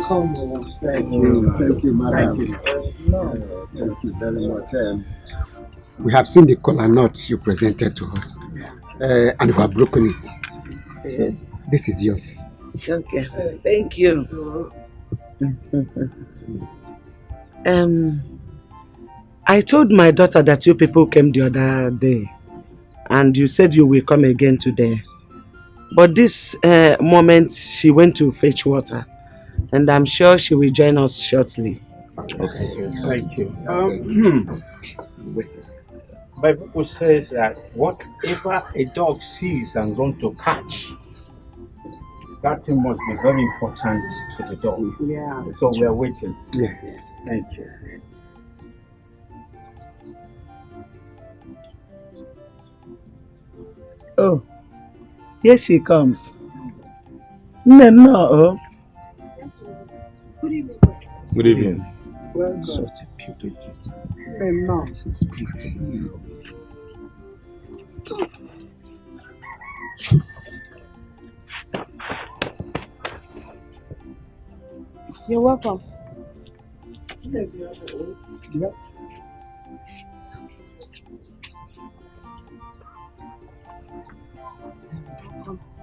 welcome. Thank you. Thank you, madam. Thank you very much. We have seen the kola nut you presented to us, and we have broken it. So this is yours. Okay, thank you. I told my daughter that you people came the other day, and you said you will come again today. But this moment, she went to fetch water, and I'm sure she will join us shortly. Okay, thank you. Bible says that whatever a dog sees and runs to catch, that thing must be very important to the dog. Yeah. So we are waiting. Yes. Thank you. Oh, here she comes. No. Good evening, sir. Good evening. Welcome. Such a beautiful No. She's pretty. You're welcome.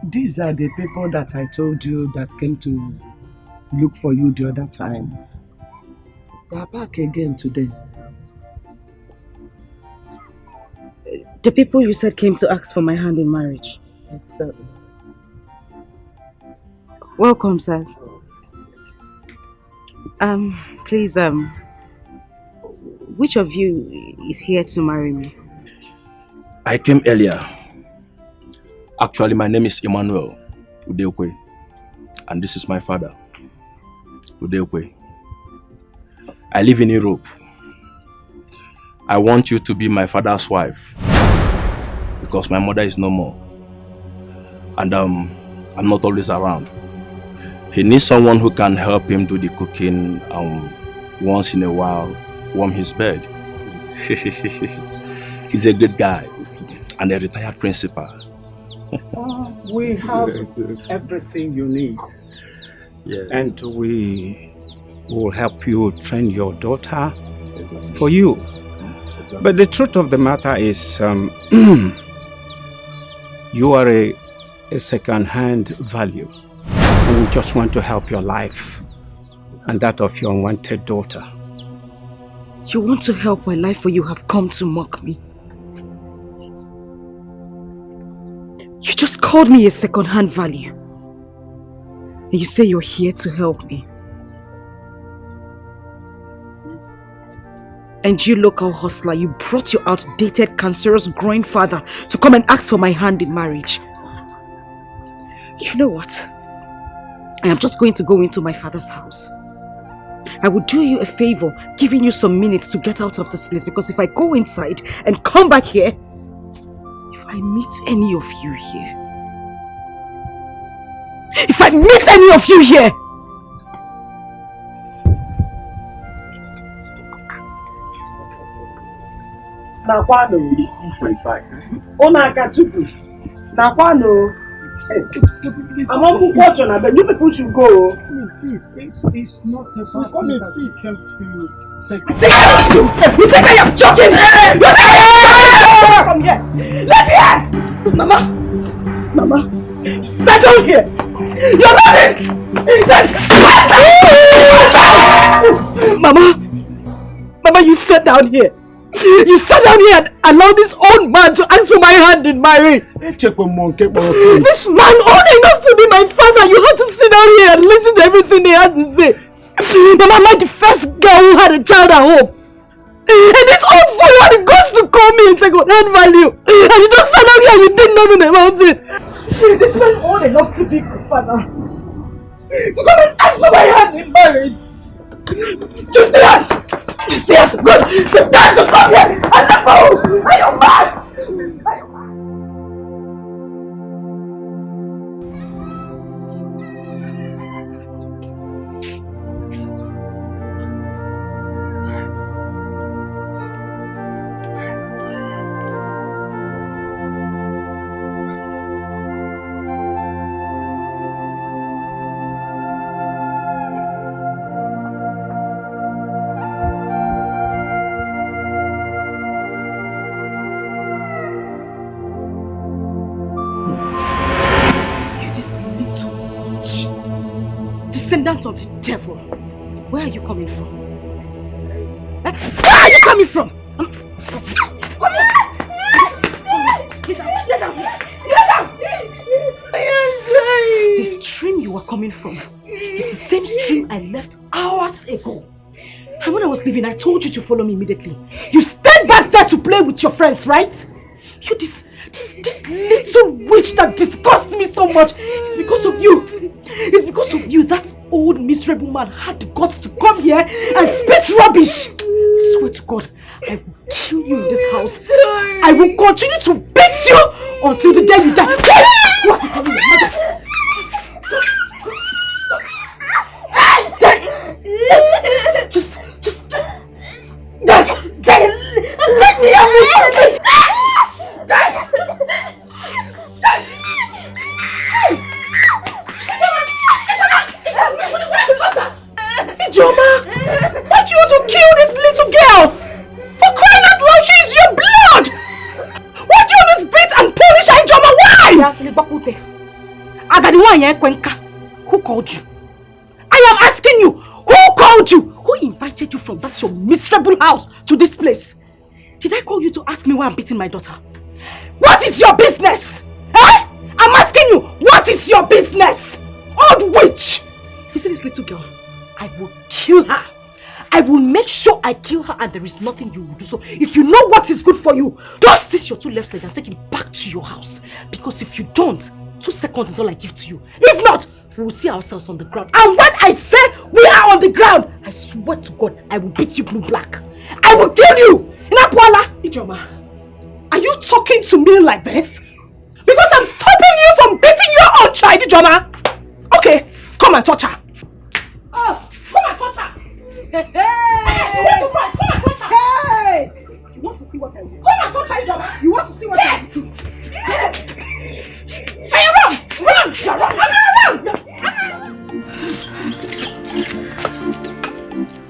These are the people that I told you that came to look for you the other time. They are back again today. The people you said came to ask for my hand in marriage. Exactly. Welcome, sir. Please, which of you is here to marry me? I came earlier. Actually, my name is Emmanuel Udekwe, and this is my father, Udekwe. I live in Europe. I want you to be my father's wife because my mother is no more, and I'm not always around. He needs someone who can help him do the cooking once in a while, warm his bed. He's a good guy and a retired principal. We have everything you need. Yes. And we will help you train your daughter for you. But the truth of the matter is, you are a second-hand value. And we just want to help your life and that of your unwanted daughter. You want to help my life or you have come to mock me? You just called me a second-hand value. And you say you're here to help me. And you local hustler, you brought your outdated, cancerous, growing father to come and ask for my hand in marriage. You know what? I am just going to go into my father's house. I will do you a favor, giving you some minutes to get out of this place, because if I go inside and come back here, if I meet any of you here, Nakwano. Onakatupu. Nakwano. I'm on question, but you people should go. It's not about that we came to say. You think I am joking? Come here. Let me here. Mama, sit down here. You're not this. Mama, you sit down here. You sat down here and allowed this old man to ask for my hand in marriage. This man old enough to be my father, you had to sit down here and listen to everything he had to say. Mama, I'm not the first girl who had a child at home. And this old fool had the guts to call me a second-hand value. And you just sat down here and you did nothing about it. This man old enough to be my father. To come and ask for my hand in marriage. Just stay out! Just stay out! Good! The dance will come here! And the fool! Are you mad? descendant of the devil. Where are you coming from? Where are you coming from? Get down! The stream you were coming from is the same stream I left hours ago. And when I was leaving, I told you to follow me immediately. You stayed back there to play with your friends, right? You this little witch that disgusts me so much. It's because of you. It's because of you that old miserable man had the guts to come here and spit rubbish. I swear to God, I will kill you in this house. I will continue to beat you until the day you die. What are you calling your mother? Just let me have it. Ijoma, why do you want to kill this little girl? For crying out loud, she is your blood. Why do you always beat and punish her, Ijoma? Why? Who called you? I am asking you, who called you? Who invited you from that your miserable house to this place? Did I call you to ask me why I'm beating my daughter? What is your business? Eh? I'm asking you, what is your business? Old witch! You see this little girl? I will kill her. I will make sure I kill her and there is nothing you will do. So if you know what is good for you, just stitch your two left legs and take it back to your house. Because if you don't, 2 seconds is all I give to you. If not, we will see ourselves on the ground. And when I say we are on the ground, I swear to God, I will beat you blue black. I will kill you! Inapuala! Ijoma, are you talking to me like this? Because I'm stopping you from beating your own child, Ijoma! Okay, come and touch her. Oh, come and touch her! Hey! You want to fight? Come and touch her! Hey! You want to see what I do? Come and touch her, Ijoma! You want to see what I do? Hey, run! Run! Run!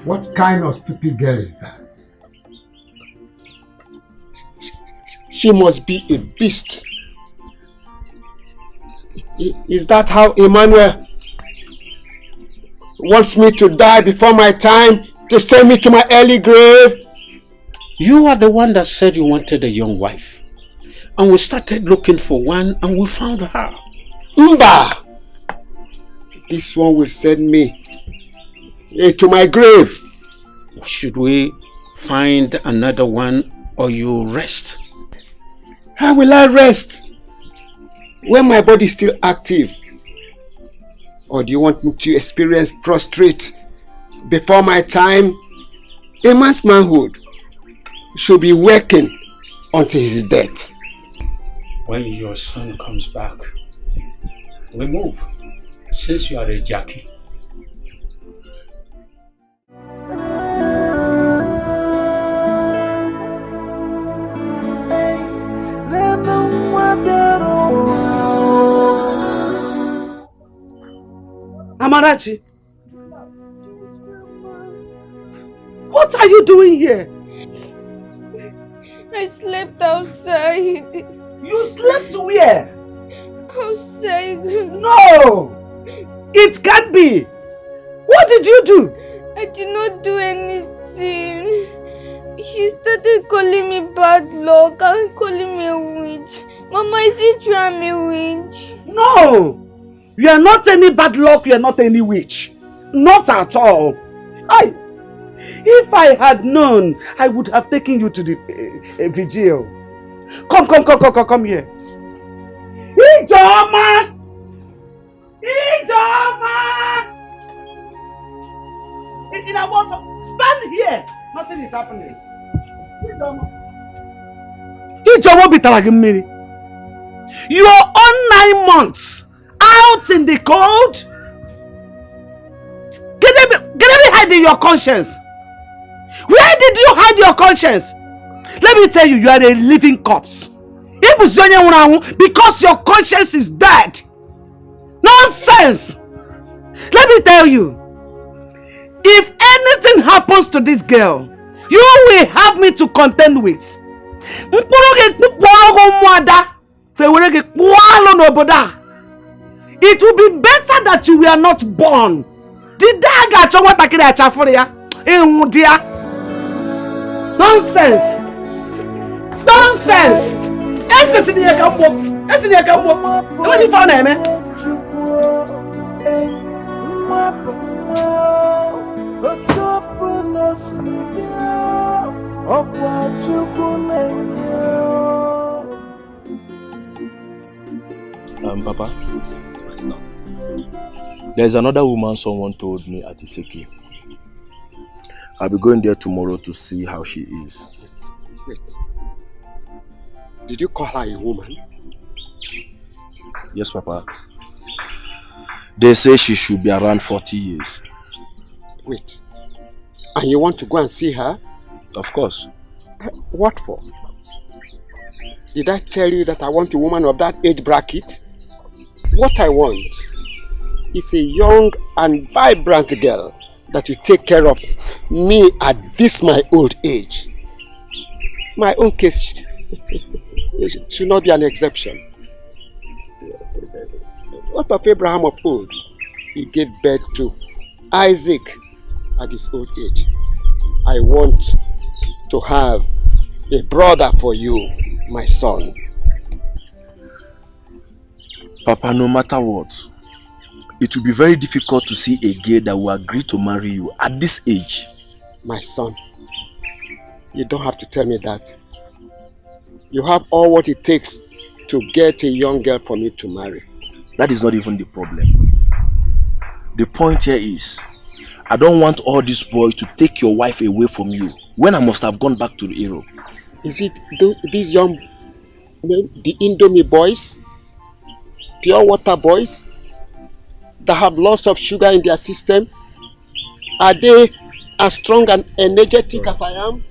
What kind of stupid girl is that? She must be a beast. Is that how Emmanuel wants me to die before my time, to send me to my early grave? You are the one that said you wanted a young wife. And we started looking for one and we found her. Mba! This one will send me to my grave. Should we find another one or you rest? How will I rest when my body is still active? Or do you want me to experience prostrate before my time? A man's manhood should be working until his death. When your son comes back, we move, since you are a Jackie. Amarachi, what are you doing here? I slept outside. You slept where? Outside. No! It can't be! What did you do? I did not do anything. She started calling me bad luck and calling me a witch. Mama, is it true I'm a witch? No! You are not any bad luck, you are not any witch. Not at all. If I had known, I would have taken you to the vigil. Come here. Ijoma! Ijoma! Stand here. Nothing is happening. Ijoma bitaragimiri. You are on 9 months out in the cold. Can they hide in your conscience? Where did you hide your conscience? Let me tell you, you are a living corpse. Because your conscience is dead. Nonsense! Let me tell you, if anything happens to this girl, you will have me to contend with. It will be better that you were not born Did I got what I can for ya? Dear. Nonsense. Nonsense. That's in here come. That's in here come. What you found there, man? Papa, there's another woman someone told me at Iseki. I'll be going there tomorrow to see how she is. Wait. Did you call her a woman? Yes, Papa. They say she should be around 40 years. Wait. And you want to go and see her? Of course. What for? Did I tell you that I want a woman of that age bracket? What I want is a young and vibrant girl that will take care of me at this my old age. My own case should not be an exception. What of Abraham of old? He gave birth to Isaac at his old age. I want to have a brother for you, my son. Papa, no matter what, it will be very difficult to see a girl that will agree to marry you at this age. My son, you don't have to tell me that. You have all what it takes to get a young girl for me to marry. That is not even the problem. The point here is, I don't want all these boys to take your wife away from you when I must have gone back to Europe. Is it these young men, the Indomie boys, pure water boys, that have lots of sugar in their system? Are they as strong and energetic as I am?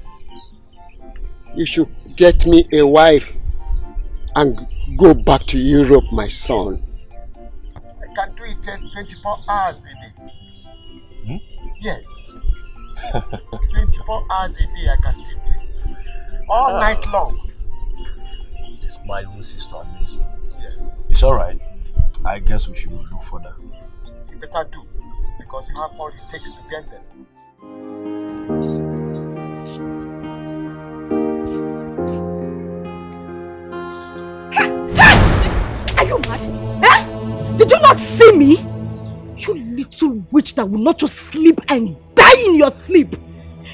You should get me a wife and go back to Europe, my son. I can do it 24 hours a day. Yes. 24 hours a day I can still do it. All night long. This my own sister amaze me. Yes. It's alright. I guess we should look for that. You better do, because you have all it takes to get them. Are you mad? Eh? Did you not see me? You little witch that will not just sleep and die in your sleep.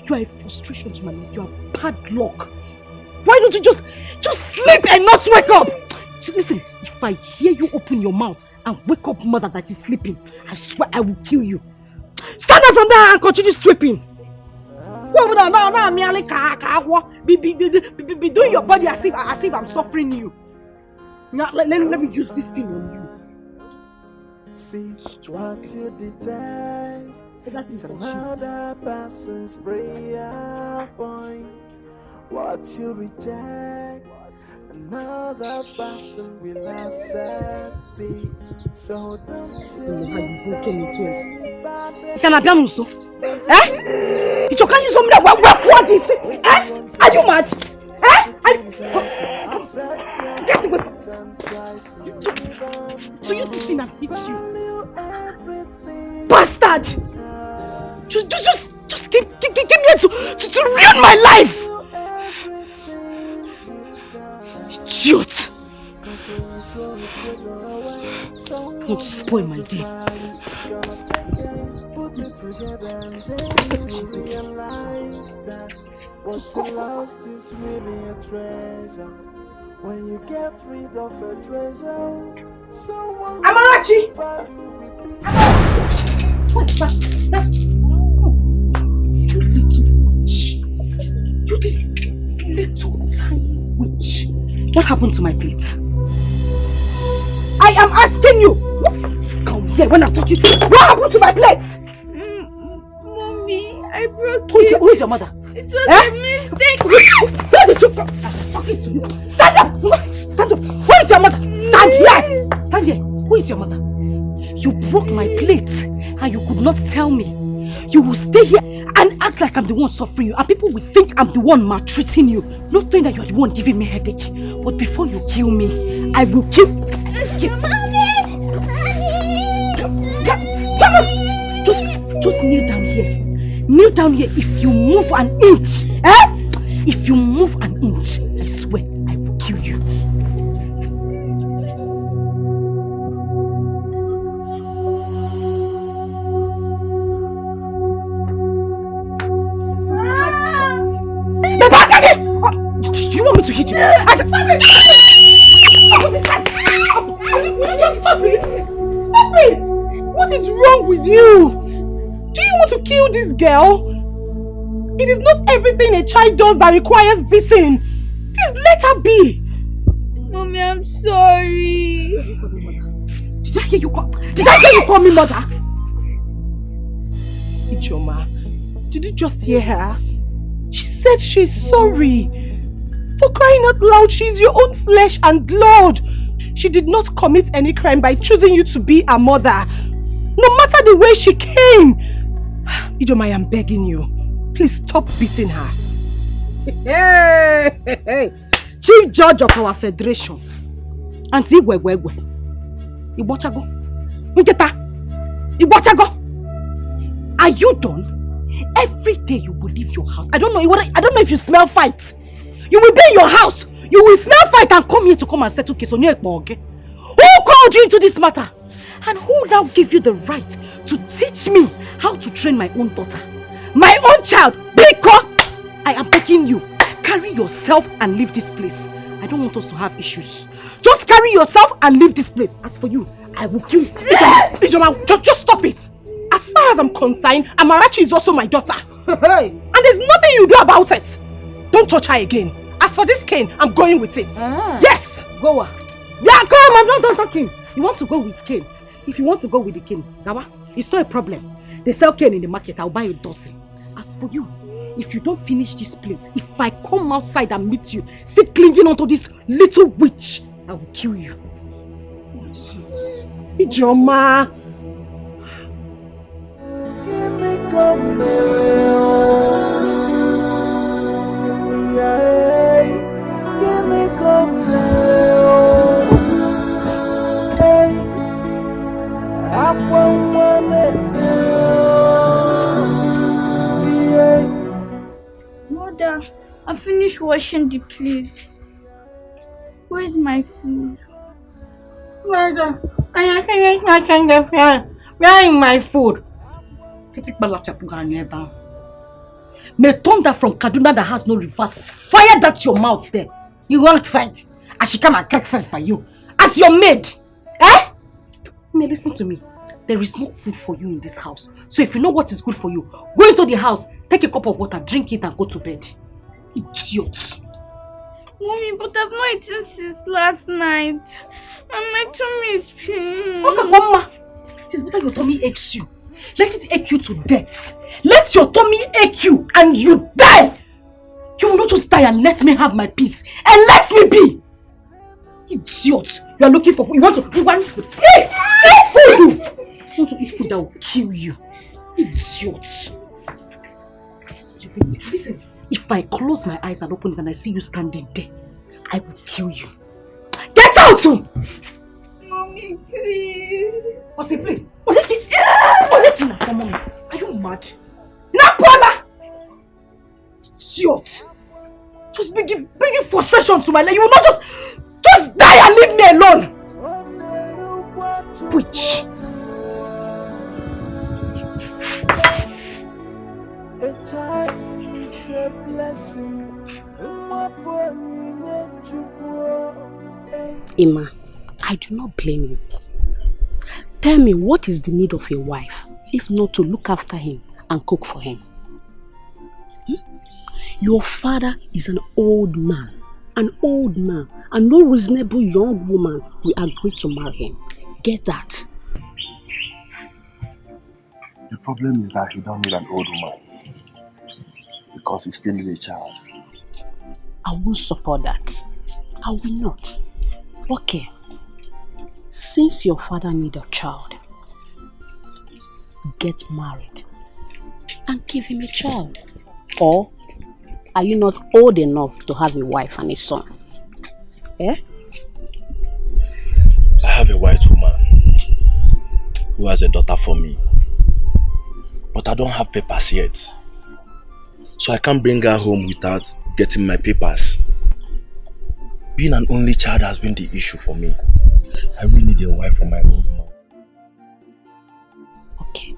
You are a frustration to my life. You are bad luck. Why don't you just sleep and not wake up? Listen, if I hear you open your mouth and wake up mother that is sleeping, I swear I will kill you. Stand up from there and continue sweeping. Go over there now, merely be doing your body as if I'm suffering you. Now let me use this thing on you. See what you detest is another person's prayer point. What you reject, another person will accept it. So don't you let anybody. Can I be on so? Eh? You can't use something that what this? Eh? Are you mad? Eh? Get away. So you this thing and hit you, bastard! Just give me here to ruin my life. Idiot! Not to spoil my day. Put it together and then you realize that what you lost is really a treasure. When you get rid of a treasure, someone Amarachi! What's that? You little witch. You this little tiny witch. What happened to my plate? I am asking you! Come here when I'm talking to you. What happened to my plate? Mommy, I broke it. Who is your mother? It was a mistake. Where did you come? I'm talking to you. Stand up! Stand up! Who is your mother? Stand here! Stand here! Who is your mother? You broke my plate and you could not tell me. You will stay here and act like I'm the one suffering you, and people will think I'm the one maltreating you, not knowing that you are the one giving me headache. But before you kill me, I will kill. Mommy! Come on! Just Just kneel down here. Kneel down here. If you move an inch, if you move an inch, I swear I will kill you. Do you want me to hit you? I said, stop it! Will you just stop it? Stop it! What is wrong with you? Do you want to kill this girl? It is not everything a child does that requires beating. Please let her be. Mommy, I'm sorry. Did I hear you call me mother? Ijeoma, did you just hear her? She said she's sorry. For crying out loud, she's your own flesh and blood. She did not commit any crime by choosing you to be a mother. No matter the way she came. Ijeoma, I am begging you. Please stop beating her. Hey. Chief Judge of our Federation. Auntie Igwegwegwe. Ibochago. Nketa. Ibochago. Are you done? Every day you will leave your house. I don't know if you smell fight. You will be in your house. You will smell fight and come here to come and settle case on your Ekpo. Who called you into this matter? And who now gave you the right to teach me how to train my own daughter? My own child, Biko! I am begging you. Carry yourself and leave this place. I don't want us to have issues. Just carry yourself and leave this place. As for you, I will kill you. Ijeoma, just stop it. As far as I'm concerned, Amarachi is also my daughter. And there's nothing you do about it. Don't touch her again. As for this cane, I'm going with it. Yes! Go on. Yeah, come! I'm not done talking. You want to go with cane? If you want to go with the cane, Gawa, it's not a problem. They sell cane in the market. I'll buy a dozen. As for you, if you don't finish this plate, if I come outside and meet you, still clinging onto this little witch, I will kill you. Ijeoma. Give me come give me come Mother, I finished washing the plate. Where's my food? Mother, I finished watching the film. Where is my food? May thunder from Kaduna that has no reverse fire that your mouth there. You won't fight. I should come and take fight for you. As your maid. Eh? May listen to me. There is no food for you in this house. So if you know what is good for you, go into the house, take a cup of water, drink it and go to bed. Idiot. Mommy, but I've not eaten since last night. And my tummy is pain. Okay, Mama. It is better your tummy aches you. Let it ache you to death. Let your tummy ache you and you die. You will not just die and let me have my peace. And let me be. Idiot. You are looking for food. You want food. Eat food. You want to eat food that will kill you. Idiot. Stupid. Listen, if I close my eyes and open it and I see you standing there, I will kill you. Get out! Mommy, please. What's it, please? Are you mad? Napola! Idiot! Just bringing frustration to my life. You will not just die and leave me alone! Witch! A child is a blessing. Emma, I do not blame you. Tell me, what is the need of a wife, if not to look after him and cook for him? Your father is an old man, and no reasonable young woman will agree to marry him. Get that? The problem is that he don't need an old woman, because he still needs a child. I won't support that. I will not. Okay. Since your father needs a child, get married and give him a child. Or are you not old enough to have a wife and a son? Eh? I have a white woman who has a daughter for me. But I don't have papers yet. So I can't bring her home without getting my papers. Being an only child has been the issue for me. I really need a wife for my old mom. Okay.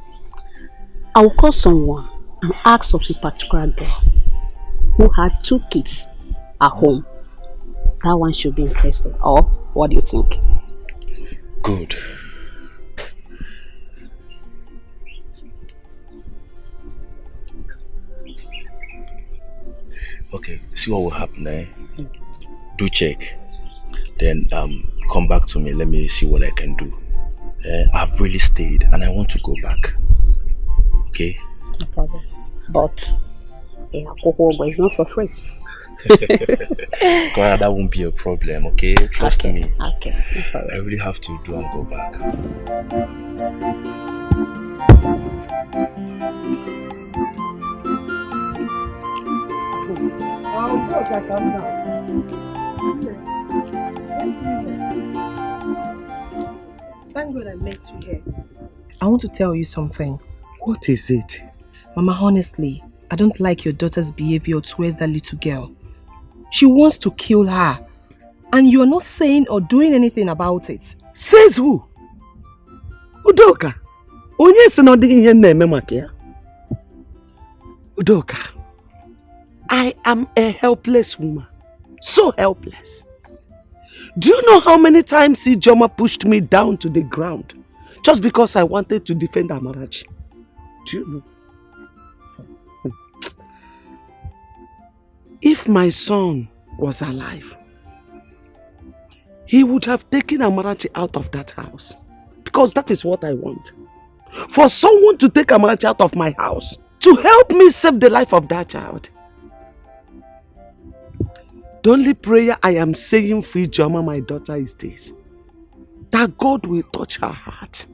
I will call someone and ask of a particular girl who had 2 kids at home. That one should be interested. Or what do you think? Good. Okay, see what will happen, eh? Do check. Then come back to me. Let me see what I can do. I've really stayed and I want to go back. Okay? No problem. But it's not for free. God, that won't be a problem, okay? Trust me. Okay, no problem. I really have to do and go back. Thank God I met you here. I want to tell you something. What is it? Mama, honestly, I don't like your daughter's behavior towards that little girl. She wants to kill her. And you're not saying or doing anything about it. Says who? Udoka. Onye si no di ihe na-eme maka ya. Udoka. I am a helpless woman. So helpless. Do you know how many times Ijoma pushed me down to the ground just because I wanted to defend Amarachi? Do you know? If my son was alive, he would have taken Amarachi out of that house. Because that is what I want. For someone to take Amarachi out of my house to help me save the life of that child. The only prayer I am saying for Ijoma, my daughter, is this. That God will touch her heart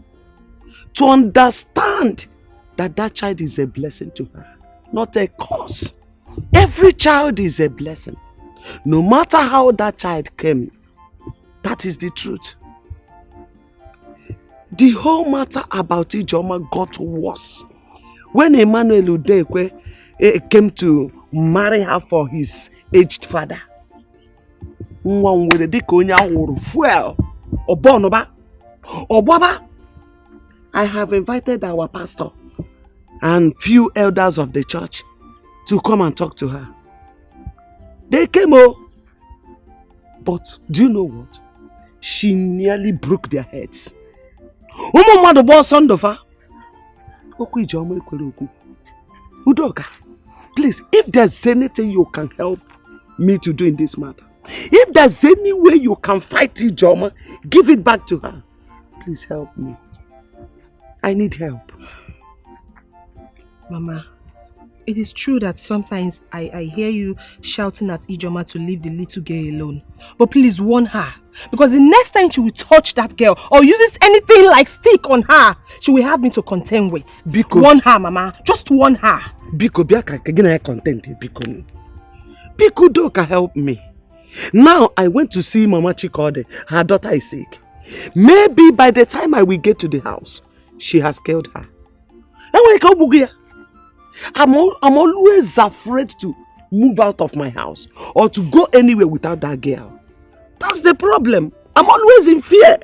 to understand that that child is a blessing to her, not a curse. Every child is a blessing. No matter how that child came, that is the truth. The whole matter about Ijoma got worse when Emmanuel Udekwe came to marry her for his aged father. I have invited our pastor and few elders of the church to come and talk to her. They came but do you know what? She nearly broke their heads. Udoka, please, if there's anything you can help me to do in this matter, if there's any way you can fight Ijoma, give it back to her. Please help me. I need help. Mama, it is true that sometimes I hear you shouting at Ijoma to leave the little girl alone. But please warn her. Because the next time she will touch that girl or uses anything like stick on her, she will have me to contend with. Biko. Warn her, Mama. Just warn her. Biko, biaka kagina content. Biko. Biko Doka, help me. Now I went to see Mama Chikode. Her daughter is sick. Maybe by the time I will get to the house, she has killed her. I'm always afraid to move out of my house or to go anywhere without that girl. That's the problem. I'm always in fear.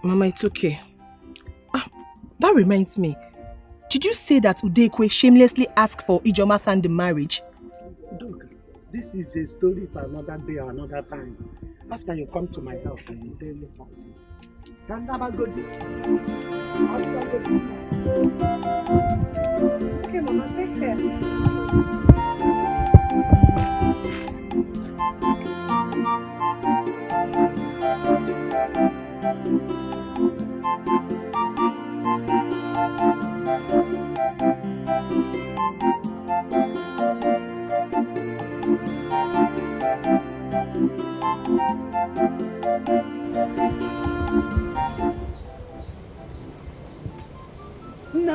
Mama, it's okay. That reminds me. Did you say that Udekwe shamelessly asked for Ijoma's hand in marriage? This is a story for another day or another time. After you come to my house, I will tell you about this. Can never go Okay, Mama, take care.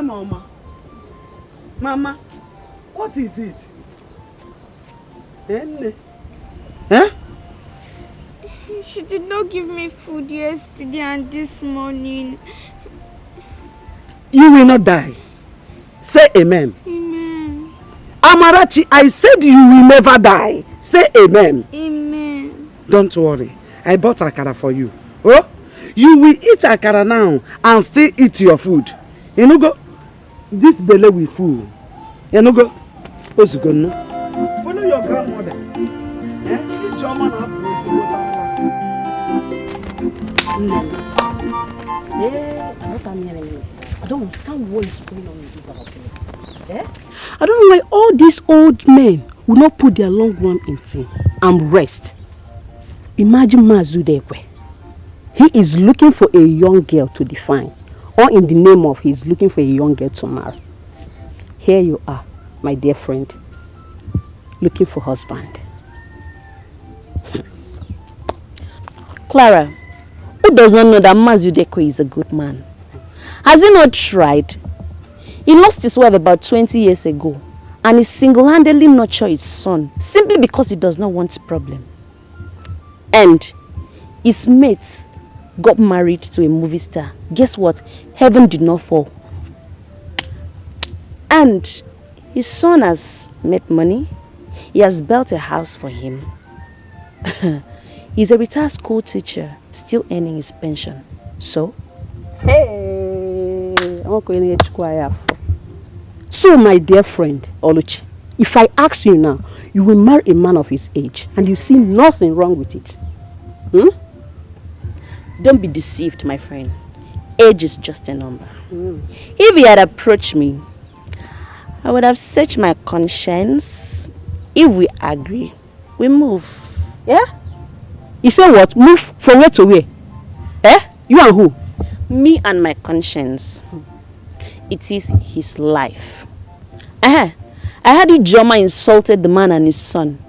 Mama. Mama, what is it? She did not give me food yesterday and this morning. You will not die. Say amen. Amen. Amarachi, I said you will never die. Say amen. Amen. Don't worry. I bought akara for you. Oh, you will eat akara now and still eat your food. You know go. This belly will full. You know go. What's going on? Follow your grandmother. Eat your man up. I don't understand what is going on in this house. I don't know why all these old men will not put their long run in tea and rest. Imagine Mazudekwe. He is looking for a young girl to define, or in the name of he's looking for a young girl to marry. Here you are, my dear friend, looking for husband. Clara, who does not know that Mazudekwe is a good man? Has he not tried? He lost his wife about 20 years ago and is single-handedly nurtured his son simply because he does not want a problem. And his mates got married to a movie star. Guess what? Heaven did not fall. And his son has made money. He has built a house for him. He's a retired school teacher, still earning his pension. So? Hey, so my dear friend, Oluchi, if I ask you now, you will marry a man of his age and you see nothing wrong with it. Don't be deceived, my friend. Age is just a number. If he had approached me, I would have searched my conscience. If we agree, we move. Yeah? You say what? Move from where to where? You and who? Me and my conscience. It is his life. I heard Ijoma insulted the man and his son.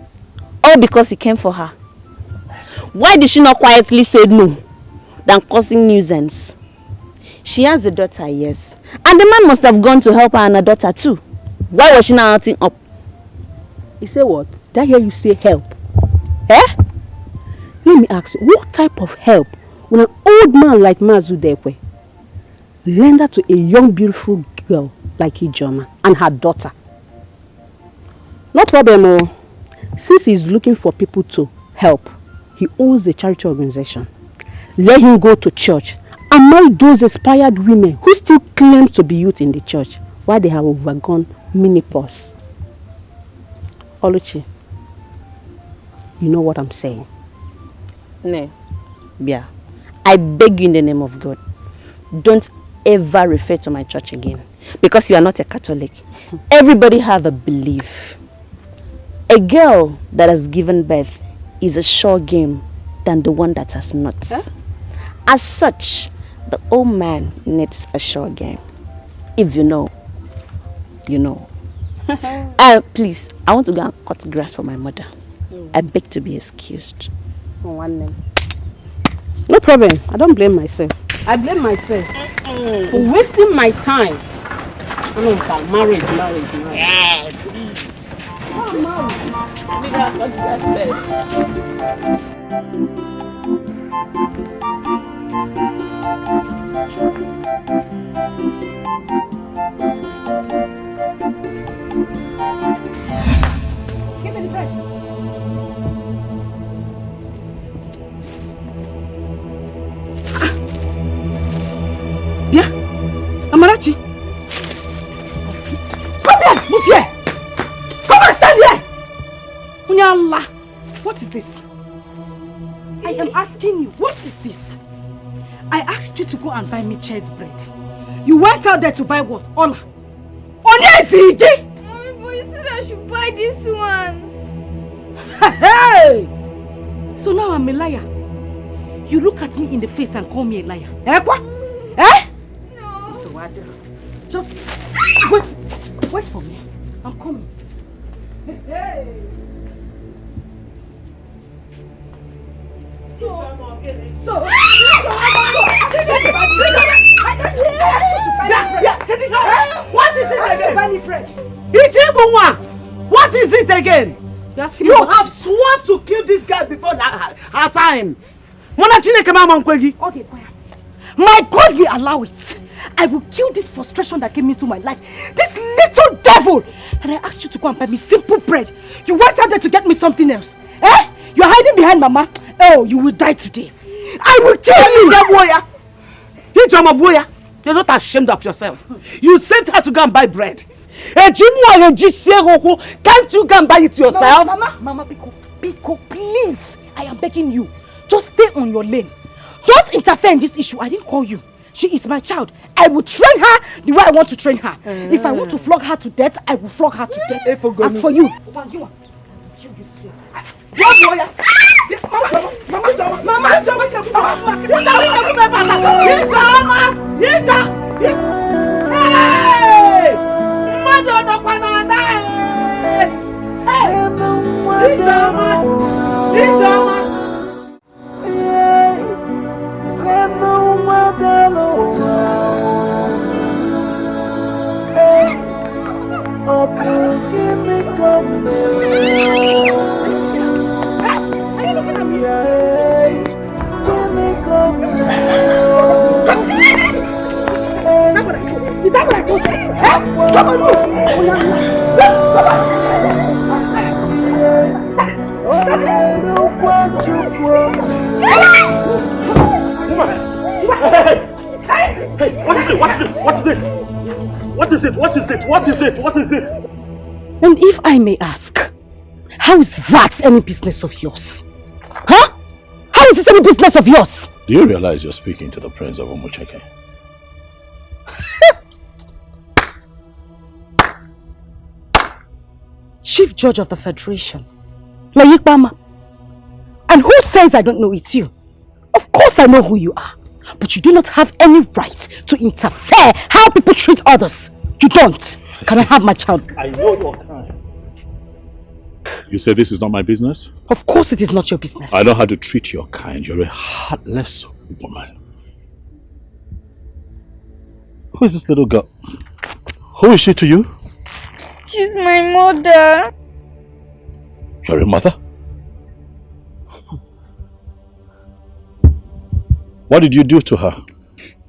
All because he came for her. Why did she not quietly say no than causing nuisance? She has a daughter, yes. And the man must have gone to help her and her daughter too. Why was she not acting up? You say what? Did I hear you say help? Let me ask you, what type of help when an old man like Mazudekwe lend her to a young beautiful girl like Ijoma and her daughter? No problem, since he's looking for people to help, he owns a charity organization. Let him go to church and marry those inspired women who still claim to be youth in the church while they have overgone menopause. Oluchi, you know what I'm saying? No, Bia, I beg you in the name of God, don't ever refer to my church again, because you are not a Catholic. Everybody have a belief. A girl that has given birth is a sure game than the one that has not. As such, the old man needs a sure game. If you know, you know. Please, I want to go and cut grass for my mother. I beg to be excused. No problem. I don't blame myself. I blame myself for wasting my time. I mean, marriage. Yeah, please. Oh, give me the bread. Yeah, Amarachi. Come here, move here. Come and stand here. Unyala, what is this? I am asking you, what is this? I asked you to go and buy me cheese bread. You went out there to buy what? Ola. Onyezige! Mommy, but you said I should buy this one. Hey! So now I'm a liar. You look at me in the face and call me a liar. Eh, what? Eh? No. So what? Just wait for me. I'm coming. Hey! What is it again? What is it again? You have sworn to kill this guy before her time. Okay, my God will allow it. I will kill this frustration that came into my life. This little devil! And I asked you to go and buy me simple bread. You went out there to get me something else. Eh? You're hiding behind Mama. Oh, you will die today. I will kill you! You're not ashamed of yourself. You sent her to go and buy bread. Can't you go and buy it yourself? Mama, Biko, please. I am begging you. Just stay on your lane. Don't interfere in this issue. I didn't call you. She is my child. I will train her the way I want to train her. If I want to flog her to death, I will flog her to death. As for you, Mama, What is it? And if I may ask, how is that any business of yours? Huh? How is it any business of yours? Do you realize you're speaking to the Prince of Umucheke? Chief Judge of the Federation, Layikbama. And who says I don't know it's you? Of course I know who you are. But you do not have any right to interfere how people treat others. You don't. Can I have my child? I know your kind. You say this is not my business? Of course it is not your business. I know how to treat your kind. You're a heartless woman. Who is this little girl? Who is she to you? She's my mother. You're a mother? What did you do to her?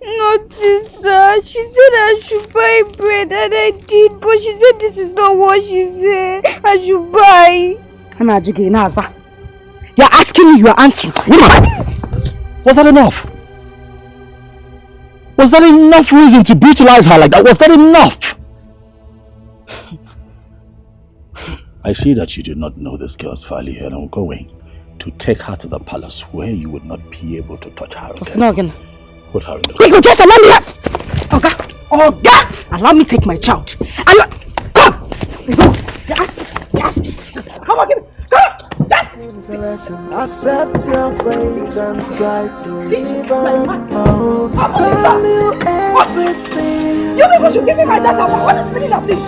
Nothing, sir. She said I should buy bread and I did, but she said this is not what she said. I should buy. You're asking me, you are answering. Was that enough? Was that enough reason to brutalize her like that? Was that enough? I see that you do not know this girl's value, and I'm going to take her to the palace where you would not be able to touch her again. Put her in the... Wait, just allow me that! Oga! Allow me take my child. Come! Yes! Come on, give me! It's a lesson. Accept your fate and try to live on. Oh, value everything. You people should give me my data. What is the meaning of this?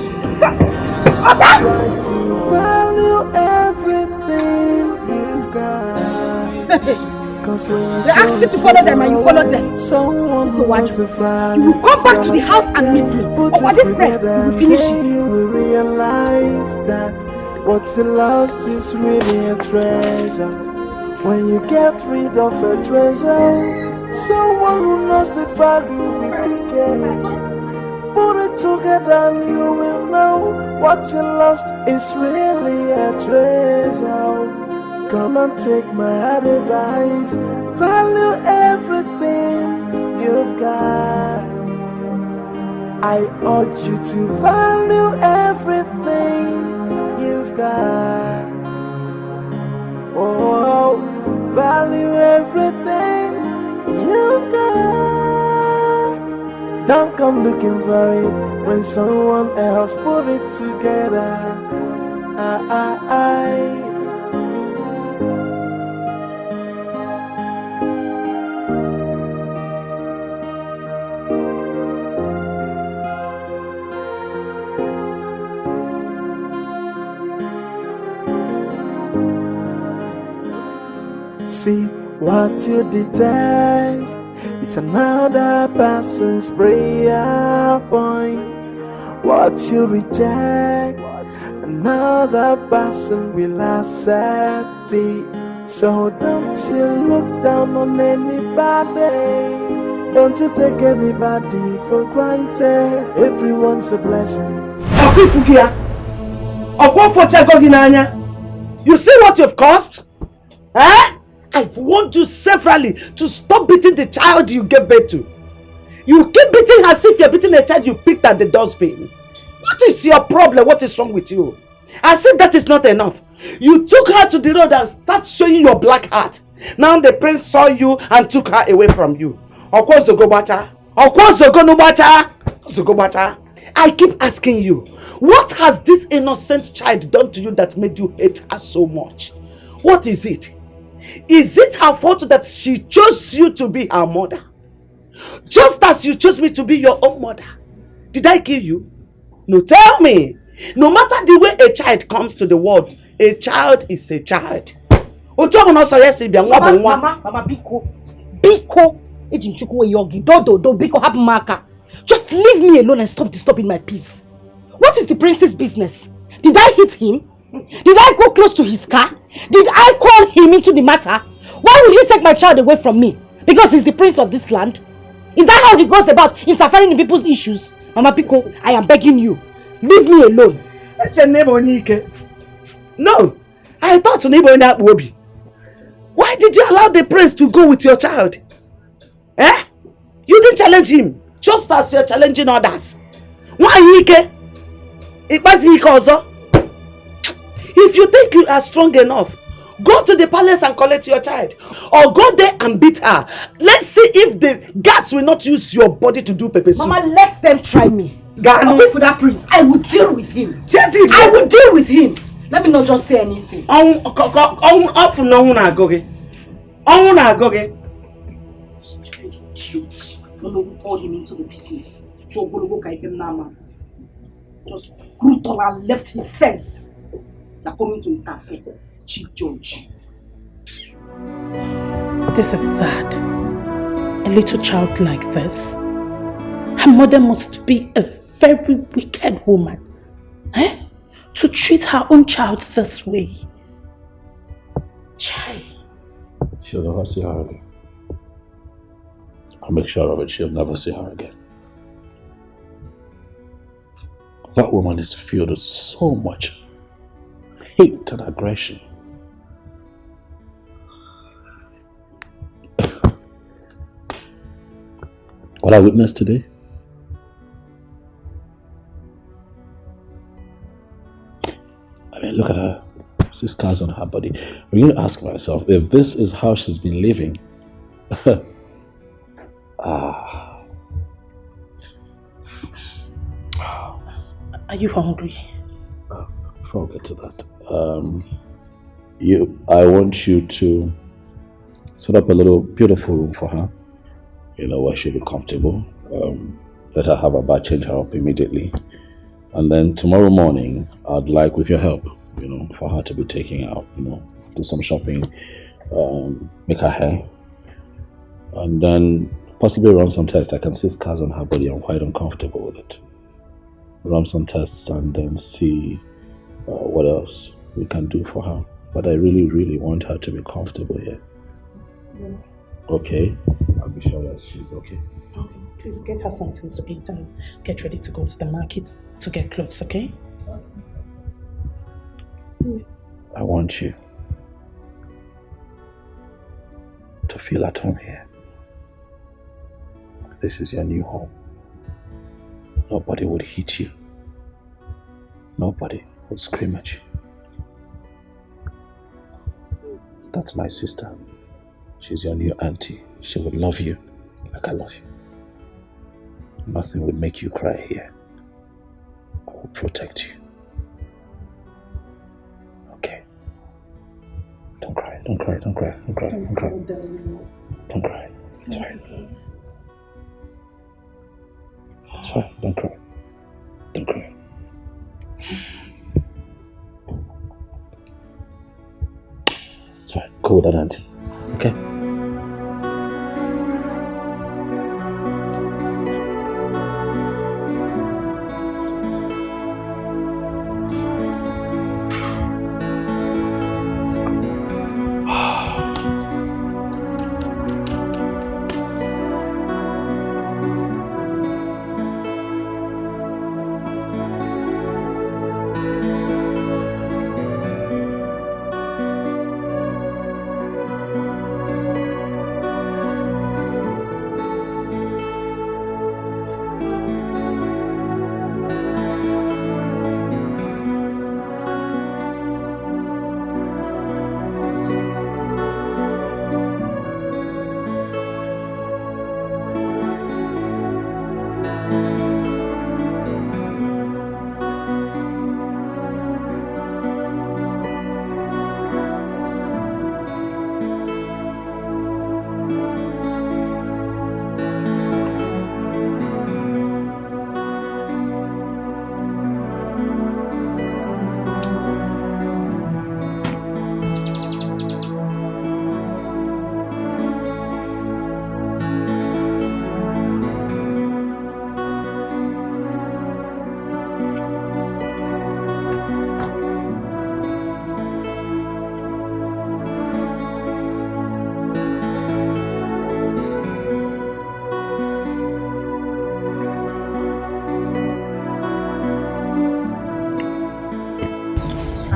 Try to value everything you've got. Cause when they ask you to follow them and you follow them. Someone so what? The value, you will come back to the house and meet me. Put it together and then you will realize that what's lost is really a treasure. When you get rid of a treasure, someone who knows the value will be careful. Put it together and you will know what's lost is really a treasure. Come and take my advice. Value everything you've got. I urge you to value everything you've got. Oh, value everything you've got. Don't come looking for it when someone else put it together. See what you detest is another person's prayer point. What you reject, another person will accept it. So don't you look down on anybody. Don't you take anybody for granted. Everyone's a blessing. You see what you've caused? Eh? I've warned you severally to stop beating the child you gave birth to. You keep beating her as if you're beating a child you picked at the dustbin. What is your problem? What is wrong with you? As if that is not enough. You took her to the road and started showing your black heart. Now the prince saw you and took her away from you. Of course, I keep asking you, what has this innocent child done to you that made you hate her so much? What is it? Is it her fault that she chose you to be her mother? Just as you chose me to be your own mother. Did I kill you? No, tell me. No matter the way a child comes to the world, a child is a child. Mama, Biko, just leave me alone and stop disturbing my peace. What is the prince's business? Did I hit him? Did I go close to his car? Did I call him into the matter? Why will he take my child away from me? Because he's the prince of this land? Is that how he goes about interfering in people's issues? Mama Biko, I am begging you. Leave me alone. No, I thought Wobi. Why did you allow the prince to go with your child? Eh? You didn't challenge him, just as you're challenging others. Why Ike? If you think you are strong enough, go to the palace and collect your child. Or go there and beat her. Let's see if the guards will not use your body to do pepper soup. Mama, let them try me. I'll for that prince. I will deal with him. I will deal with him. Let me not just say anything. Stupid idiot. No one who called him into the business. Just brutal and left his sense. They're coming to interfere. Chief Judge. This is sad. A little child like this. Her mother must be a very wicked woman. Eh? To treat her own child this way. Chai. She'll never see her again. I'll make sure of it. She'll never see her again. That woman is filled with so much hate and aggression. What I witnessed today? I mean, look at her. She scars on her body. I'm going to ask myself, if this is how she's been living, Are you hungry? Before I get to that, I want you to set up a little beautiful room for her, where she'll be comfortable. Let her have a bath, change her up immediately. And then tomorrow morning, I'd like, with your help, for her to be taking out, do some shopping, make her hair, and then possibly run some tests. I can see scars on her body. I'm quite uncomfortable with it. Run some tests and then see what else we can do for her. But I really, really want her to be comfortable here. Yeah. Okay? I'll be sure that she's okay. Okay. Please get her something to eat and get ready to go to the market to get clothes, okay? I want you to feel at home here. This is your new home. Nobody would hit you. Nobody would scream at you. That's my sister. She's your new auntie. She would love you like I love you. Nothing would make you cry here. I will protect you. Okay? Don't cry, don't cry, don't cry, don't cry, don't cry. Don't cry. It's fine. It's fine, don't cry. Don't cry. It's fine. Go with that auntie. Okay?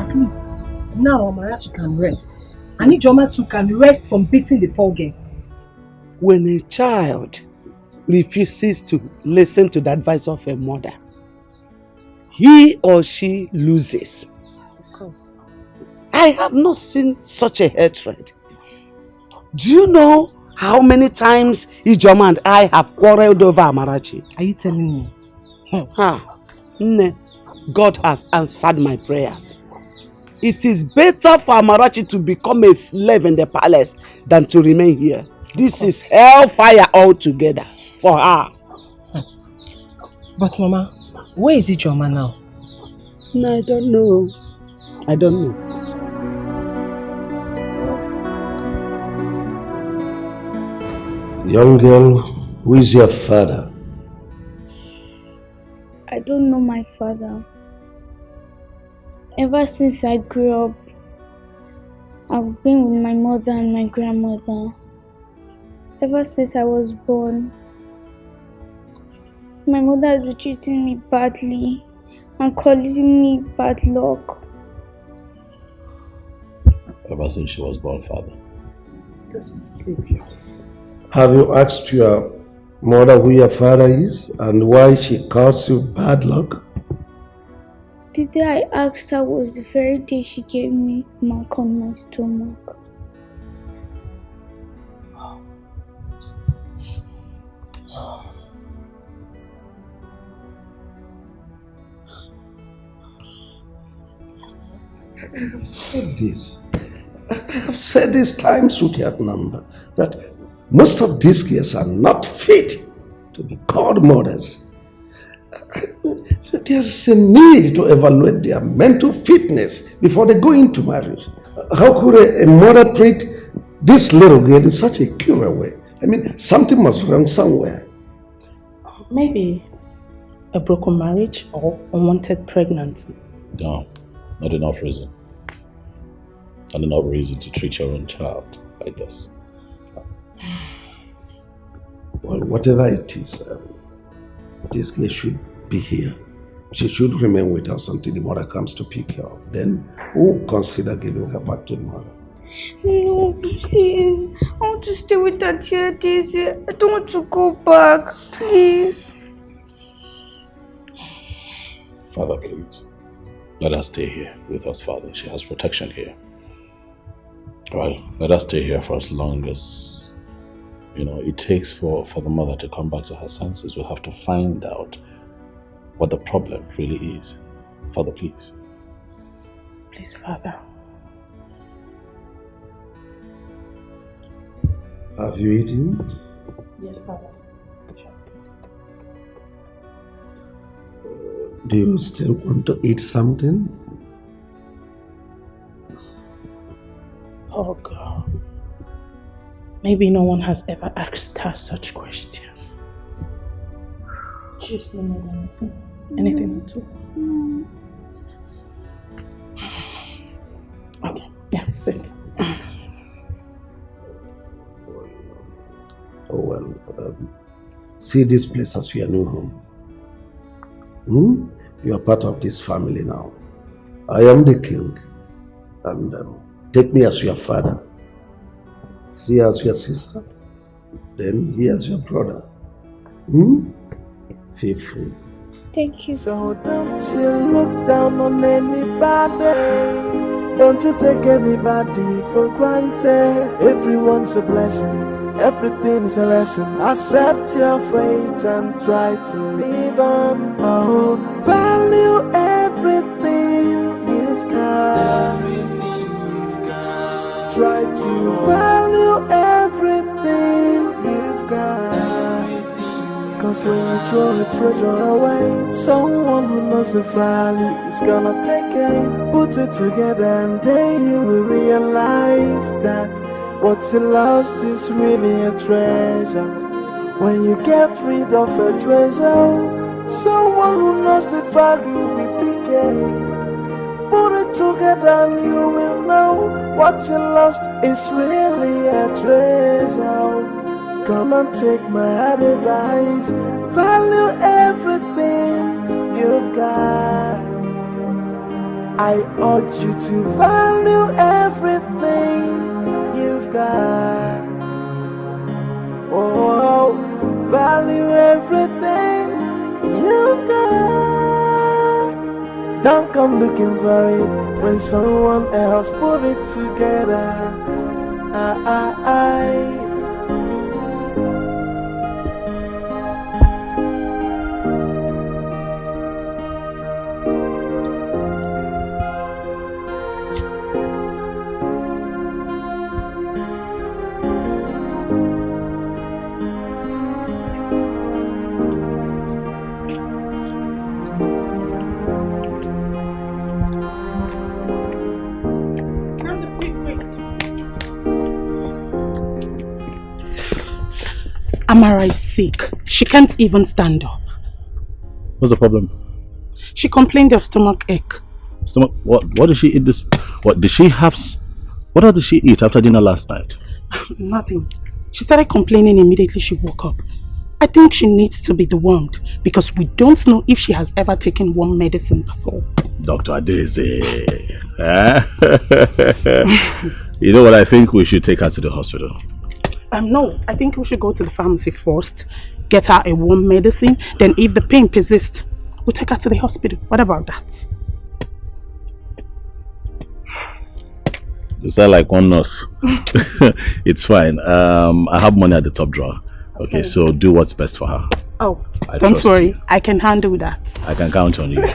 At least now Amarachi can rest. And Ijoma too can rest from beating the poor girl. When a child refuses to listen to the advice of a mother, he or she loses. Of course. I have not seen such a hatred. Do you know how many times Ijoma and I have quarreled over Amarachi? Are you telling me? No. God has answered my prayers. It is better for Amarachi to become a slave in the palace than to remain here. This is hellfire altogether for her. But Mama, where is Ijoma now? No, I don't know. I don't know. Young girl, who is your father? I don't know my father. Ever since I grew up, I've been with my mother and my grandmother. Ever since I was born, my mother has been treating me badly and calling me bad luck. Ever since she was born, father. This is serious. Have you asked your mother who your father is and why she calls you bad luck? The day I asked her was the very day she gave me a mark on my stomach. I have said this. I have said this times without number that most of these girls are not fit to be called mothers. There is a need to evaluate their mental fitness before they go into marriage. How could a mother treat this little girl in such a cruel way? I mean, something must be wrong somewhere. Maybe a broken marriage or unwanted pregnancy. No, not enough reason. Not enough reason to treat your own child like this. Well, whatever it is, this girl should be here. She should remain with us until the mother comes to pick her up. Then we'll consider giving her back to the mother. No, please. I want to stay with Auntie Daisy. I don't want to go back. Please. Father, please. Let her stay here with us, Father. She has protection here. Alright, let us stay here for as long as, it takes for the mother to come back to her senses. We'll have to find out what the problem really is. Father, please. Please, Father. Have you eaten? Yes, Father. Do you still want to eat something? Oh God. Maybe no one has ever asked her such questions. She still need anything. Anything at all. Okay, yeah, sit. Oh well, see this place as your new home. You are part of this family now. I am the king, and take me as your father. See as your sister, then he as your brother. Feel free. Thank you. So don't you look down on anybody. Don't you take anybody for granted. Everyone's a blessing, everything is a lesson. Accept your fate and try to live on. Oh, value everything you've got. Try to value everything you've got. Cause when you throw a treasure away, someone who knows the value is gonna take it. Put it together and then you will realize that what's lost is really a treasure. When you get rid of a treasure, someone who knows the value will be gave. Put it together and you will know what's lost is really a treasure. Come and take my advice. Value everything you've got. I urge you to value everything you've got. Oh, value everything you've got. Don't come looking for it when someone else put it together. Amara is sick. She can't even stand up. What's the problem? She complained of stomach ache. Stomach? What did she eat this? What did she have? What else did she eat after dinner last night? Nothing. She started complaining immediately she woke up. I think she needs to be dewormed because we don't know if she has ever taken worm medicine before. Dr. Adeze. You know what? I think we should take her to the hospital. No, I think we should go to the pharmacy first, get her a worm medicine, then if the pain persists, we'll take her to the hospital. What about that? You sound like one nurse. It's fine. I have money at the top drawer. Okay, so do what's best for her. Oh, don't worry. I can handle that. I can count on you.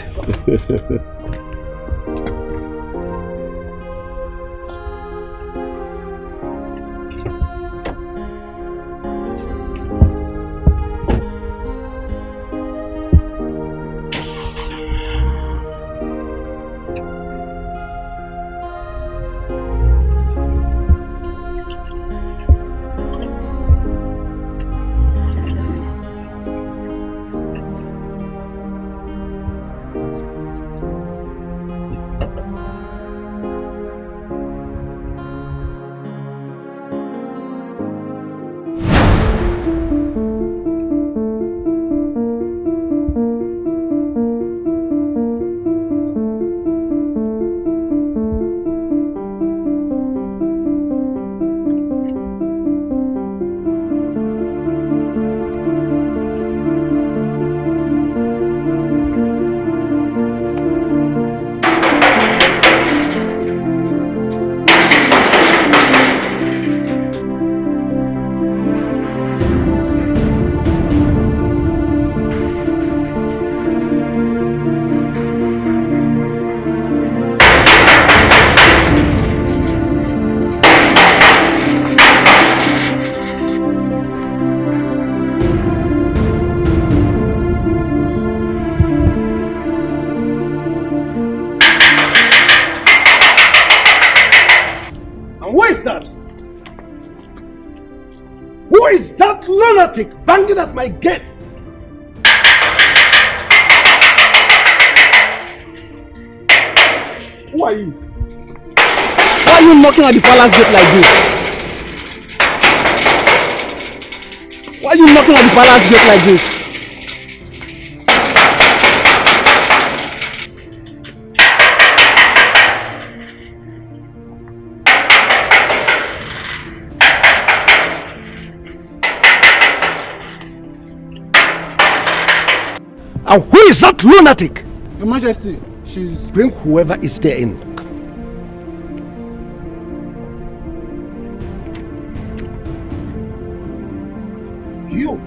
Banging at my gate. Who are you? Why are you knocking at the palace gate like this? Why are you knocking at the palace gate like this? And who is that lunatic? Your Majesty, she's... Bring whoever is there in. You.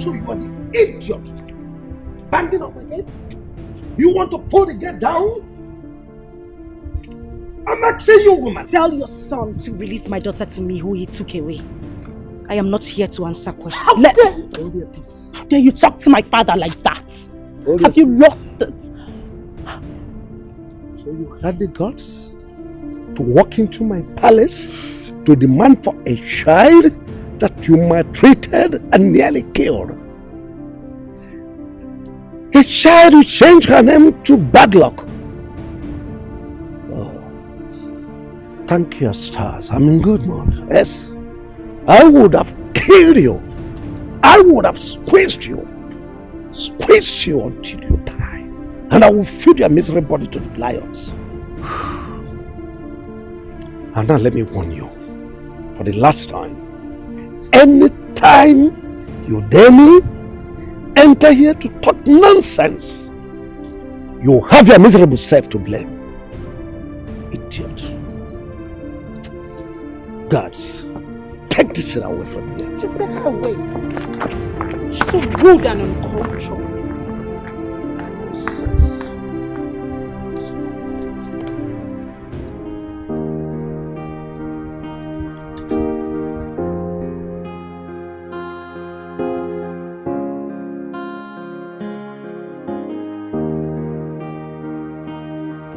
So you are the idiot. Banging on my gate? You want to pull the gate down? I'm asking you, woman. Tell your son to release my daughter to me who he took away. I am not here to answer questions. How dare you talk to my father like that? Have you lost it? So you had the guts to walk into my palace to demand for a child that you maltreated and nearly killed. A child who changed her name to Bad Luck. Oh, thank your stars. I'm in good mood. Yes. I would have killed you. I would have squeezed you until you die. and I will feed your miserable body to the lions. And now let me warn you, for the last time, anytime you dare me, enter here to talk nonsense, you have your miserable self to blame. Idiot. Gods, take this shit away from here. Just get her away. She's so rude and uncultured.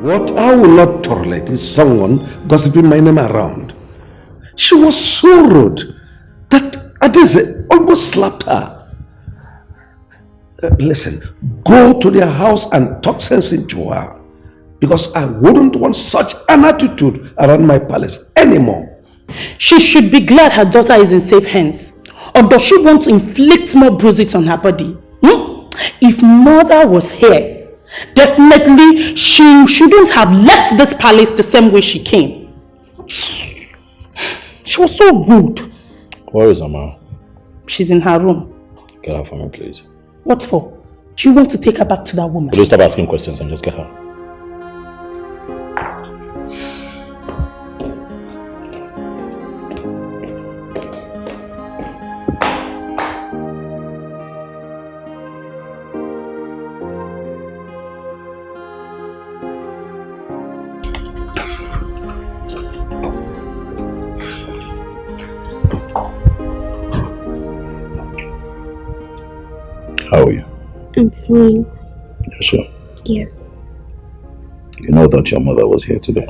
What I will not tolerate is someone gossiping my name around. She was so rude that Adeze almost slapped her. Listen, go to their house and talk sense into her, because I wouldn't want such an attitude around my palace anymore. She should be glad her daughter is in safe hands. Or does she want to inflict more bruises on her body? If mother was here, definitely she shouldn't have left this palace the same way she came. She was so rude. Where is Ama? She's in her room. Get her for me, please. What for? Do you want to take her back to that woman? Please stop asking questions and just get her. How are you? I'm fine. You're sure? Yes. You know that your mother was here today?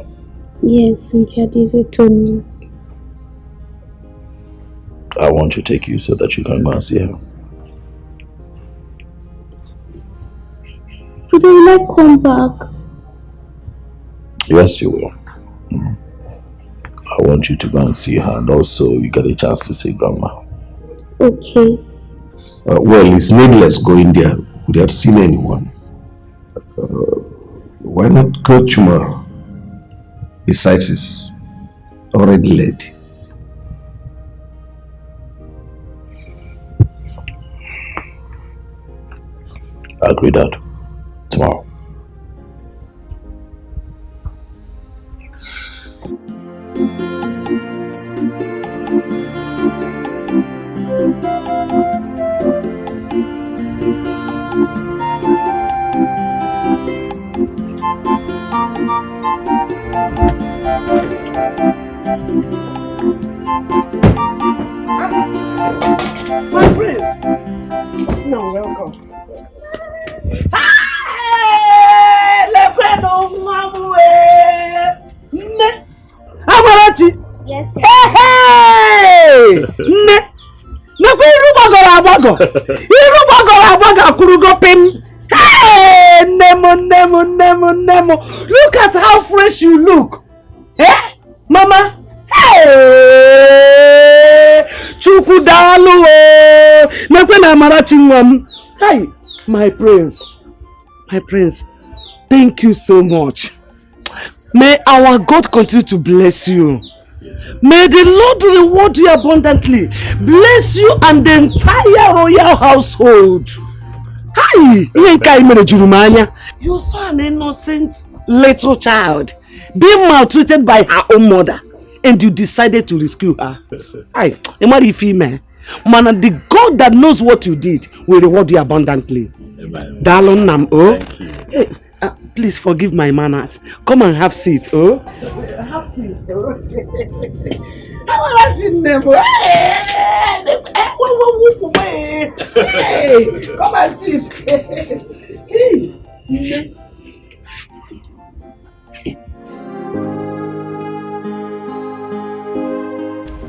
Yes, Cynthia Dize told me. I want to take you so that you can go and see her. But will I come back? Yes, you will. I want you to go and see her, and also you get a chance to see Grandma. Okay. Well, it's needless going there without seeing anyone. Why not go tomorrow? Besides, it's already late. I agree, Dad. Tomorrow. My prince! No, welcome. Amarachi! Yes, Hey! Nne! Nekwe iru gbagoro agbago! Iru gbagoro agbago akurugo pim! Hey! Nemo! Look at how fresh you look! Eh? Mama? Hey! Chukwu dalu o! Nekwe na Amarachi nwam! Hey! My prince! Thank you so much. May our God continue to bless you. May the Lord reward you abundantly. Bless you and the entire royal household. Hi! You're so an innocent little child, being maltreated by her own mother, and you decided to rescue her. Hi, man, the God that knows what you did will reward you abundantly. Darling Nam, oh. Hey, please forgive my manners. Come and have seat, oh. Have seat, oh. Hey, come and sit. Hey.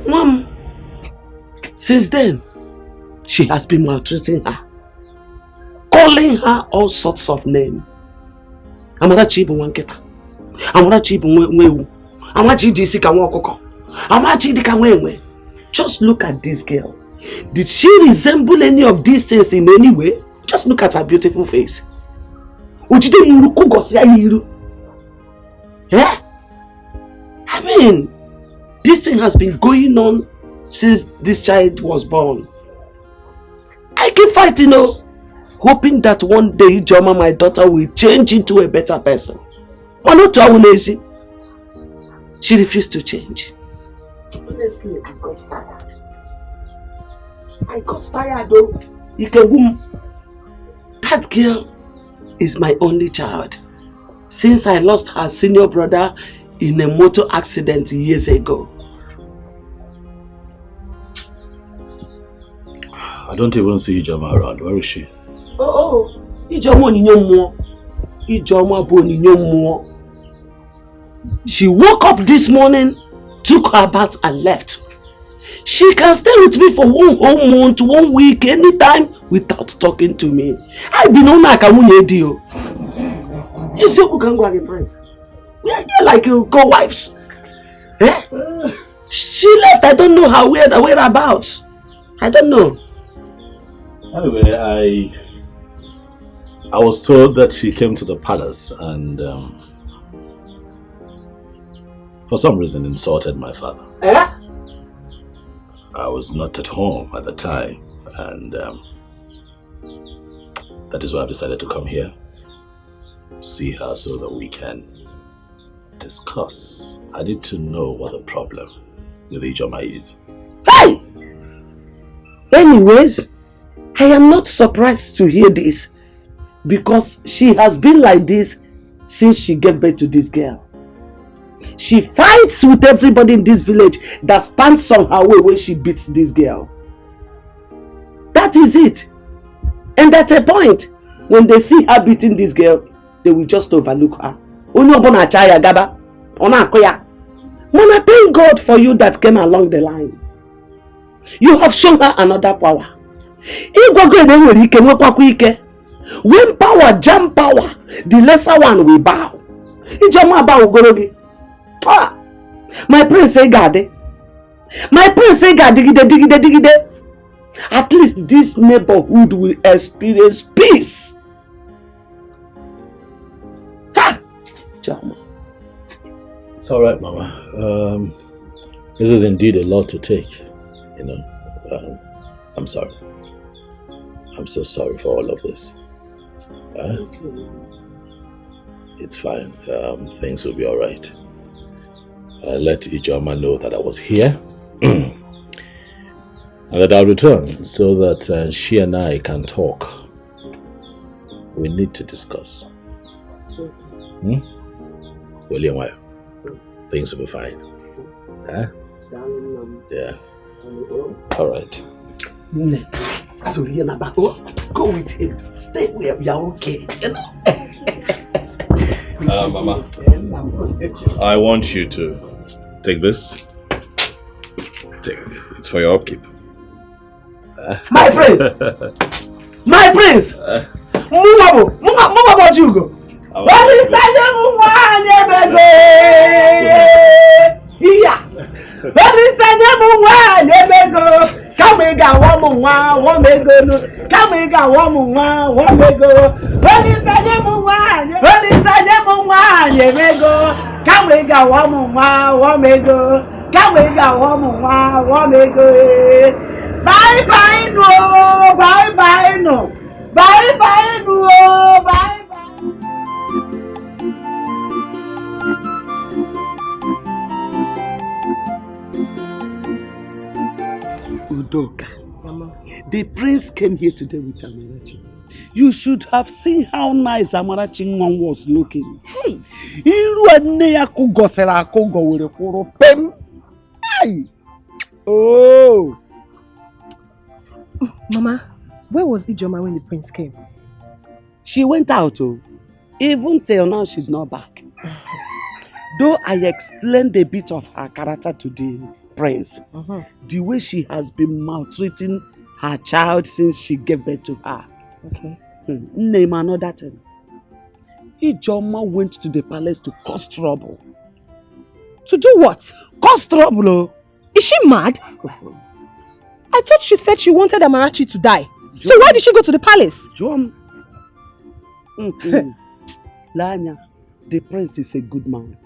Mom, since then, she has been maltreating her, calling her all sorts of names. Amarachi ibu wanketa. Amarachi ibu wewu. Amarachi di sika wakoko. Amarachi di ka wewe. Just look at this girl. Did she resemble any of these things in any way? Just look at her beautiful face. I mean, this thing has been going on since this child was born. I keep fighting, hoping that one day Joma, my daughter, will change into a better person. But not to our lazy. She refused to change. Honestly, I got tired. Though. That girl is my only child. Since I lost her senior brother in a motor accident years ago. I don't even see Ijoma around. Where is she? Ijoma Ijoma. She woke up this morning, took her bath and left. She can stay with me for 1 whole month, 1 week, anytime without talking to me. I've been on like a deal. You see who can go again, Prince? We are here like co-wives. She left. I don't know her whereabouts. I don't know. Anyway, I was told that she came to the palace and for some reason insulted my father. I was not at home at the time, and that is why I decided to come here, see her so that we can discuss. I need to know what the problem with Ijoma is. Hey! Anyways, I am not surprised to hear this because she has been like this since she gave birth to this girl. She fights with everybody in this village that stands on her way when she beats this girl. That is it. And at a point, when they see her beating this girl, they will just overlook her. Mama, thank God for you that came along the line. You have shown her another power. When power jam power, the lesser one will bow. My prince say gade. My prince say gade digide. At least this neighborhood will experience peace. Ha! Jama. It's all right, Mama. This is indeed a lot to take. I'm sorry. I'm so sorry for all of this. It's fine. Things will be all right. Let Ijoma know that I was here and that I'll return so that she and I can talk. We need to discuss. William, things will be fine. Yeah. All right. So go with him. Stay where we are okay. Mama, I want you to take this. Take it. It's for your upkeep. My prince! My prince! Move you go. What is that? What is that? Come and go, one may go. Come and go, one may go. What is that? What is that? You may go. Come and go, one may go. Come and go, one may go. Bye bye no, bye bye no, bye bye no, bye. Udoka, the prince came here today with Amarachi. You should have seen how nice Amarachi was looking. Hey, oh. Mama, where was Ijoma when the prince came? She went out. Even till now, she's not back. Though I explained a bit of her character to the prince, the way she has been maltreating her child since she gave birth to her. Okay. Name another thing. Ijoma went to the palace to cause trouble. To do what? Cause trouble. Is she mad? I thought she said she wanted Amarachi to die. So why did she go to the palace? Lanya, the prince is a good man.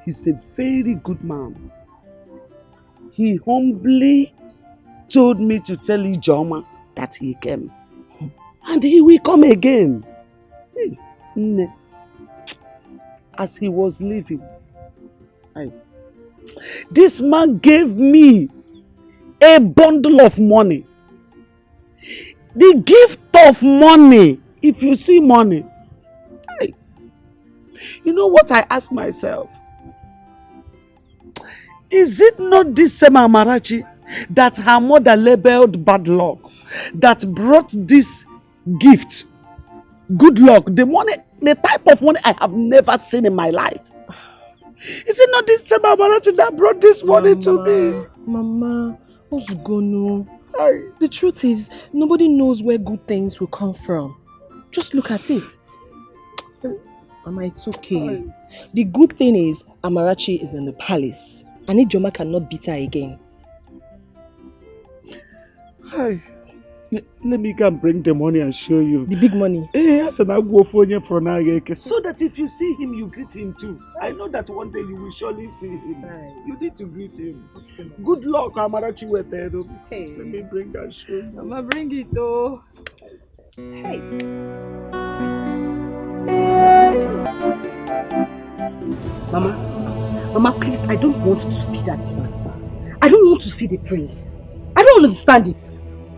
He's a very good man. He humbly told me to tell Ijoma that he came. And he will come again. As he was leaving, this man gave me a bundle of money. The gift of money. If you see money, you know what I ask myself? Is it not this same Amarachi that her mother labeled bad luck that brought this gift? Good luck, the money, the type of money I have never seen in my life. Is it not this same Amarachi that brought this money to me? Mama, what's going on? The truth is, nobody knows where good things will come from. Just look at it. Mama, it's okay. The good thing is, Amarachi is in the palace. And Ijoma cannot beat her again. Hi. Let me go and bring the money and show you. The big money? Yes, and I'll go for you from now. So that if you see him, you greet him too. I know that one day you will surely see him. You need to greet him. Good luck, Amarachi Wetedo. Hey. Let me bring and show you. Mama, bring it though. Hey. Mama, please, I don't want to see that man. I don't want to see the prince. I don't understand it.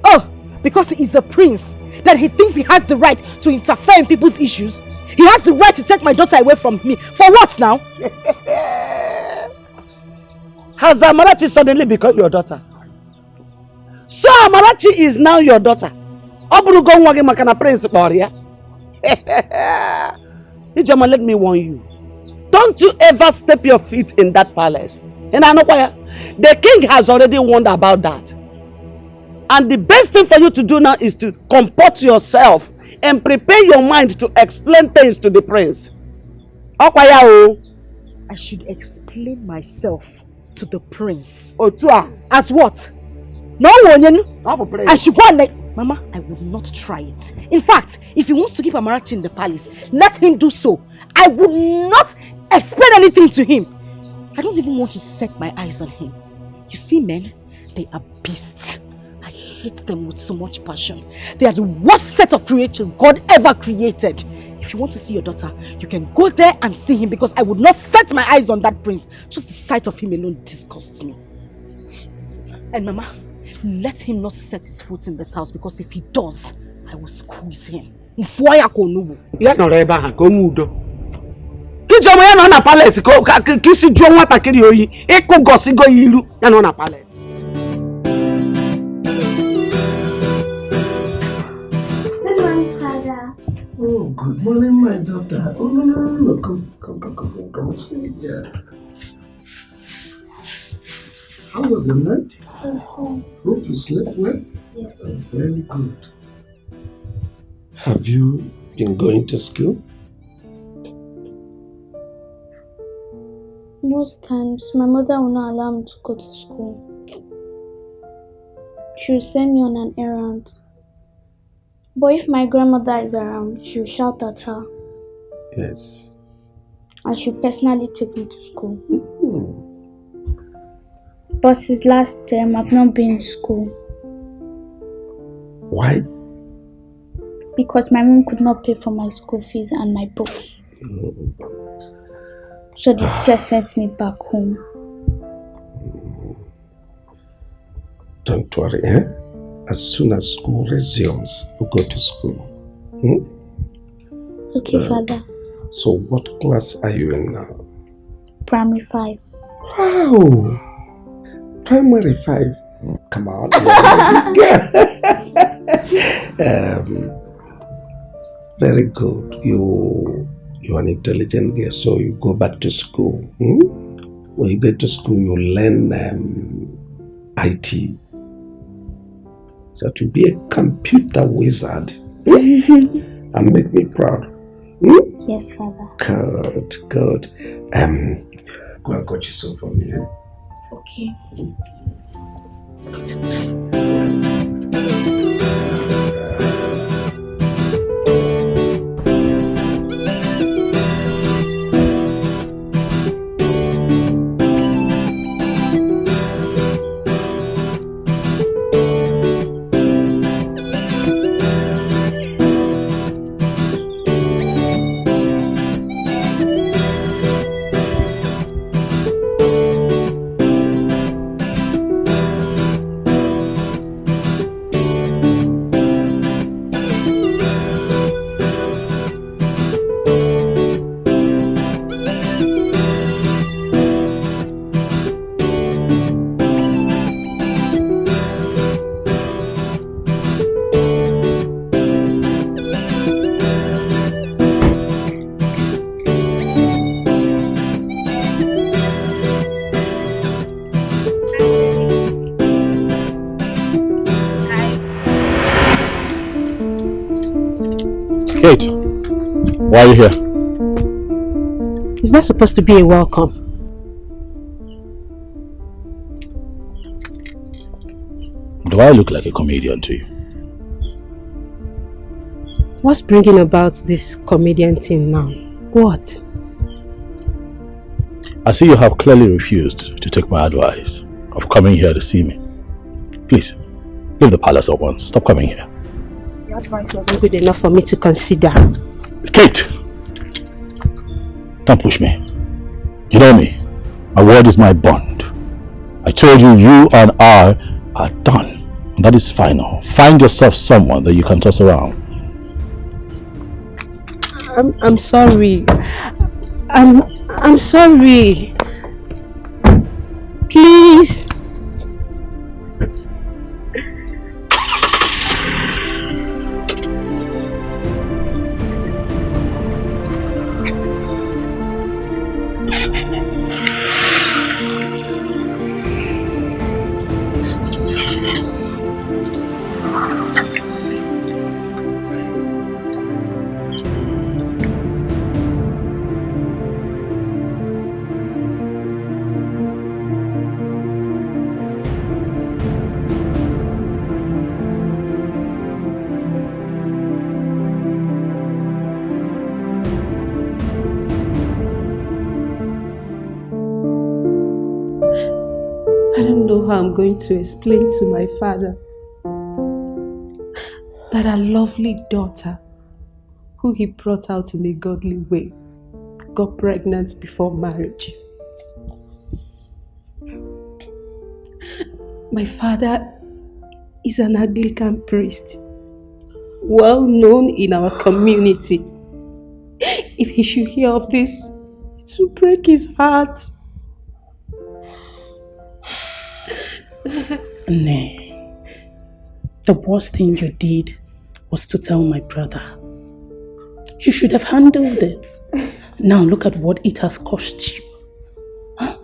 Oh, because he is a prince, that he thinks he has the right to interfere in people's issues. He has the right to take my daughter away from me. For what now? Has Amarachi suddenly become your daughter? So Amarachi is now your daughter. Prince Ijoma, let me warn you. Don't you ever step your feet in that palace. And I know why. The king has already warned about that. And the best thing for you to do now is to comport yourself and prepare your mind to explain things to the prince. I should explain myself to the prince. As what? No one. I should go and Mama, I would not try it. In fact, if he wants to keep Amarachi in the palace, let him do so. I would not explain anything to him. I don't even want to set my eyes on him. You see, men, they are beasts. I hate them with so much passion. They are the worst set of creatures God ever created. If you want to see your daughter, you can go there and see him, because I would not set my eyes on that prince. Just the sight of him alone disgusts me. And Mama, let him not set his foot in this house, because if he does, I will squeeze him. Ijoma ya no na palace ko kisi jo nwata kiri oyi iku gosigo yiru ya no na palace. Good morning, Father. Oh, good morning, my daughter. Oh, no. Come sit here. How was the night? Hope you slept well? Yes. Oh, very good. Have you been going to school? Most times, my mother will not allow me to go to school. She will send me on an errand. But if my grandmother is around, she will shout at her. Yes. And she will personally take me to school. But since last term, I've not been in school. Why? Because my mom could not pay for my school fees and my books. So the teacher sent me back home. Don't worry, eh? As soon as school resumes, we'll go to school. Okay, Father. So what class are you in now? Primary 5. Wow! Primary 5? Come on. Very good. You're an intelligent girl, so you go back to school. When you get to school, you learn IT. So to be a computer wizard and make me proud. Yes, Father. Good. Go and got you some for me. Okay. Kate, why are you here? Is that supposed to be a welcome? Do I look like a comedian to you? What's bringing about this comedian thing now? What? I see you have clearly refused to take my advice of coming here to see me. Please, leave the palace at once. Stop coming here. Your advice wasn't good enough for me to consider. Kate! Don't push me. You know me. My word is my bond. I told you, you and I are done. And that is final. Find yourself someone that you can toss around. I'm sorry. I'm sorry. Please. How I'm going to explain to my father that our lovely daughter, who he brought out in a godly way, got pregnant before marriage. My father is an Anglican priest, well known in our community. If he should hear of this, it will break his heart. Nay, the worst thing you did was to tell my brother. You should have handled it. Now look at what it has cost you. Huh?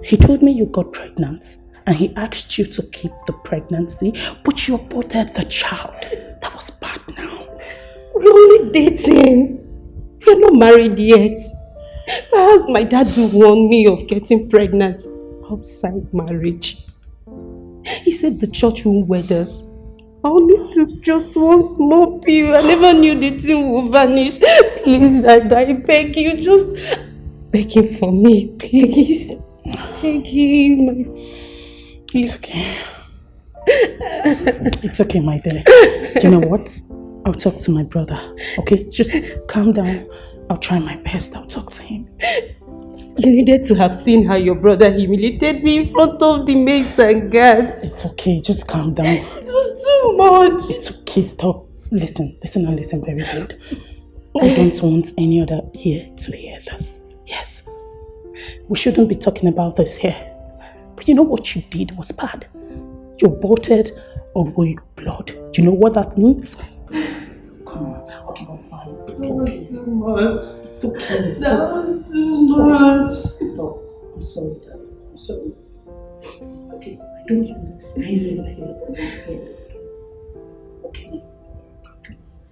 He told me you got pregnant and he asked you to keep the pregnancy, but you aborted the child. That was bad now. We're only dating. We're not married yet. Perhaps my dad will warn me of getting pregnant outside marriage. He said the church won't wed us. I only took just one small pill. I never knew the thing would vanish. Please, I beg you, just beg him for me, please. Beg him. It's okay. It's okay, my dear. You know what? I'll talk to my brother. Okay, just calm down. I'll try my best. I'll talk to him. You needed to have seen how your brother humiliated me in front of the maids and guards. It's okay, just calm down. It was too much. It's okay, stop. Listen and listen very good. I don't want any other here to hear this. Yes, we shouldn't be talking about this here. But you know what you did was bad. You aborted a royal blood. Do you know what that means? Come on. Okay, I'm fine. It was too much. It's okay. That was too much. Stop. I'm sorry, Dad. I'm sorry. It's okay. I don't want any other here. Okay? Please.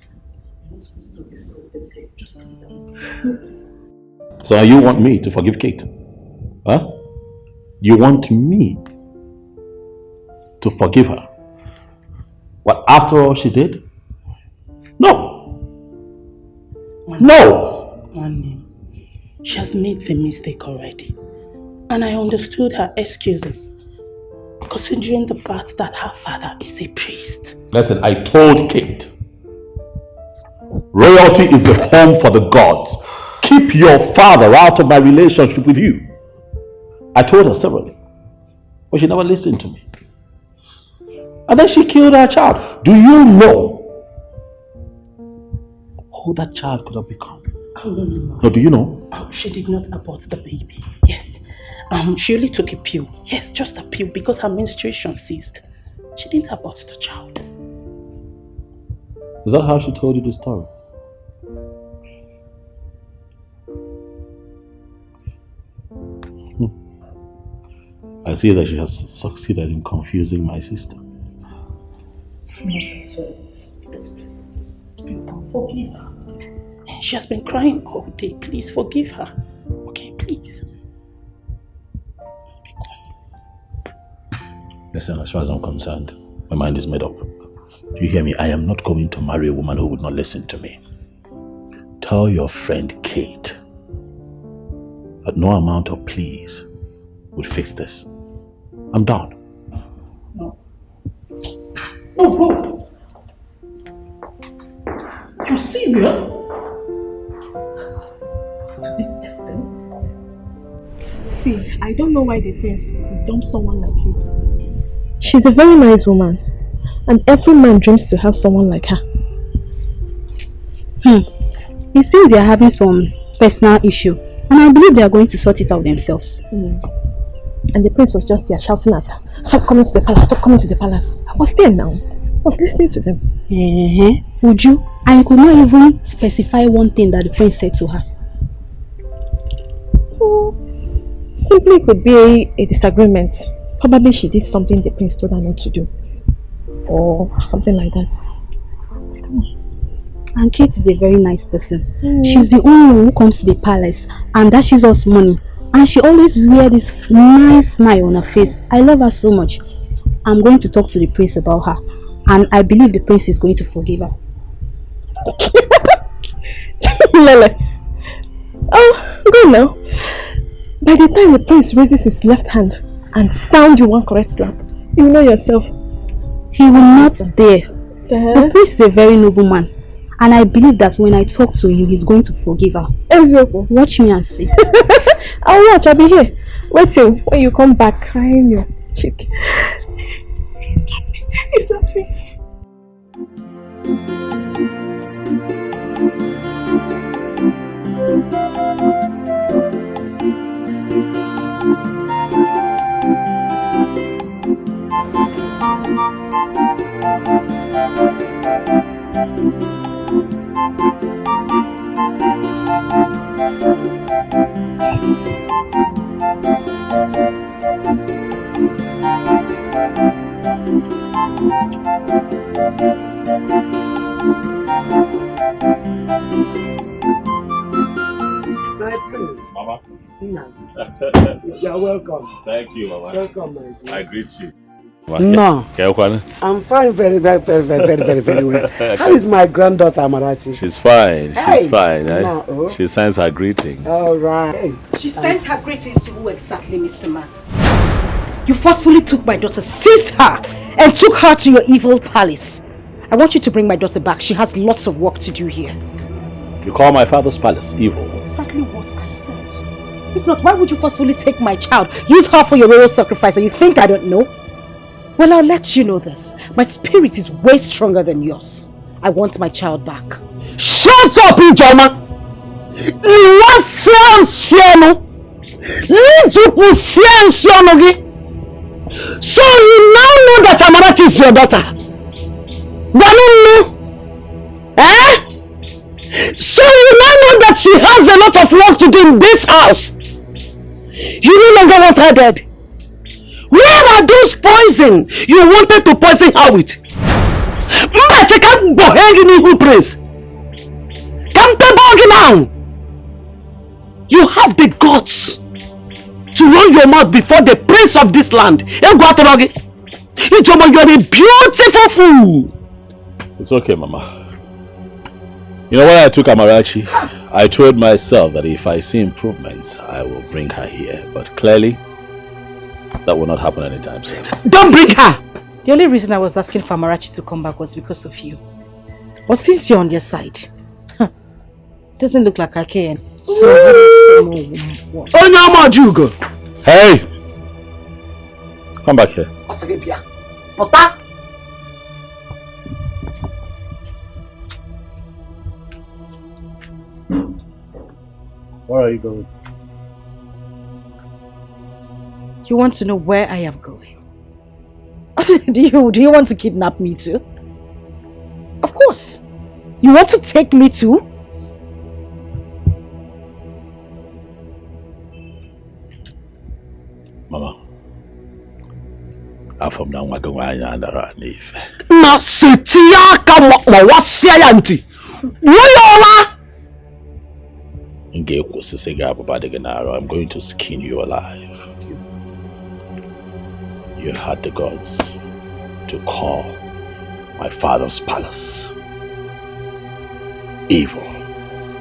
You're not supposed to discuss this here. Just calm down. So you want me to forgive Kate? Huh? You want me to forgive her? What, after all she did? No! No! One, she has made the mistake already. And I understood her excuses. Considering the fact that her father is a priest. Listen, I told Kate. Royalty is the home for the gods. Keep your father out of my relationship with you. I told her severally. But she never listened to me. And then she killed her child. Do you know who that child could have become? Oh, no. No, do you know? Oh, she did not abort the baby. Yes. She only took a pill. Yes, just a pill because her menstruation ceased. She didn't abort the child. Is that how she told you the story? I see that she has succeeded in confusing my sister. Forgive her. She has been crying all day. Please forgive her. Okay, please. Listen, as far as I'm concerned, my mind is made up. You hear me? I am not going to marry a woman who would not listen to me. Tell your friend Kate that no amount of pleas would fix this. I'm done. No. Oh, you're serious? This extent? See, I don't know why they think we dump someone like Kate. She's a very nice woman, and every man dreams to have someone like her. It seems they are having some personal issue, and I believe they are going to sort it out themselves. And the prince was just there shouting at her, "Stop coming to the palace, stop coming to the palace." I was there now. I was listening to them. Would you? And you could not even specify one thing that the prince said to her. Simply could be a disagreement. Probably she did something the prince told her not to do. Or something like that. And Kate is a very nice person. She's the only one who comes to the palace and dashes us money. And she always wears this nice smile on her face. I love her so much. I'm going to talk to the prince about her. And I believe the prince is going to forgive her. Lele. Oh, go now. By the time the prince raises his left hand and sound you one correct slap, you know yourself. He will not dare. The prince is a very noble man. And I believe that when I talk to him, he's going to forgive her. Ezoko. Watch me and see. I'll watch, I'll be here. Wait till when you come back crying your cheek. It's not me. It's not me. Mama. You're welcome. Thank you, Mama. Welcome, my dear. I greet you. No. I'm fine, very well. How is my granddaughter Amarachi? She's fine. She's fine. No. She sends her greetings. All right. She sends her greetings to who exactly, Mr. Man? You forcefully took my daughter, seized her, and took her to your evil palace. I want you to bring my daughter back. She has lots of work to do here. You call my father's palace evil? Exactly what I said. If not, why would you forcefully take my child? Use her for your royal sacrifice, and you think I don't know? Well, I'll let you know this. My spirit is way stronger than yours. I want my child back. Shut up, Ijoma! So you now know that Amarachi is your daughter? Eh? So you now know that she has a lot of work to do in this house? You no longer want her dead? Where are those poison you wanted to poison her with? You have the guts to run your mouth before the prince of this land. You are a beautiful fool. It's okay, Mama. You know, when I took Amarachi, I told myself that if I see improvements, I will bring her here. But clearly, that will not happen anytime soon. Don't bring her! The only reason I was asking for Amarachi to come back was because of you. But since you're on their side, doesn't look like I can. So, hey! Come back here. Where are you going? You want to know where I am going? Do you want to kidnap me too? Of course. You want to take me too? Mama, I'm from now going and if. Na sitiya ka wasia yanti. Woyola. I'm going to skin you alive. You had the gods to call my father's palace evil.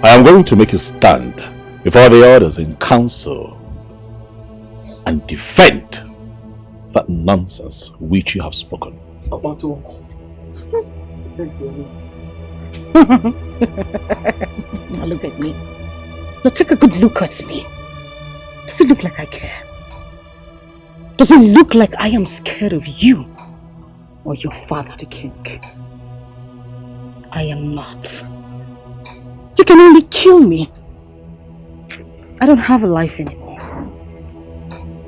I am going to make a stand before the others in council and defend that nonsense which you have spoken. Now look at me. Now take a good look at me. Does it look like I care? Does it look like I am scared of you or your father, the king? I am not. You can only kill me. I don't have a life anymore.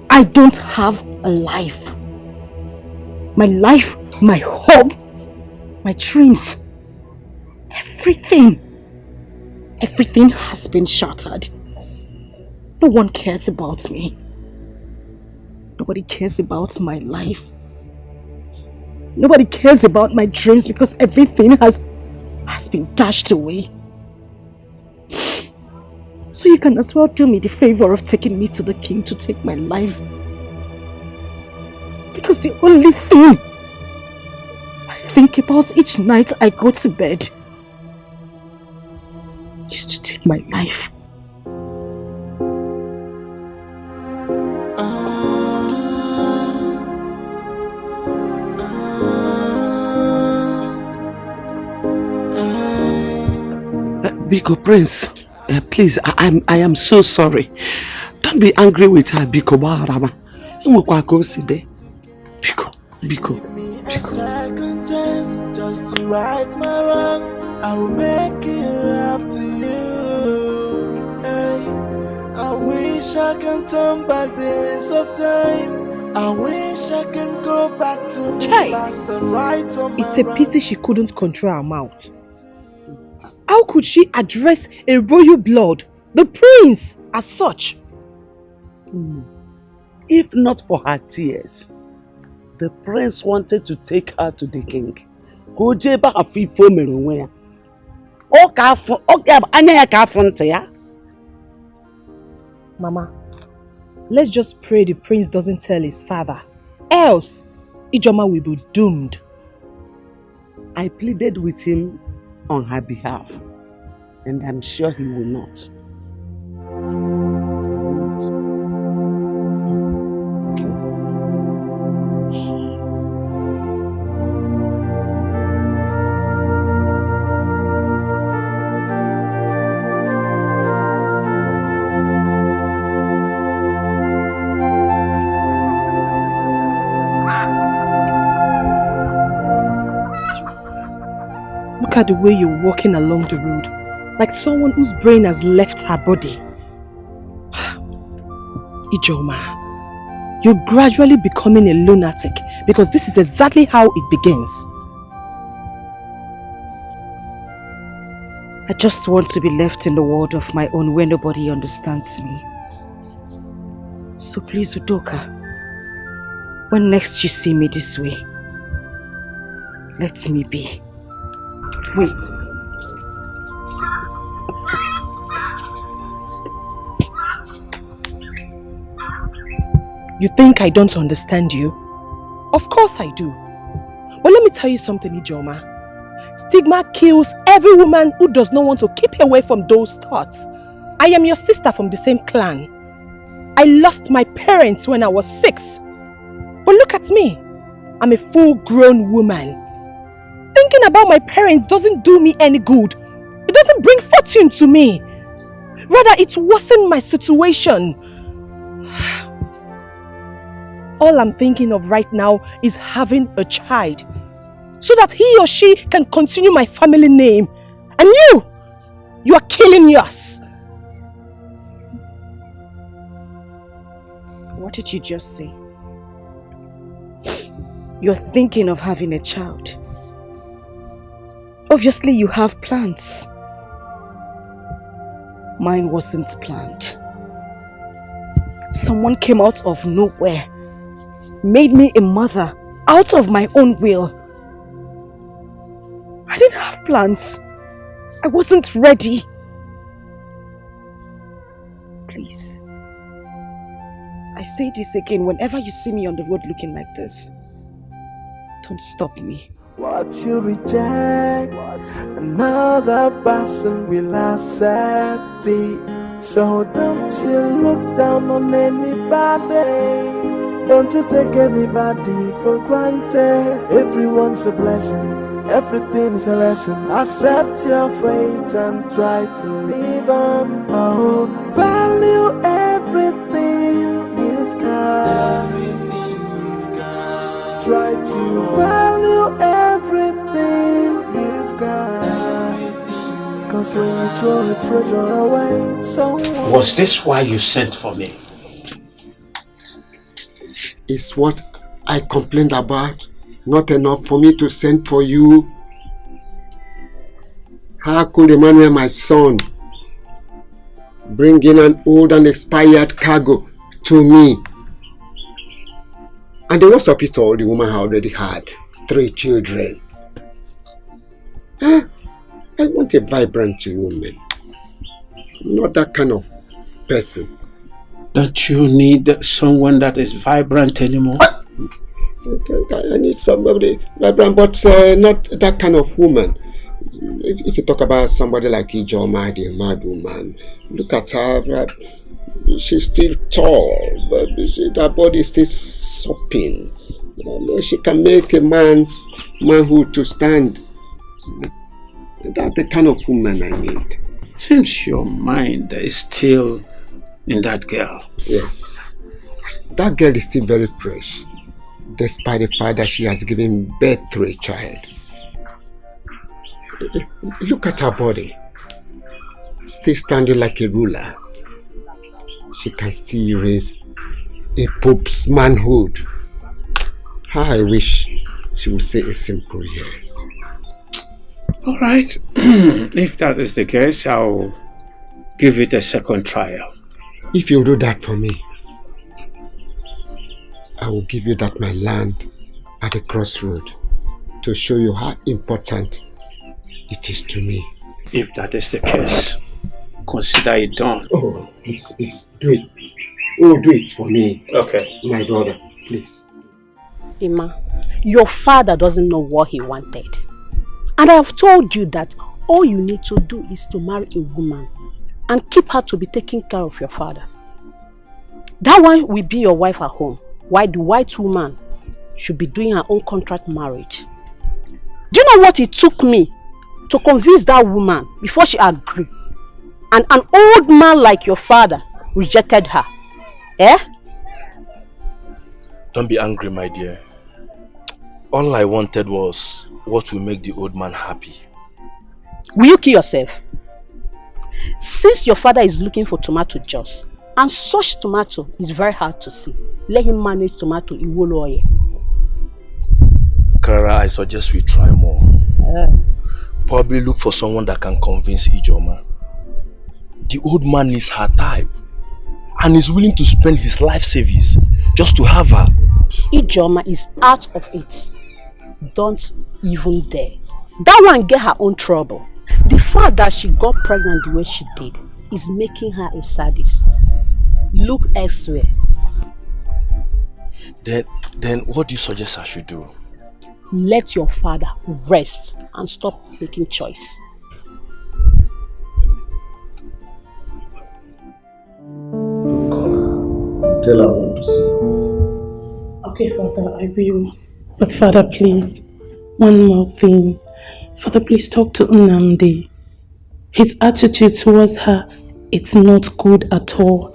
I don't have a life. My life, my hopes, my dreams, everything has been shattered. No one cares about me. Nobody cares about my life. Nobody cares about my dreams because everything has been dashed away. So you can as well do me the favor of taking me to the king to take my life. Because the only thing I think about each night I go to bed is to take my life. Biko Prince, please, I am so sorry. Don't be angry with her, Biko Baharama. Biko. A second chance just to right my wrongs. I will make it up to you. Hey, I wish I can turn back the hands of time. I wish I can go back to the past and right on my It's a pity she couldn't control her mouth. How could she address a royal blood, the prince, as such? If not for her tears, the prince wanted to take her to the king. Mama, let's just pray the prince doesn't tell his father. Else, Ijoma will be doomed. I pleaded with him on her behalf, and I'm sure he will not. Look at the way you're walking along the road, like someone whose brain has left her body. Ijoma, you're gradually becoming a lunatic because this is exactly how it begins. I just want to be left in the world of my own where nobody understands me. So please, Udoka, when next you see me this way, let me be. Wait. You think I don't understand you? Of course I do. But let me tell you something, Ijoma. Stigma kills every woman who does not want to keep away from those thoughts. I am your sister from the same clan. I lost my parents when I was 6. But look at me. I'm a full-grown woman. Thinking about my parents doesn't do me any good. It doesn't bring fortune to me. Rather, it worsens my situation. All I'm thinking of right now is having a child, so that he or she can continue my family name. And you are killing yours. What did you just say? You're thinking of having a child. Obviously, you have plans. Mine wasn't planned. Someone came out of nowhere, made me a mother out of my own will. I didn't have plans. I wasn't ready. Please. I say this again, whenever you see me on the road looking like this, don't stop me. What you reject, another person will accept it. So don't you look down on anybody. Don't you take anybody for granted. Everyone's a blessing, everything is a lesson. Accept your fate and try to live on. Oh, value everything you've got. Try to value everything you've got. Cause when you throw a treasure away, someone... Was this why you sent for me? It's what I complained about. Not enough for me to send for you. How could Emmanuel, my son, bring in an old and expired cargo to me? And the worst of it all, the woman already had 3 children. I want a vibrant woman. Not that kind of person. Don't you need someone that is vibrant anymore? I need somebody vibrant, but not that kind of woman. If you talk about somebody like Ijoma, the mad woman, look at her. She's still tall, but her body is still sopping. She can make a man's manhood to stand. That's the kind of woman I need. Seems your mind is still in that girl. Yes. That girl is still very fresh, despite the fact that she has given birth to a child. Look at her body. Still standing like a ruler. She can still raise a pope's manhood. How I wish she would say a simple yes. Alright, if that is the case, I'll give it a second trial. If you do that for me, I will give you that my land at the crossroad to show you how important it is to me. If that is the case, consider it done. Oh, please, do it. Oh, do it for me. Okay. My brother, please. Emma, your father doesn't know what he wanted. And I have told you that all you need to do is to marry a woman and keep her to be taking care of your father. That one will be your wife at home, while the white woman should be doing her own contract marriage. Do you know what it took me to convince that woman before she agreed? And an old man like your father rejected her. Eh? Don't be angry, my dear. All I wanted was what will make the old man happy. Will you kill yourself? Since your father is looking for tomato juice, and such tomato is very hard to see, let him manage tomato in Woloye. Clara, I suggest we try more. Probably look for someone that can convince Ijoma. The old man is her type and is willing to spend his life savings just to have her. Ijoma is out of it. Don't even dare. That one get her own trouble. The fact that she got pregnant the way she did is making her a sadist. Look elsewhere. Then what do you suggest I should do? Let your father rest and stop making choice. Tell her what to say. Okay, Father, I will. But Father, please, one more thing. Father, please talk to Nnamdi. His attitude towards her, it's not good at all.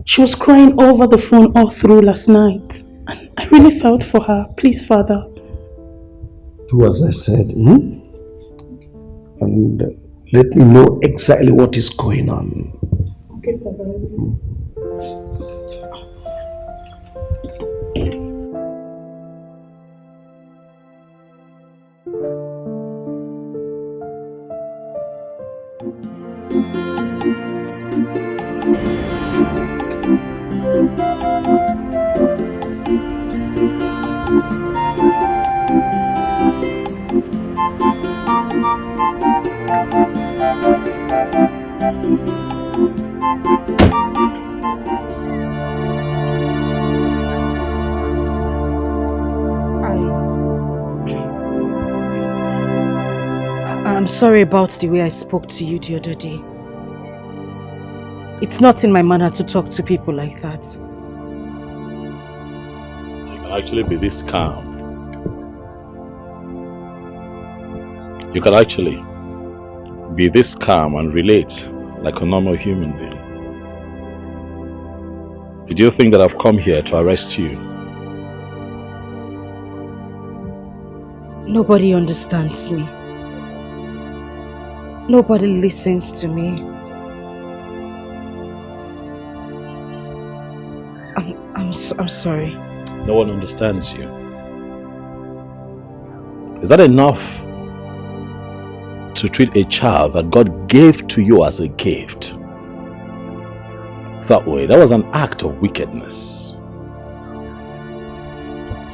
She was crying over the phone all through last night. And I really felt for her. Please, Father. Do as I said, and let me know exactly what is going on. Okay, Father. sorry about the way I spoke to you the other day. It's not in my manner to talk to people like that. So you can actually be this calm. You can actually be this calm and relate like a normal human being. Did you think that I've come here to arrest you? Nobody understands me. Nobody listens to me. I'm sorry. No one understands you. Is that enough to treat a child that God gave to you as a gift that way? That was an act of wickedness.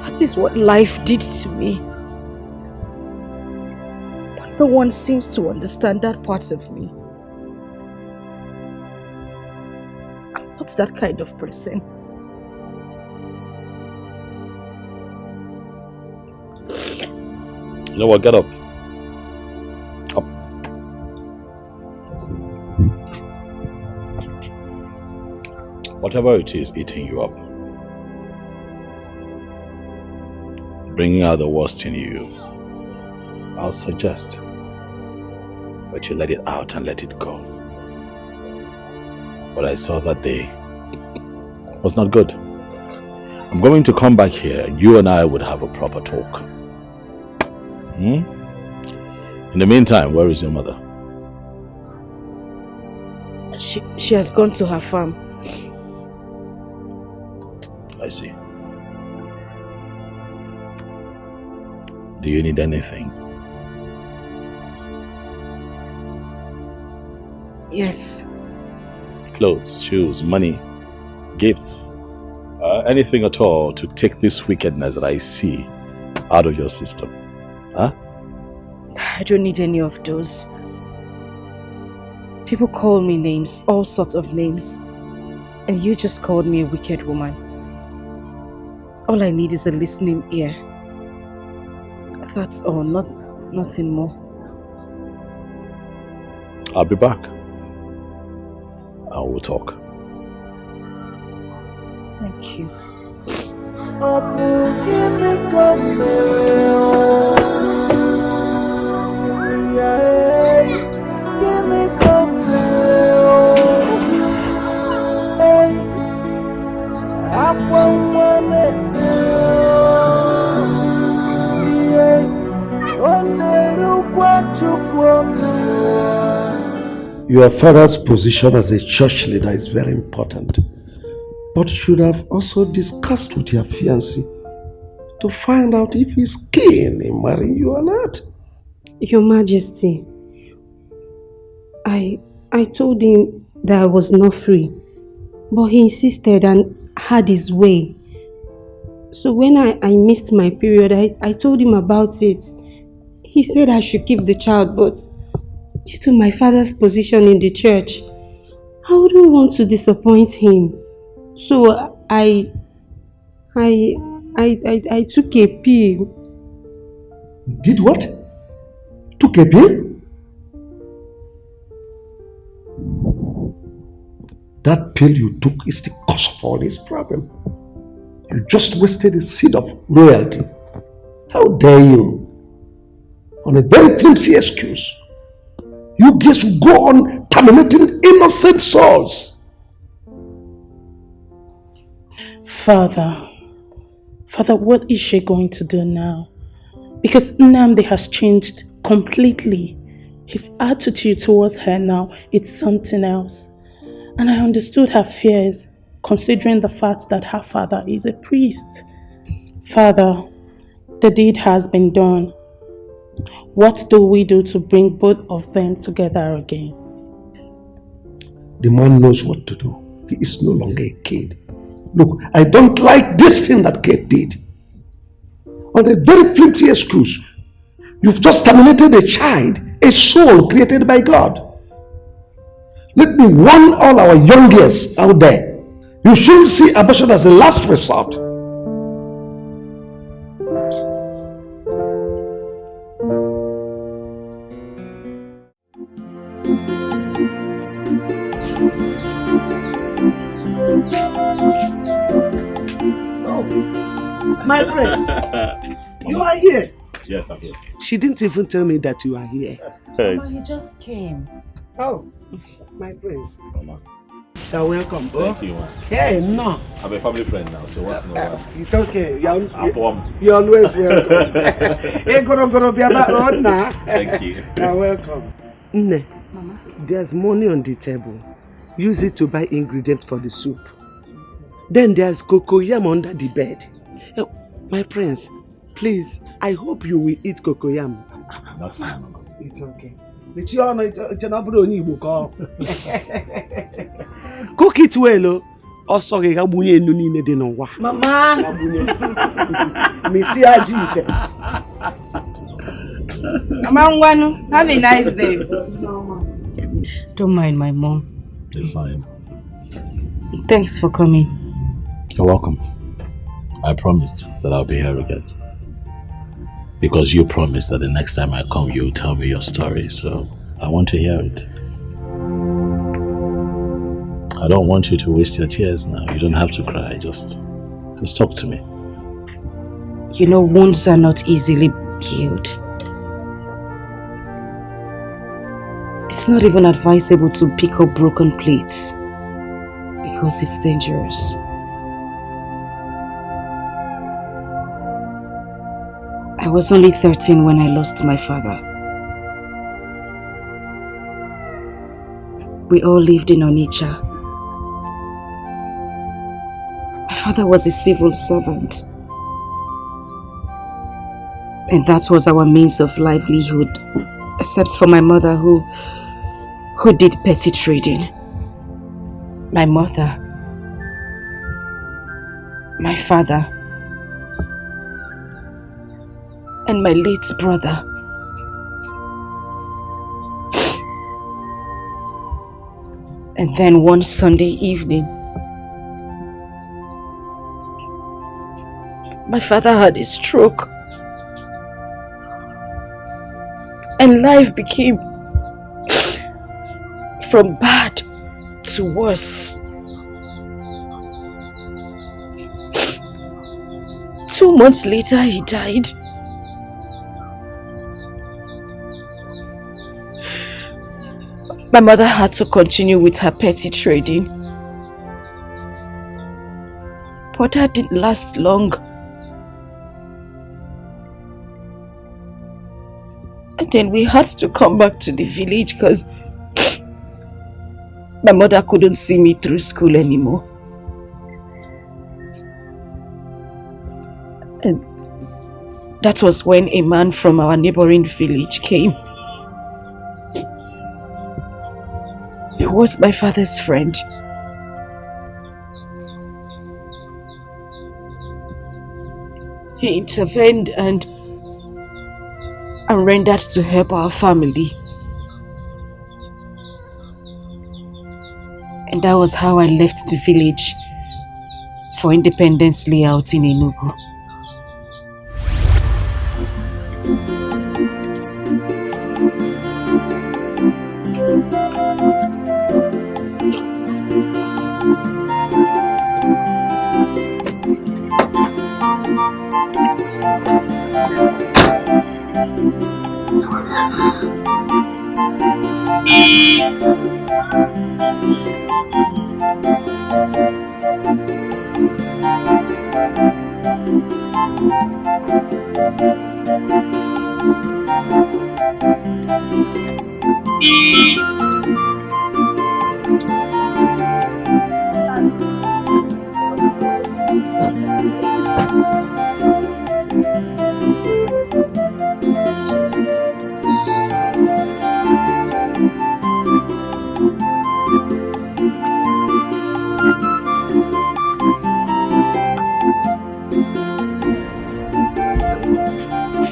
That is what life did to me. But no one seems to understand that part of me. I'm not that kind of person. You know what? Get up. Up. Whatever it is eating you up, bringing out the worst in you, I'll suggest that you let it out and let it go. What I saw that day was not good. I'm going to come back here and you and I would have a proper talk. In the meantime, where is your mother? She has gone to her farm. I see. Do you need anything? Yes. Clothes, shoes, money, gifts, anything at all to take this wickedness that I see out of your system. Huh? I don't need any of those. People call me names, all sorts of names. And you just called me a wicked woman. All I need is a listening ear. That's all, nothing more. I'll be back. I will talk. Thank you. Your father's position as a church leader is very important, but you should have also discussed with your fiancé to find out if he's keen in marrying you or not. Your Majesty, I told him that I was not free, but he insisted and had his way. So when I missed my period, I told him about it. He said I should keep the child, but due to my father's position in the church, I wouldn't want to disappoint him. So I took a pill. Did what? Took a pill? That pill you took is the cause of all this problem. You just wasted the seed of royalty. How dare you? On a very flimsy excuse, you guys will go on terminating innocent souls. Father, what is she going to do now? Because Nnamdi has changed completely. His attitude towards her now, it's something else. And I understood her fears, considering the fact that her father is a priest. Father, the deed has been done. What do we do to bring both of them together again? The man knows what to do. He is no longer a kid. Look, I don't like this thing that Kate did. On a very flimsy excuse, you've just terminated a child, a soul created by God. Let me warn all our young girls out there. You shouldn't see abortion as a last resort. My prince, you are here. Yes, I'm here. She didn't even tell me that you are here. Mama, he just came. Oh, my prince. You're welcome. Thank you, man. Hey, no. I'm a family friend now, so once in a while. It's okay. You're You're always welcome. Hey, go be about road now. Thank you. You're welcome. Nne, there's money on the table. Use it to buy ingredients for the soup. Then there's cocoyam under the bed. My prince, please, I hope you will eat cocoyam. That's fine, Mama. It's okay. Cook it well, oh. Also, Mama! Mama, have a nice day. Don't mind my mom. It's fine. Thanks for coming. You're welcome. I promised that I'll be here again. Because you promised that the next time I come, you'll tell me your story, so I want to hear it. I don't want you to waste your tears now. You don't have to cry. Just talk to me. You know, wounds are not easily healed. It's not even advisable to pick up broken plates because it's dangerous. I was only 13 when I lost my father. We all lived in Onitsha. My father was a civil servant. And that was our means of livelihood, except for my mother who did petty trading. My mother, my father, and my late brother. And then one Sunday evening, my father had a stroke. And life became from bad to worse. 2 months later, he died. My mother had to continue with her petty trading. But that didn't last long. And then we had to come back to the village because my mother couldn't see me through school anymore. And that was when a man from our neighboring village came. He was my father's friend. He intervened and rendered to help our family. And that was how I left the village for Independence Layout in Enugu.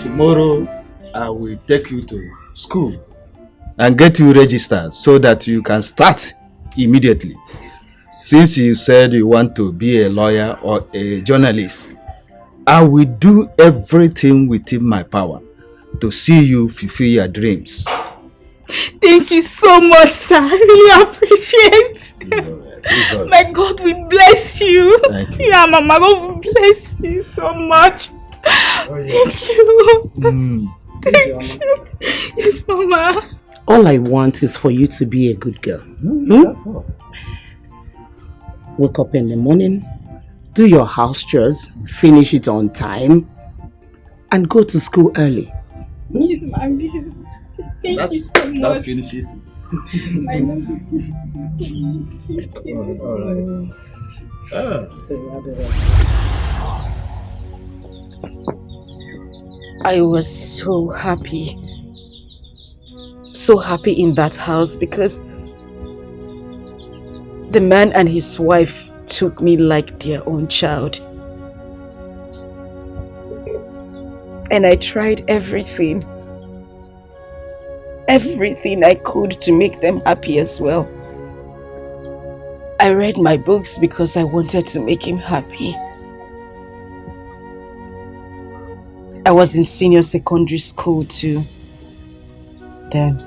Tomorrow, I will take you to school and get you registered so that you can start immediately. Since you said you want to be a lawyer or a journalist, I will do everything within my power to see you fulfill your dreams. Thank you so much, sir. I really appreciate it. My God will bless you. Thank you. Yeah, Mama, God will bless you so much. Thank you. Thank you. Yes, Mama. All I want is for you to be a good girl. That's all. Wake up in the morning, do your house chores, finish it on time, and go to school early. Yes, Mommy. Thank you so much. That finishes it. I love you. All right. I was so happy. So happy in that house because the man and his wife took me like their own child. And I tried everything I could to make them happy as well. I read my books because I wanted to make him happy. I was in senior secondary school too. Then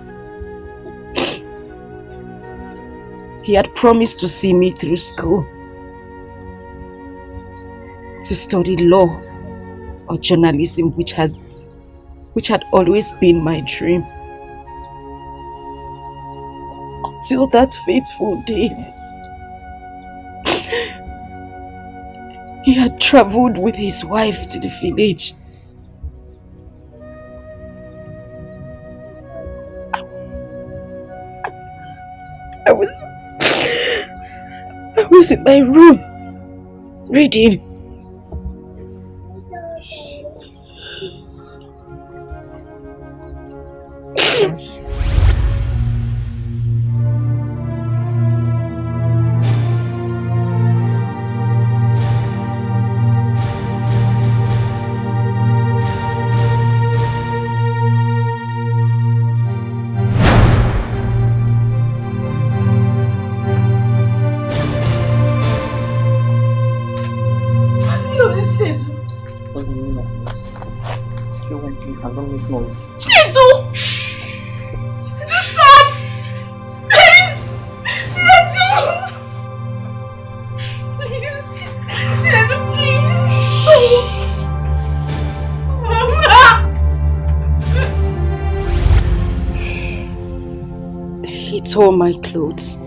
he had promised to see me through school, to study law or journalism, which had always been my dream. Till that fateful day, he had traveled with his wife to the village. I was in my room reading. Tore my clothes.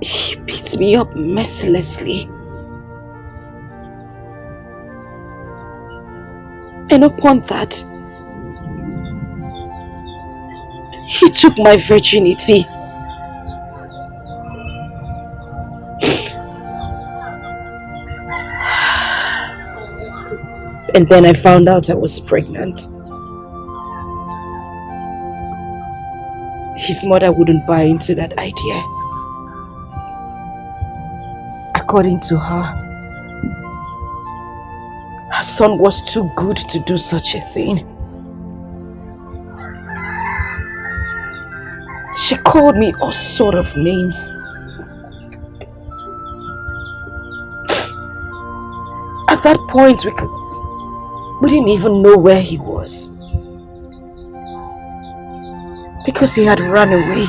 He beats me up mercilessly. And upon that, he took my virginity. And then I found out I was pregnant. His mother wouldn't buy into that idea. According to her, her son was too good to do such a thing. She called me all sort of names. At that point, we didn't even know where he was. Because he had run away.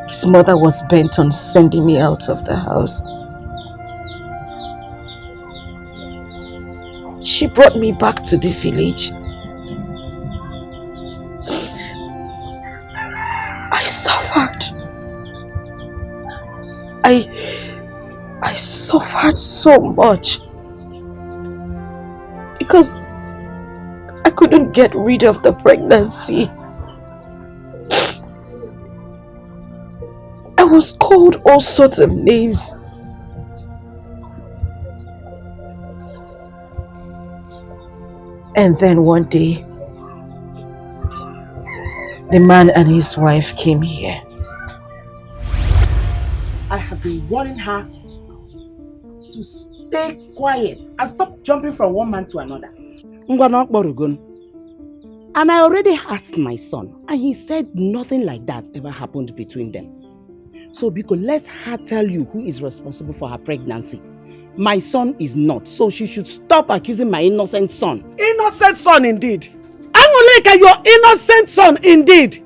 His mother was bent on sending me out of the house. She brought me back to the village. I suffered. I suffered so much. Because I couldn't get rid of the pregnancy. I was called all sorts of names. And then one day, the man and his wife came here. I have been warning her to stay quiet and stop jumping from one man to another. And I already asked my son, and he said nothing like that ever happened between them. So Biko, let her tell you who is responsible for her pregnancy. My son is not, so she should stop accusing my innocent son. Innocent son indeed. I'm Amuleka, your innocent son indeed.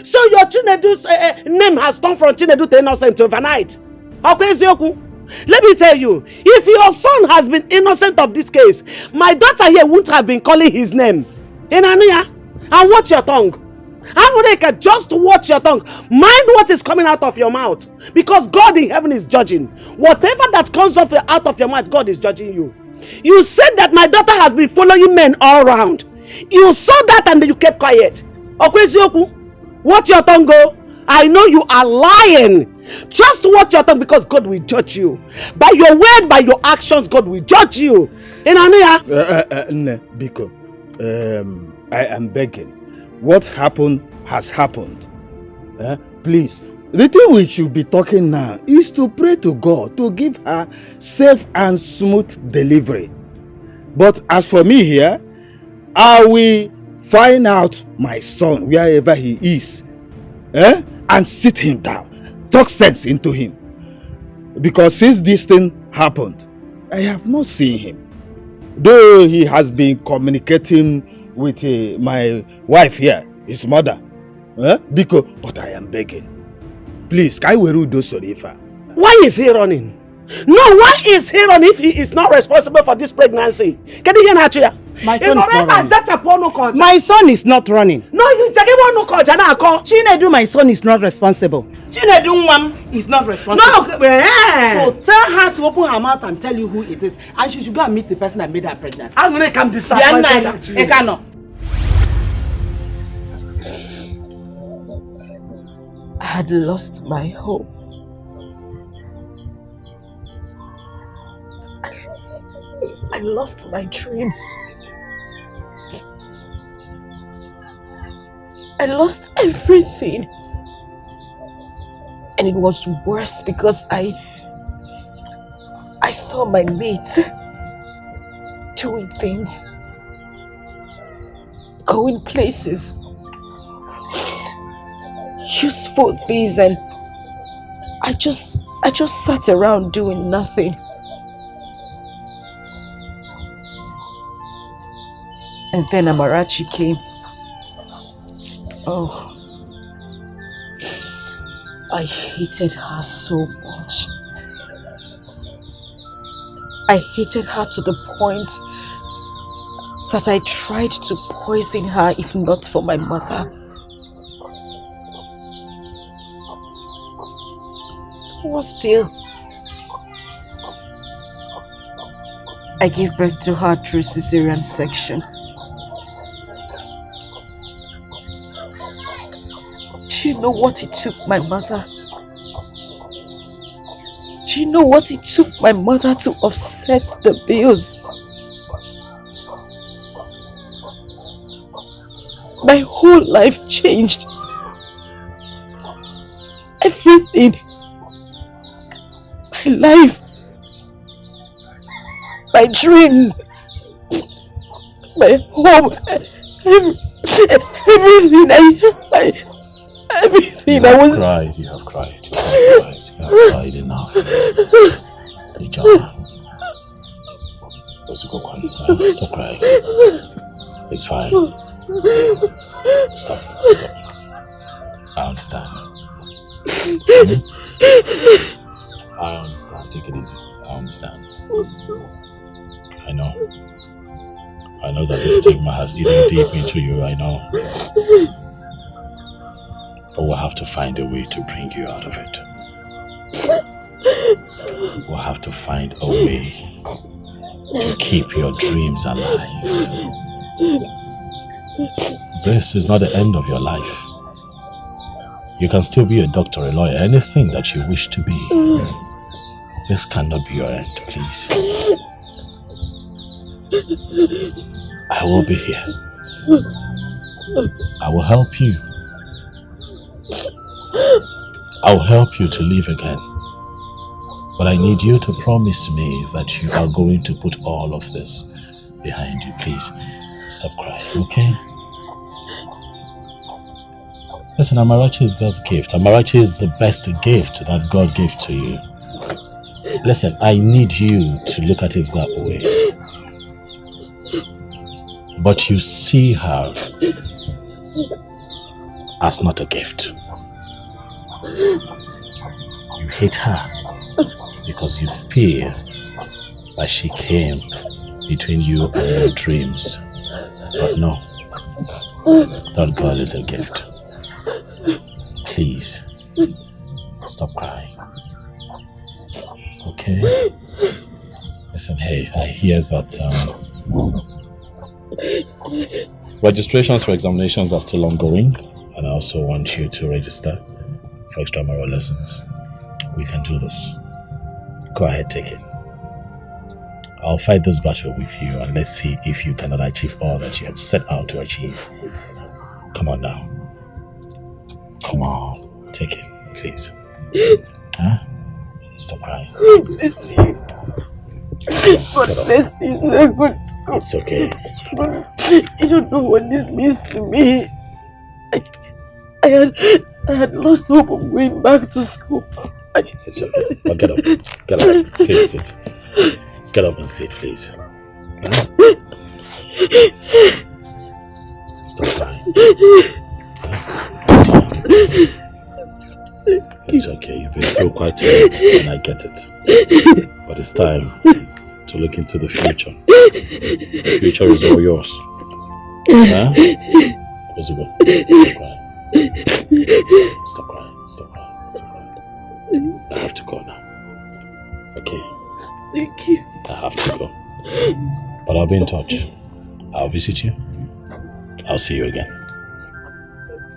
So your Chinedu's name has turned from Chinedu to innocent overnight. Let me tell you, if your son has been innocent of this case, my daughter here wouldn't have been calling his name. Inania, and watch your tongue. Amuleka, just watch your tongue. Mind what is coming out of your mouth. Because God in heaven is judging. Whatever that comes out of your mouth, God is judging you. You said that my daughter has been following men all around. You saw that and then you kept quiet. Watch your tongue go. I know you are lying. Just watch your tongue because God will judge you. By your word, by your actions, God will judge you. Biko, I am begging. What happened has happened. Please. The thing we should be talking now is to pray to God to give her safe and smooth delivery. But as for me here, I will find out my son wherever he is, and sit him down, talk sense into him. Because since this thing happened, I have not seen him. Though he has been communicating with my wife here, his mother, but I am begging. Please, Kaiweru do Sorifa. Why is he running? No, why is he running if he is not responsible for this pregnancy? Can you hear Natria? My son is not running. My son is not running. No, you Chinedu, my son is not responsible. Chinedu is not responsible. No, so tell her to open her mouth and tell you who it is, and she should go and meet the person that made her pregnant. I'm gonna come disappointed. I had lost my hope. I lost my dreams. I lost everything. And it was worse because I saw my mates doing things, going places, useful things, and I just sat around doing nothing. And then Amarachi came. Oh, I hated her so much. I hated her to the point that I tried to poison her if not for my mother. But still, I gave birth to her through cesarean section. Do you know what it took my mother? Do you know what it took my mother to offset the bills? My whole life changed. Everything. My life. My dreams. My home. Everything everything I was... You have cried. You have cried enough. Stop crying. It's fine. Stop. I understand. I understand. Take it easy. I understand. I know that the stigma has eaten deep into you. I know. But we'll have to find a way to bring you out of it. We'll have to find a way to keep your dreams alive. This is not the end of your life. You can still be a doctor, a lawyer, anything that you wish to be. This cannot be your end, please. I will be here. I will help you. I'll help you to live again. But I need you to promise me that you are going to put all of this behind you. Please, stop crying, okay? Listen, Amarachi is God's gift. Amarachi is the best gift that God gave to you. Listen, I need you to look at it that way. But you see her as not a gift. You hate her because you feel that she came between you and your dreams. But no, that girl is a gift. Please, stop crying. Okay? Listen, hey, I hear that registrations for examinations are still ongoing, and I also want you to register for extramural lessons. We can do this. Go ahead, take it. I'll fight this battle with you, and let's see if you cannot achieve all that you had set out to achieve. Come on now. Come on, take it, please. Huh? Stop crying. Bless you. God bless you, sir. God. It's okay. You don't know what this means to me. I had lost hope of going back to school. It's okay. Well, get up. Get up. Please sit. Get up and sit, please. Huh? Stop crying. It's okay. You've been so quite tired, and I get it. But it's time to look into the future. The future is all yours. Huh? Possible. Stop crying. Stop crying. Stop crying. I have to go now. Okay. Thank you. I have to go. But I'll be in touch. I'll visit you. I'll see you again.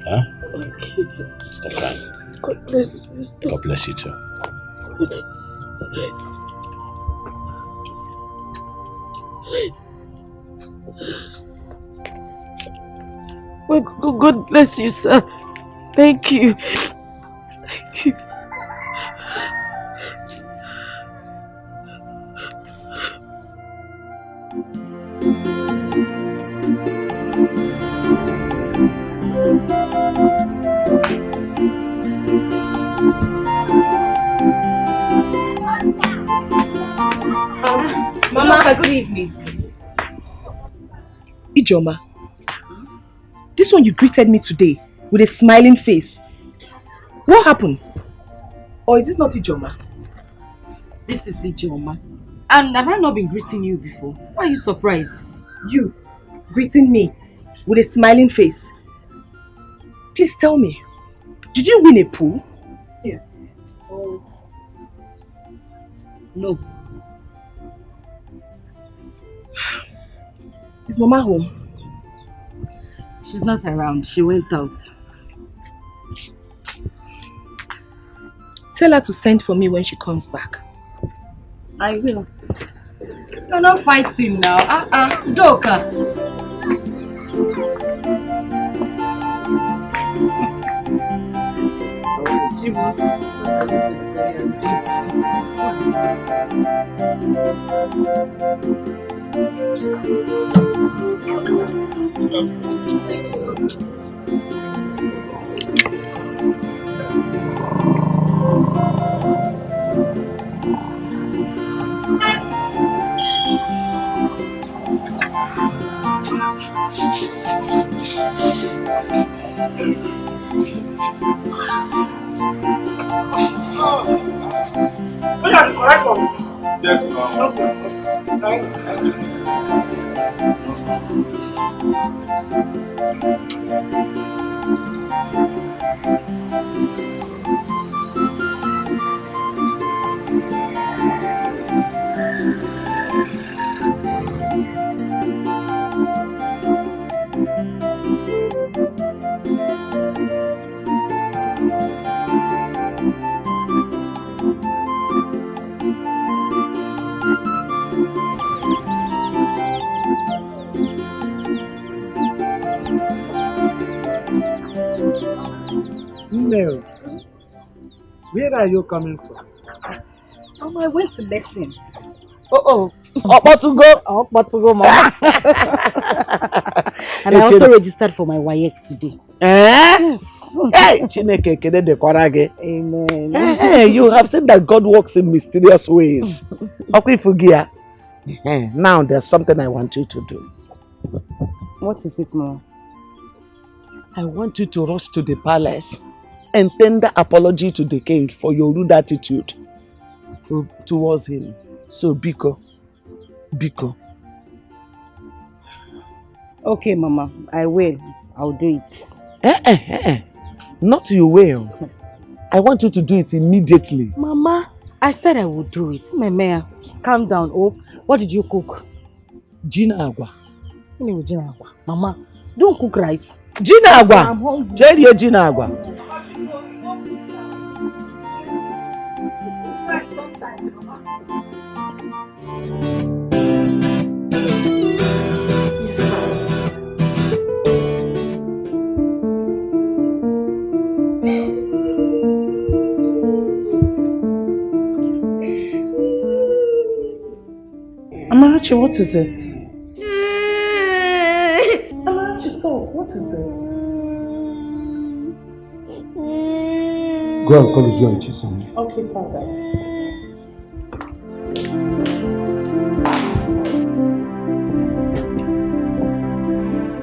Huh? Okay. Stop crying. God bless you. God bless you too. Well, God bless you, sir. Thank you. Thank you. Mama, good evening. Ijoma, this one you greeted me today with a smiling face. What happened? Or is this not Ijoma? This is Ijoma. And have I not been greeting you before? Why are you surprised? You greeting me with a smiling face. Please tell me, did you win a pool? Yeah. Oh. No. Is Mama home? She's not around. She went out. Tell her to send for me when she comes back. I will. You're not fighting now. Doka. Yes, ma'am. No. Where are you coming from? I went to lesson. Oh, to go, Mama. And I also registered for my WAEC today. Yes. Hey, Chineke kede de kwarage. Amen. Hey, you have said that God works in mysterious ways. Now there's something I want you to do. What is it, Mama? I want you to rush to the palace and tender apology to the king for your rude attitude towards him. So, Biko. Okay, Mama, I will. I'll do it. Not you will. I want you to do it immediately. Mama, I said I would do it. Mama, calm down. Oh, what did you cook? Gina agwa. Gina agwa. Mama, don't cook rice. Gina agwa. Jerry Gina agwa. Amarachi, what is it? Amarachi, talk. What is it? Go and call you and Chisom. Okay, Father.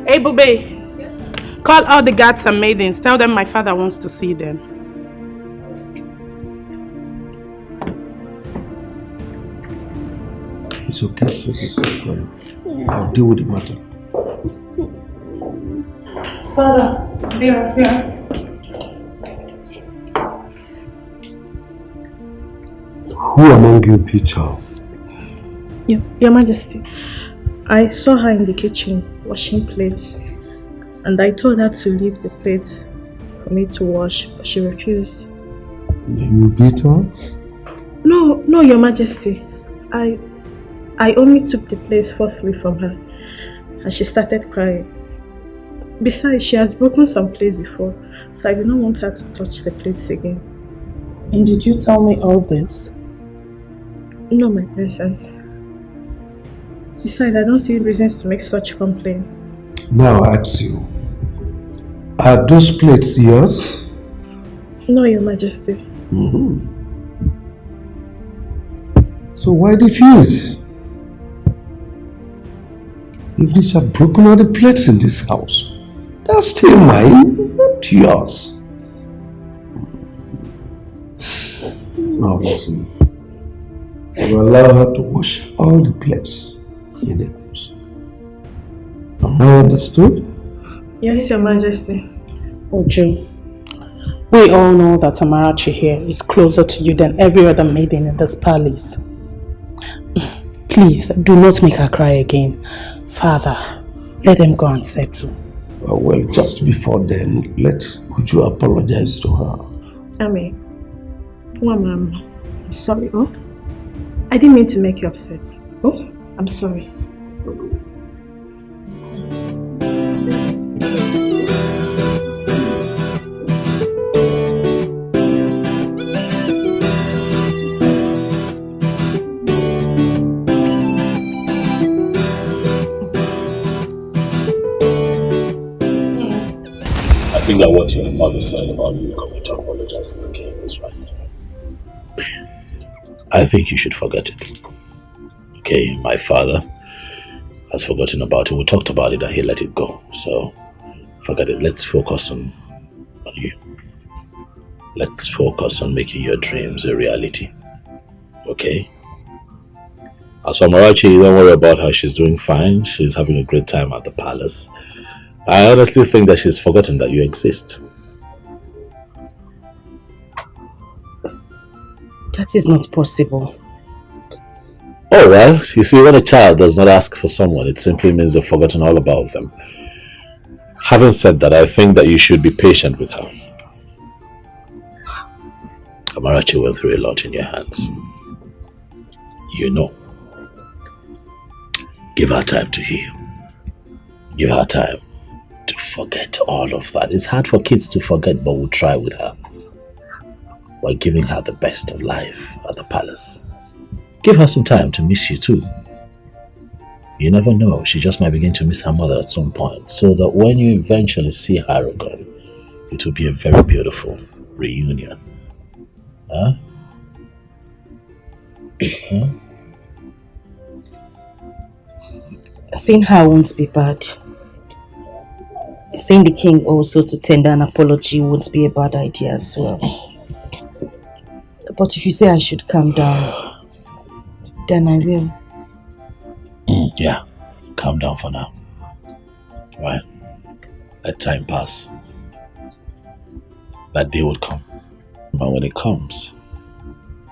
Hey, Bube. Yes, call all the guards and maidens. Tell them my father wants to see them. It's okay, it's okay. I'll deal with the matter. Father, here. Who among you beat her? Your Majesty, I saw her in the kitchen washing plates, and I told her to leave the plates for me to wash, but she refused. You beat her? No, Your Majesty. I only took the plates forcefully from her, and she started crying. Besides, she has broken some plates before, so I did not want her to touch the plates again. And did you tell me all this? No, my princess. Besides, I don't see reasons to make such complaint. Now I ask you, are those plates yours? No, Your Majesty. So why refuse? If they have broken all the plates in this house, they're still mine, not yours. Now listen, you allow her to wash all the plates in the house. Am I understood? Yes, Your Majesty. Oju, we all know that Amarachi here is closer to you than every other maiden in this palace. Please, do not make her cry again. Father, let them go and settle. Well, just before then, let Uju apologize to her. Ami, Mama, I'm sorry, oh? I didn't mean to make you upset. Oh, I'm sorry. I think that what your mother said about you coming to apologize to the king is right. I think you should forget it. Okay, my father has forgotten about it. We talked about it and he let it go. So, forget it. Let's focus on you. Let's focus on making your dreams a reality. Okay? As for Amarachi, don't worry about her. She's doing fine. She's having a great time at the palace. I honestly think that she's forgotten that you exist. That is not possible. Oh well, you see, when a child does not ask for someone, it simply means they've forgotten all about them. Having said that, I think that you should be patient with her. Amarachi went through a lot in your hands. You know. Give her time to heal. Give her time to forget all of that. It's hard for kids to forget, but we'll try with her. While giving her the best of life at the palace. Give her some time to miss you too. You never know, she just might begin to miss her mother at some point, so that when you eventually see her again, it will be a very beautiful reunion. Huh? Huh? Seeing her won't be bad. Seeing the king also to tender an apology won't be a bad idea as well. But if you say I should calm down, then I will. Yeah, calm down for now. Right? Let time pass. That day will come. But when it comes,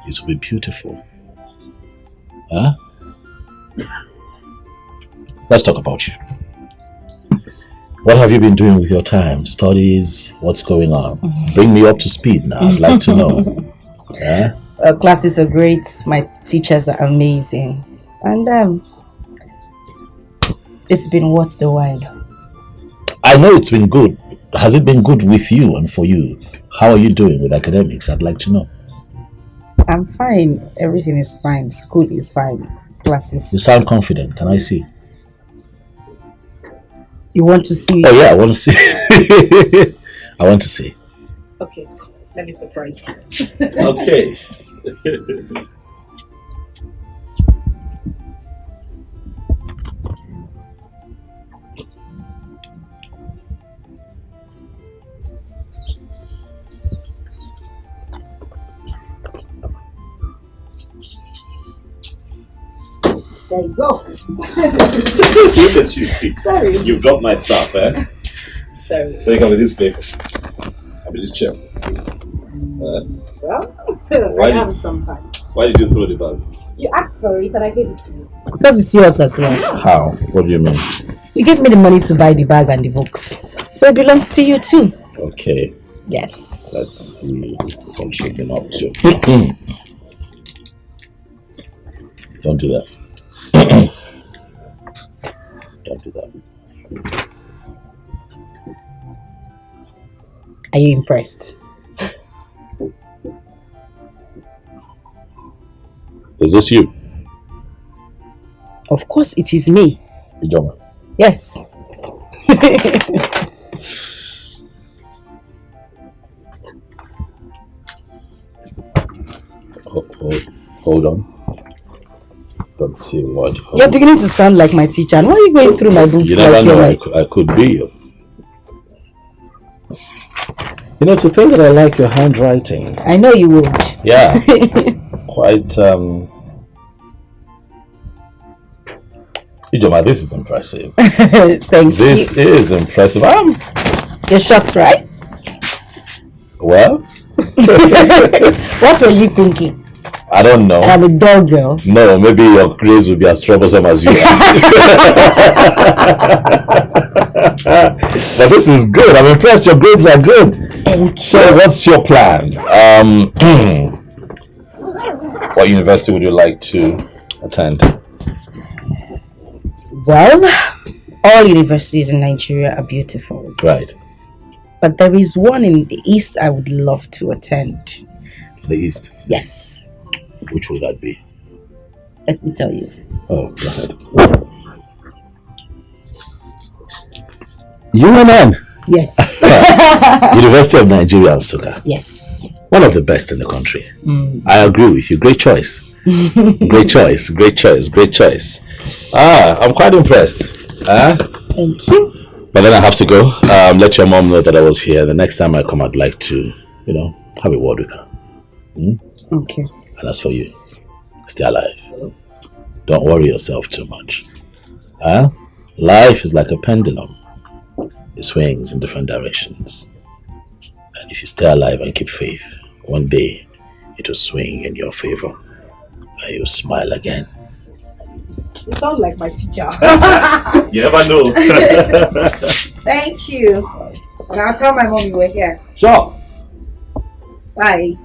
it will be beautiful. Huh? Let's talk about you. What have you been doing with your time? Studies? What's going on? Bring me up to speed now. I'd like to know. Yeah? Classes are great. My teachers are amazing. And it's been worth the while. I know it's been good. Has it been good with you and for you? How are you doing with academics? I'd like to know. I'm fine. Everything is fine. School is fine. Classes. You sound confident. Can I see? You want to see? Oh yeah, I want to see. I want to see. Okay, let me surprise you. Okay. There you go. Look at you. Sorry. You've got my stuff, eh? Sorry. So you come with this paper. I'll be this chair. Well, Why I did- am sometimes. Why did you throw the bag? You asked for it and I gave it to you. Because it's yours as well. How? What do you mean? You gave me the money to buy the bag and the books. So it belongs to you too. Okay. Yes. Let's see what I'm shaking up to. Don't do that. Don't do that. Are you impressed? Is this you? Of course it is me. Ijoma. Yes. Hold on. Let's see what. You're beginning to sound like my teacher. And why are you going through my books? You never like know. you're I could be you. You know, to think that I like your handwriting. I know you would. Yeah. Quite, Ijoma, this is impressive. Thank This you. is impressive. You're shocked, right? Well, What were you thinking? I don't know. I'm a dog girl. No, maybe your grades will be as troublesome as you are. But this is good. I'm impressed. Your grades are good. Thank So, what's your plan? What university would you like to attend? Well, all universities in Nigeria are beautiful. Right. But there is one in the east I would love to attend. The East. Yes. Which will that be? Let me tell you. Oh, go ahead. UNN. Yes. University of Nigeria, Nsukka. Yes. One of the best in the country. Mm. I agree with you. Great choice. Great choice. Great choice. Great choice. I'm quite impressed. Thank you. But then I have to go. Let your mom know that I was here. The next time I come, I'd like to, have a word with her. Okay. And as for you, stay alive. Don't worry yourself too much. Life is like a pendulum. It swings in different directions. And if you stay alive and keep faith, one day it will swing in your favor. And you'll smile again. You sound like my teacher. You never know. Thank you. And I'll tell my mom you were here. Sure. Bye.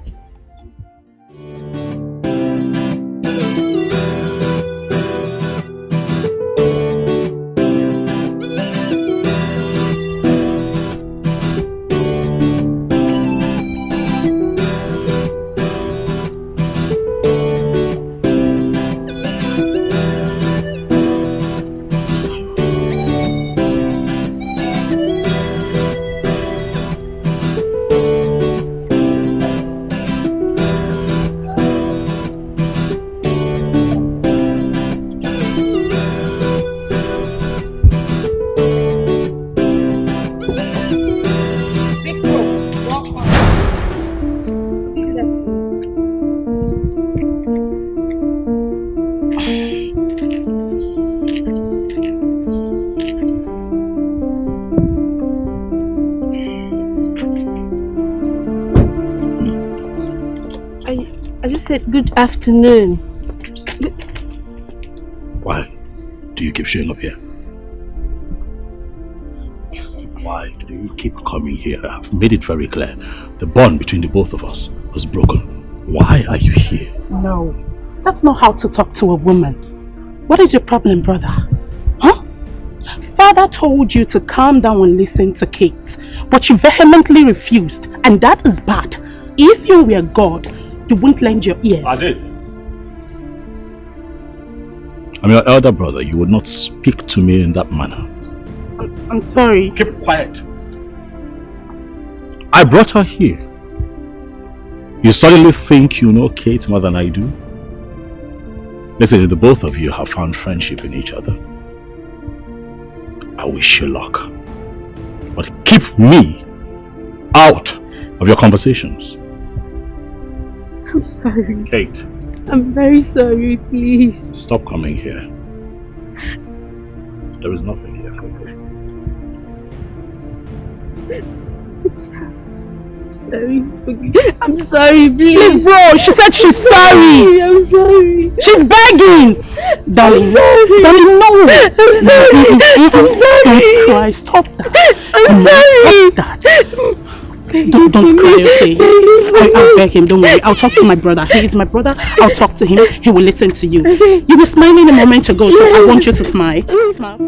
said good afternoon. Why do you keep showing up here? Why do you keep coming here? I've made it very clear. The bond between the both of us was broken. Why are you here? No, that's not how to talk to a woman. What is your problem, brother? Huh? Father told you to calm down and listen to Kate, but you vehemently refused, and that is bad. If you were God, you wouldn't lend your ears. I did. I'm your elder brother. You would not speak to me in that manner. I'm sorry. Keep quiet. I brought her here. You suddenly think you know Kate more than I do? Listen, the both of you have found friendship in each other. I wish you luck. But keep me out of your conversations. I'm sorry. Kate. I'm very sorry, please. Stop coming here. There is nothing here for you. I'm sorry, please. Please, bro, she said she's sorry. I'm sorry. She's begging. Darling, darling, no. I'm sorry. I'm sorry. Don't cry. Stop that. I'm sorry. Stop that. Don't cry, okay? I'll beg him, don't worry. I'll talk to my brother. He is my brother. I'll talk to him. He will listen to you. You were smiling a moment ago, so I want you to smile. Smile.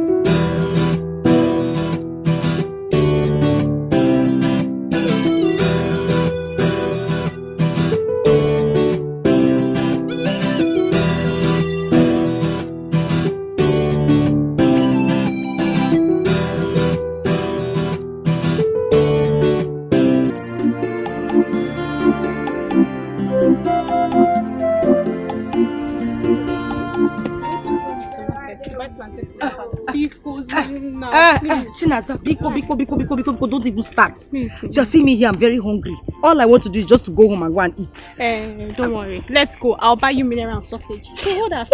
Chinaza, biko, don't even start. You're seeing me here, I'm very hungry. All I want to do is just to go home and go and eat. Don't worry. Let's go. I'll buy you mineral and sausage. So hold on.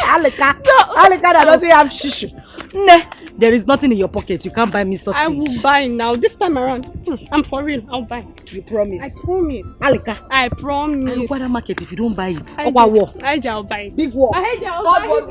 Alika, I don't have shish. Nah, there is nothing in your pocket. You can't buy me sausage. I will buy now. This time around. I'm for real. I'll buy. You promise? I promise. Alika. I promise. I look at the market if you don't buy it. I'll buy it. Big war. I'll buy it.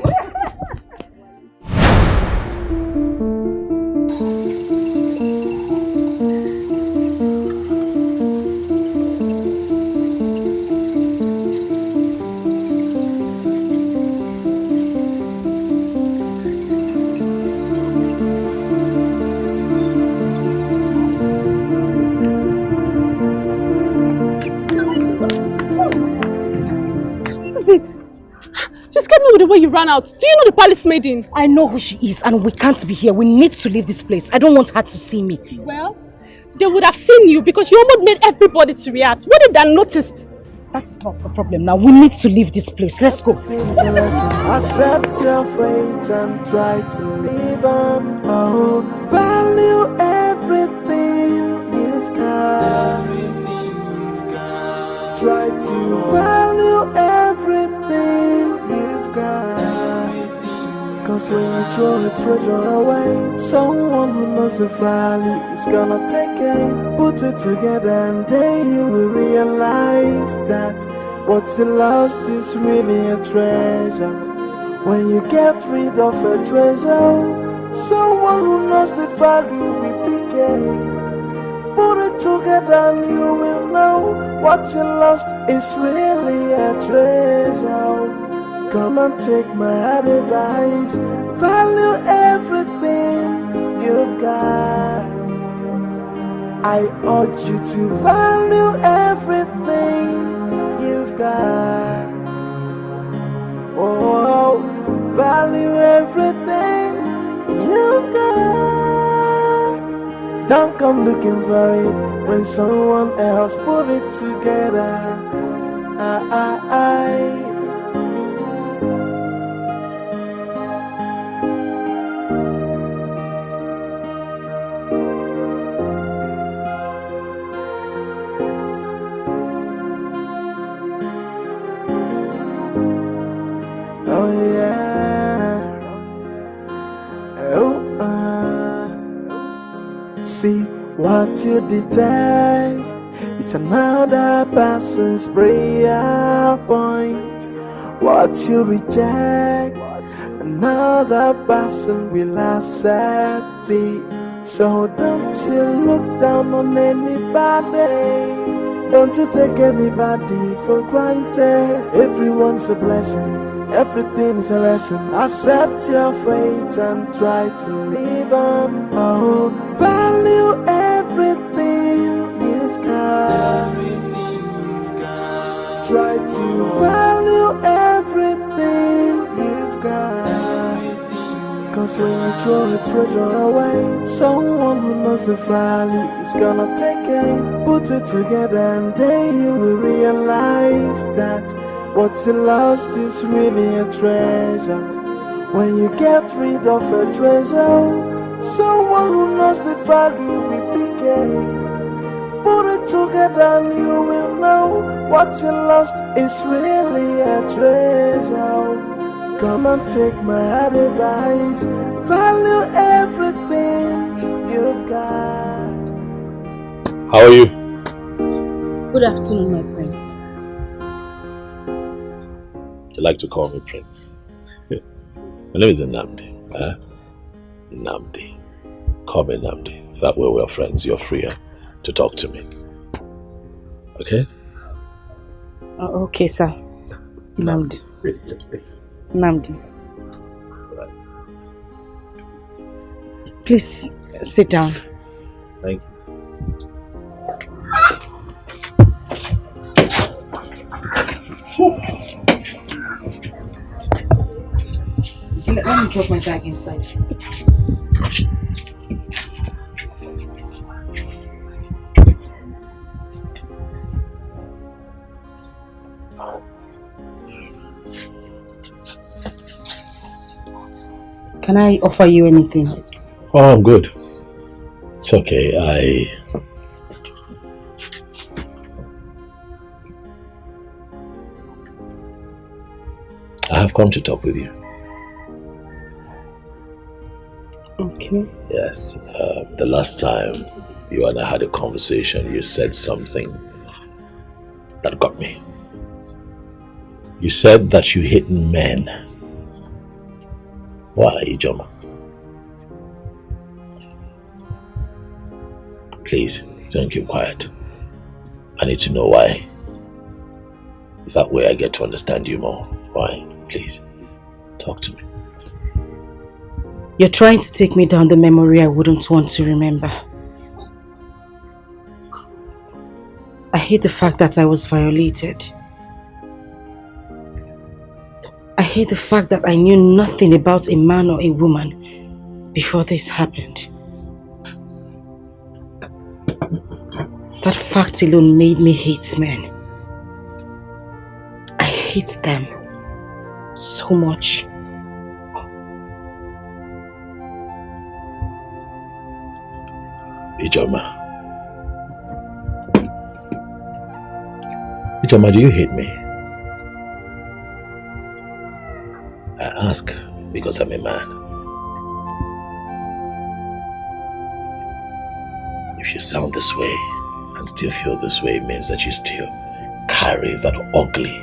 Just get me with the way you ran out. Do you know the palace maiden? I know who she is and we can't be here. We need to leave this place. I don't want her to see me. Well, they would have seen you because you almost made everybody to react. What did they notice? That's not the problem now. We need to leave this place. Let's go. Accept your fate and try to live on. Oh, value everything you've got. Try to value everything you've got. Cause when you throw a treasure away, someone who knows the value is gonna take it. Put it together and then you will realize that what you lost is really a treasure. When you get rid of a treasure, someone who knows the value will pick it. Put it together and you will know what you lost is really a treasure. Come and take my advice. Value everything you've got. I urge you to value everything you've got. Oh, value everything you've got. Don't come looking for it when someone else put it together. Oh yeah. See what you detest It's another person's prayer point. What you reject, another person will accept it. So don't you look down on anybody. Don't you take anybody for granted. Everyone's a blessing, everything is a lesson. Accept your fate and try to live on. Oh, value everything you've got. Try to value everything you've got. Cause when you throw a treasure away, someone who knows the value is gonna take it. Put it together and then you will realize that what you lost is really a treasure. When you get rid of a treasure, someone who knows the value will pick it. Put it together and you will know what you lost is really a treasure. Come and take my advice. Value everything you've got. How are you? Good afternoon, my prince. You like to call me Prince? My name is Nnamdi. Nnamdi. Call me Nnamdi. That way we're friends. You're freer to talk to me. Okay? Okay, sir. Nnamdi. Nnamdi. Please sit down. Thank you. Let me drop my bag inside. Can I offer you anything? Oh, I'm good. It's okay. I have come to talk with you. Okay. Yes. The last time you and I had a conversation, you said something that got me. You said that you hate men. Why, Ijoma? Please, don't keep quiet. I need to know why. That way I get to understand you more. Why? Please, talk to me. You're trying to take me down the memory I wouldn't want to remember. I hate the fact that I was violated. I hate the fact that I knew nothing about a man or a woman before this happened. That fact alone made me hate men. I hate them so much. Ijoma. Ijoma, do you hate me? I ask because I'm a man. If you sound this way and still feel this way, it means that you still carry that ugly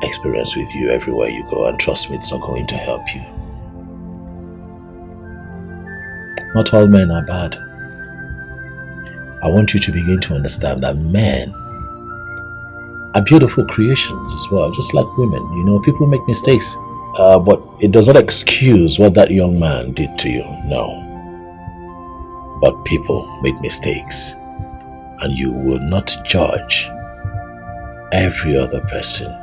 experience with you everywhere you go, and trust me, it's not going to help you. Not all men are bad. I want you to begin to understand that men are beautiful creations as well, just like women. You know, people make mistakes, but it does not excuse what that young man did to you, no. But people make mistakes, and you will not judge every other person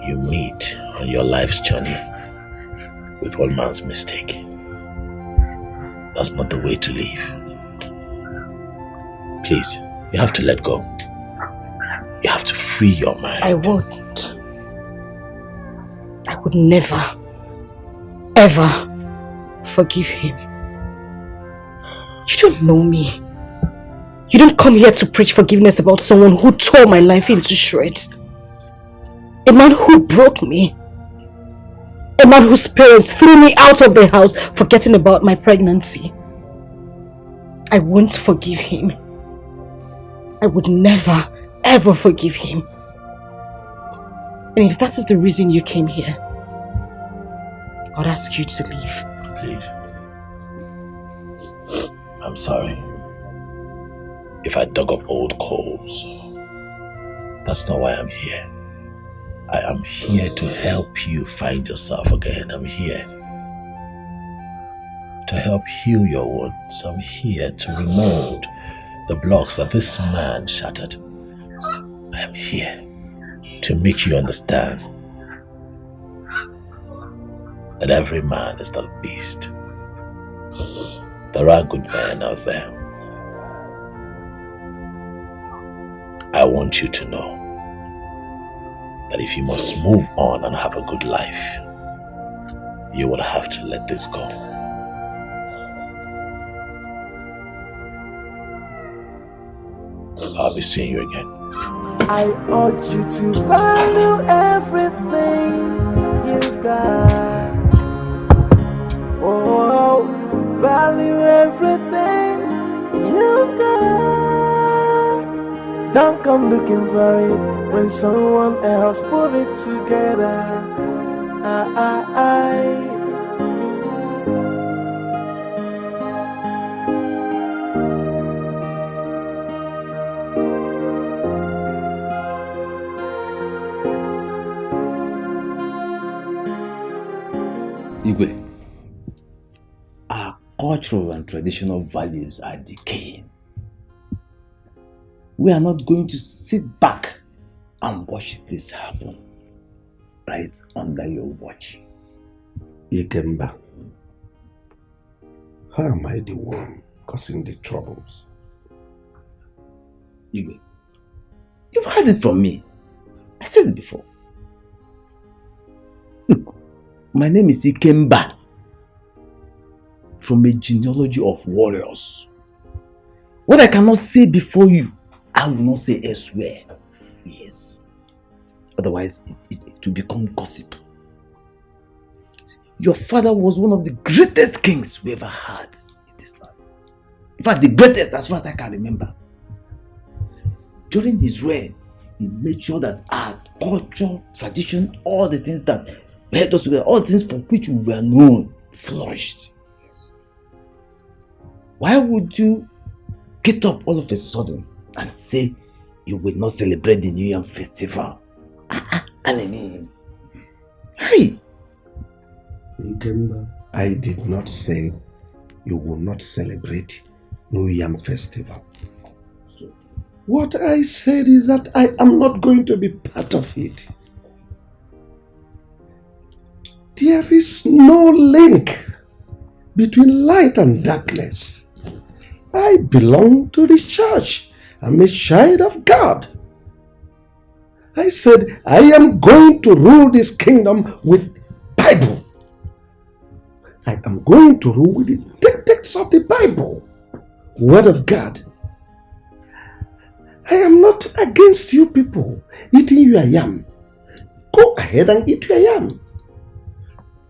you meet on your life's journey with one man's mistake. That's not the way to live. Please, you have to let go. You have to free your mind. I won't. I would never, ever forgive him. You don't know me. You don't come here to preach forgiveness about someone who tore my life into shreds. A man who broke me. A man whose parents threw me out of the house forgetting about my pregnancy. I won't forgive him. I would never, ever forgive him. And if that is the reason you came here, I'd ask you to leave. Please. I'm sorry if I dug up old coals. That's not why I'm here. I am here to help you find yourself again. I'm here to help heal your wounds. I'm here to remold the blocks that this man shattered. I am here to make you understand that every man is not a beast. There are good men out there. I want you to know that if you must move on and have a good life, you will have to let this go. I'll be seeing you again. I urge you to value everything you've got. Oh, value everything you've got. Don't come looking for it when someone else put it together. Igwe, our cultural and traditional values are decaying. We are not going to sit back and watch this happen right under your watch. Ikemba, how am I the one causing the troubles? Igwe, you've heard it from me. I said it before. Look, my name is Ikemba, from a genealogy of warriors. What I cannot say before you, I will not say elsewhere. Yes. Otherwise, it will become gossip. Your father was one of the greatest kings we ever had in this land. In fact, the greatest as far as I can remember. During his reign, he made sure that our culture, tradition, all the things that held us together, all the things for which we were known, flourished. Why would you get up all of a sudden and say you will not celebrate the New Yam festival? Hey! I did not say you will not celebrate New Yam festival. What I said is that I am not going to be part of it. There is no link between light and darkness. I belong to the church. I'm a child of God. I said I am going to rule this kingdom with Bible. I am going to rule with the dictates of the Bible, Word of God. I am not against you people eating your yam. Go ahead and eat your yam.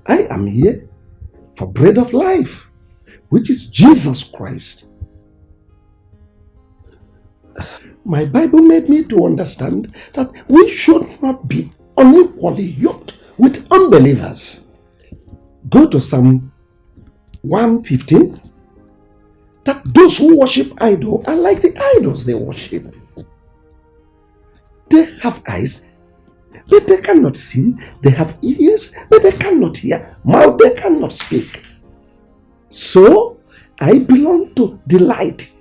I am here for bread of life, which is Jesus Christ. My Bible made me to understand that we should not be unequally yoked with unbelievers. Go to Psalm 115. That those who worship idols are like the idols they worship. They have eyes, but they cannot see. They have ears, but they cannot hear. Mouth, they cannot speak. So, I belong to the light.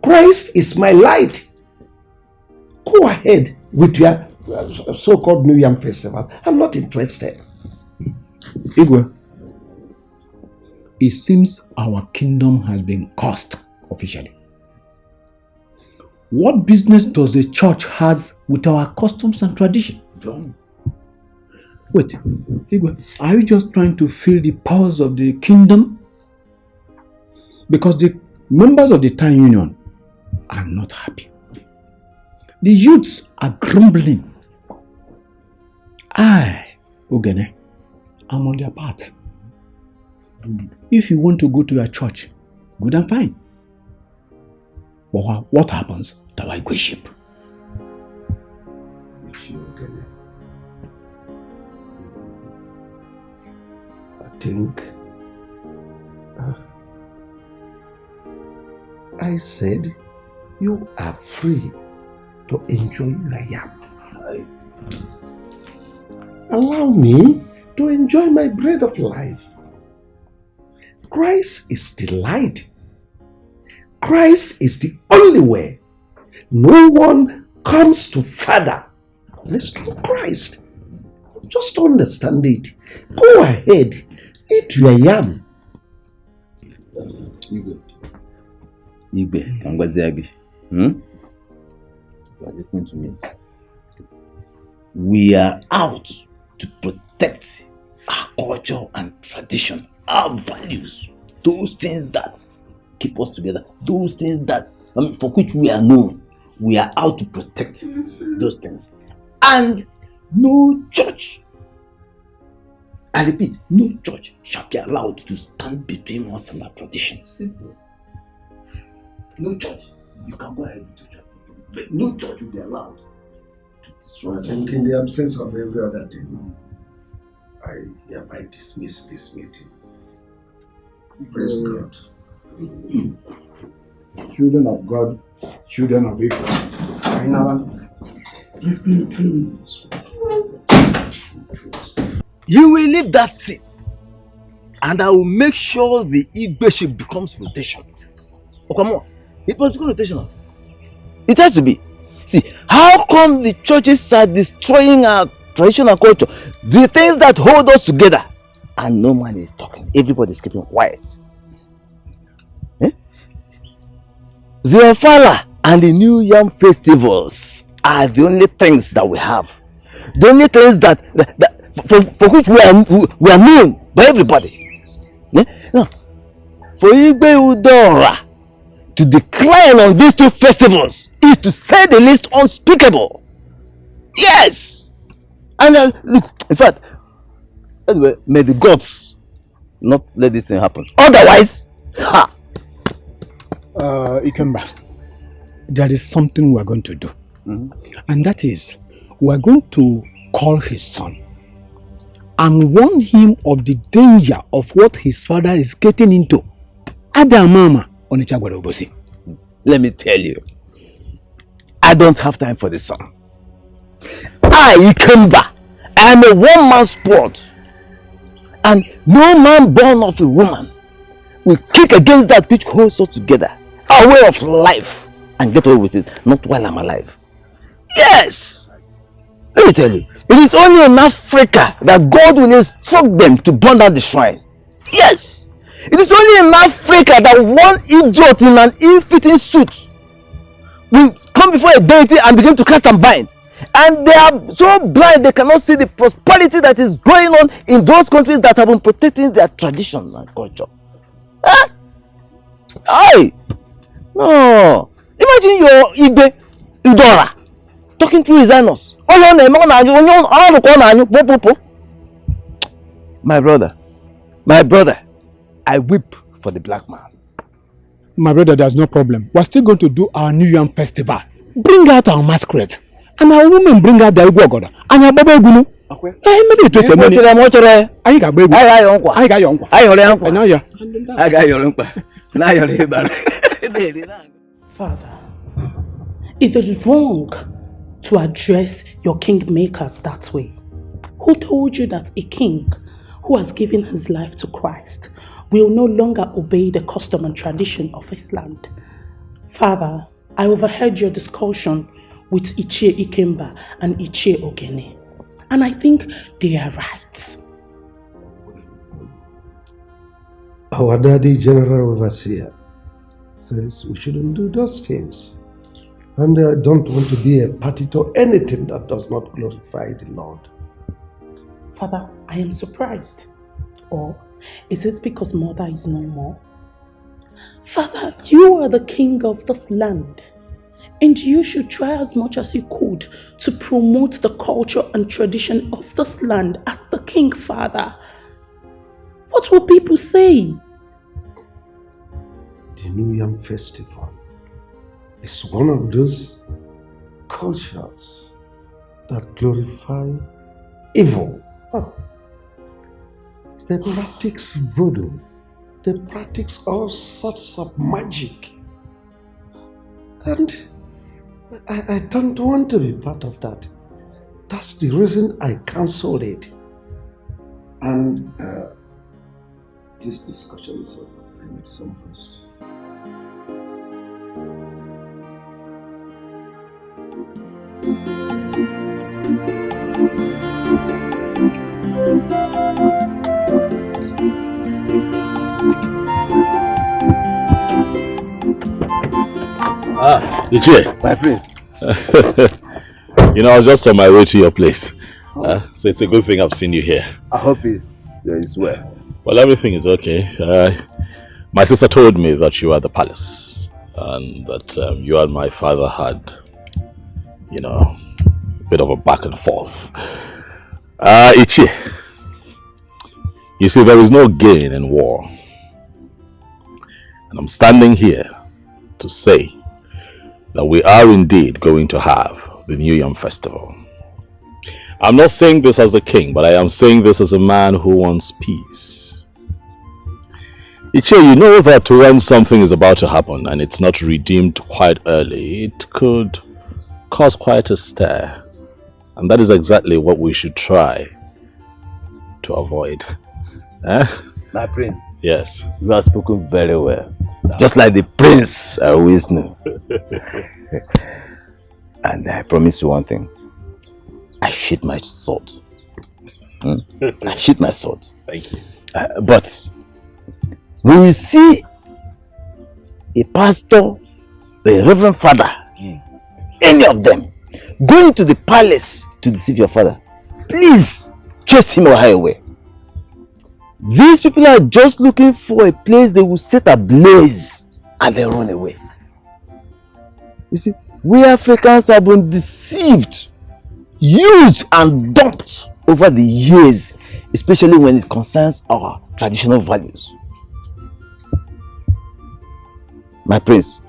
Christ is my light. Go ahead with your so-called New Yam festival. I'm not interested. Igwe, it seems our kingdom has been cursed officially. What business does the church has with our customs and tradition? John. Wait, Igwe, are you just trying to feel the powers of the kingdom? Because the members of the town union are not happy. The youths are grumbling. I, Ogene, am on their part. If you want to go to your church, good and fine. But what happens to our worship? I think I said you are free to enjoy your yam. Allow me to enjoy my bread of life. Christ is the light. Christ is the only way. No one comes to Father unless through Christ. Just understand it. Go ahead, eat your yam. Igbe, Kangwaziagi. You are listening to me. We are out to protect our culture and tradition, our values, those things that keep us together, those things that for which we are known. We are out to protect those things. And no church, I repeat, no church shall be allowed to stand between us and our tradition. Simple. No church. You can go ahead to church, but no church will be allowed to destroy. And in the absence of every other thing, I hereby dismiss this meeting. Praise God. Children of God, children of evil. You will leave that seat, and I will make sure the Igbe becomes rotation. Oh, come on. It must become rotational. It has to be. See, how come the churches are destroying our traditional culture? The things that hold us together, and no man is talking. Everybody is keeping quiet. The Ofala and the New Yam festivals are the only things that we have. The only things that for which we are known by everybody. Yeah? No. For Igbe Udora to decline on these two festivals is to say the least unspeakable. Yes! And look, in fact, anyway, may the gods not let this thing happen. Otherwise, ha! Ikemba, there is something we are going to do. And that is, we are going to call his son and warn him of the danger of what his father is getting into. Adamama on Ichagwarobosi. Let me tell you, I don't have time for this son. I, Ikemba, I am a one-man sport. And no man born of a woman will kick against that which holds us together. Our way of life, and get away with it, not while I'm alive. Yes! Let me tell you, it is only in Africa that God will instruct them to burn down the shrine. Yes! It is only in Africa that one idiot in an ill-fitting suit will come before a deity and begin to cast and bind. And they are so blind they cannot see the prosperity that is going on in those countries that have been protecting their tradition and culture. Huh? Aye! No! Imagine your Igbe Udora talking through his anus. My brother, I weep for the black man. My brother, there's no problem. We're still going to do our New Yam festival. Bring out our masquerade. And our women bring out the Igwogoda. And our Baba Gunu. Father, it is wrong to address your kingmakers that way. Who told you that a king who has given his life to Christ will no longer obey the custom and tradition of his land? Father, I overheard your discussion with Ichie Ikemba and Ichie Ogene, and I think they are right. Our daddy, General Overseer, says we shouldn't do those things. And I don't want to be a party to anything that does not glorify the Lord. Father, I am surprised. Or is it because mother is no more? Father, you are the king of this land, and you should try as much as you could to promote the culture and tradition of this land as the king, Father. What will people say? The New Yam Festival is one of those cultures that glorify evil. Oh. They practice voodoo. They practice all sorts of magic. And I don't want to be part of that. That's the reason I cancelled it. And this discussion is over. I need some rest. Dikeh. My prince. You know, I was just on my way to your place. So it's a good thing I've seen you here. I hope it's well. Well, everything is okay. My sister told me that you were at the palace and that you and my father had, you know, a bit of a back and forth. Ichi, you see, there is no gain in war. And I'm standing here to say that we are indeed going to have the New Yam Festival. I'm not saying this as the king, but I am saying this as a man who wants peace. Ichi, you know that when something is about to happen and it's not redeemed quite early, it could cause quite a stir. And that is exactly what we should try to avoid. My prince. Yes. You have spoken very well. Just like the prince I always knew. And I promise you one thing. I sheath my sword. I sheath my sword. Thank you. But when you see a pastor, a reverend father, any of them going to the palace to deceive your father, please chase him or her away. These people are just looking for a place they will set ablaze and then run away. You see, we Africans have been deceived, used and dumped over the years, especially when it concerns our traditional values. My prince,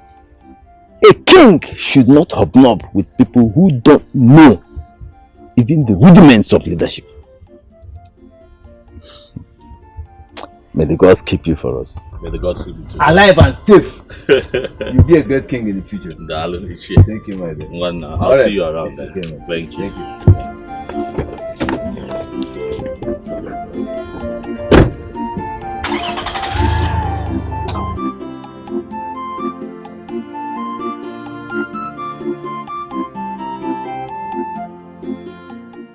a king should not hobnob with people who don't know even the rudiments of leadership. May the gods keep you for us. May the gods keep you too. Alive and safe. You'll be a great king in the future. Thank you, my dear. I'll see you around then. Okay, Thank you. Thank you.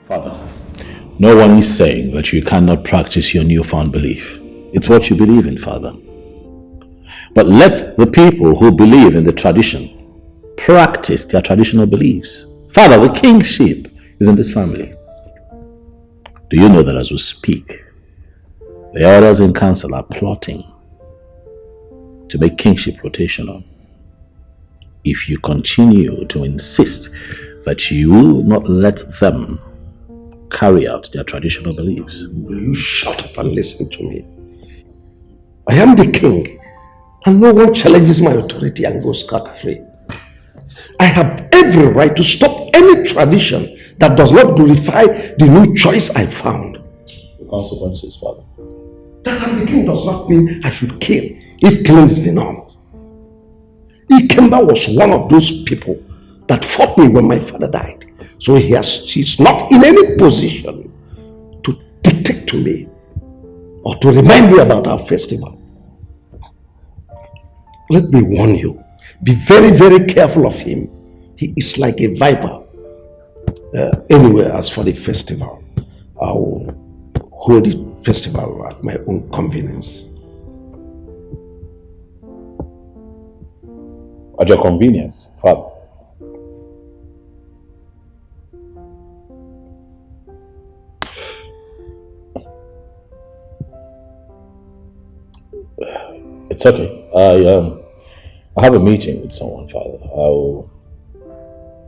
Father, no one is saying that you cannot practice your newfound belief. It's what you believe in, Father. But let the people who believe in the tradition practice their traditional beliefs. Father, the kingship is in this family. Do you know that as we speak, the elders in council are plotting to make kingship rotational? If you continue to insist that you will not let them carry out their traditional beliefs. Will you shut up and listen to me? I am the king, and no one challenges my authority and goes scot-free. I have every right to stop any tradition that does not glorify the new choice I found. The consequences, Father. That I'm the king does not mean I should kill if killing is the norm. Ikemba was one of those people that fought me when my father died. So he's not in any position to dictate to me or to remind me about our festival. Let me warn you, be very, very careful of him. He is like a viper. Anyway, as for the festival, I will hold the festival at my own convenience. At your convenience, Father. It's okay. I have a meeting with someone, Father. I will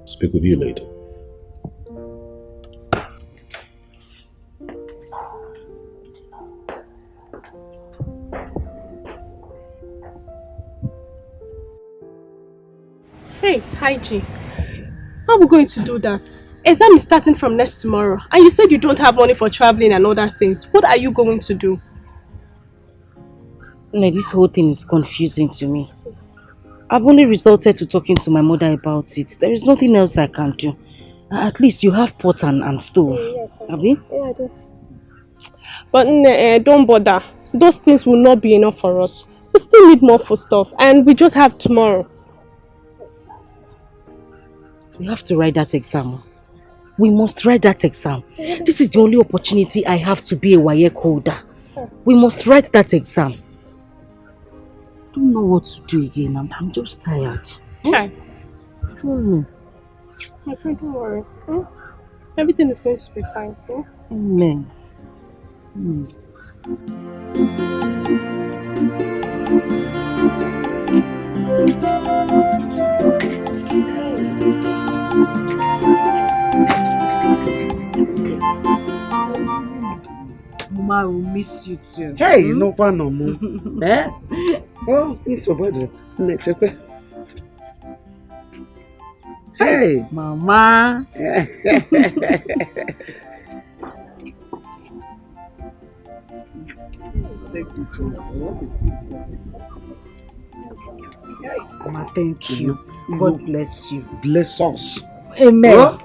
speak with you later. Hygie, how are we going to do that? Exam is starting from next tomorrow, and you said you don't have money for traveling and other things. What are you going to do? No, this whole thing is confusing to me. I've only resorted to talking to my mother about it. There is nothing else I can do. At least you have pot and stove. Yes, Abi? Yeah, I do. But don't bother. Those things will not be enough for us. We still need more food stuff, and we just have tomorrow. You have to write that exam. We must write that exam. This is the only opportunity I have to be a WAEC holder. We must write that exam. I don't know what to do again. I'm just tired. Okay. My friend, don't worry. Everything is going to be fine. Amen. Mama will miss you too. Hey, no one no more. Eh? Oh, it's over there. Hey, Mama. Take this one. Mama, thank you. God bless you. Bless us. Amen. Oh,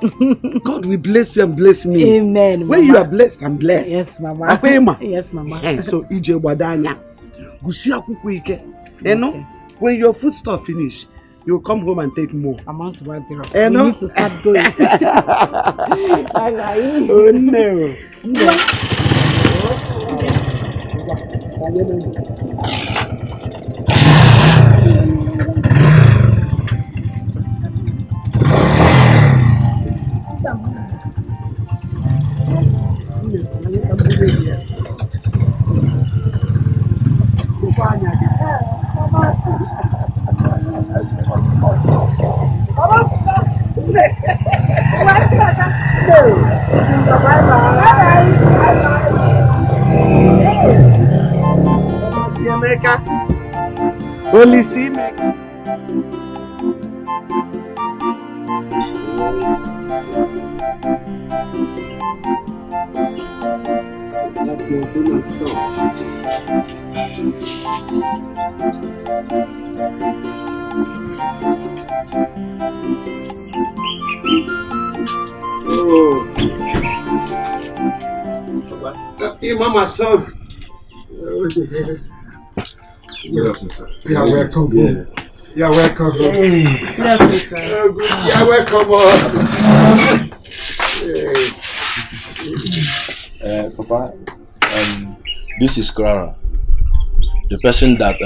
God will bless you and bless me. Amen. When you are blessed, I'm blessed. Yes, Mama. Akwema. Yes, Mama. So, ije wadanya. Gusi akwukwo ike. You know, when your food stuff finish, you come home and take more. I'm also right there. You know? We need to start going. Oh no. Only see me. That's your dinner stuff. Oh. Hey, Mama, son. Good afternoon, sir. You're welcome. Yeah. You're welcome. Good afternoon, sir. You're welcome. Papa, this is Clara, the person that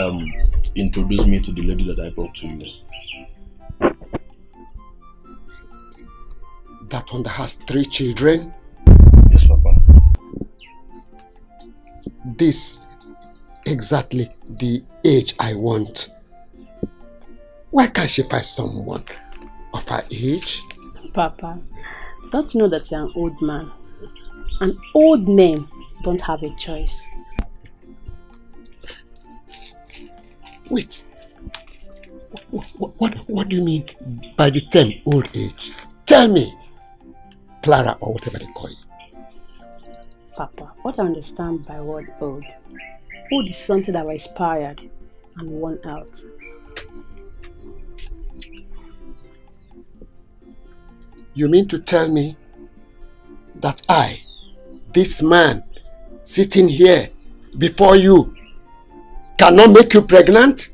introduced me to the lady that I brought to you. That one that has 3 children? Yes, Papa. This exactly the age I want. Why can't she find someone of her age? Papa, don't you know that you're an old man? And old men don't have a choice. Wait. What do you mean by the term old age? Tell me, Clara, or whatever they call you. Papa, what I understand by word old? Old is something that was expired and worn out. You mean to tell me that I, this man, sitting here before you, cannot make you pregnant?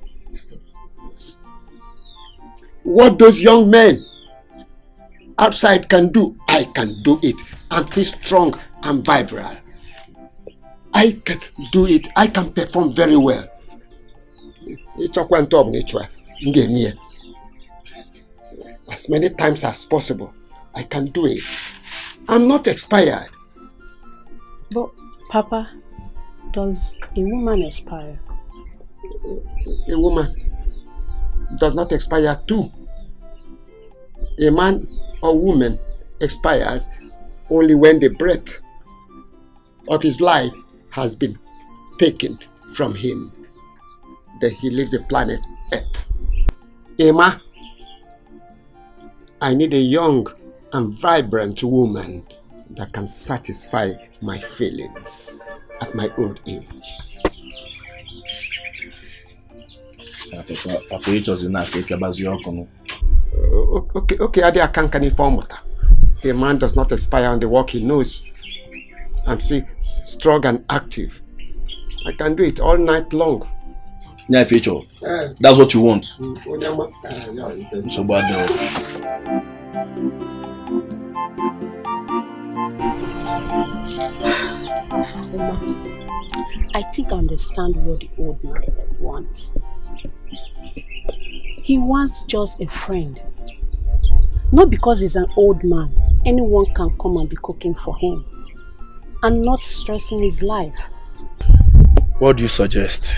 What those young men outside can do, I can do it. I'm still strong and vibrant. I can do it. I can perform very well. As many times as possible, I can do it. I'm not expired. But, Papa, does a woman expire? A woman does not expire too. A man or woman expires only when the breath of his life has been taken from him. Then he leaves the planet Earth. Emma, I need a young and vibrant woman that can satisfy my feelings at my old age. Okay, I can't inform. A man does not expire on the work he knows. I'm still strong and active. I can do it all night long. Yeah, Feature. That's what you want. So bad. I think I understand what the old man wants. He wants just a friend. Not because he's an old man, anyone can come and be cooking for him and not stressing his life. What do you suggest?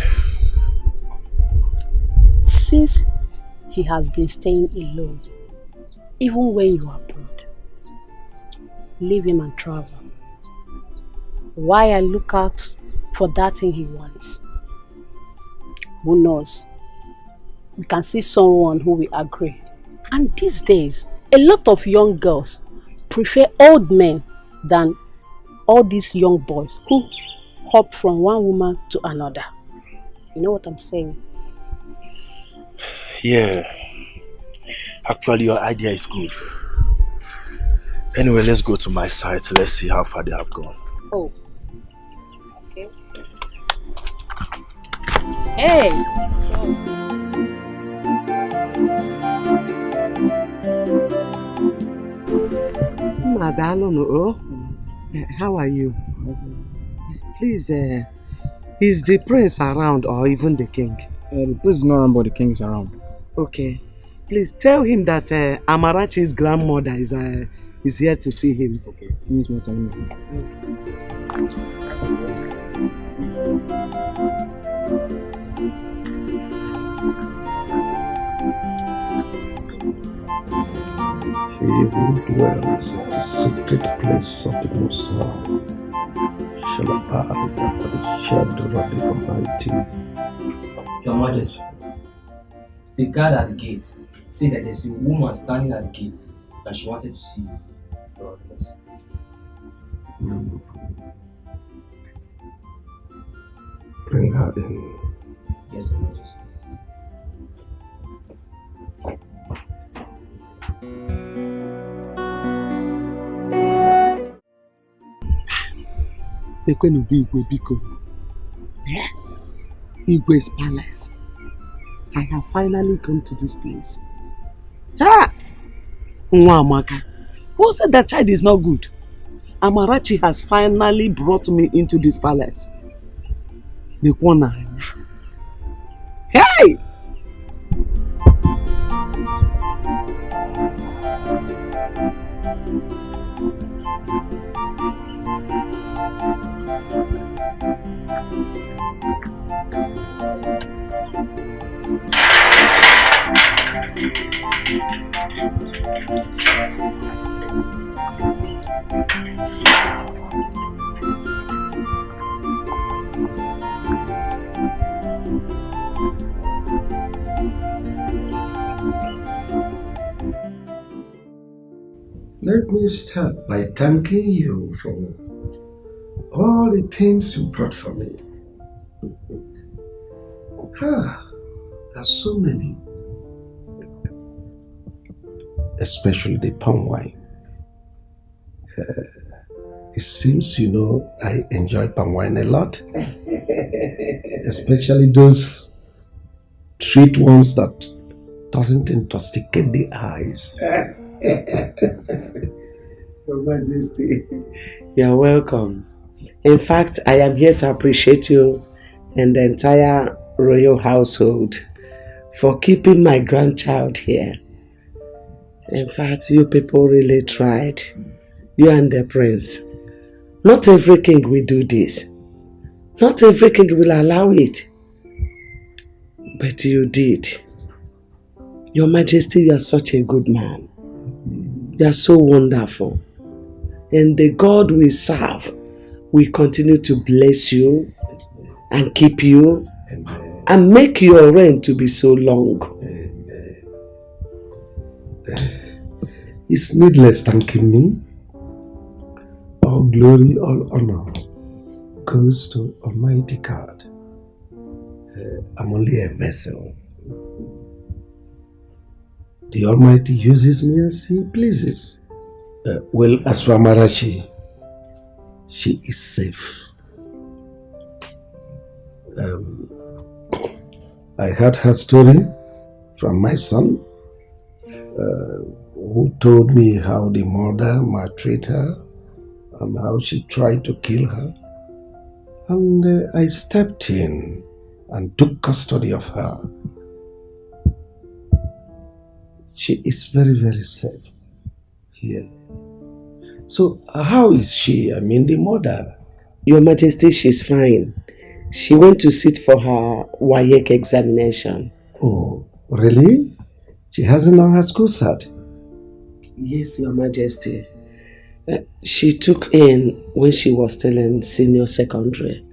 Since he has been staying alone, even when you are abroad, leave him and travel. Why I look out for that thing he wants? Who knows? We can see someone who will agree. And these days, a lot of young girls prefer old men than all these young boys who hop from one woman to another. You know what I'm saying? Yeah. Actually, your idea is good. Anyway, let's go to my site. Let's see how far they have gone. Oh. Okay. Hey! Madalo, how are you? Please, is the prince around or even the king? The prince is not around, but the king is around. Okay. Please tell him that Amarachi's grandmother is here to see him. Okay. Give me some time. He who dwells in the secret place of the Most High shall abide under the shadow of the Almighty. Your Majesty, the guard at the gate said that there's a woman standing at the gate and she wanted to see you. Bring her in. Yes, Your Majesty. Igwe's palace. I have finally come to this place. Ah! Nwamaka, who said that child is not good? Amarachi has finally brought me into this palace. The corner. Hey! Let me start by thanking you for all the things you brought for me. There are so many. Especially the palm wine. It seems you know I enjoy palm wine a lot. Especially those sweet ones that doesn't intoxicate the eyes. Your Majesty, you're welcome. In fact, I am here to appreciate you and the entire royal household for keeping my grandchild here. In fact, you people really tried. You and the prince. Not every king will do this. Not every king will allow it. But you did. Your Majesty, you are such a good man. You are so wonderful. And the God we serve will continue to bless you and keep you and make your reign to be so long. It's needless thanking me. All glory, all honor goes to Almighty God. I'm only a vessel. The Almighty uses me as He pleases. Well, as for Amarachi, she is safe. I heard her story from my son, who told me how the mother maltreated her and how she tried to kill her. And I stepped in and took custody of her. She is very, very safe here. So how is she? I mean, the mother? Your Majesty, she's fine. She went to sit for her WAEC examination. Oh, really? She hasn't done her school cert? Yes, Your Majesty. She took in when she was still in senior secondary.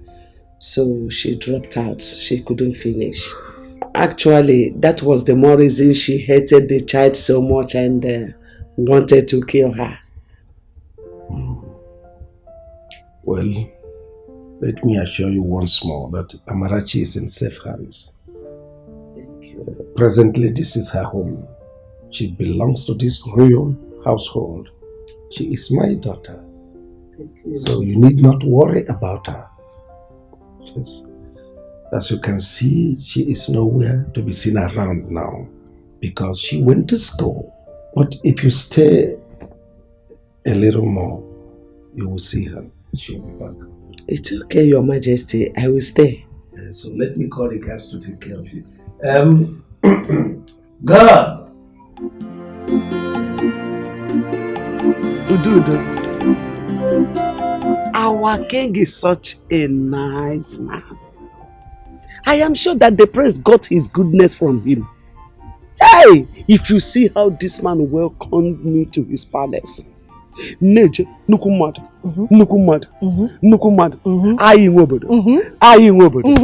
So she dropped out. She couldn't finish. Actually, that was the more reason she hated the child so much and wanted to kill her. Well, let me assure you once more that Amarachi is in safe hands. Thank you. Presently, this is her home. She belongs to this royal household. She is my daughter. Thank you. So you need not worry about her. Yes. As you can see, she is nowhere to be seen around now because she went to school. But if you stay a little more, you will see her. She'll be back. It's okay, Your Majesty. I will stay. So let me call the guards to take care of you. God! Ududu. Our king is such a nice man. I am sure that the prince got his goodness from him. Hey! If you see how this man welcomed me to his palace. Neje, nukumad, nukumad, nukumad, ayi wobodo, ayi wobodo.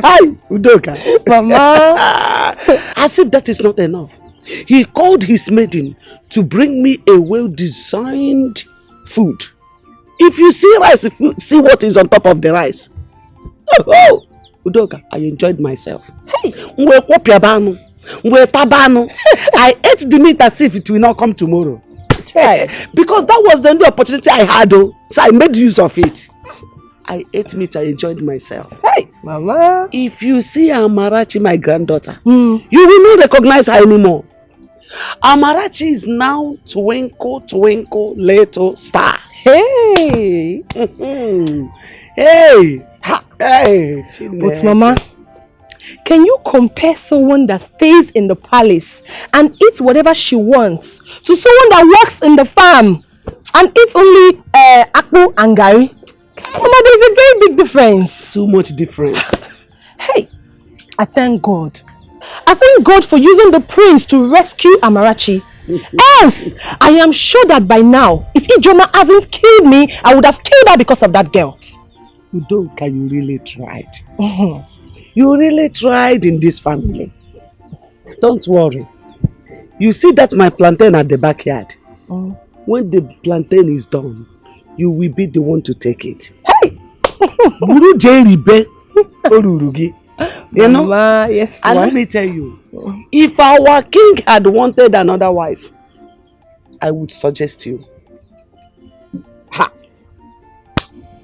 Hi, Udoka. Mama. As if that is not enough, he called his maiden to bring me a well-designed food. If you see rice, if you see what is on top of the rice. Oh, Udoka, I enjoyed myself. Hey, I ate the meat as if it will not come tomorrow. Because that was the only opportunity I had, so I made use of it. I ate meat, I enjoyed myself. Hey, Mama. If you see Amarachi, my granddaughter, you will not recognize her anymore. Amarachi is now twinkle, twinkle, little star. Hey! Hey! Hey! But Mama, can you compare someone that stays in the palace and eats whatever she wants to someone that works in the farm and eats only akpu and gari? Mama, there's a very big difference. Too much difference. Hey, I thank God. I thank God for using the prince to rescue Amarachi. Else, I am sure that by now, if Ijoma hasn't killed me, I would have killed her because of that girl. Udoka, you really tried. You really tried in this family. Don't worry. You see that my plantain at the backyard? When the plantain is done, you will be the one to take it. Hey! You know? Mama, yes. And let me tell you, if our king had wanted another wife, I would suggest you. Ha!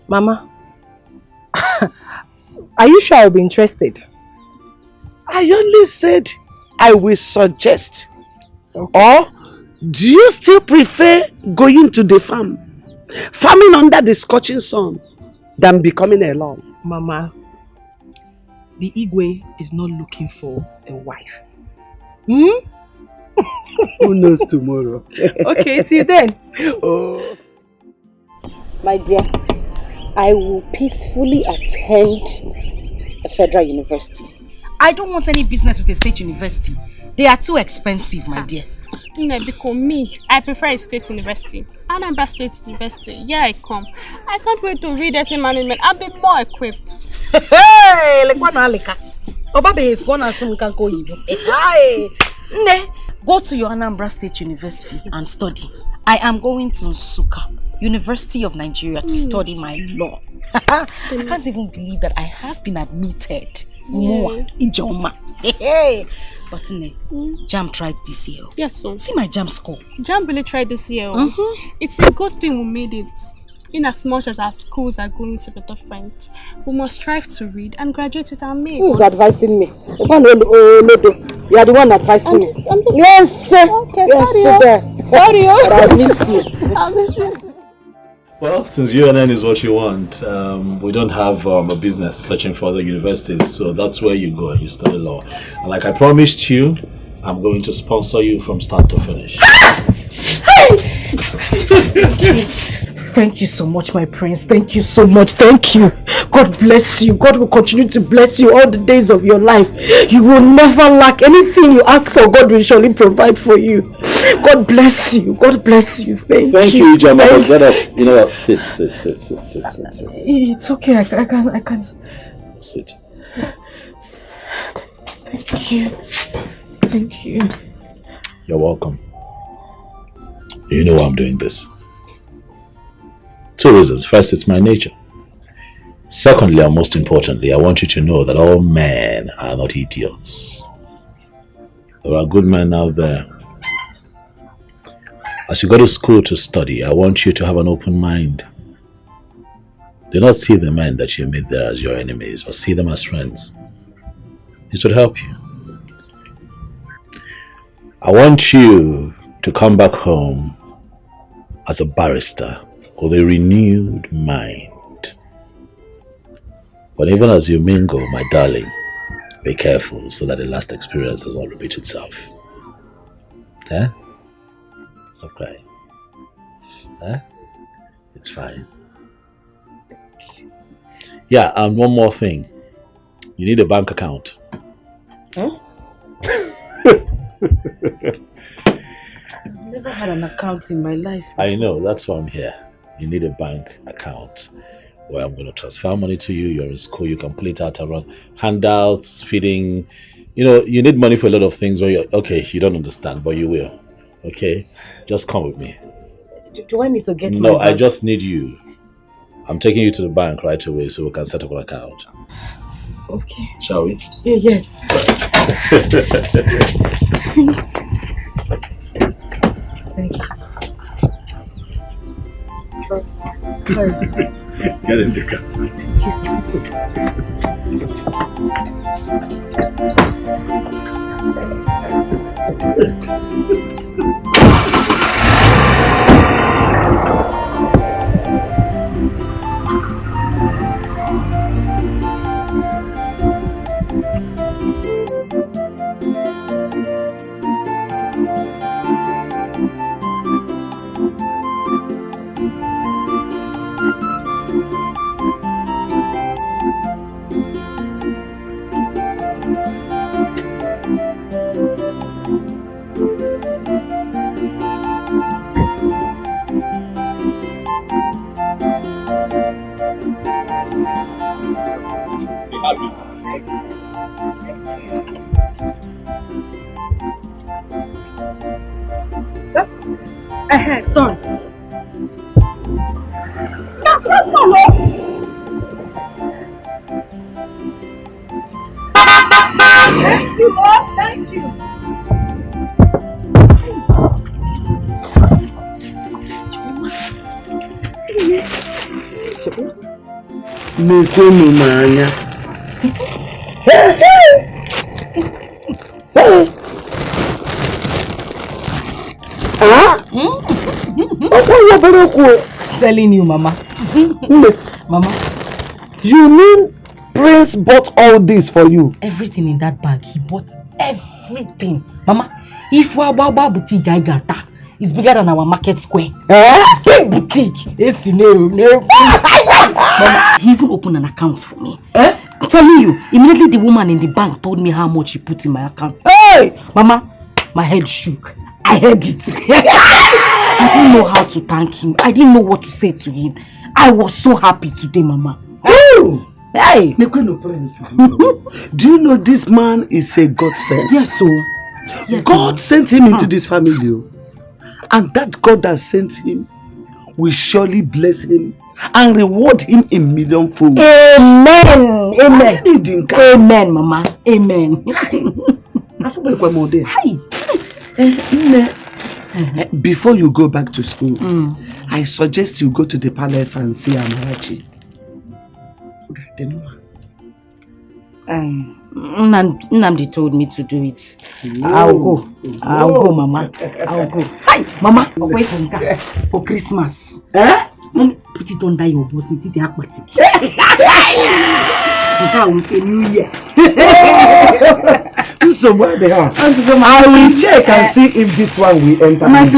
Mama, are you sure I'll be interested? I only said I will suggest. Okay. Or do you still prefer going to the farm, farming under the scorching sun, than becoming a law? Mama, the Igwe is not looking for a wife. Who knows tomorrow? Okay, till then. Oh. My dear, I will peacefully attend a federal university. I don't want any business with a state university. They are too expensive, my dear. Because me, I prefer a state university. Anambra State University. Yeah, I come. I can't wait to read essay management. I'll be more equipped. Hey, like one alika. Obabe is one as some can go. Hey, Go to your Anambra State University and study. I am going to Nsukka, University of Nigeria, to study my law. I can't even believe that I have been admitted. More in Joma. But JAMB tried this year. Yes, so. See my JAMB score. JAMB really tried this year. It's a good thing we made it. In as much as our schools are going to be different, we must strive to read and graduate with our mates. Who is advising me? You are the one advising me. Yes, sir. Okay, yes, sorry. I miss you. I miss you. Well, since UNN is what you want, we don't have a business searching for other universities, so that's where you go and you study law. And like I promised you, I'm going to sponsor you from start to finish. Thank you so much, my prince. Thank you so much. Thank you. God bless you. God will continue to bless you all the days of your life. You will never lack anything you ask for. God will surely provide for you. God bless you. God bless you. Thank you. Jama. Get up. You know what? Sit. It's okay. I can. Sit. Thank you. Thank you. You're welcome. You know why I'm doing this. 2 reasons. First, it's my nature. Secondly, and most importantly, I want you to know that all men are not idiots. There are good men out there. As you go to school to study, I want you to have an open mind. Do not see the men that you meet there as your enemies, but see them as friends. It would help you. I want you to come back home as a barrister with a renewed mind. But even as you mingle, my darling, be careful so that the last experience does not repeat itself. Eh? Stop crying. Eh? It's fine. Yeah, and one more thing. You need a bank account. Huh? I've never had an account in my life. I know, that's why I'm here. You need a bank account where I'm going to transfer money to you. You're in school, you can play it out around handouts, feeding. You know, you need money for a lot of things where you're, okay, you don't understand, but you will. Okay? Just come with me. Do I need to get No, my I just need you. I'm taking you to the bank right away so we can set up an account. Okay. Shall we? Yes. Thank you. Get in the car. Done. That's not Thank you, Lord. Thank you. Telling you, Mama. Mama, you mean Prince bought all this for you? Everything in that bag, he bought everything. Mama, if Wababa boutique I got that, it's bigger than our market square. Big boutique. Yes, Mama, he even opened an account for me. I'm telling you, immediately the woman in the bank told me how much he put in my account. Hey! Mama, my head shook. I heard it. I didn't know how to thank him. I didn't know what to say to him. I was so happy today, Mama. Oh! Hey! Do you know this man is a godsend? Yes, so. Yes, God sent him into this family. And that God that sent him will surely bless him and reward him in millionfold. Amen. Amen. Amen, Mama. Amen. Before you go back to school, I suggest you go to the palace and see Amarachi. Nnamdi told me to do it. I'll go. I'll go, Mama. I'll go. Hi, Mama. Wait for Christmas. Put it under your boss. It is aquatic. New Year. So what they are? I will check and see if this one will enter. Mama,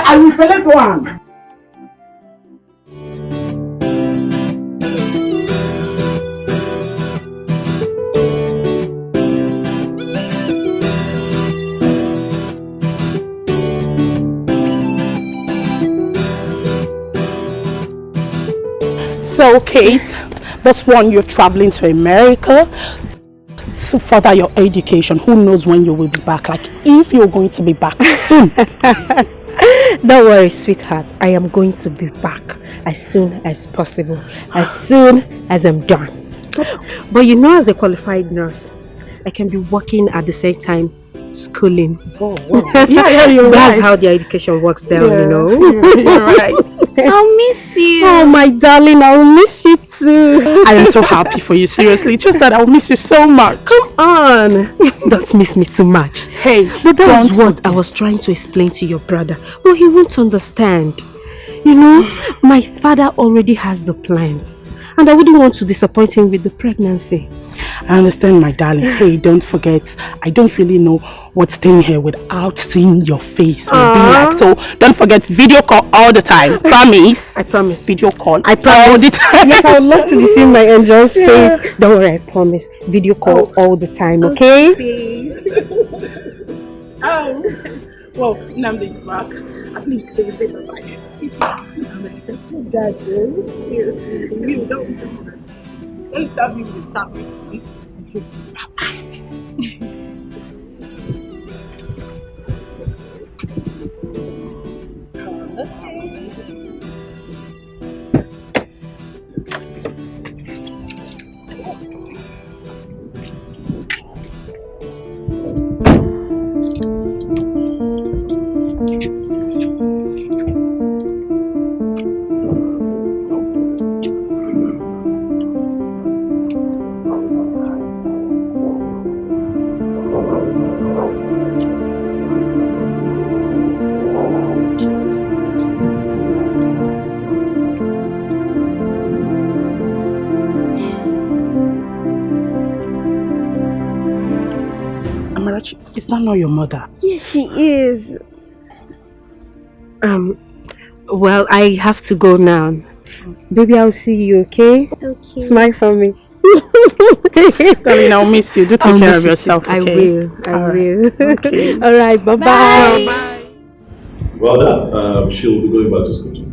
I will select one. So, Kate, this one you're traveling to America to further your education. Who knows when you will be back? Like, if you're going to be back soon. Don't worry, sweetheart. I am going to be back as soon as possible. As soon as I'm done. But you know, as a qualified nurse, I can be working at the same time schooling. Oh, wow. Yeah, you're right. That's how the education works there, you know. You're right. I'll miss you. Oh, my darling, I'll miss you too. I am so happy for you, seriously. Just that I'll miss you so much. Come on. Don't miss me too much. Hey, but that's what I was trying to explain to your brother. Well, he won't understand. You know, my father already has the plans. And I wouldn't want to disappoint him with the pregnancy. I understand, my darling. Hey, don't forget, I don't really know what staying here without seeing your face will be like. So don't forget, video call all the time. Promise? I promise. Video call I promise. all the time. Yes, I would love to be seeing my angel's face. Don't worry, I promise. Video call all the time, okay? Well, Nnamdi is back. At least they will say bye-bye. I'm expecting that, seriously. You don't stop me with stop me. Is that not your mother? Yes, she is. Well, I have to go now. Baby, I'll see you, okay? Okay. Smile for me. Darling, I'll miss you. Do take care of yourself, okay? I will. I will. Okay. All right, bye-bye. Bye. Well done. She'll be going back to school too.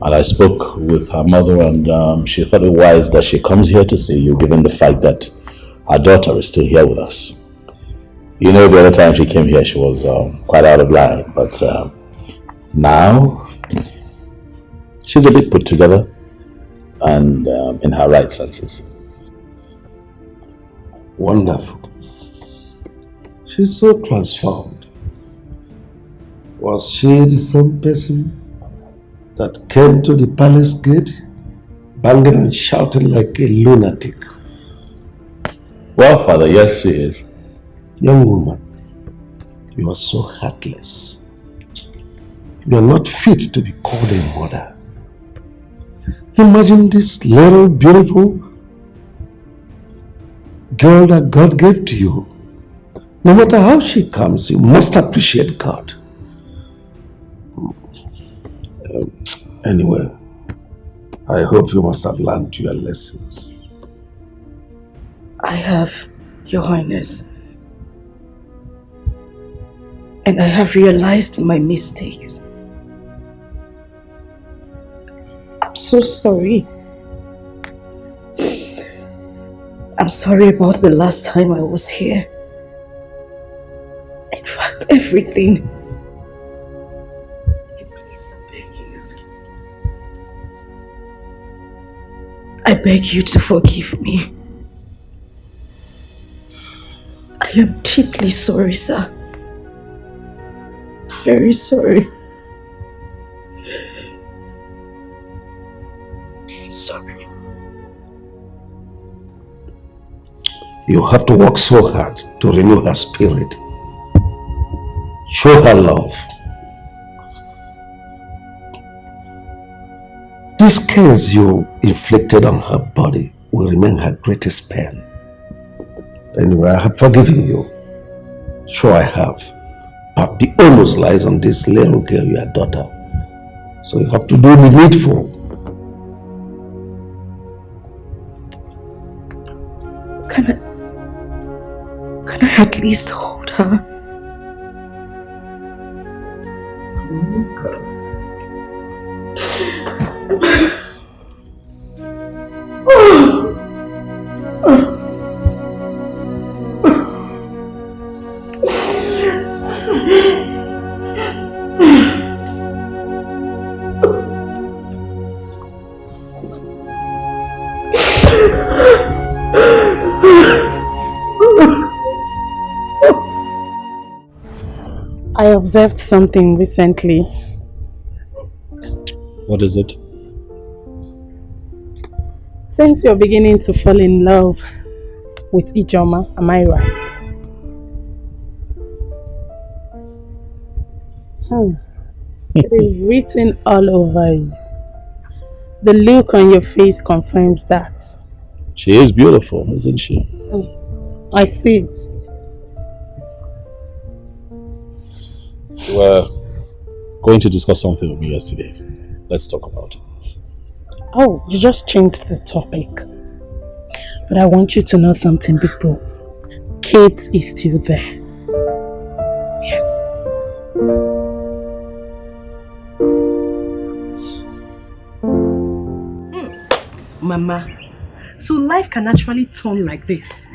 And I spoke with her mother, and she thought it wise that she comes here to see you, given the fact that her daughter is still here with us. You know, the other time she came here, she was quite out of line, but now she's a bit put together and in her right senses. Wonderful. She's so transformed. Was she the same person that came to the palace gate, banging and shouting like a lunatic? Well, Father, yes, she is. Young woman, you are so heartless. You are not fit to be called a mother. Imagine this little beautiful girl that God gave to you. No matter how she comes, you must appreciate God. Anyway, I hope you must have learned your lessons. I have, Your Highness. And I have realized my mistakes. I'm so sorry. I'm sorry about the last time I was here. In fact, everything. Please, I beg you. I beg you to forgive me. I am deeply sorry, sir. Very sorry. I'm sorry. You have to work so hard to renew her spirit. Show her love. These scars you inflicted on her body will remain her greatest pain. Anyway, I have forgiven you. Sure I have. But the onus lies on this little girl, your daughter. So you have to do the needful. Can I at least hold her? I observed something recently. What is it? Since you're beginning to fall in love with Ijoma, am I right? It is written all over you. The look on your face confirms that. She is beautiful, isn't she? I see. We were going to discuss something with me yesterday. Let's talk about it. Oh, you just changed the topic. But I want you to know something, big bro. Kate is still there. Yes. Mama, so life can actually turn like this.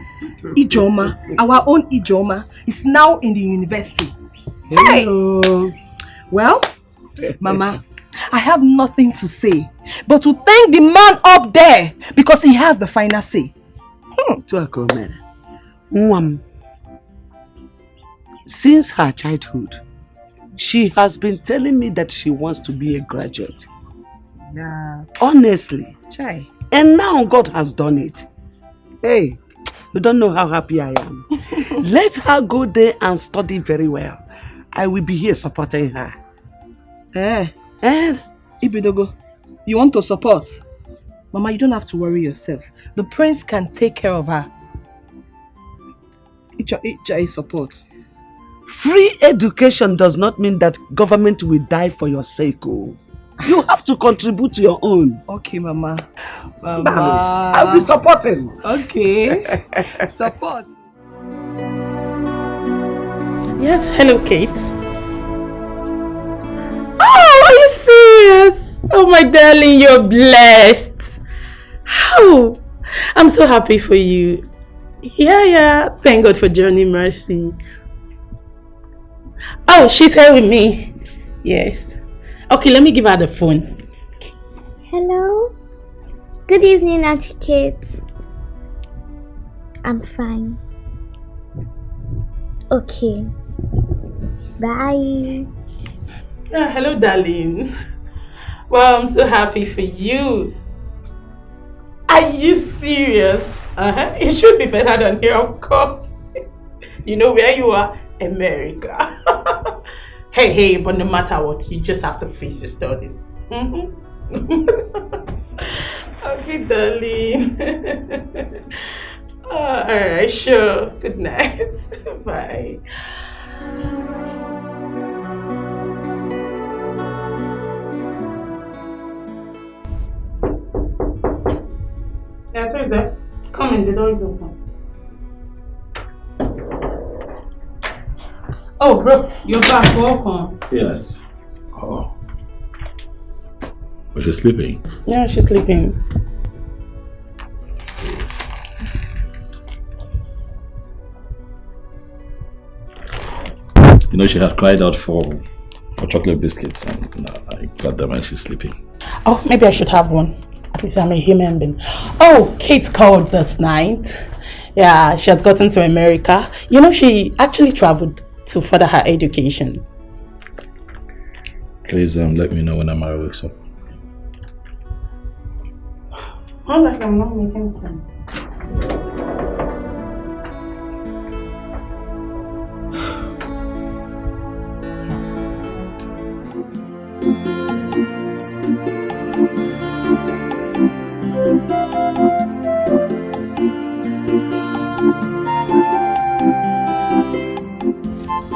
Ijoma, our own Ijoma, is now in the university. Hello. Hey! Well, Mama, I have nothing to say but to thank the man up there because he has the final say. Since her childhood, she has been telling me that she wants to be a graduate. Yeah. Honestly. Chai. And now God has done it. Hey, you don't know how happy I am. Let her go there and study very well. I will be here supporting her. Ibidogo, you want to support? Mama, you don't have to worry yourself. The prince can take care of her. Icha is support. Free education does not mean that government will die for your sake. Oh. You have to contribute to your own. Okay, Mama. I'll be supporting. Okay. Support. Yes, hello, Kate. Oh, are you serious? Oh, my darling, you're blessed. Oh, I'm so happy for you. Yeah. Thank God for Johnny Mercy. Oh, she's here with me. Yes. Okay, let me give her the phone. Hello. Good evening, Auntie Kate. I'm fine. Okay. Bye. Hello, darling. Wow, I'm so happy for you. Are you serious? It should be better than here, of course. You know where you are? America. Hey, but no matter what, you just have to face your studies. Okay, darling. Alright, sure. Good night. Bye. Yes, who is that? Come in, the door is open. Oh, bro, you're back. Welcome. Yes. Oh. Was she sleeping? Yeah, she's sleeping. You know, she had cried out for chocolate biscuits, and I got them and she's sleeping. Oh, maybe I should have one. At least I'm a human being. Oh, Kate called this night. Yeah, she has gotten to America. You know, she actually traveled to further her education. Please let me know when Amara wakes up. I'm like, I'm not making sense.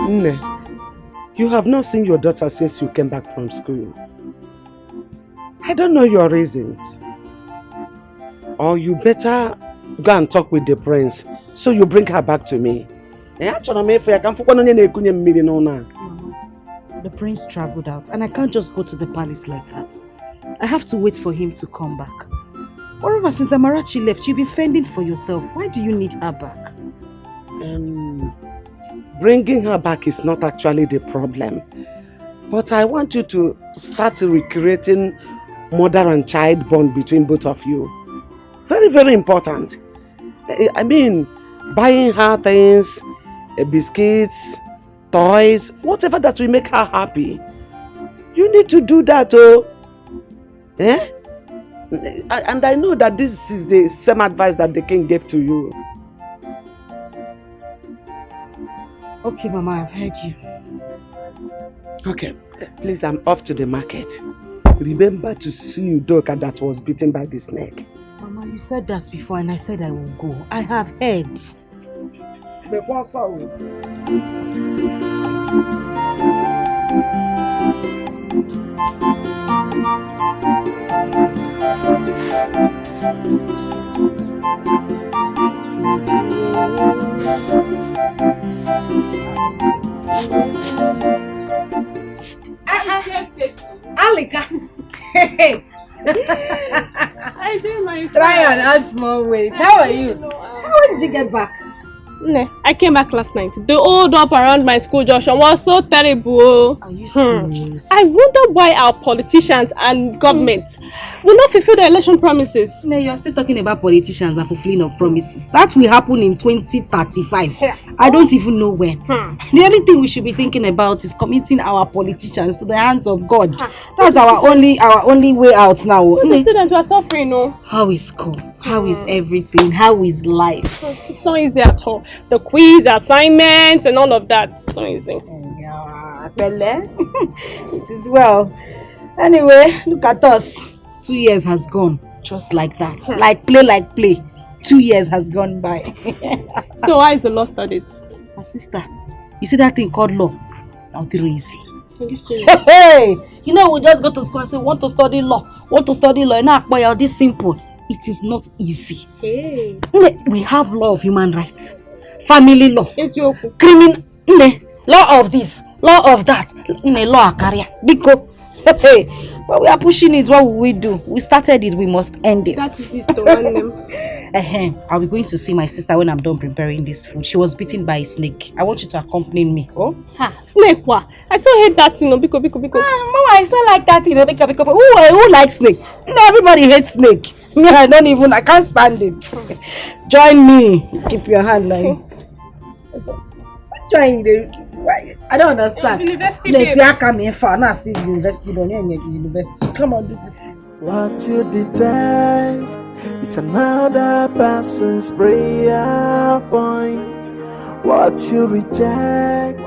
Nne, you have not seen your daughter since you came back from school. I don't know your reasons. Or you better go and talk with the prince so you bring her back to me. The prince traveled out and I can't just go to the palace like that. I have to wait for him to come back. Moreover, since Amarachi left, you've been fending for yourself. Why do you need her back? Bringing her back is not actually the problem. But I want you to start recreating mother and child bond between both of you. Very, very important. I mean, buying her things, biscuits, toys, whatever that will make her happy. You need to do that, oh. Eh? And I know that this is the same advice that the king gave to you. Okay, Mama, I've heard you. Okay, please, I'm off to the market. Remember to sue Udoka that was bitten by the snake. Mama, you said that before and I said I will go. I have heard. Alika. Hey. I do my Try and add small weight. How are you? How did you get back? I came back last night. The hold up around my school junction was so terrible. Are you serious? I wonder why our politicians and government will not fulfill the election promises. No, you're still talking about politicians and fulfilling of promises. That will happen in 2035. I don't even know when. The only thing we should be thinking about is committing our politicians to the hands of God. That's our only way out now. The students are suffering, no? How is school? How is everything? How is life? It's not easy at all. The quiz, assignments, and all of that. It's not easy. It is well. Anyway, look at us. 2 years has gone. Just like that. Like play. 2 years has gone by. So why is the law studies? My sister, you see that thing called law? Not very easy. Are you serious? Hey! You know, we just go to school and say, want to study law. Want to study law. Now, boy, this simple. It is not easy. Hey. We have law of human rights. Family law. Criminal. Law of this. Law of that. Law of career. Because, hey, but we are pushing it. What will we do? We started it. We must end it. That is it. To run them. I'll be going to see my sister when I'm done preparing this food. She was bitten by a snake. I want you to accompany me. Oh? Snake what? I still hate that, Biko. Mama, I still like that, Biko. Who likes snake? No, everybody hates snake. Me, I can't stand it. Join me. Keep your hand like. Join the. I don't understand. University. Come on, do this. What you detest is another person's prayer point. What you reject,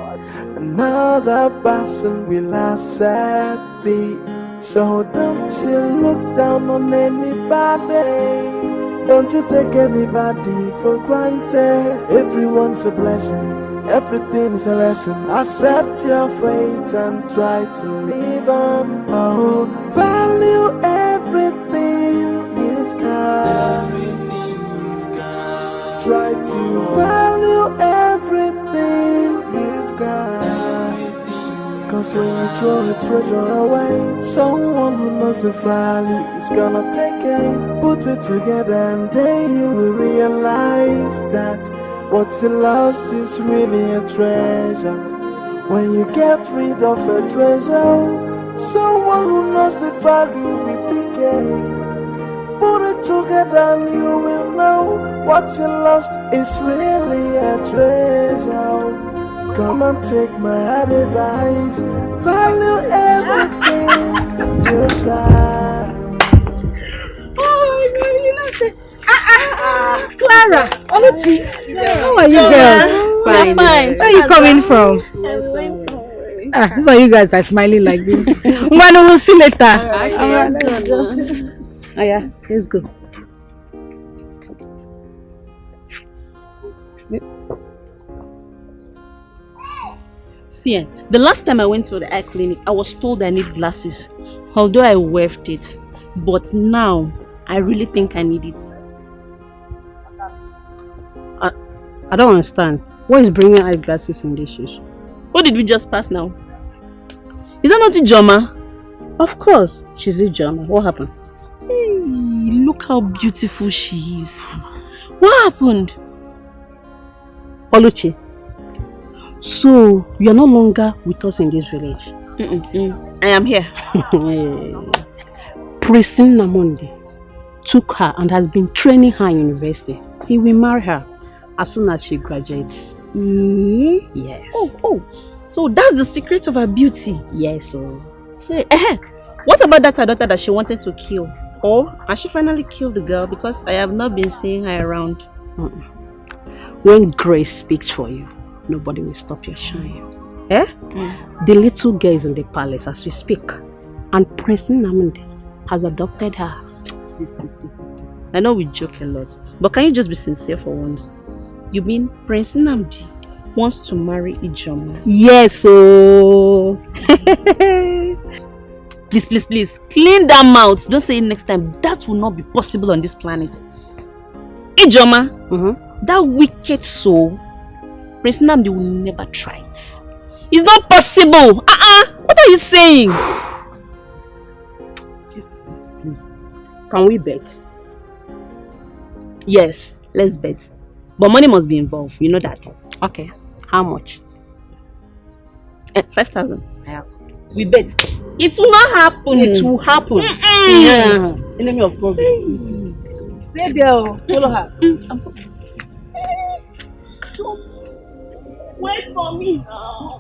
another person will accept it. So don't you look down on anybody. Don't you take anybody for granted. Everyone's a blessing. Everything is a lesson. Accept your fate and try to live on. Oh, value everything you've got. Try to value everything you've got. Cause when you throw a treasure away, someone who knows the value is gonna take it. Put it together and then you will realize that what's lost is really a treasure. When you get rid of a treasure, someone who knows the value will be gained. Put it together and you will know what you lost is really a treasure. Come and take my advice, value everything you've got. Clara, Oluchi, how are you girls? Fine. Where are you coming from? So you guys are smiling like this. We'll see later. Oh yeah, let's go. See, the last time I went to the eye clinic, I was told I need glasses. Although I waived it. But now, I really think I need it. I don't understand. What is bringing eyeglasses in this shoes? What did we just pass now? Is that not Ijoma? Of course, she's Ijoma. What happened? Hey, look how beautiful she is. What happened? Oluchi, so you are no longer with us in this village? I am here. Prince Namonde took her and has been training her in university. He will marry her as soon as she graduates. Yes. Oh, so that's the secret of her beauty? Yes. What about that her daughter that she wanted to kill? Or has she finally killed the girl? Because I have not been seeing her around. When grace speaks for you, nobody will stop your shine. The little girl is in the palace as we speak, and Prince Namonde has adopted her. Please. I know we joke a lot, but can you just be sincere for once? You mean Prince Nnamdi wants to marry Ijoma? Yes, so Please, clean that mouth. Don't say it next time. That will not be possible on this planet. Ijoma, that wicked soul, Prince Nnamdi will never try it. It's not possible. What are you saying? Please. Can we bet? Yes, let's bet. But money must be involved. You know that. Okay. How much? 5,000. We bet. It will not happen. It will happen. Yeah. Enemy of problem. Baby, follow her. Wait for me now.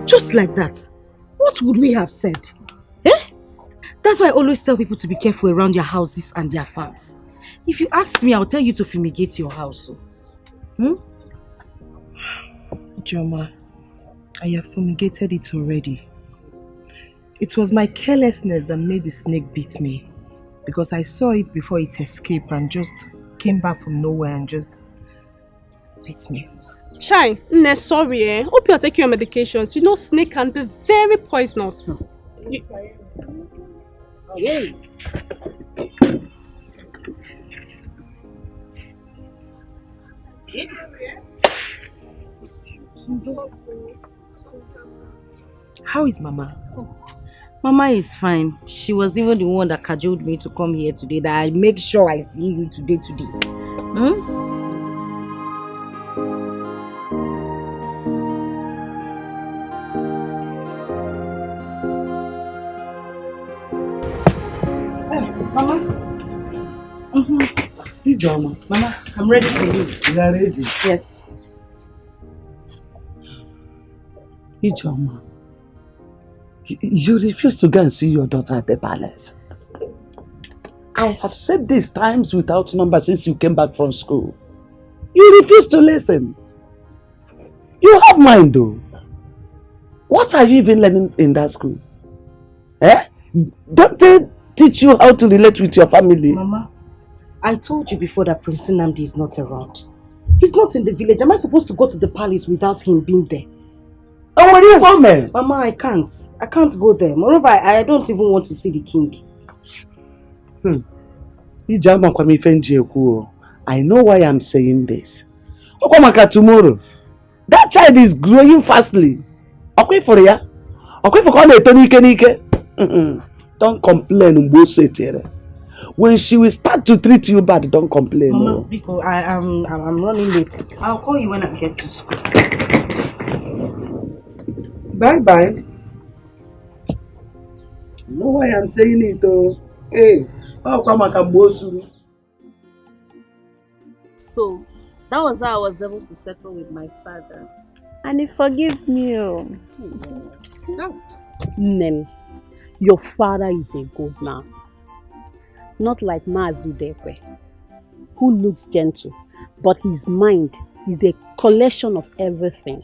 Just like that. What would we have said? That's why I always tell people to be careful around their houses and their farms. If you ask me, I'll tell you to fumigate your house. Joma, I have fumigated it already. It was my carelessness that made the snake beat me. Because I saw it before it escaped and just came back from nowhere and just beat me. Chai, sorry. Hope you're taking your medications. You know snake can be very poisonous. Yay. How is Mama? Mama is fine. She was even the one that cajoled me to come here today, that I make sure I see you today. Mama? Ijoma. Mama, I'm ready to leave. You are ready? Yes. Ijoma, you refuse to go and see your daughter at the palace. I have said this times without number since you came back from school. You refuse to listen. You have mind though. What are you even learning in that school? Don't they teach you how to relate with your family? Mama, I told you before that Prince Nnamdi is not around. He's not in the village. Am I supposed to go to the palace without him being there? Oh, what are you coming? Mama, I can't go there. Moreover, I don't even want to see the king. I know why I'm saying this. Tomorrow, that child is growing fastly. Okay for ya? Okay for Don't complain. when she will start to treat you bad, don't complain. Mama, because I'm running late. I'll call you when I get to school. Bye. You know why I'm saying it, oh? Hey, how come I can boast you? So, that was how I was able to settle with my father. And he forgave me. Nem, your father is a good man. Not like Mazu Dikeh, who looks gentle, but his mind is a collection of everything.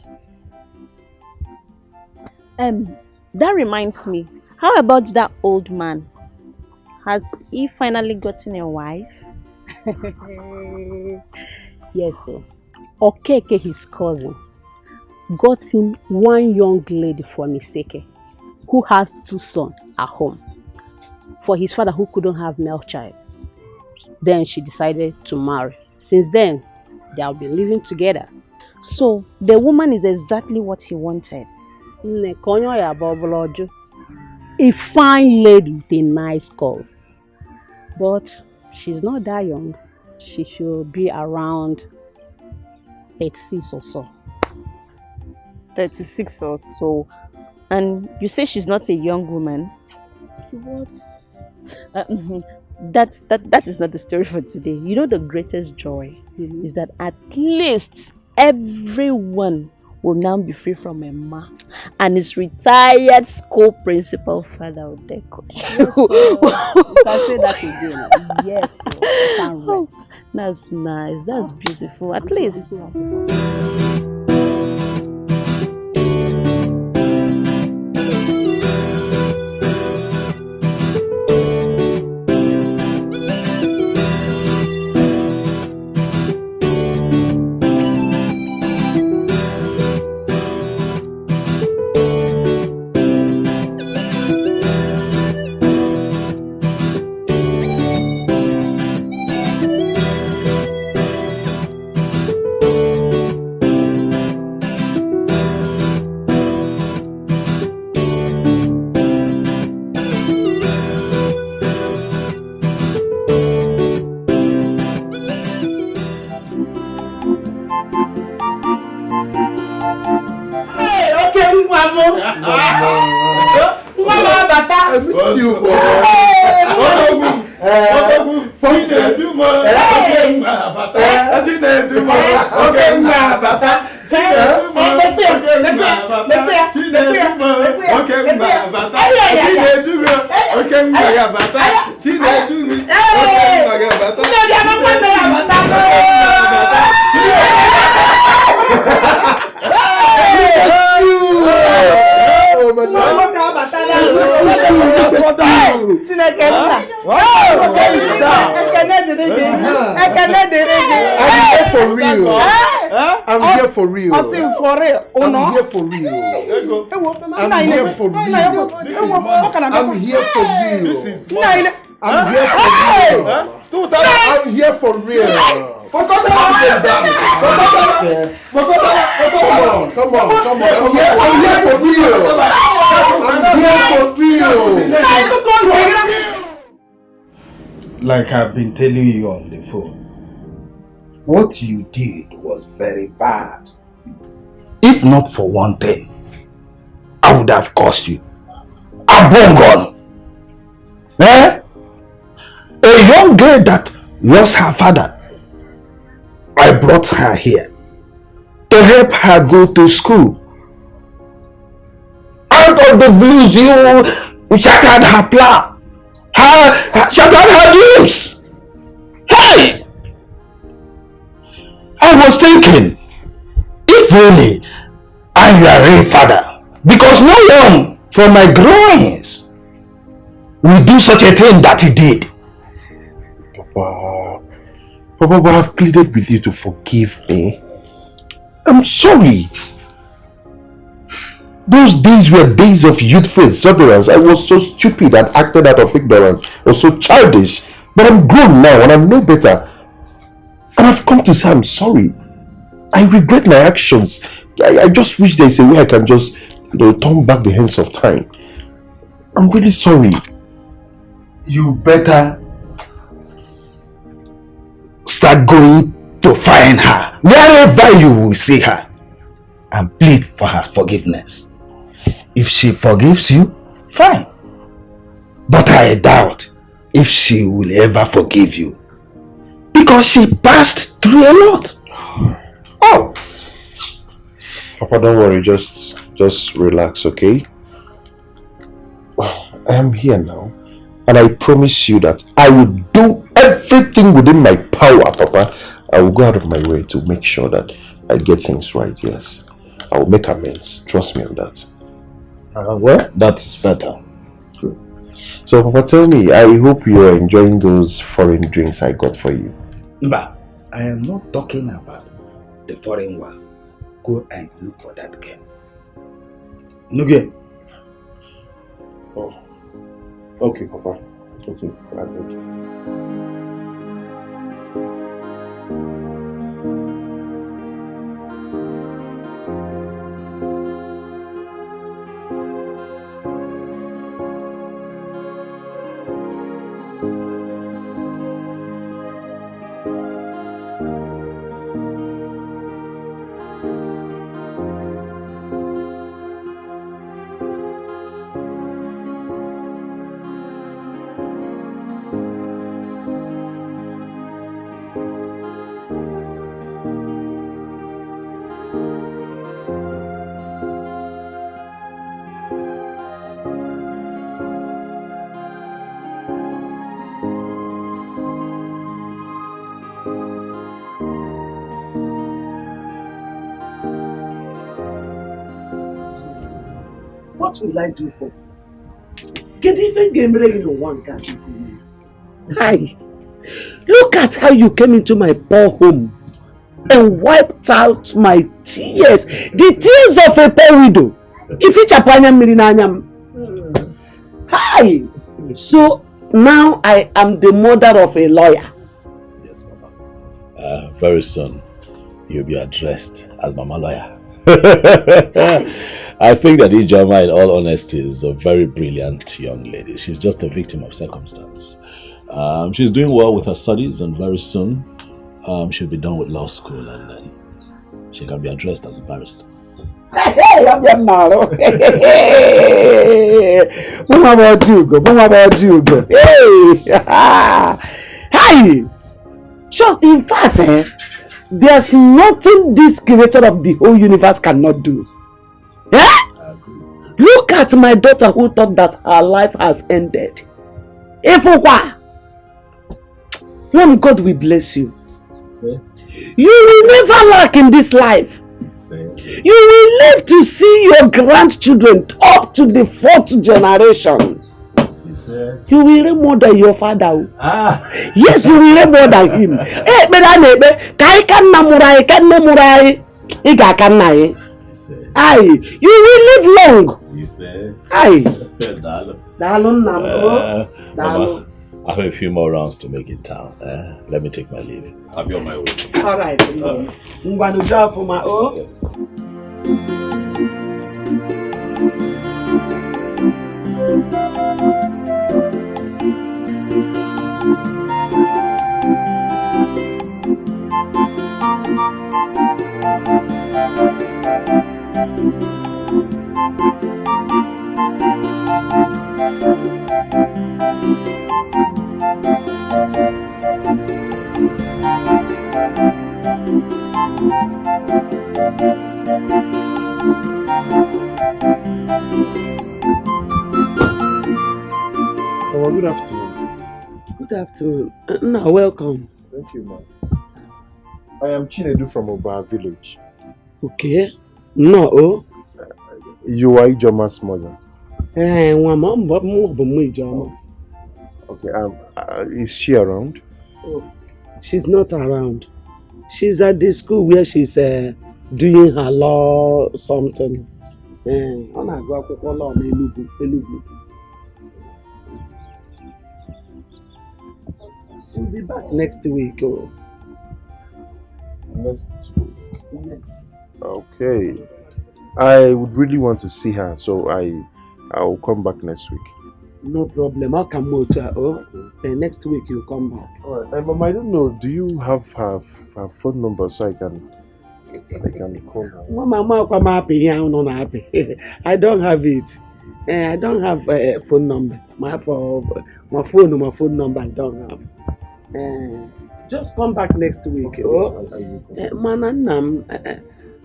That reminds me, how about that old man? Has he finally gotten a wife? Yes, sir. Okeke, his cousin, got him one young lady from Iseke, who has 2 sons at home, for his father who couldn't have male child. Then she decided to marry. Since then, they'll be living together. So, the woman is exactly what he wanted. A fine lady with a nice curve. But she's not that young. She should be around 36 or so. 36 or so. And you say she's not a young woman? She was. That is not the story for today. You know, the greatest joy is that at least everyone will now be free from a ma and his retired school principal father Odeko. Yes, you can say that again. Yes, you can rest. That's nice. That's beautiful. At least. I missed you, boy. I'm here for real. I'm here for real. I'm here for real. I'm here for real. I'm here for real. I'm here for real. Come on. I'm here for real. Like I've been telling you on the phone, what you did was very bad. If not for one thing, I would have cursed you. Abongon. A young girl that lost her father. I brought her here to help her go to school. Out of the blues, you shattered her plan. Shattered her dreams. Hey! I was thinking, if really I'm your real father, because no one from my groins will do such a thing that he did. Papa, I've pleaded with you to forgive me. I'm sorry. Those days were days of youthful exuberance. I was so stupid and acted out of ignorance. I was so childish. But I'm grown now and I know better. And I've come to say I'm sorry. I regret my actions. I just wish there's a way I can just, turn back the hands of time. I'm really sorry. You better start going to find her wherever you will see her and plead for her forgiveness. If she forgives you, fine. But I doubt if she will ever forgive you, because she passed through a lot. Oh, Papa, don't worry. Just relax, okay? I am here now, and I promise you that I will do everything within my power, Papa. I will go out of my way to make sure that I get things right. Yes, I will make amends. Trust me on that. Well, that is better. Good. So, Papa, tell me, I hope you are enjoying those foreign drinks I got for you. But I am not talking about the foreign one. Go and look for that girl. Nuge. Oh. Okay, Papa. Okay, I got you. What will I do for? Get even game in one country. Hi. Look at how you came into my poor home and wiped out my tears. The tears of a poor widow. If it's a panyam. Hi. So now I am the mother of a lawyer. Yes, Mama. Very soon you'll be addressed as Mama Lawyer. I think that Ijoma, in all honesty, is a very brilliant young lady. She's just a victim of circumstance. She's doing well with her studies, and very soon she'll be done with law school, and then she can be addressed as a barrister. Hey, I'm your malo. What about you, go? What about you, go? Hey, hi. Just in fact, there's nothing this creator of the whole universe cannot do. Eh? Look at my daughter who thought that her life has ended. Ifukwa, when God will bless you, Say? You will never lack in this life. Say? You will live to see your grandchildren up to the 4th generation. You will reign more than your father. Yes, you will reign more than him. Eh, aye, you will live long. You say? Aye. Mama, I have a few more rounds to make in town. Let me take my leave. I'll be on my way. All right. I'm going to drive for my own. Oh, good afternoon. Good afternoon. No, welcome. Thank you, ma'am. I am Chinedu from Oba village. Okay. No. You are Ijoma's mother. Okay, is she around? Oh, she's not around. She's at the school where she's doing her law something. She'll be back next week. Oh. Next week? Yes. Okay. I would really want to see her, so I'll come back next week. No problem. I'll come out. Next week you'll come back. Alright, Mama, I don't know. Do you have her phone number so I can call her? Mama, I'm happy. I'm not happy. I don't have it. I don't have a phone number. My phone number I don't have. Just come back next week. Mananam,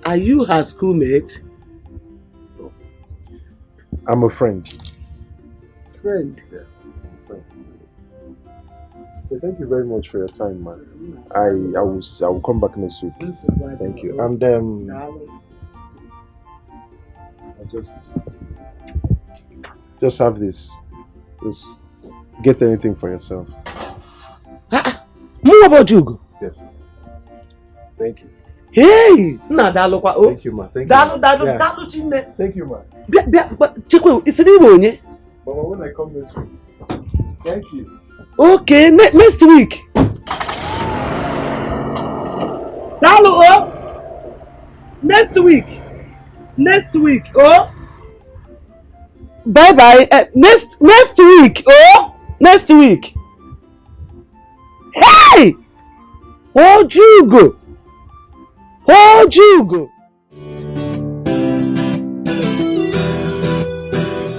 are you her schoolmate? I'm a friend. Friend? Yeah, friend. Okay, thank you very much for your time, man. I will come back next week. Thank you. And I just have this. Just get anything for yourself. More about you? Yes. Thank you. Hey! Thank you, ma. Thank you. Thank you, ma. But Chikwe, it's a Mama, when I come next week. Thank you. Okay, next week. Next week. Oh. Bye bye. Next week. Oh. Next week. Hey! Oh, Jugo.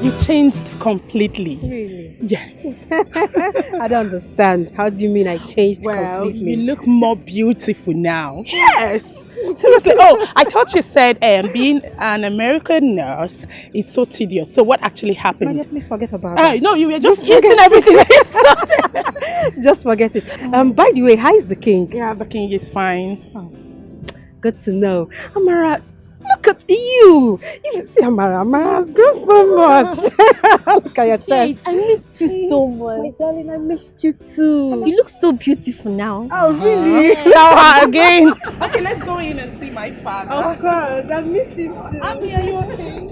You changed completely. Really? Yes. I don't understand. How do you mean I changed completely? You look more beautiful now. Yes. Seriously. Oh, I thought you said being an American nurse is so tedious. So what actually happened? Maria, please forget about it. No, you were just eating everything. Just forget it. By the way, how is the king? Yeah, the king is fine. Oh, good to know. Amara, look at you. You see, Amara has grown so much. Look at your chest. Kate, I missed you so much. My darling, I missed you too. You look so beautiful now. Oh, really? Shower again. Okay, let's go in and see my father. Of course, I missed you too. Are you okay?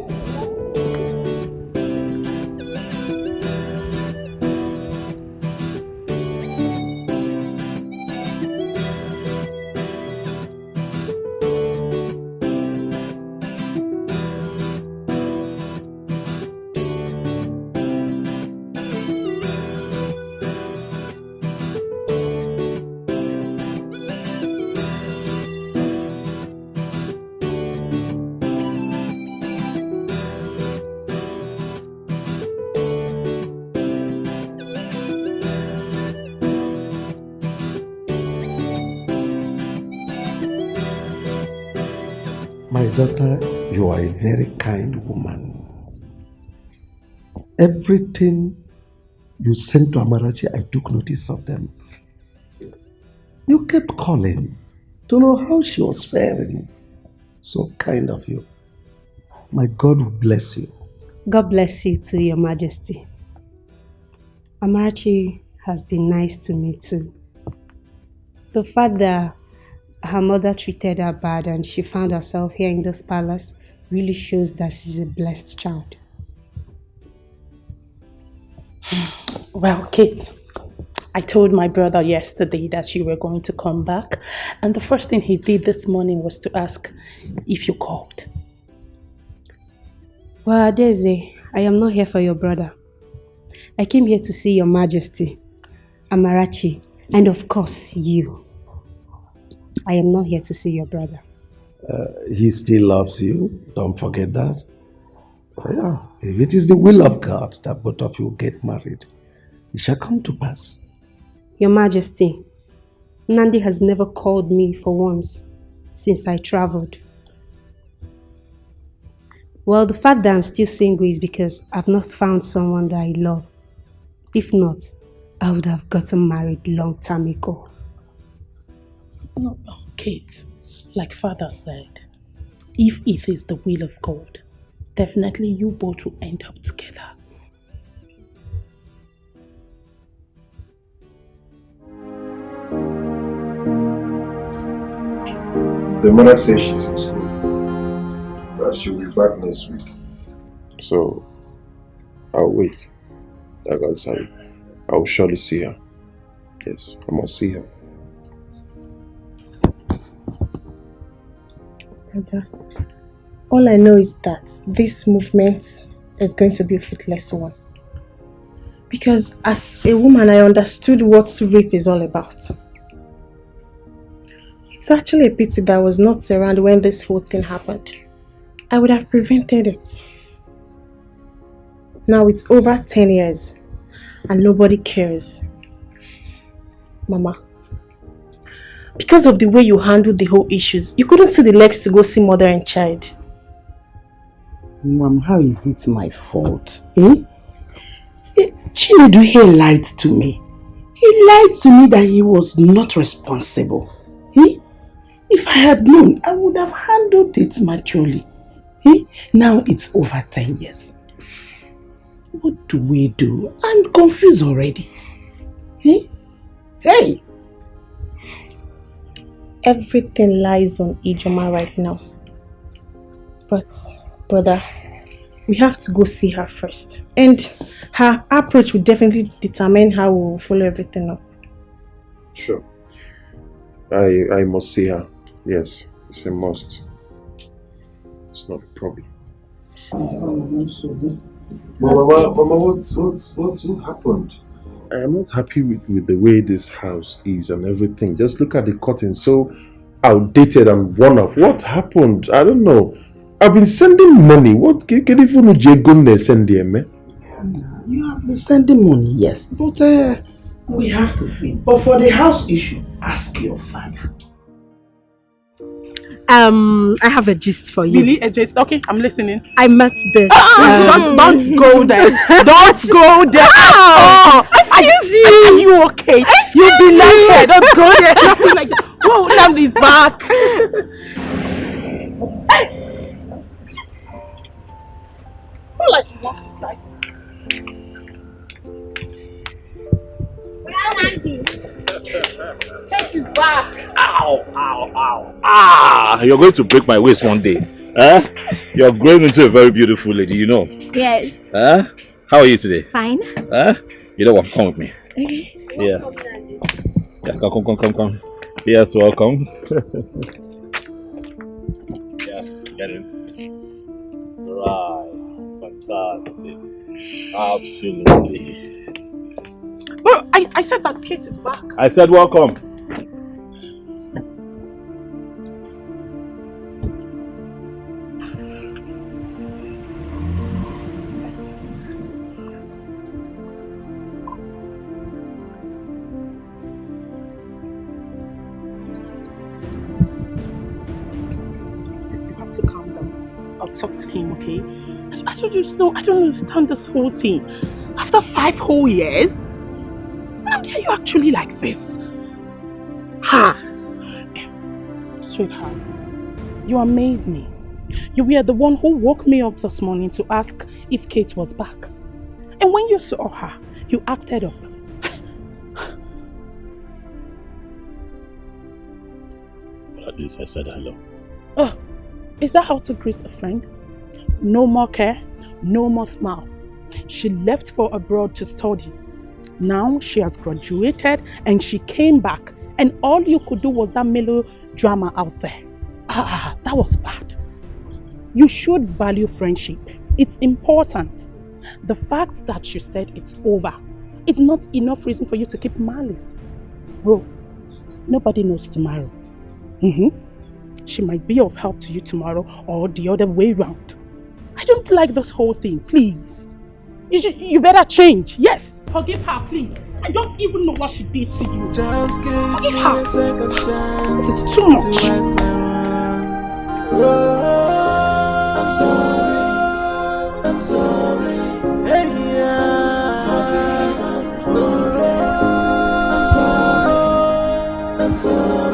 My daughter, you are a very kind woman. Everything you sent to Amarachi, I took notice of them. You kept calling to know how she was faring. So kind of you. My God will bless you. God bless you too, Your Majesty. Amarachi has been nice to me too. The fact that her mother treated her bad and she found herself here in this palace really shows that she's a blessed child. Well, Kate, I told my brother yesterday that you were going to come back, and the first thing he did this morning was to ask if you called. Well, Adeze, I am not here for your brother. I came here to see Your Majesty, Amarachi, and of course you. I am not here to see your brother. He still loves you. Don't forget that. Yeah, if it is the will of God that both of you get married, it shall come to pass. Your Majesty, Nandi has never called me for once since I traveled. Well, the fact that I'm still single is because I've not found someone that I love. If not, I would have gotten married long time ago. No, Kate, like Father said, if it is the will of God, definitely you both will end up together. The mother says she's in school, that she'll be back next week. So, I'll wait. Like I said, I'll surely see her. Yes, I must see her. Brother, all I know is that this movement is going to be a fruitless one. Because as a woman, I understood what rape is all about. It's actually a pity that I was not around when this whole thing happened. I would have prevented it. Now it's over 10 years and nobody cares. Mama, because of the way you handled the whole issues, you couldn't see the legs to go see mother and child. Mom, how is it my fault? Chinedu here lied to me. He lied to me that he was not responsible. If I had known, I would have handled it maturely. Now it's over 10 years. What do we do? I'm confused already. Hey! Everything lies on Ijoma right now. But, brother, we have to go see her first. And her approach will definitely determine how we will follow everything up. Sure. I must see her. Yes, it's a must. It's not a problem. Mama, what happened? I am not happy with the way this house is and everything. Just look at the curtain, so outdated and worn off. What happened? I don't know. I've been sending money. What can you send them? You have been sending money, yes, but we have to feed. But for the house issue, ask your father. I have a gist for you. Really? A gist? Okay, I'm listening. I met this. Don't go there. Don't go there. Oh, excuse you. Are you okay? You be like here. Don't go there. Nothing like that. Whoa, Lamb is back. Who like wants to fly? Take you back. Ow, ow, ow. Ah, you're going to break my waist one day. Huh? You're growing into a very beautiful lady, you know. Yes. Huh? How are you today? Fine. Huh? You know what? Come with me. Okay. Yeah. Come. Yes, welcome. Yeah, get in. Right. Fantastic. Absolutely. Well, I said that Kate is back. I said welcome. You have to calm down. I'll talk to him, okay? I don't understand this whole thing. After 5 whole years? How dare you actually like this? Ha! Sweetheart, you amaze me. You were the one who woke me up this morning to ask if Kate was back. And when you saw her, you acted up. But at least I said hello. Oh, is that how to greet a friend? No more care, no more smile. She left for abroad to study. Now she has graduated and she came back, and all you could do was that melodrama out there. That was bad. You should value friendship. It's important. The fact that you said it's over is not enough reason for you to keep malice. Bro, nobody knows tomorrow. She might be of help to you tomorrow or the other way round. I don't like this whole thing, please. You better change, yes. Forgive her, please. I don't even know what she did to you. Just give Forgive me her. a second chance. It's too much. To right my wrongs. Oh, I'm sorry. Hey, yeah. Forgive, I'm sorry.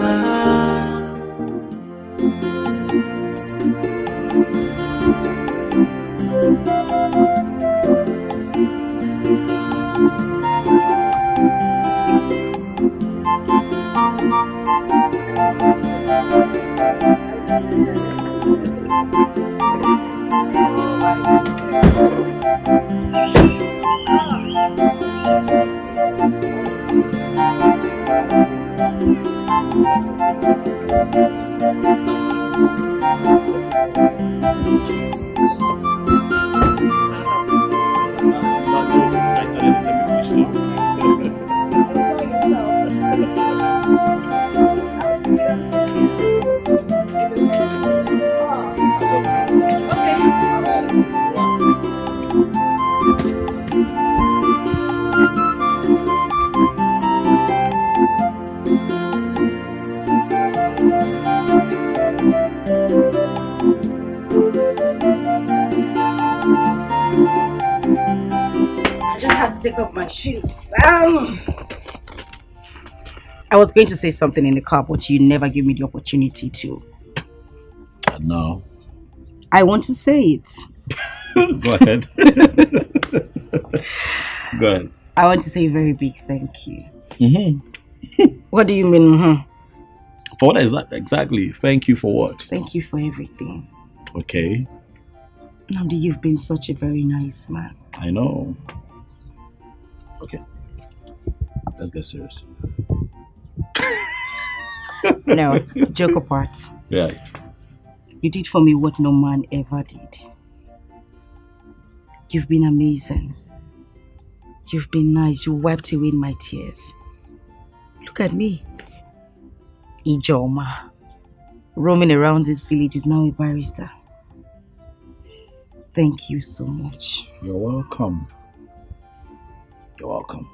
Take off my shoes. I was going to say something in the car, but you never give me the opportunity to. No. I want to say it. Go ahead. Go ahead. I want to say a very big thank you. Mm-hmm. What do you mean? Mm-hmm? For what exactly? Thank you for what? Thank you for everything. Okay. Namdi, you've been such a very nice man. I know. Okay. Let's get serious. No, joke apart. Right. You did for me what no man ever did. You've been amazing. You've been nice. You wiped away my tears. Look at me. Ijoma. Roaming around this village is now a barrister. Thank you so much. You're welcome. You're welcome.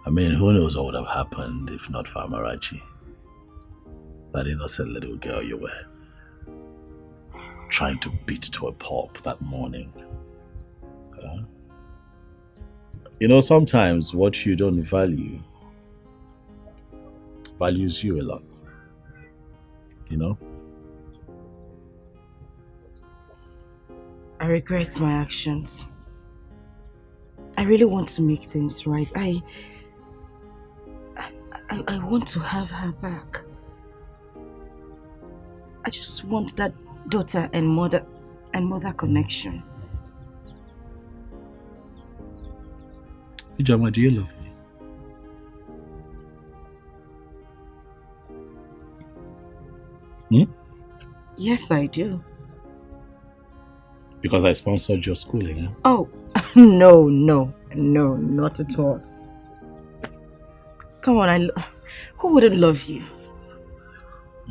I mean, who knows what would have happened if not for Amarachi? That innocent little girl you were trying to beat to a pulp that morning. You know, sometimes what you don't value values you a lot. You know? I regret my actions. I really want to make things right. I want to have her back. I just want that daughter and mother connection. Ijoma, do you love me? Yes, I do. Because I sponsored your schooling, huh? Oh, no, not at all. Come on, who wouldn't love you?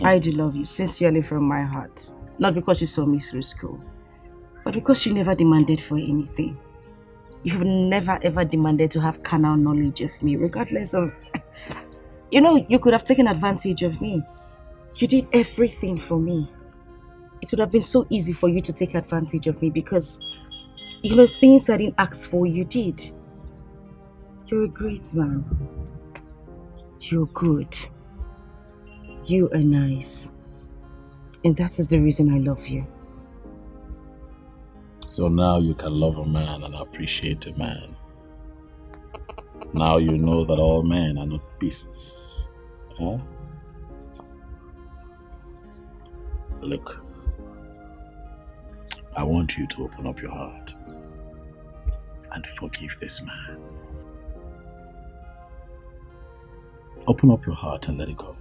I do love you sincerely from my heart. Not because you saw me through school, but because you never demanded for anything. You've never ever demanded to have carnal knowledge of me, regardless of... You know, you could have taken advantage of me. You did everything for me. It would have been so easy for you to take advantage of me because, you know, things I didn't ask for, you did. You're a great man. You're good. You are nice. And that is the reason I love you. So now you can love a man and appreciate a man. Now you know that all men are not beasts. Huh? Look, I want you to open up your heart and forgive this man. Open up your heart and let it go.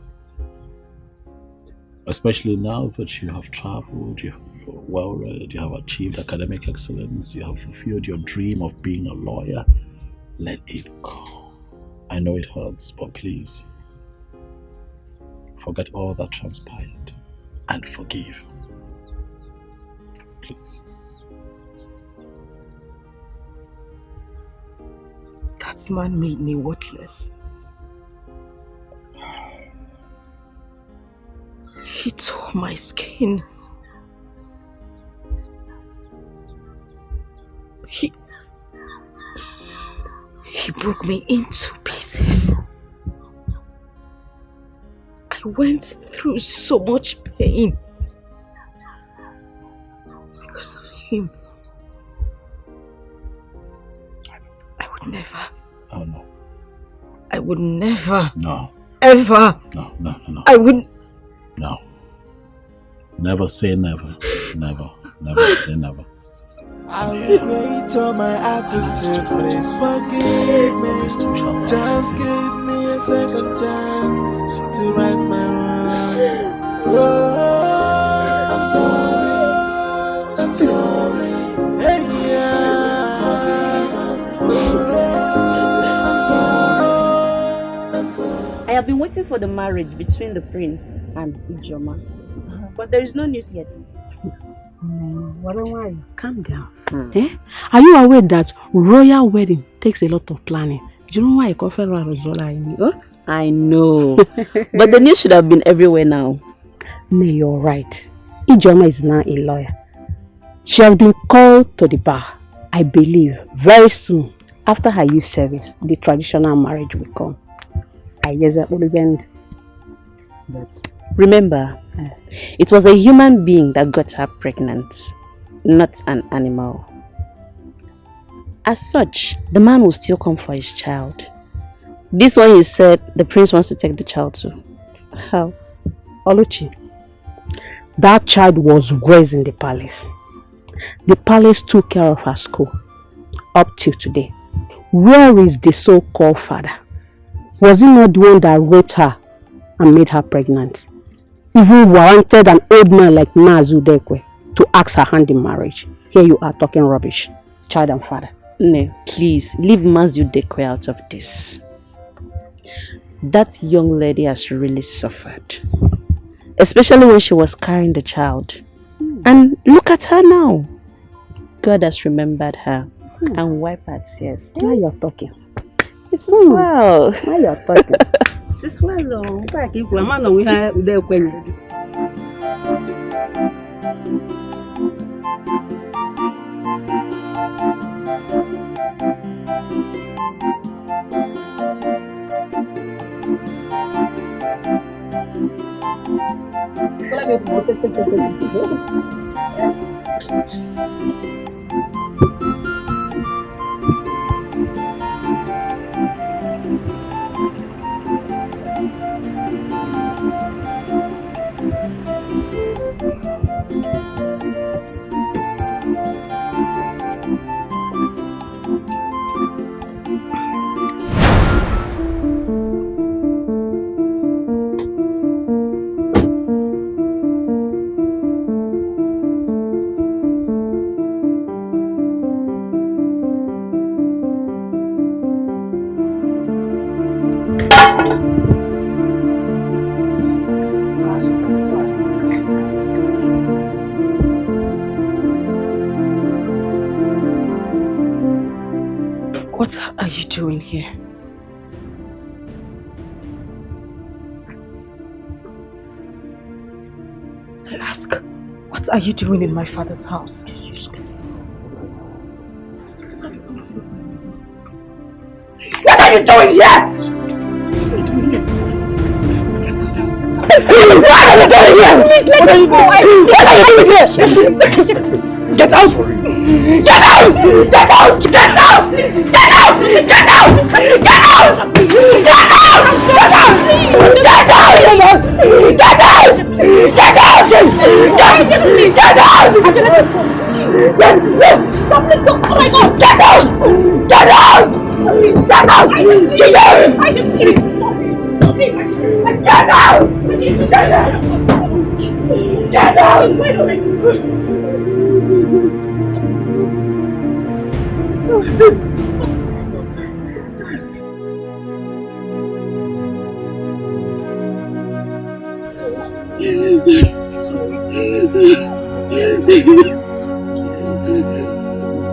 Especially now that you have traveled, you're well read, you have achieved academic excellence, you have fulfilled your dream of being a lawyer. Let it go. I know it hurts, but please, forget all that transpired and forgive. Please. That man made me worthless. He tore my skin. He broke me into pieces. I went through so much pain because of him. I would never. Oh no. I would never. No. Ever. No. I wouldn't. No. Never say never. Never say never. I regret all my attitude, please forgive me. Just give me a second chance to right my wrongs. Oh, I'm sorry. Hey, yeah. I'm sorry. have been waiting for the marriage between the prince and Ijoma. But there is no news yet. Calm down. Eh? Are you aware that royal wedding takes a lot of planning? Do you know why I call I know. But the news should have been everywhere now. No, you're right. Ijoma is now a lawyer. She has been called to the bar. I believe very soon, after her youth service, the traditional marriage will come. But remember, it was a human being that got her pregnant, not an animal. As such, the man will still come for his child. This one, he said the prince wants to take the child to. How? Oluchi, that child was raised in the palace. The palace took care of her school up till today. Where is the so-called father? Was he not the one that raped her and made her pregnant? Even warranted an old man like Mazu Dikeh to ask her hand in marriage. Here you are talking rubbish. Child and father. No, please, leave Mazu Dikeh out of this. That young lady has really suffered. Especially when she was carrying the child. And look at her now. God has remembered her and wiped her tears. Now you're talking. It is well. Now you're talking. It is well, though. What are you doing here? I ask, what are you doing in my father's house? What are you doing here? What are you doing here? What are you doing here? Get out! Get out! Get out! Get out! Get out! Get out! Get out! Get out! Get out! Get out! Get out! Get out! Get out! Stop this! Oh my God! Get out! Get out! Get out! Get out! Get out! Get out! Get out!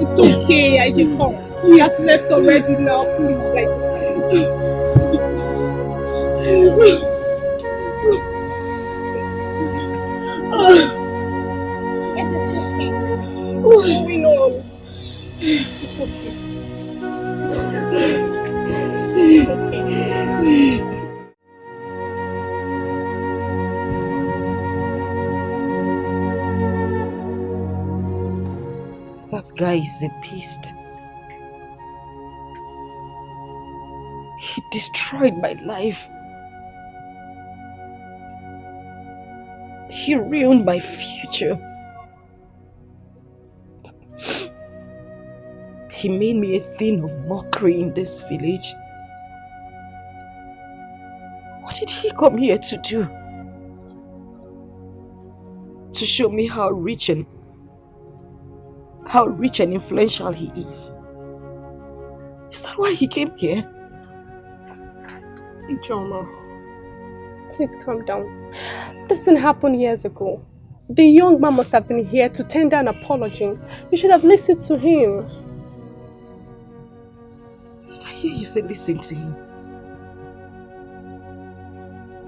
It's okay, I can come. We have left already now, please. What's going on? It's okay. That guy is a beast. He destroyed my life. He ruined my future. He made me a thing of mockery in this village. What did he come here to do? To show me how rich and influential he is. Is that why he came here? Ijoma, Please calm down. This didn't happen years ago. The young man must have been here to tender an apology. You should have listened to him. Did I hear you say listen to him?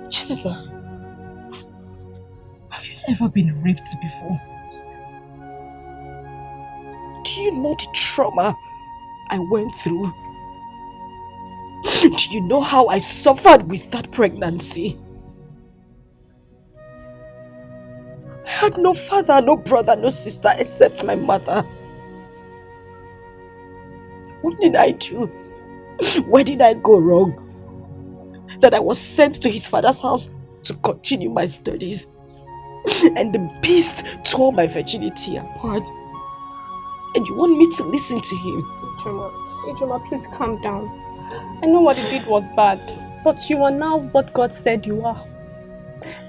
Chelisa, have you ever been raped before? Do you know the trauma I went through? Do you know how I suffered with that pregnancy? I had no father, no brother, no sister except my mother. What did I do? Where did I go wrong? That I was sent to his father's house to continue my studies. And the beast tore my virginity apart. And you want me to listen to him? Ijoma, please calm down. I know what he did was bad, but you are now what God said you are.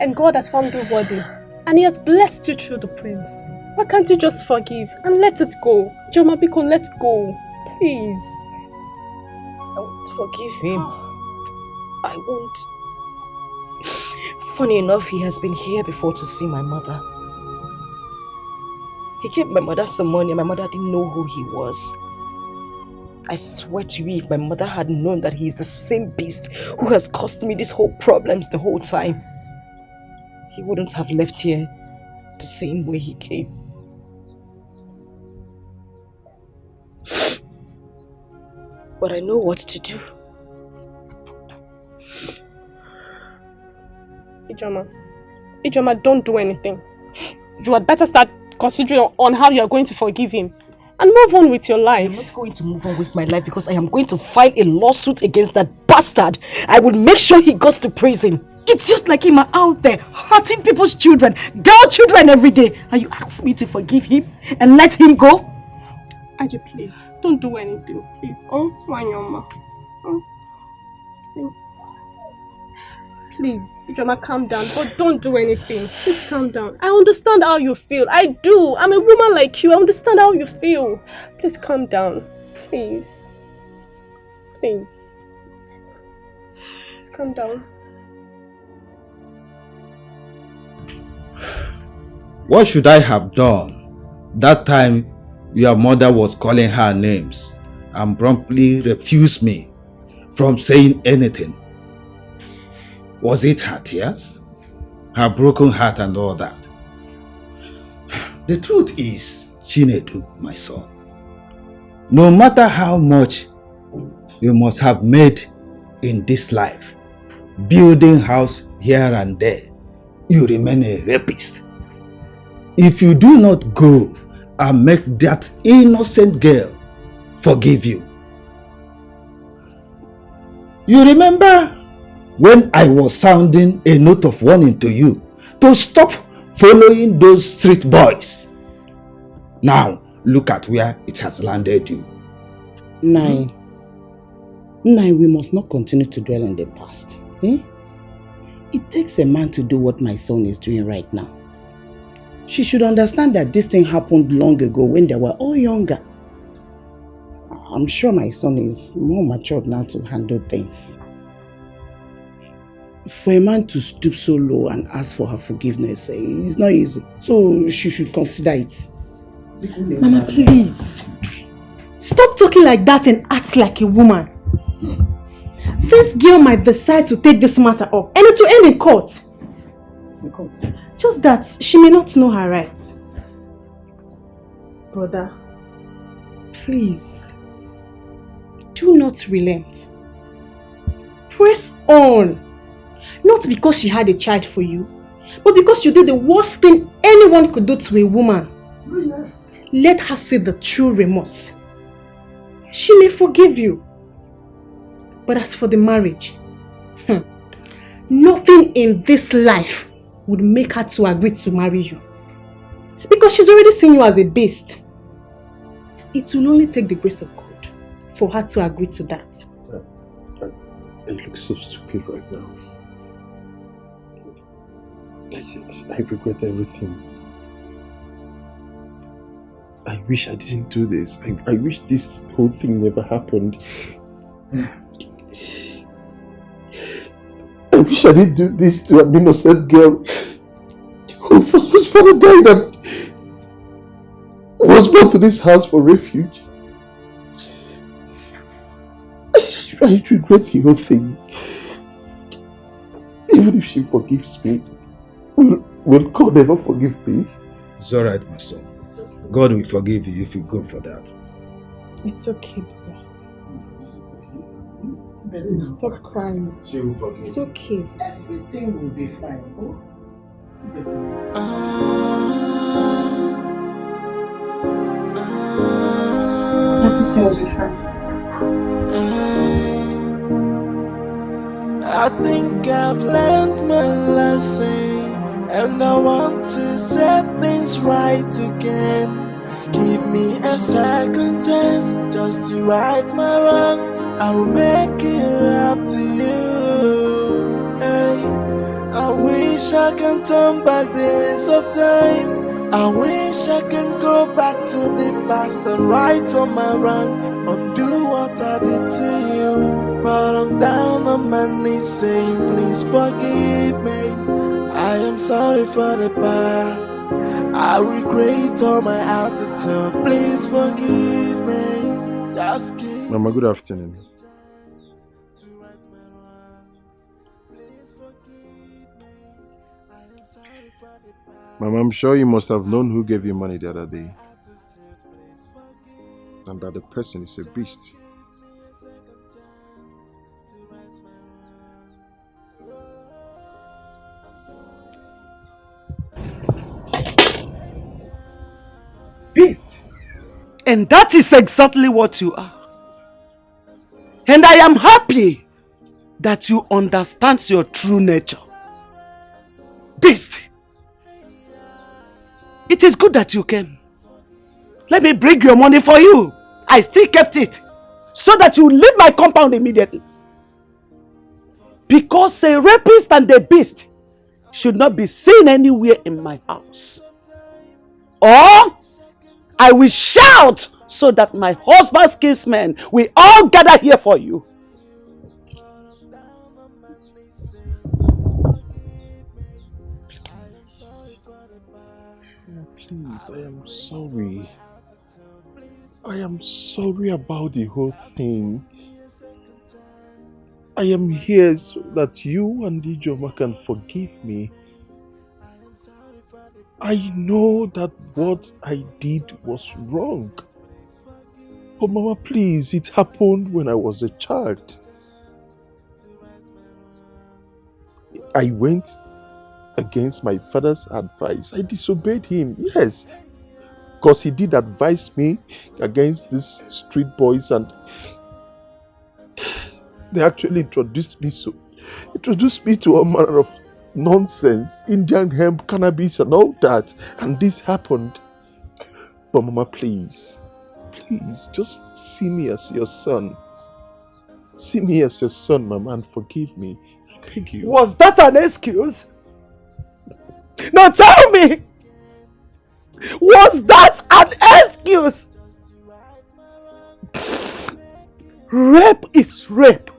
And God has found you worthy. And he has blessed you through the prince. Why can't you just forgive and let it go? Ijoma Biko, let go. Please. I won't forgive him. I won't. Funny enough, he has been here before to see my mother. He gave my mother some money and my mother didn't know who he was. I swear to you, if my mother had known that he is the same beast who has caused me these whole problems the whole time, he wouldn't have left here the same way he came. But I know what to do. Ijoma, don't do anything. You had better start considering on how you are going to forgive him and move on with your life. I'm not going to move on with my life because I am going to file a lawsuit against that bastard. I will make sure he goes to prison. It's just like him out there hurting people's children, girl children every day. And you ask me to forgive him and let him go? Aji, please, don't do anything, please. Oh, Wanyoma. Oh, see. Please, Ijoma, calm down, but don't do anything. Please calm down. I understand how you feel. I do. I'm a woman like you. I understand how you feel. Please calm down. Please. Please. Please calm down. What should I have done? That time your mother was calling her names and promptly refused me from saying anything. Was it her tears? Her broken heart and all that? The truth is, Chinedu, my son, no matter how much you must have made in this life, building house here and there, you remain a rapist. If you do not go and make that innocent girl forgive you. You remember when I was sounding a note of warning to you to stop following those street boys? Now, look at where it has landed you. Nai, we must not continue to dwell on the past. Eh? It takes a man to do what my son is doing right now. She should understand that this thing happened long ago when they were all younger. I'm sure my son is more matured now to handle things. For a man to stoop so low and ask for her forgiveness, it's not easy. So she should consider it. Mama, please. Stop talking like that and act like a woman. This girl might decide to take this matter up and it will end in court. It's in court. Just that she may not know her rights. Brother, please, do not relent. Press on. Not because she had a child for you, but because you did the worst thing anyone could do to a woman. Oh, yes. Let her see the true remorse. She may forgive you. But as for the marriage, nothing in this life would make her to agree to marry you. Because she's already seen you as a beast. It will only take the grace of God for her to agree to that. I look so stupid right now. I regret everything. I wish I didn't do this. I wish this whole thing never happened. I wish I didn't do this to an innocent girl whose father died and was brought to this house for refuge. I regret the whole thing. Even if she forgives me, will God ever forgive me? It's alright, my son. God will forgive you if you go for that. It's okay, Baba. Stop crying. She will forgive. It's okay. Everything will be fine. Oh? Everything will be fine. I think I've learned my lessons, and I want to set things right again. Give me a second chance just to right my wrongs. I will make it up to you. Hey, I wish I can turn back the hands of time. I wish I can go back to the past and right on my wrong, undo what I did to you. But I'm down on my knees saying, please forgive me. I am sorry for the past. I regret all my attitude. Please forgive me. Just give Mama, good afternoon. Mama, I'm sure you must have known who gave you money the other day. And that the person is a beast. Beast. And that is exactly what you are. And I am happy that you understand your true nature. Beast. It is good that you came. Let me bring your money for you. I still kept it so that you leave my compound immediately. Because a rapist and a beast should not be seen anywhere in my house. Or I will shout so that my husband's kinsmen will all gather here for you. Please, I am sorry. I am sorry about the whole thing. I am here so that you and Ijoma can forgive me. I know that what I did was wrong. But Mama, please, it happened when I was a child. I went against my father's advice. I disobeyed him, yes. Because he did advise me against these street boys, and they actually introduced me to all manner of nonsense, Indian hemp, cannabis and all that. And this happened. But Mama, please, just see me as your son. See me as your son, Mama, and forgive me. I beg you. Was that an excuse? Now tell me! Was that an excuse? Rape is rape.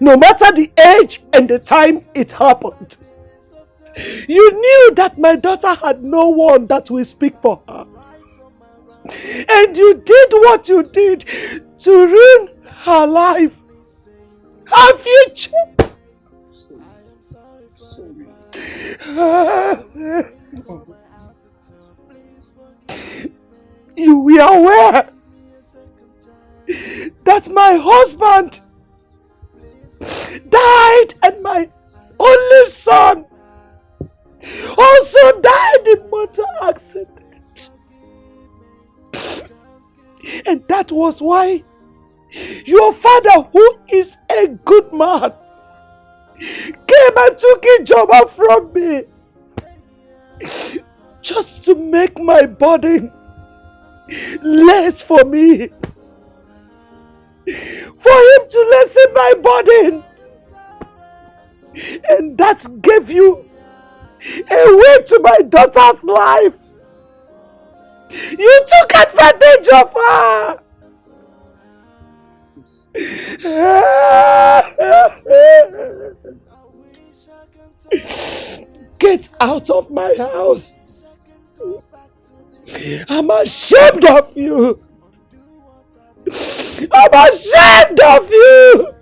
No matter the age and the time it happened. You knew that my daughter had no one that will speak for her. And you did what you did to ruin her life, her future. You were aware that my husband died and my only son also died in motor accident. And that was why your father, who is a good man, came and took Ijoma from me just to make my burden less for me. For him to lessen my burden. And that gave you a way to my daughter's life. You took advantage of her. Get out of my house. I'm ashamed of you. I'm ashamed of you.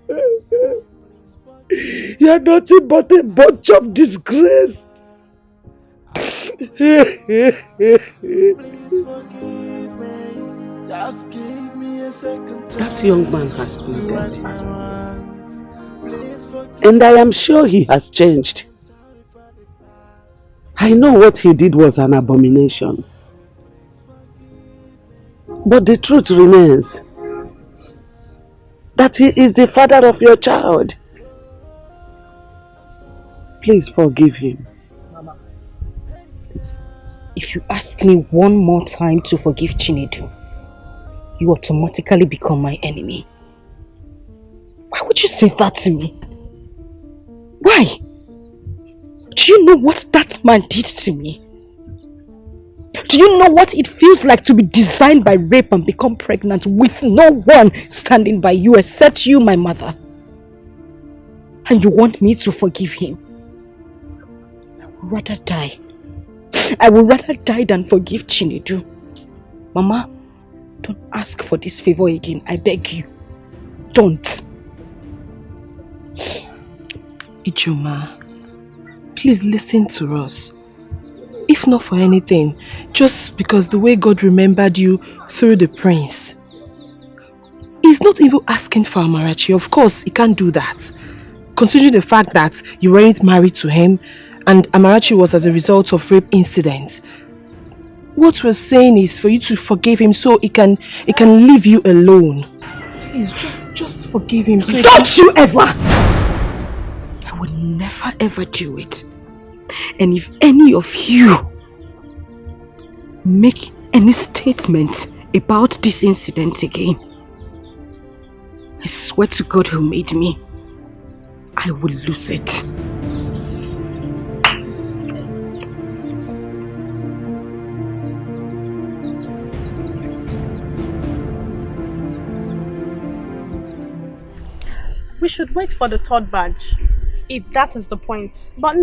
You're nothing but a bunch of disgrace. That young man has been dead. And I am sure he has changed. I know what he did was an abomination. But the truth remains that he is the father of your child. Please forgive him. Mama, please. If you ask me one more time to forgive Chinedu, you automatically become my enemy. Why would you say that to me? Why? Do you know what that man did to me? Do you know what it feels like to be designed by rape and become pregnant with no one standing by you except you, my mother? And you want me to forgive him? I would rather die. I would rather die than forgive Chinedu. Mama, don't ask for this favor again. I beg you. Don't. Ijoma, please listen to us. If not for anything, just because the way God remembered you through the prince. He's not even asking for Amarachi. Of course, he can't do that. Considering the fact that you weren't married to him and Amarachi was as a result of rape incident. What we're saying is for you to forgive him so he can leave you alone. Please, just forgive him. So Don't you ever! I would never ever do it. And if any of you make any statement about this incident again, I swear to God who made me, I will lose it. We should wait for the third badge, if that is the point. But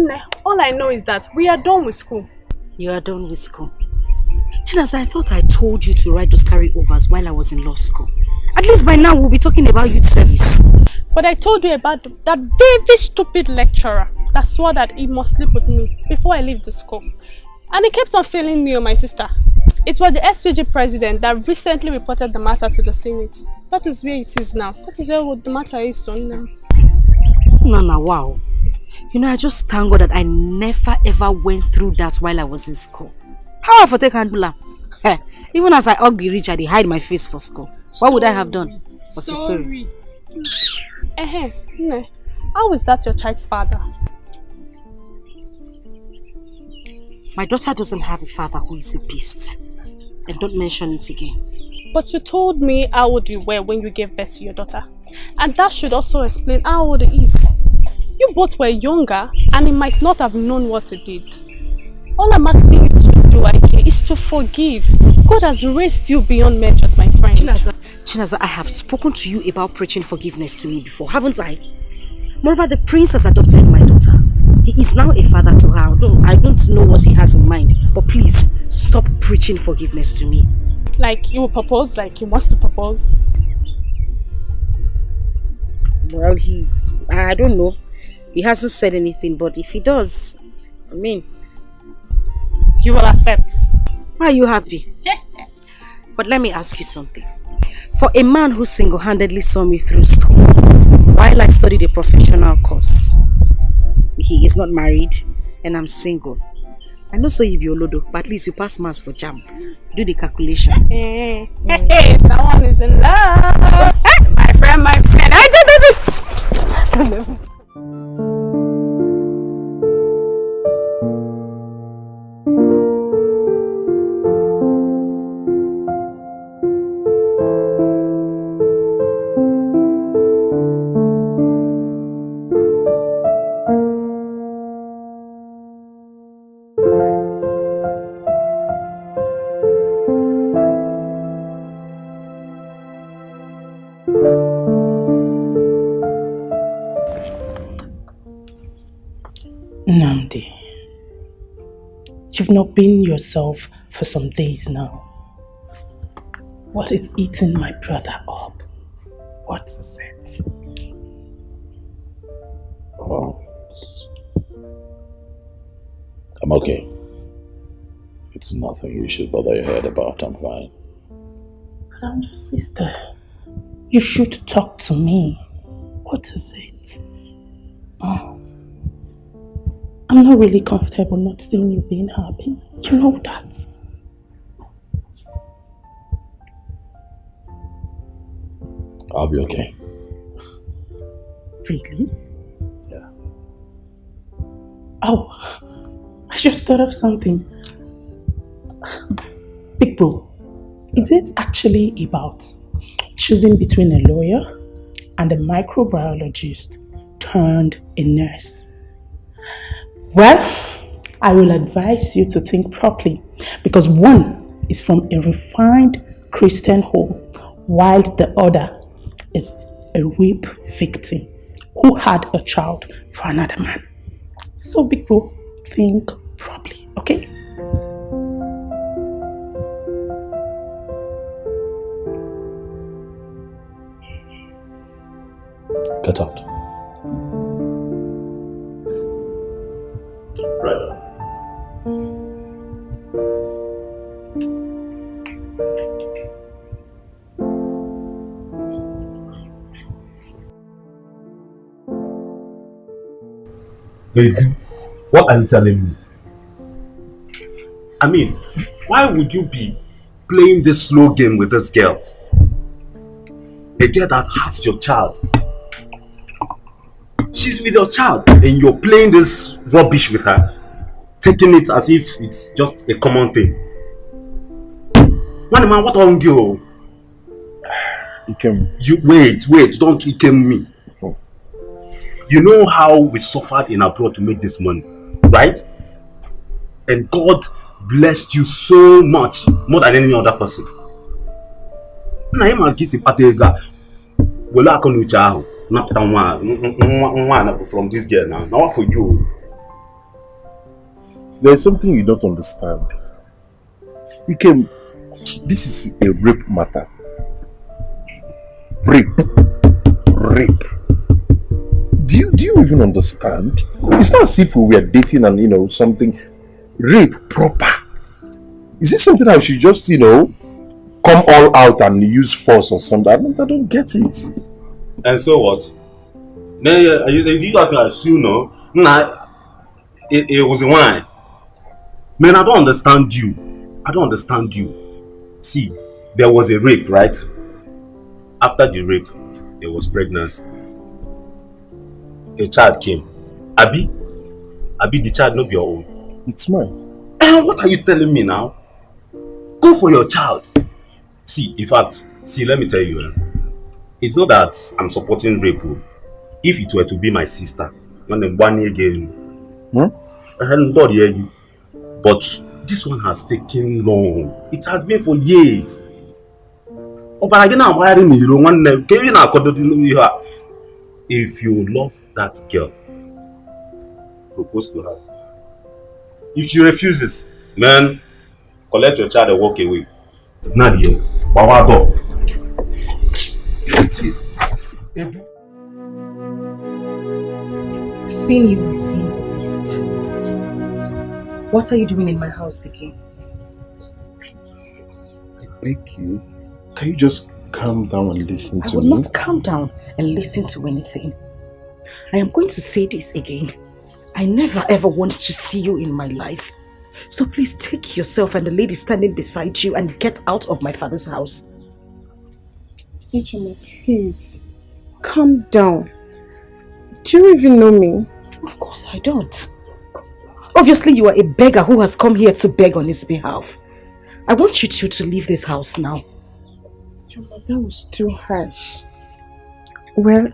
all I know is that we are done with school. You are done with school. Chinasa, I thought I told you to write those carryovers while I was in law school. At least by now we'll be talking about youth service. But I told you about that very stupid lecturer that swore that he must sleep with me before I leave the school. And he kept on failing me and my sister. It was the SUG president that recently reported the matter to the Senate. That is where it is now. That is where the matter is now. Nana, wow. You know, I just thank God that I never ever went through that while I was in school. How I take handle? Even as I ugly rich, I hide my face for school. What would I have done? What's the story? How is that your child's father? My daughter doesn't have a father who is a beast. And don't mention it again. But you told me how old you were when you gave birth to your daughter. And that should also explain how old he is. You both were younger and he might not have known what he did. All I'm asking you to do, Ike, is to forgive. God has raised you beyond measures, my friend. Chinaza, I have spoken to you about preaching forgiveness to me before, haven't I? Moreover, the prince has adopted my daughter. He is now a father to her. I don't know what he has in mind, but please, stop preaching forgiveness to me. Like you will propose, like he wants to propose? Well, I don't know. He hasn't said anything, but if he does, I mean... You will accept. Are you happy? But let me ask you something. For a man who single-handedly saw me through school, while I studied a professional course, he is not married and I'm single. I know so you be Olodo, but at least you pass maths for JAMB. Do the calculation. Hey, someone is in love. My friend. Namdi, you've not been yourself for some days now. What is eating my brother up? What is it? Oh, I'm okay. It's nothing you should bother your head about. I'm fine. But I'm your sister. You should talk to me. What is it? Oh, I'm not really comfortable not seeing you being happy. You know that. I'll be okay. Really? Yeah. Oh, I just thought of something. Big Bro, is it actually about choosing between a lawyer and a microbiologist turned a nurse? Well, I will advise you to think properly, because one is from a refined Christian home while the other is a rape victim who had a child for another man. So Big Bro, think properly, okay? Get out. Right. Baby, what are you telling me? I mean, why would you be playing this slow game with this girl? A girl that has your child. She's with your child and you're playing this rubbish with her, taking it as if it's just a common thing. One man, what on you? Ikem. You wait, don't Ikem me. You know how we suffered in abroad to make this money, right? And God blessed you so much, more than any other person. Na him and kiss patega. Well, I can ucha not one from this girl now. Now for you. There's something you don't understand. Ikem, this is a rape matter. Rape. Do you even understand? It's not as if we were dating and something. Rape proper. Is it something I should just come all out and use force or something? I don't get it. And so what? You guys assume no? It was a wine. Man, I don't understand you. See, there was a rape, right? After the rape, there was pregnancy. A child came. Abi, the child not be your own. It's mine. And what are you telling me now? Go for your child. See, in fact, let me tell you. It's not that I'm supporting rape. If it were to be my sister, when the 1 year again, I hadn't done you. But this one has taken long. It has been for years. Oh, but again, I'm wiring you. If you love that girl, propose to her. If she refuses, man, collect your child and walk away. Nadia, Bawado. Seeing you is seeing the beast. What are you doing in my house again? I beg you, can you just calm down and listen to me? I will not calm down and listen to anything. I am going to say this again. I never ever want to see you in my life. So please take yourself and the lady standing beside you and get out of my father's house. Ijoma, please, calm down. Do you even know me? Of course I don't. Obviously you are a beggar who has come here to beg on his behalf. I want you two to leave this house now. Ijoma, that was too harsh. Well,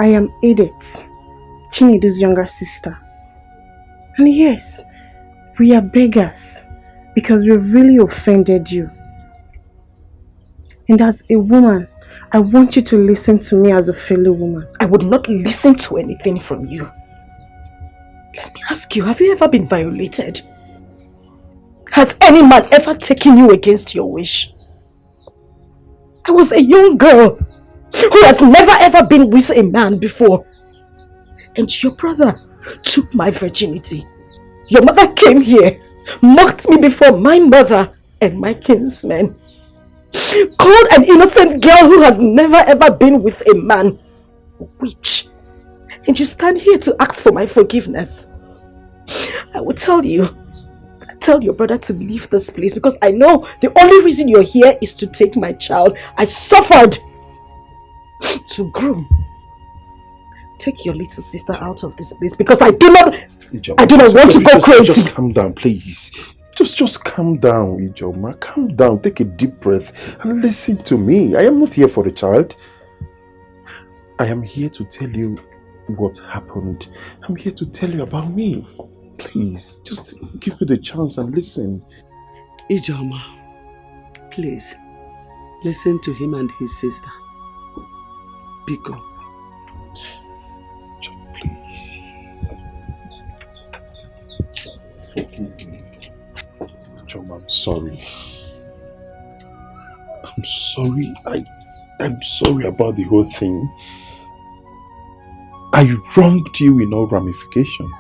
I am Edith, Chinedu's younger sister. And yes, we are beggars because we really offended you. And as a woman, I want you to listen to me as a fellow woman. I would not listen to anything from you. Let me ask you, have you ever been violated? Has any man ever taken you against your wish? I was a young girl who has never ever been with a man before. And your brother took my virginity. Your mother came here, mocked me before my mother and my kinsmen. Called an innocent girl who has never ever been with a man a witch. And you stand here to ask for my forgiveness. I will tell you, tell your brother to leave this place because I know the only reason you're here is to take my child. I suffered to groom. Take your little sister out of this place because I do not want to go crazy. Just calm down, please. Just calm down, Ijoma. Calm down. Take a deep breath and listen to me. I am not here for the child. I am here to tell you what happened. I'm here to tell you about me. Please, just give me the chance and listen. Ijoma, please, listen to him and his sister. Biko. Please. Forgive me. John, I'm sorry. I'm sorry. I'm sorry about the whole thing. I wronged you in all ramifications.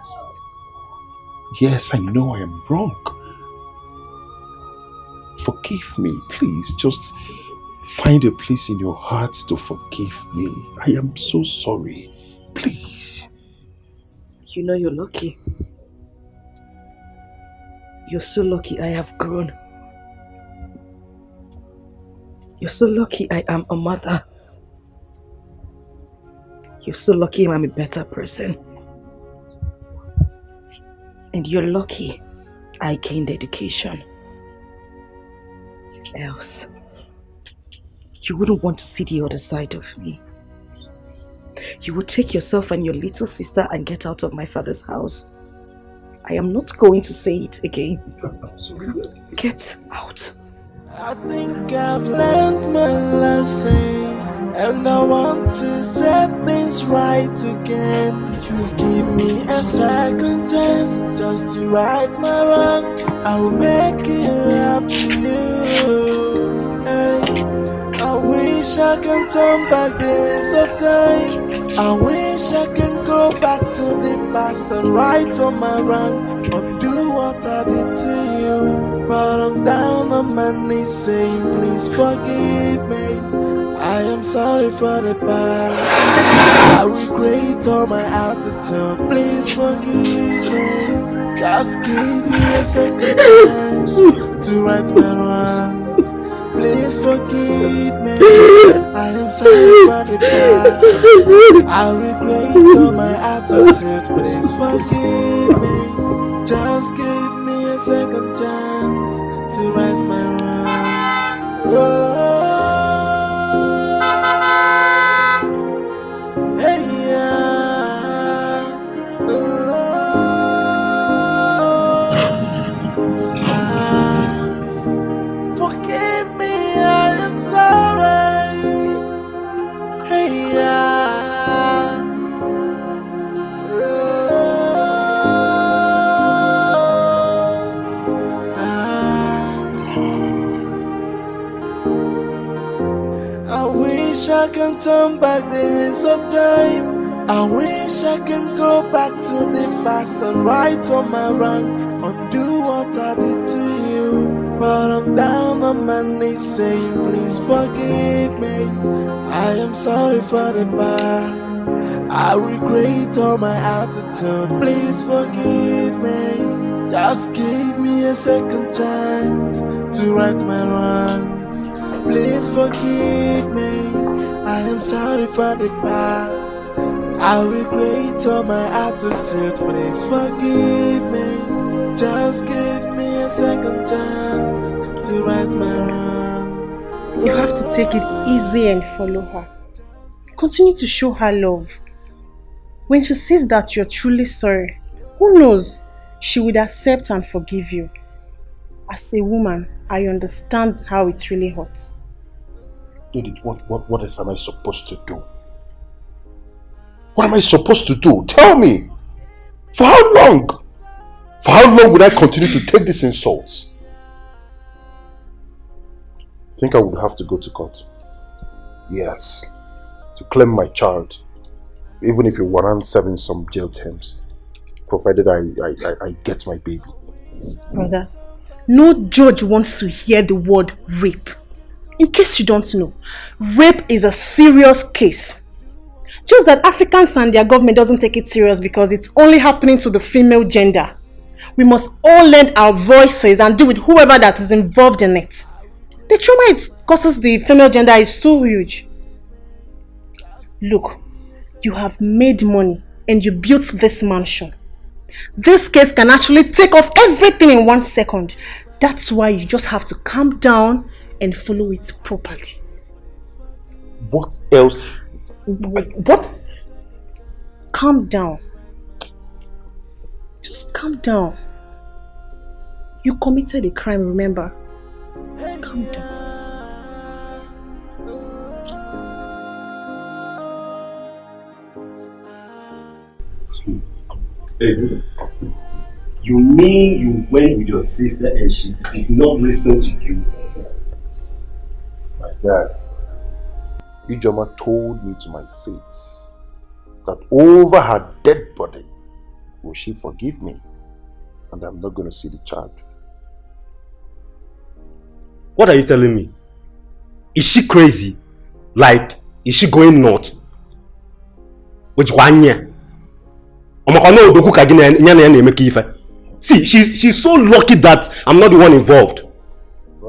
Yes, I know I am wrong. Forgive me, please. Just find a place in your heart to forgive me. I am so sorry. Please. You know you're lucky. You're so lucky I have grown. You're so lucky I am a mother. You're so lucky I'm a better person. And you're lucky I gained education. Else, you wouldn't want to see the other side of me. You would take yourself and your little sister and get out of my father's house. I am not going to say it again. I'm sorry. Get out. I think I've learned my lessons, and I want to set things right again. You give me a second chance just to right my wrongs. I will make it up to you. Hey, I wish I can turn back days of time. I wish I can go back to the past and right on my wrong, undo what I did to you. But I'm down on my knees saying, please forgive me. I am sorry for the past. I regret all my attitude. Please forgive me. Just give me a second chance to right my wrongs. Please forgive me. I am sorry for the past. I regret all my attitude. Please forgive me. Just give me a second chance to right my wrongs. Oh, hey, yeah. Forgive me, I am sorry. Hey, yeah. I wish I can turn back the hands of time. I wish I can go back to the past and right on my wrong, undo what I did to you. But I'm down on my knees saying, please forgive me. I am sorry for the past. I regret all my attitude. Please forgive me. Just give me a second chance to right my wrongs. Please forgive me. I am sorry for the past. I regret all my attitude. Please forgive me. Just give me a second chance to right my wrongs. You have to take it easy and follow her. Continue to show her love. When she sees that you're truly sorry, who knows, she would accept and forgive you. As a woman, I understand how it really hurts. Edith, what else am I supposed to do? What am I supposed to do? Tell me! For how long? For how long would I continue to take these insults? I think I would have to go to court. Yes, to claim my child, even if it warrants serving some jail terms, provided I get my baby. Brother, no judge wants to hear the word rape. In case you don't know, rape is a serious case. Just that Africans and their government doesn't take it serious because it's only happening to the female gender. We must all lend our voices and deal with whoever that is involved in it. The trauma it causes the female gender is too huge. Look, you have made money and you built this mansion. This case can actually take off everything in 1 second. That's why you just have to calm down and follow it properly. What else? What? Calm down. Just calm down. You committed a crime, remember? Calm down. Hey, you mean you went with your sister and she did not listen to you? My dad, Ijoma told me to my face that over her dead body will she forgive me, and I'm not going to see the child. What are you telling me? Is she crazy? Like, is she going nuts? Which one year? See, she's so lucky that I'm not the one involved.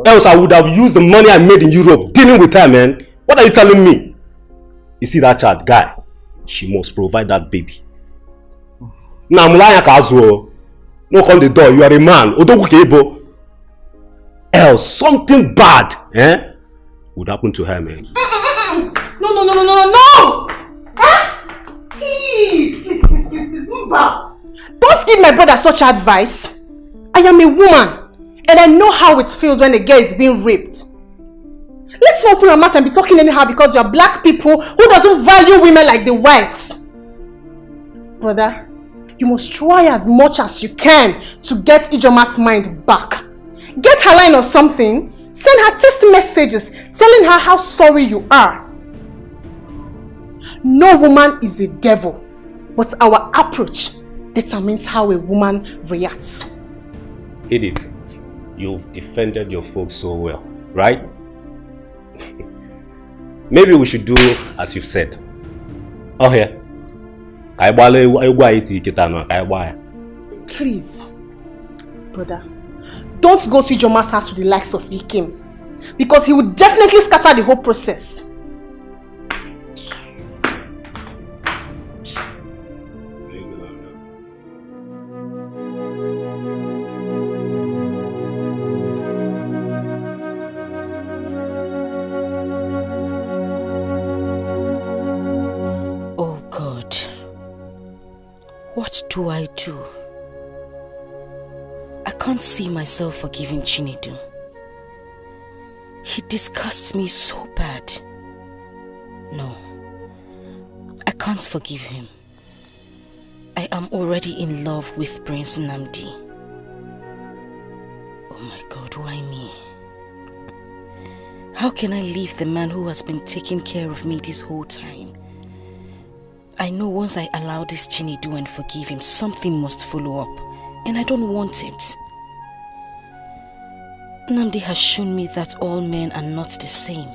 Else I would have used the money I made in Europe dealing with her, man. What are you telling me? You see that child, guy? She must provide that baby. Now I'm lying casual. No, on the door. You are a man. Else something bad, would happen to her, man. No! Please, move back. Don't give my brother such advice. I am a woman and I know how it feels when a girl is being raped. Let's not open our mouth and be talking anyhow because we are black people who doesn't value women like the whites. Brother, you must try as much as you can to get Ijoma's mind back. Get her line or something. Send her text messages telling her how sorry you are. No woman is a devil, but our approach determines how a woman reacts. Edith, you've defended your folks so well, right? Maybe we should do as you said. Oh, here. Please, brother, don't go to Ijoma's house with the likes of Ikim, because he would definitely scatter the whole process. What do I do? I can't see myself forgiving Chinedu. He disgusts me so bad. No, I can't forgive him. I am already in love with Prince Nnamdi. Oh my God, why me? How can I leave the man who has been taking care of me this whole time? I know once I allow this Chinedu and forgive him, something must follow up, and I don't want it. Nnamdi has shown me that all men are not the same.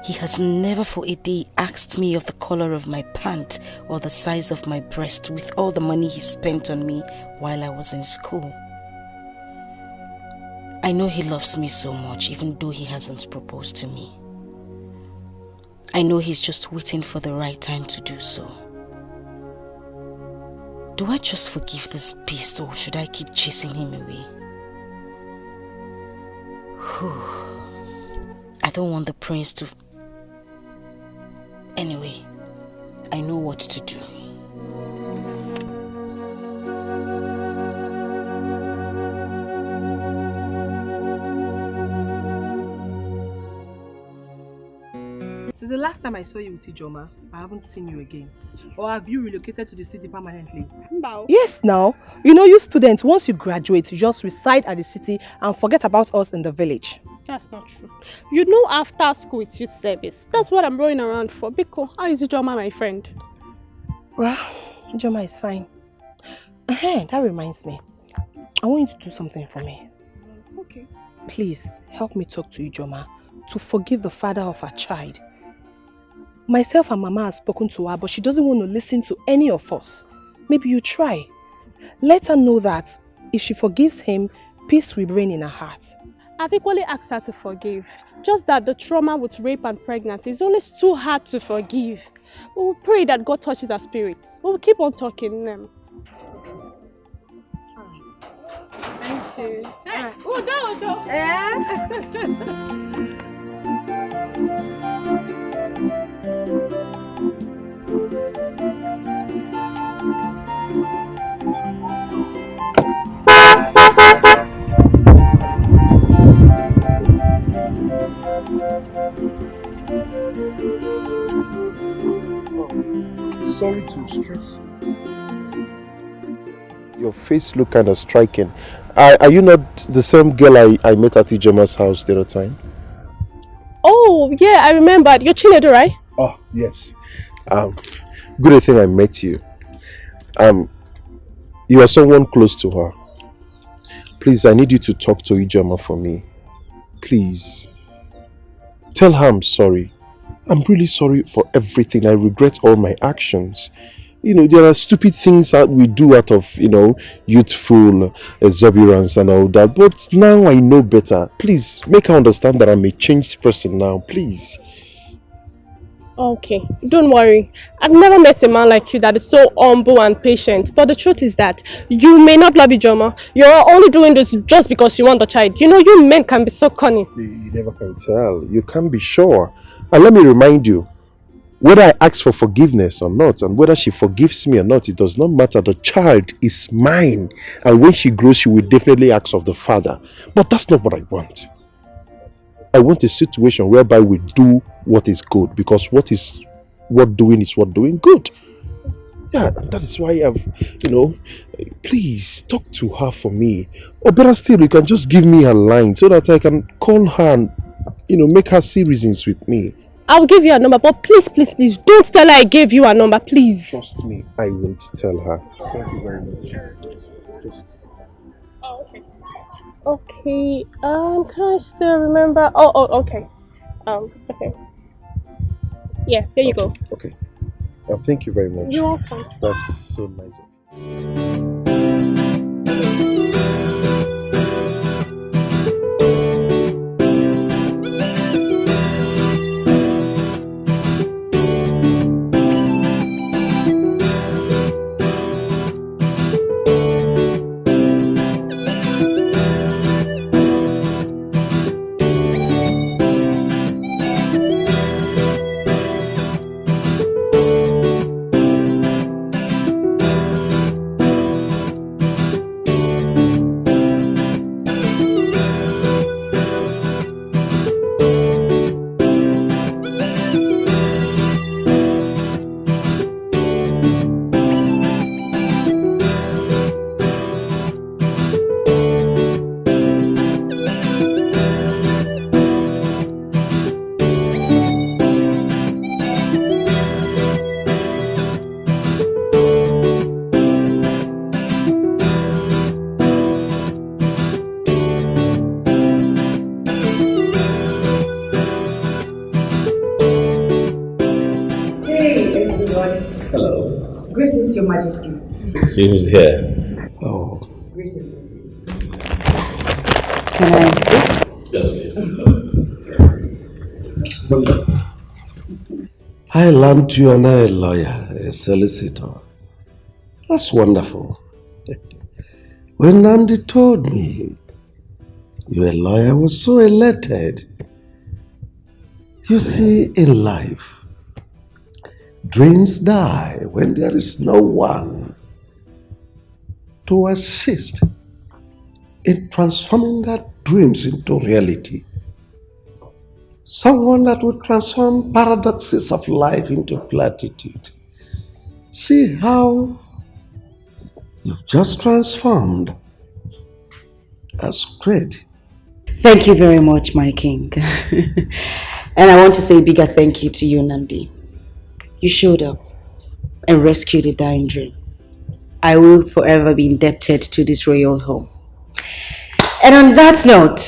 He has never for a day asked me of the color of my pant or the size of my breast with all the money he spent on me while I was in school. I know he loves me so much even though he hasn't proposed to me. I know he's just waiting for the right time to do so. Do I just forgive this beast or should I keep chasing him away? I don't want the prince to... Anyway, I know what to do. Since the last time I saw you with Ijoma, I haven't seen you again. Or have you relocated to the city permanently? No. Yes, now. You know, you students, once you graduate, you just reside at the city and forget about us in the village. That's not true. You know, after school it's youth service. That's what I'm rolling around for. Biko, how is Ijoma, my friend? Well, Ijoma is fine. That reminds me. I want you to do something for me. Okay. Please, help me talk to Ijoma to forgive the father of her child. Myself and Mama have spoken to her, but she doesn't want to listen to any of us. Maybe you try. Let her know that if she forgives him, peace will reign in her heart. I've equally asked her to forgive. Just that the trauma with rape and pregnancy is always too hard to forgive. We will pray that God touches her spirits. We will keep on talking them. Thank you. Hey, Udo. Yeah. Sorry to stress you. Your face look kind of striking. Are you not the same girl I met at Ijoma's house the other time? Oh, yeah, I remembered. You're Chinedu, right? Oh, yes. Good thing I met you. You are someone close to her. Please, I need you to talk to Ijoma for me. Please. Tell her I'm sorry. I'm really sorry for everything. I regret all my actions. You know, there are stupid things that we do out of, youthful exuberance and all that. But now I know better. Please, make her understand that I'm a changed person now. Please. Okay, don't worry. I've never met a man like you that is so humble and patient. But the truth is that you may not love Ijoma. You're only doing this just because you want the child. You know, you men can be so cunning. You never can tell. You can't be sure. And let me remind you, whether I ask for forgiveness or not, and whether she forgives me or not, it does not matter. The child is mine. And when she grows, she will definitely ask of the father. But that's not what I want. I want a situation whereby we do what is good, because what doing is what doing good. Yeah, that is why please talk to her for me. Or better still, you can just give me her line so that I can call her and, make her see reasons with me. I'll give you a number, but please, don't tell her I gave you a number, please. Trust me, I won't tell her. Thank you very much. Oh, okay. Okay, can I still remember? Oh, okay. Okay. Yeah, here you go. Okay. Thank you very much. You're welcome. That's so nice of you. Your Majesty. See who's here. Oh. Greetings. Can I sit? Yes, please. I learned you are now a lawyer, a solicitor. That's wonderful. When Nandi told me you're a lawyer, I was so elated. You see, in life, dreams die when there is no one to assist in transforming that dreams into reality. Someone that would transform paradoxes of life into platitude. See how you've just transformed. That's great. Thank you very much, my king. And I want to say a bigger thank you to you, Nandi. You showed up and rescued a dying dream. I will forever be indebted to this royal home. And on that note,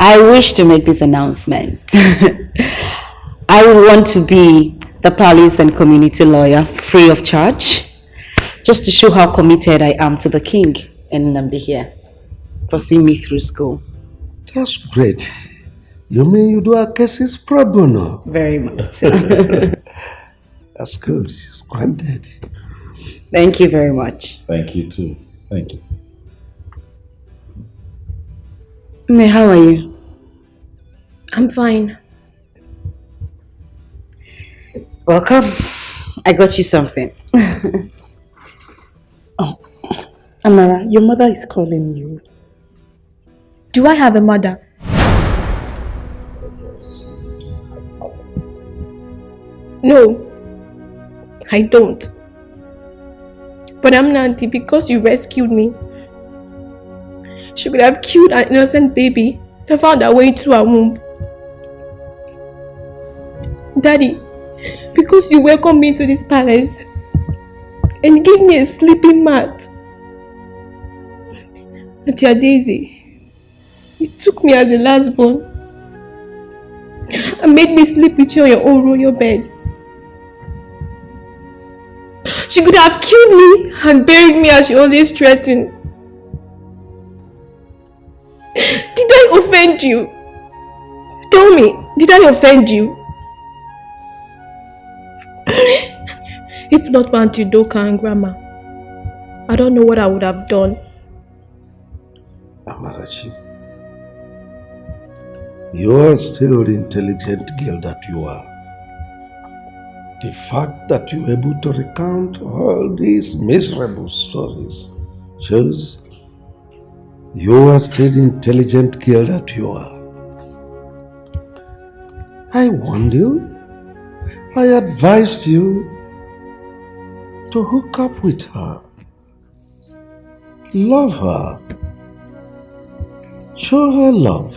I wish to make this announcement. I would want to be the palace and community lawyer free of charge, just to show how committed I am to the king and Nandi here for seeing me through school. That's great. You mean you do our cases pro bono? Very much. That's good. It's granted. Thank you very much. Thank you too. Thank you. May, how are you? I'm fine. Welcome. I got you something. Oh, Amara, your mother is calling you. Do I have a mother? No, I don't. But I'm Nanti because you rescued me. She could have killed an innocent baby that found her way to her womb. Daddy, because you welcomed me to this palace and gave me a sleeping mat. Auntie Daisy, you took me as a last born and made me sleep with you on your own royal bed. She could have killed me and buried me as she always threatened. Did I offend you? Tell me, did I offend you? If not for Auntie Doka and Grandma, I don't know what I would have done. Amarachi, you are still the intelligent girl that you are. The fact that you are able to recount all these miserable stories shows you are still the intelligent girl that you are. I warned you. I advised you to hook up with her. Love her. Show her love.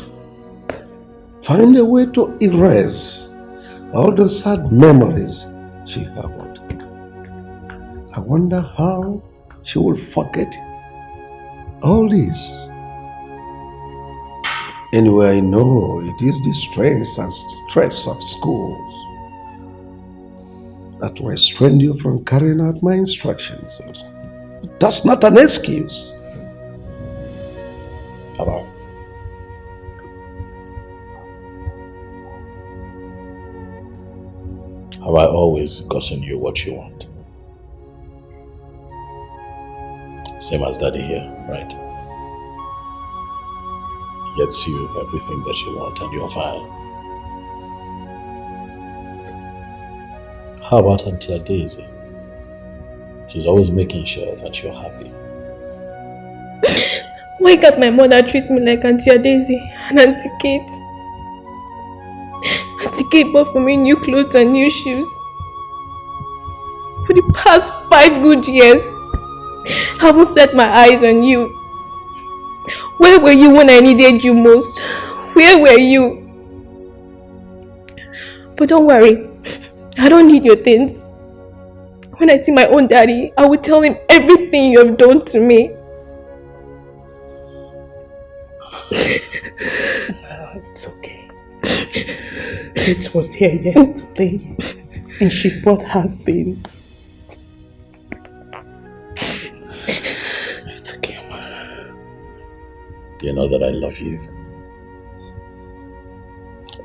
Find a way to erase all the sad memories she harbored. I wonder how she will forget all this. Anyway, I know it is the strains and stress of schools that will restrain you from carrying out my instructions. That's not an excuse. Hello. Have I always gotten you what you want? Same as Daddy here, right? He gets you everything that you want and you're fine. How about Auntie Daisy? She's always making sure that you're happy. Why can't my mother treat me like Auntie Daisy and Auntie Kate? Auntie Kate bought for me new clothes and new shoes. For the past 5 good years, I haven't set my eyes on you. Where were you when I needed you most? Where were you? But don't worry, I don't need your things. When I see my own daddy, I will tell him everything you have done to me. It's okay. Kate was here yesterday and she brought her things. It's okay, Ma. You know that I love you.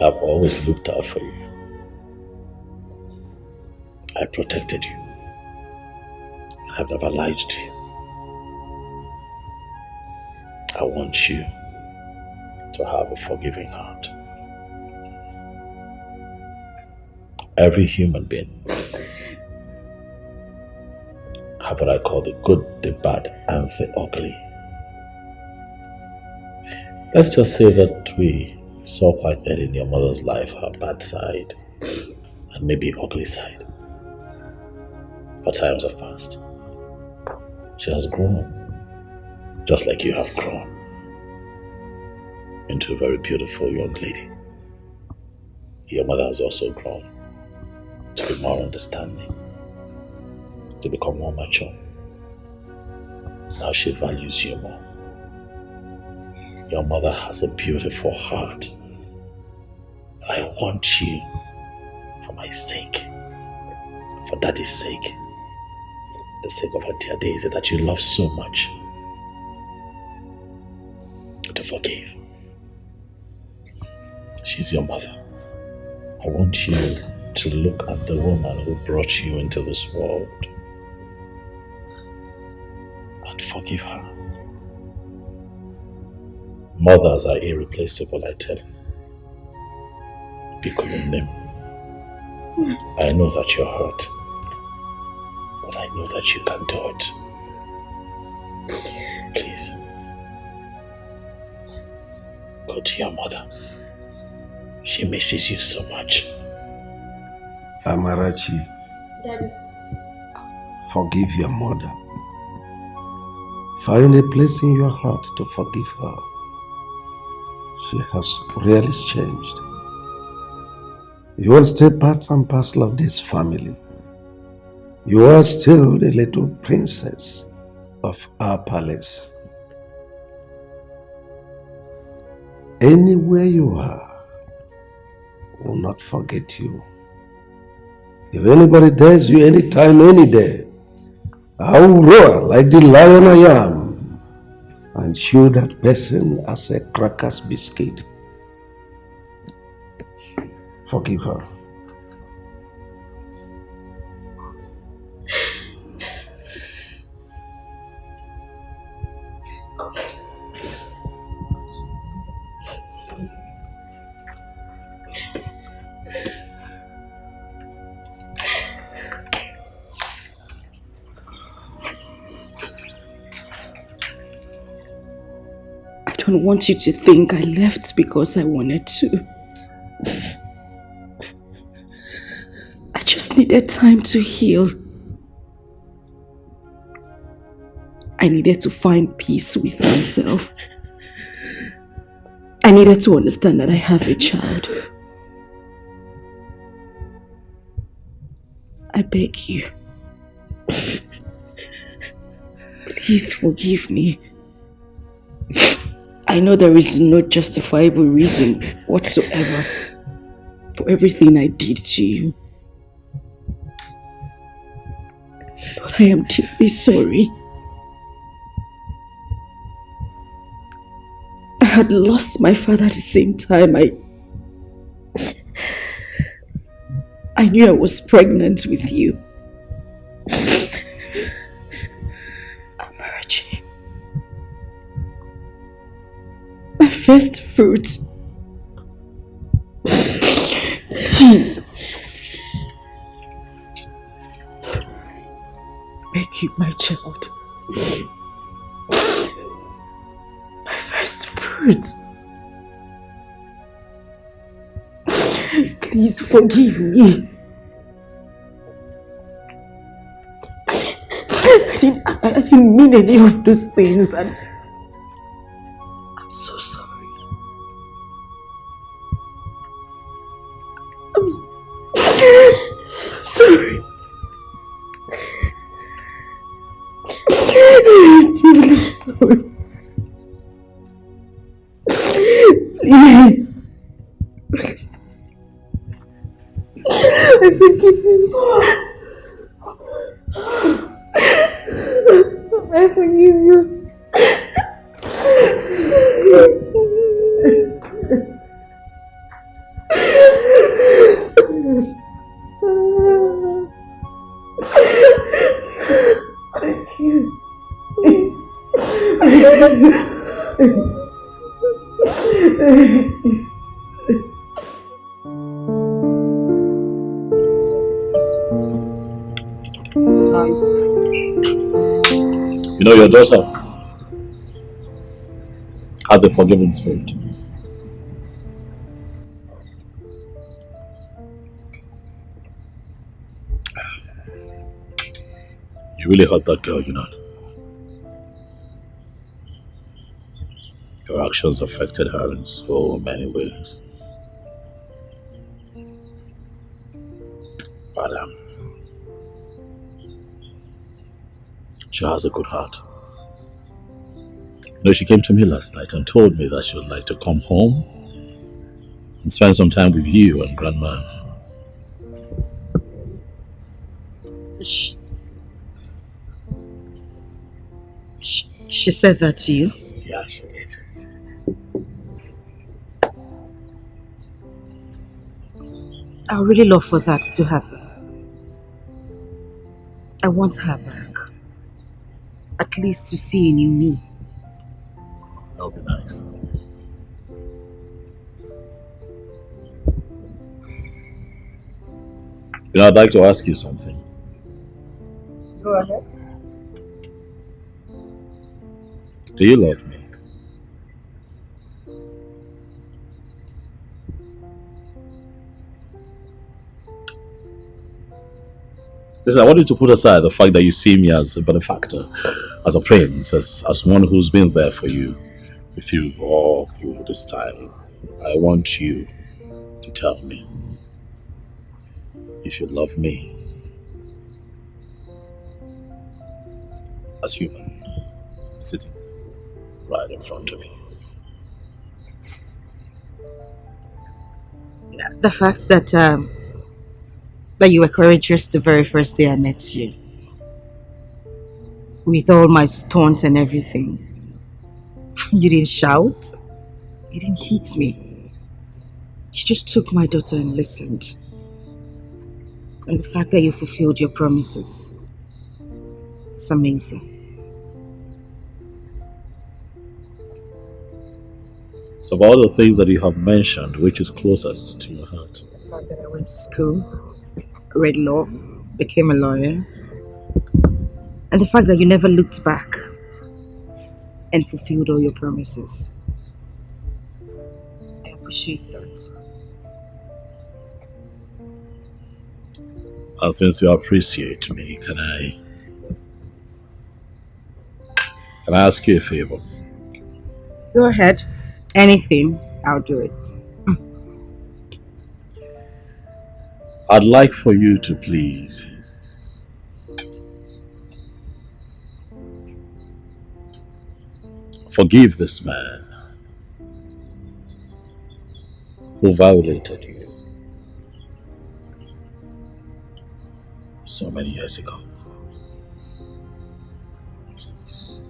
I've always looked out for you. I protected you. I've never lied to you. I want you to have a forgiving heart. Every human being have what I call the good, the bad, and the ugly. Let's just say that we saw quite early in your mother's life her bad side and maybe ugly side. But times have passed. She has grown, just like you have grown, into a very beautiful young lady. Your mother has also grown to be more understanding, to become more mature. Now she values you more. Your mother has a beautiful heart. I want you, for my sake, for Daddy's sake, the sake of her dear Daisy that you love so much, to forgive. She's your mother. I want you to look at the woman who brought you into this world and forgive her. Mothers are irreplaceable, I tell you. Bikulim, I know that you're hurt, but I know that you can do it. Please, go to your mother. She misses you so much. Amarachi, Daddy. Forgive your mother. Find a place in your heart to forgive her. She has really changed. You are still part and parcel of this family. You are still the little princess of our palace. Anywhere you are, I will not forget you. If anybody dares you anytime, any day, I will roar like the lion I am and chew that person as a cracker's biscuit. Forgive her. I don't want you to think I left because I wanted to. I just needed time to heal. I needed to find peace with myself. I needed to understand that I have a child. I beg you. Please forgive me. I know there is no justifiable reason whatsoever for everything I did to you. But I am deeply sorry. I had lost my father at the same time. I knew I was pregnant with you. Amarachi. My first fruit. Please. Beg you, my child. My first fruit. Please forgive me. I didn't mean any of those things, and I'm so sorry. I'm sorry. I'm deeply sorry. Please. I forgive you. I forgive you. Thank you. You know, your daughter has a forgiving spirit. really hurt that girl, you know. Your actions affected her in so many ways. But she has a good heart. You know, she came to me last night and told me that she would like to come home and spend some time with you and Grandma. She said that to you? Yeah, she did. I would really love for that to happen. I want her back. At least to see a new me. That would be nice. You know, I'd like to ask you something. Go ahead. Do you love me? Listen, I want you to put aside the fact that you see me as a benefactor, as a prince, as one who's been there for you, with you all through this time. I want you to tell me if you love me as human, sitting right in front of you. The fact that you were courageous the very first day I met you. With all my stunts and everything. You didn't shout. You didn't hit me. You just took my daughter and listened. And the fact that you fulfilled your promises. It's amazing. So of all the things that you have mentioned, which is closest to your heart? The fact that I went to school, read law, became a lawyer, and the fact that you never looked back and fulfilled all your promises. I appreciate that. And since you appreciate me, can I ask you a favor? Go ahead. Anything, I'll do it. I'd like for you to please forgive this man who violated you so many years ago. Please.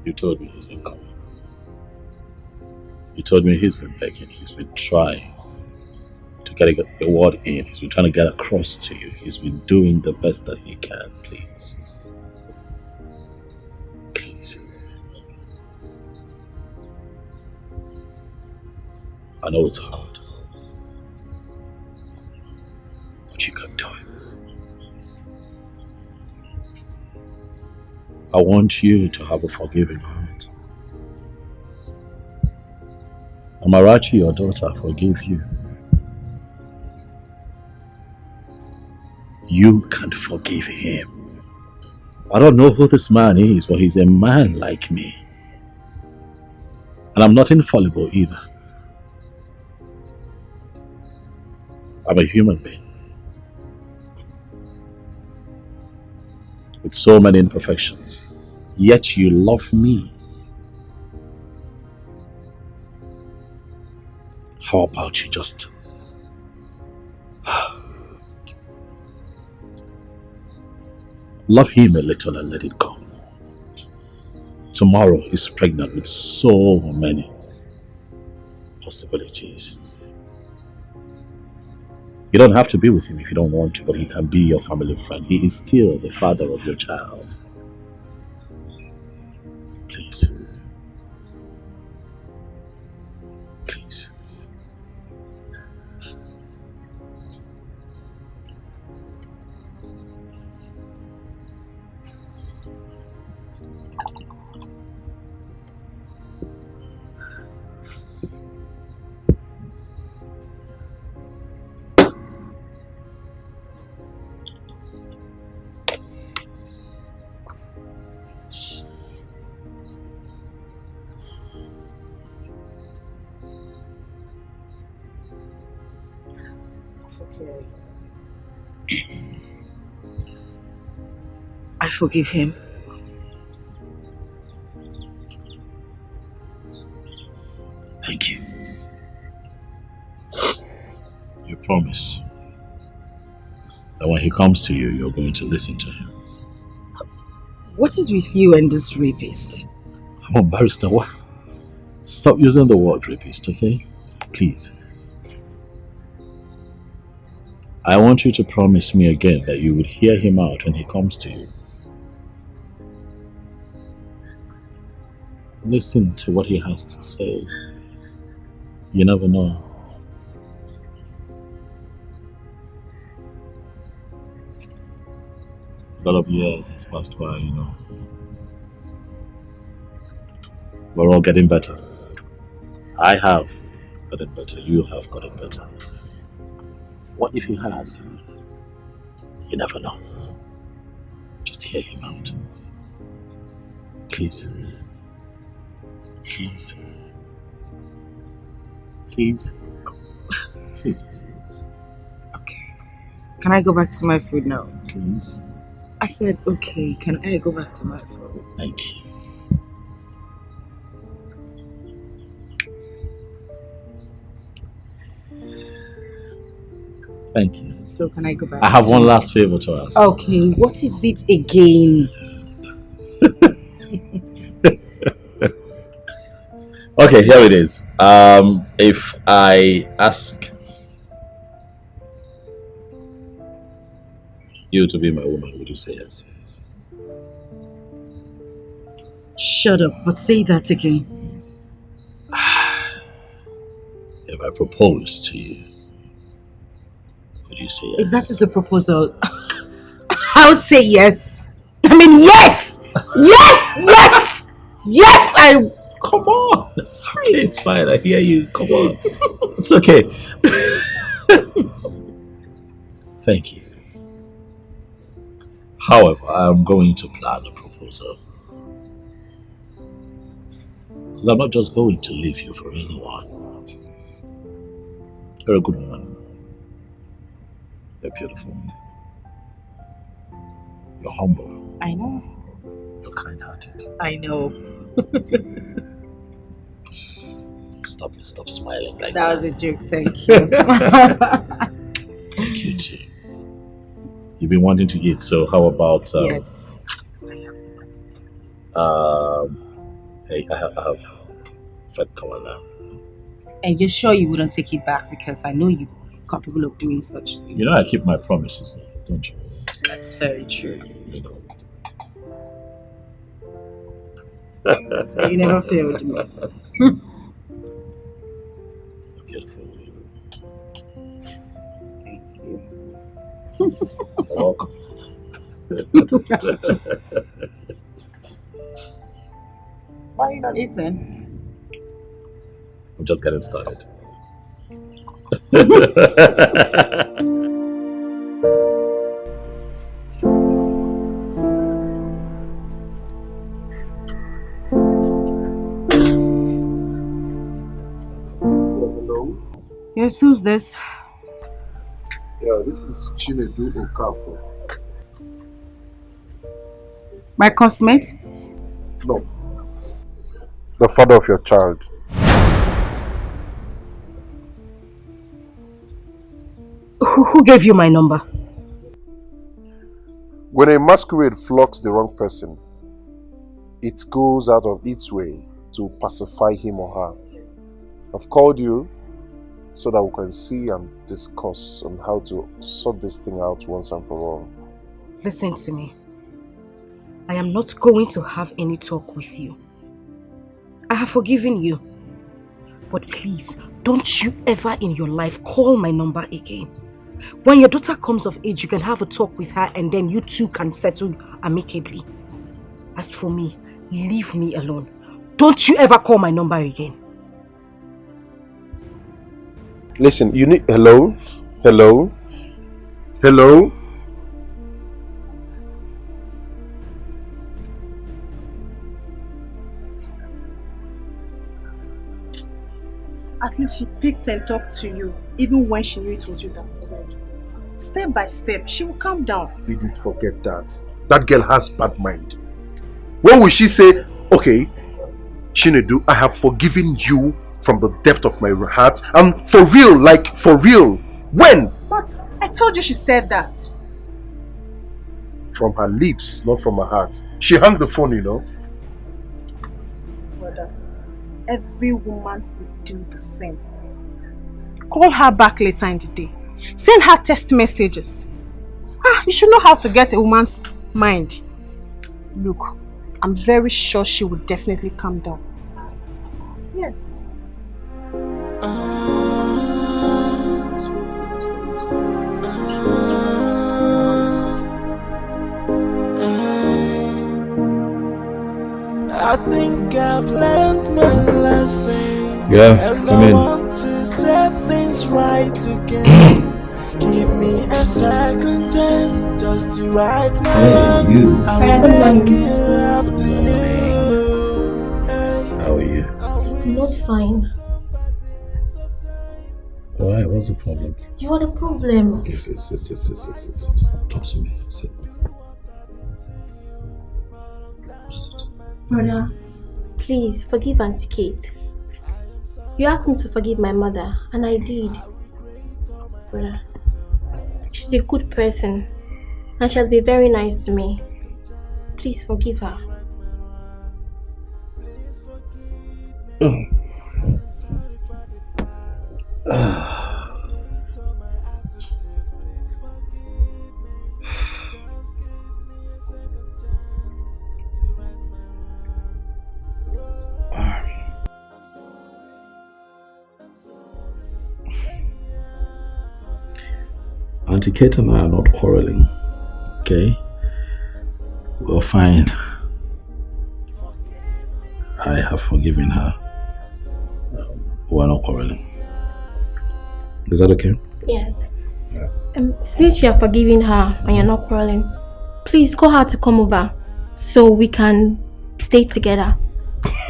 You told me he's been coming. You told me he's been begging. He's been trying to get a word in. He's been trying to get across to you. He's been doing the best that he can. Please. Please. I know it's hard, but you can do it. I want you to have a forgiving heart. Amarachi, your daughter, forgive you. You can't forgive him. I don't know who this man is, but he's a man like me. And I'm not infallible either. I'm a human being. With so many imperfections, yet you love me. How about you just love him a little and let it go? Tomorrow he's pregnant with so many possibilities. You don't have to be with him if you don't want to, but he can be your family friend. He is still the father of your child. Please. Please. It's okay. I forgive him. Thank you. You promise that when he comes to you, you're going to listen to him. What is with you and this rapist? Come on, barrister, what? Stop using the word rapist, okay? Please. I want you to promise me again that you would hear him out when he comes to you. Listen to what he has to say. You never know. A lot of years has passed by, you know. We're all getting better. I have gotten better. You have gotten better. What if he has? You never know. Just hear him out. Please. Please. Please. Please. Okay. Can I go back to my food now? Please. I said, okay. Can I go back to my food? Thank you. Thank you. So can I go back? I have one last favor to ask. Okay, what is it again? Okay, here it is. If I ask you to be my woman, would you say yes? Shut up, but say that again. If I propose to you, would you say yes? If that is a proposal, I'll say yes. I mean, yes! Yes! Yes! Yes! Come on! Sorry. Okay, it's fine. I hear you. Come on. It's okay. Thank you. However, I'm going to plan a proposal. Because I'm not just going to leave you for anyone. You're a good woman. You're beautiful. You're humble. I know. You're kind-hearted. I know. Stop smiling like that. That was a joke, thank you. Thank you too. You've been wanting to eat, so how about yes. Hey, I have fed Kawana. And you're sure you wouldn't take it back because I know you're capable of doing such things. You know I keep my promises, don't you? That's very true. You know. You never failed me. Beautiful. Thank you. You're welcome. Why are you not eating? I'm just getting started. Yes, who's this? Yeah, this is Chinedu Okafor. My cosmate? No. The father of your child. Who gave you my number? When a masquerade flocks the wrong person, it goes out of its way to pacify him or her. I've called you so that we can see and discuss on how to sort this thing out once and for all. Listen to me. I am not going to have any talk with you. I have forgiven you. But please, don't you ever in your life call my number again. When your daughter comes of age, you can have a talk with her and then you two can settle amicably. As for me, leave me alone. Don't you ever call my number again. Listen, you need... Hello? Hello? Hello? At least she picked and talked to you, even when she knew it was you that called. Step by step, she will calm down. Didn't forget that. That girl has bad mind. When will she say, okay, Chinedu, I have forgiven you from the depth of my heart, and for real, like for real? When? But I told you she said that. From her lips, not from her heart. She hung the phone, you know. Brother, every woman would do the same. Call her back later in the day. Send her text messages. You should know how to get a woman's mind. Look, I'm very sure she will definitely calm down. Yes. I think I've learned my lesson. Yeah, and come I in. want to set things right again. Give me a second chance just to right my wrongs. I'll make it up to you. How are you? Not fine. Why? What's the problem? You are the problem. Okay, sit. Talk to me. Sit. Brother, please forgive Auntie Kate. You asked me to forgive my mother, and I did. Brother, she's a good person, and she has been very nice to me. Please forgive her. Auntie Kate and I are not quarreling, okay? We're fine. I have forgiven her. We're not quarreling. Is that okay? Yes. Since you are forgiving her and you're not quarreling, please call her to come over so we can stay together.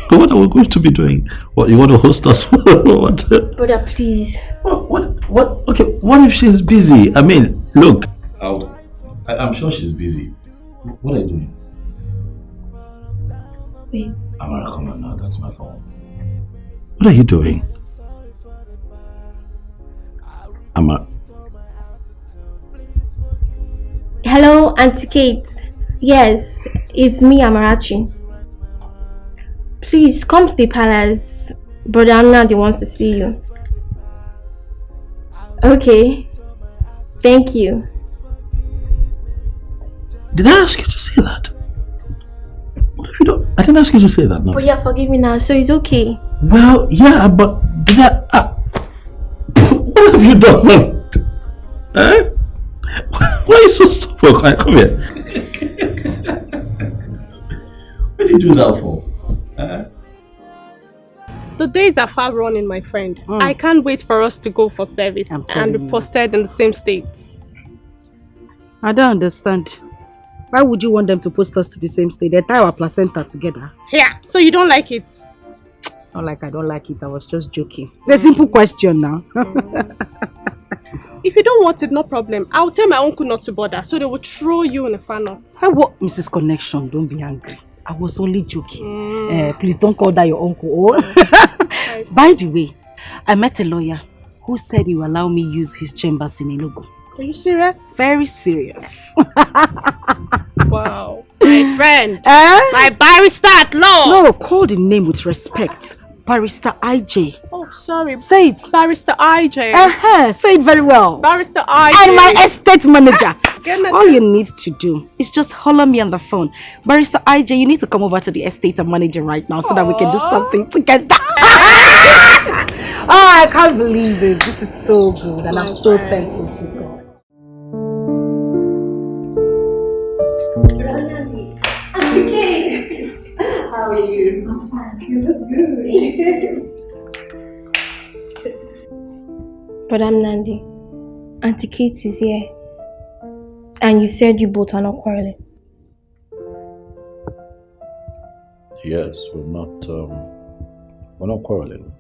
What are we going to be doing? What, you want to host us? What? Brother, please. What? Okay, what if she's busy? I mean, look. I'm sure she's busy. What are you doing? Wait. Amara, come on now. That's my phone. What are you doing? Amara. Hello, Auntie Kate. Yes, it's me, Amarachi. Please come to the palace. Brother Amnadi wants to see you. Okay. Thank you. Did I ask you to say that? What if you don't? I didn't ask you to say that, no. But you're forgiving now, so it's okay. Well, yeah, but did I? What have you done? Eh? Why are you so stupid? Come here. What did you do that for? The days are far running, my friend. I can't wait for us to go for service and be posted in the same states. I don't understand. Why would you want them to post us to the same state? They tie our placenta together. Yeah, so you don't like it? It's not like I don't like it. I was just joking. It's a simple question now. If you don't want it, no problem. I'll tell my uncle not to bother, so they will throw you in a funnel. What? Mrs. Connection, don't be angry. I was only joking. Please don't call that your uncle. Oh. By the way, I met a lawyer who said he will allow me use his chambers in Enugu. Are you serious? Very serious. Wow. My friend. My barrister at law. No, call the name with respect. Barrister IJ. Oh, sorry. Say it. Barrister IJ. Say it very well. Barrister IJ. And my estate manager. All you need to do is just holler me on the phone. Barrister IJ, you need to come over to the estate and manager right now so that we can do something together. I can't believe it. This is so good and I'm so thankful to God. How are you? I'm fine. You look good. But I'm Nandi. Auntie Kate is here. And you said you both are not quarreling. Yes, we're not quarreling.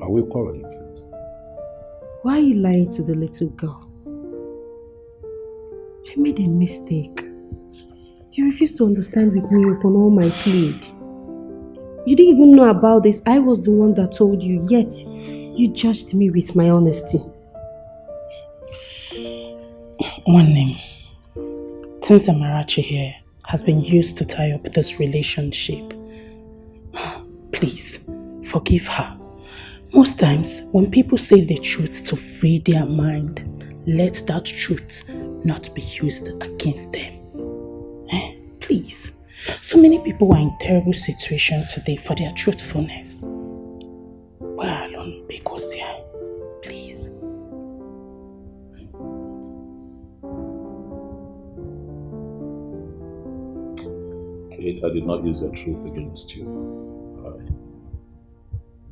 Are we quarreling? Why are you lying to the little girl? I made a mistake. You refused to understand with me upon all my plead. You didn't even know about this. I was the one that told you, yet you judged me with my honesty. One name. Since Amarachi here has been used to tie up this relationship, please forgive her. Most times, when people say the truth to free their mind, let that truth not be used against them. Please. So many people are in terrible situations today for their truthfulness. Why alone? Because please. Kate, I did not use your truth against you.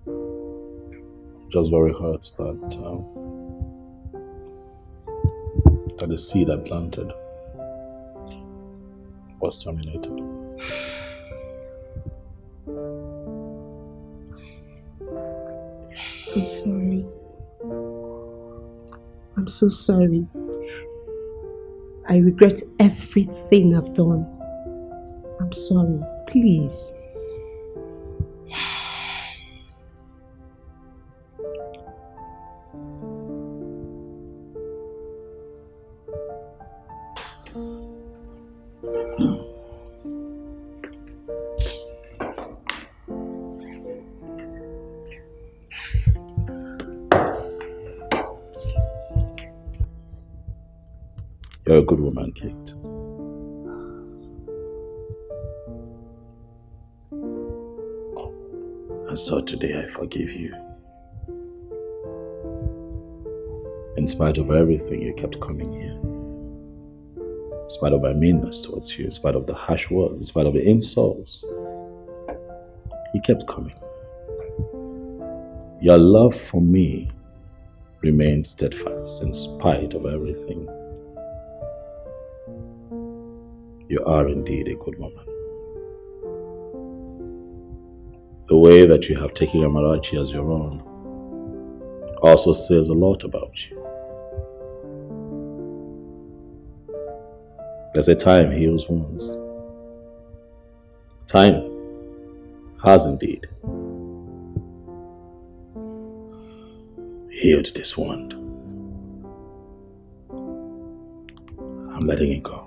I'm just very hurt that the seed I planted was terminated. I'm sorry. I'm so sorry. I regret everything I've done. I'm sorry. Please. You're a good woman, Kate. And so today I forgive you. In spite of everything, you kept coming here. In spite of my meanness towards you, in spite of the harsh words, in spite of the insults, you kept coming. Your love for me remained steadfast in spite of everything. You are indeed a good woman. The way that you have taken Amarachi as your own also says a lot about you. There's a time heals wounds. Time has indeed healed this wound. I'm letting it go.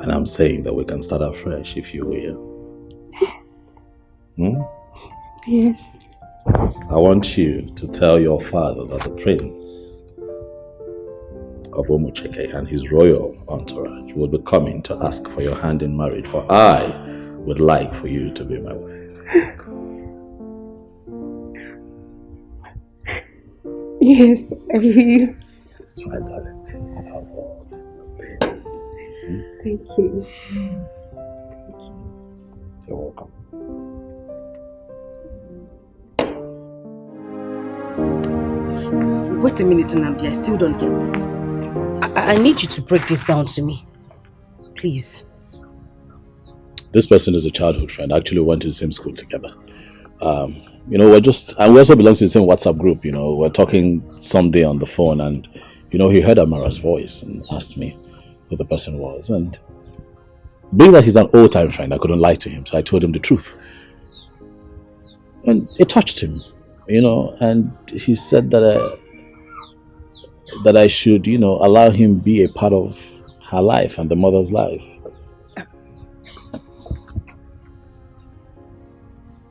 And I'm saying that we can start afresh, if you will. Yes. I want you to tell your father that the prince of Omucheke and his royal entourage will be coming to ask for your hand in marriage, for I would like for you to be my wife. Yes, I will. That's right, darling. Thank you. You're welcome. Wait a minute, Nnamdi. I still don't get this. I need you to break this down to me. Please. This person is a childhood friend. Actually, we went to the same school together. We also belong to the same WhatsApp group. We're talking someday on the phone, and he heard Amara's voice and asked me who the person was. And being that he's an old-time friend, I couldn't lie to him, so I told him the truth. And it touched him, and he said that I should, allow him be a part of her life and the mother's life.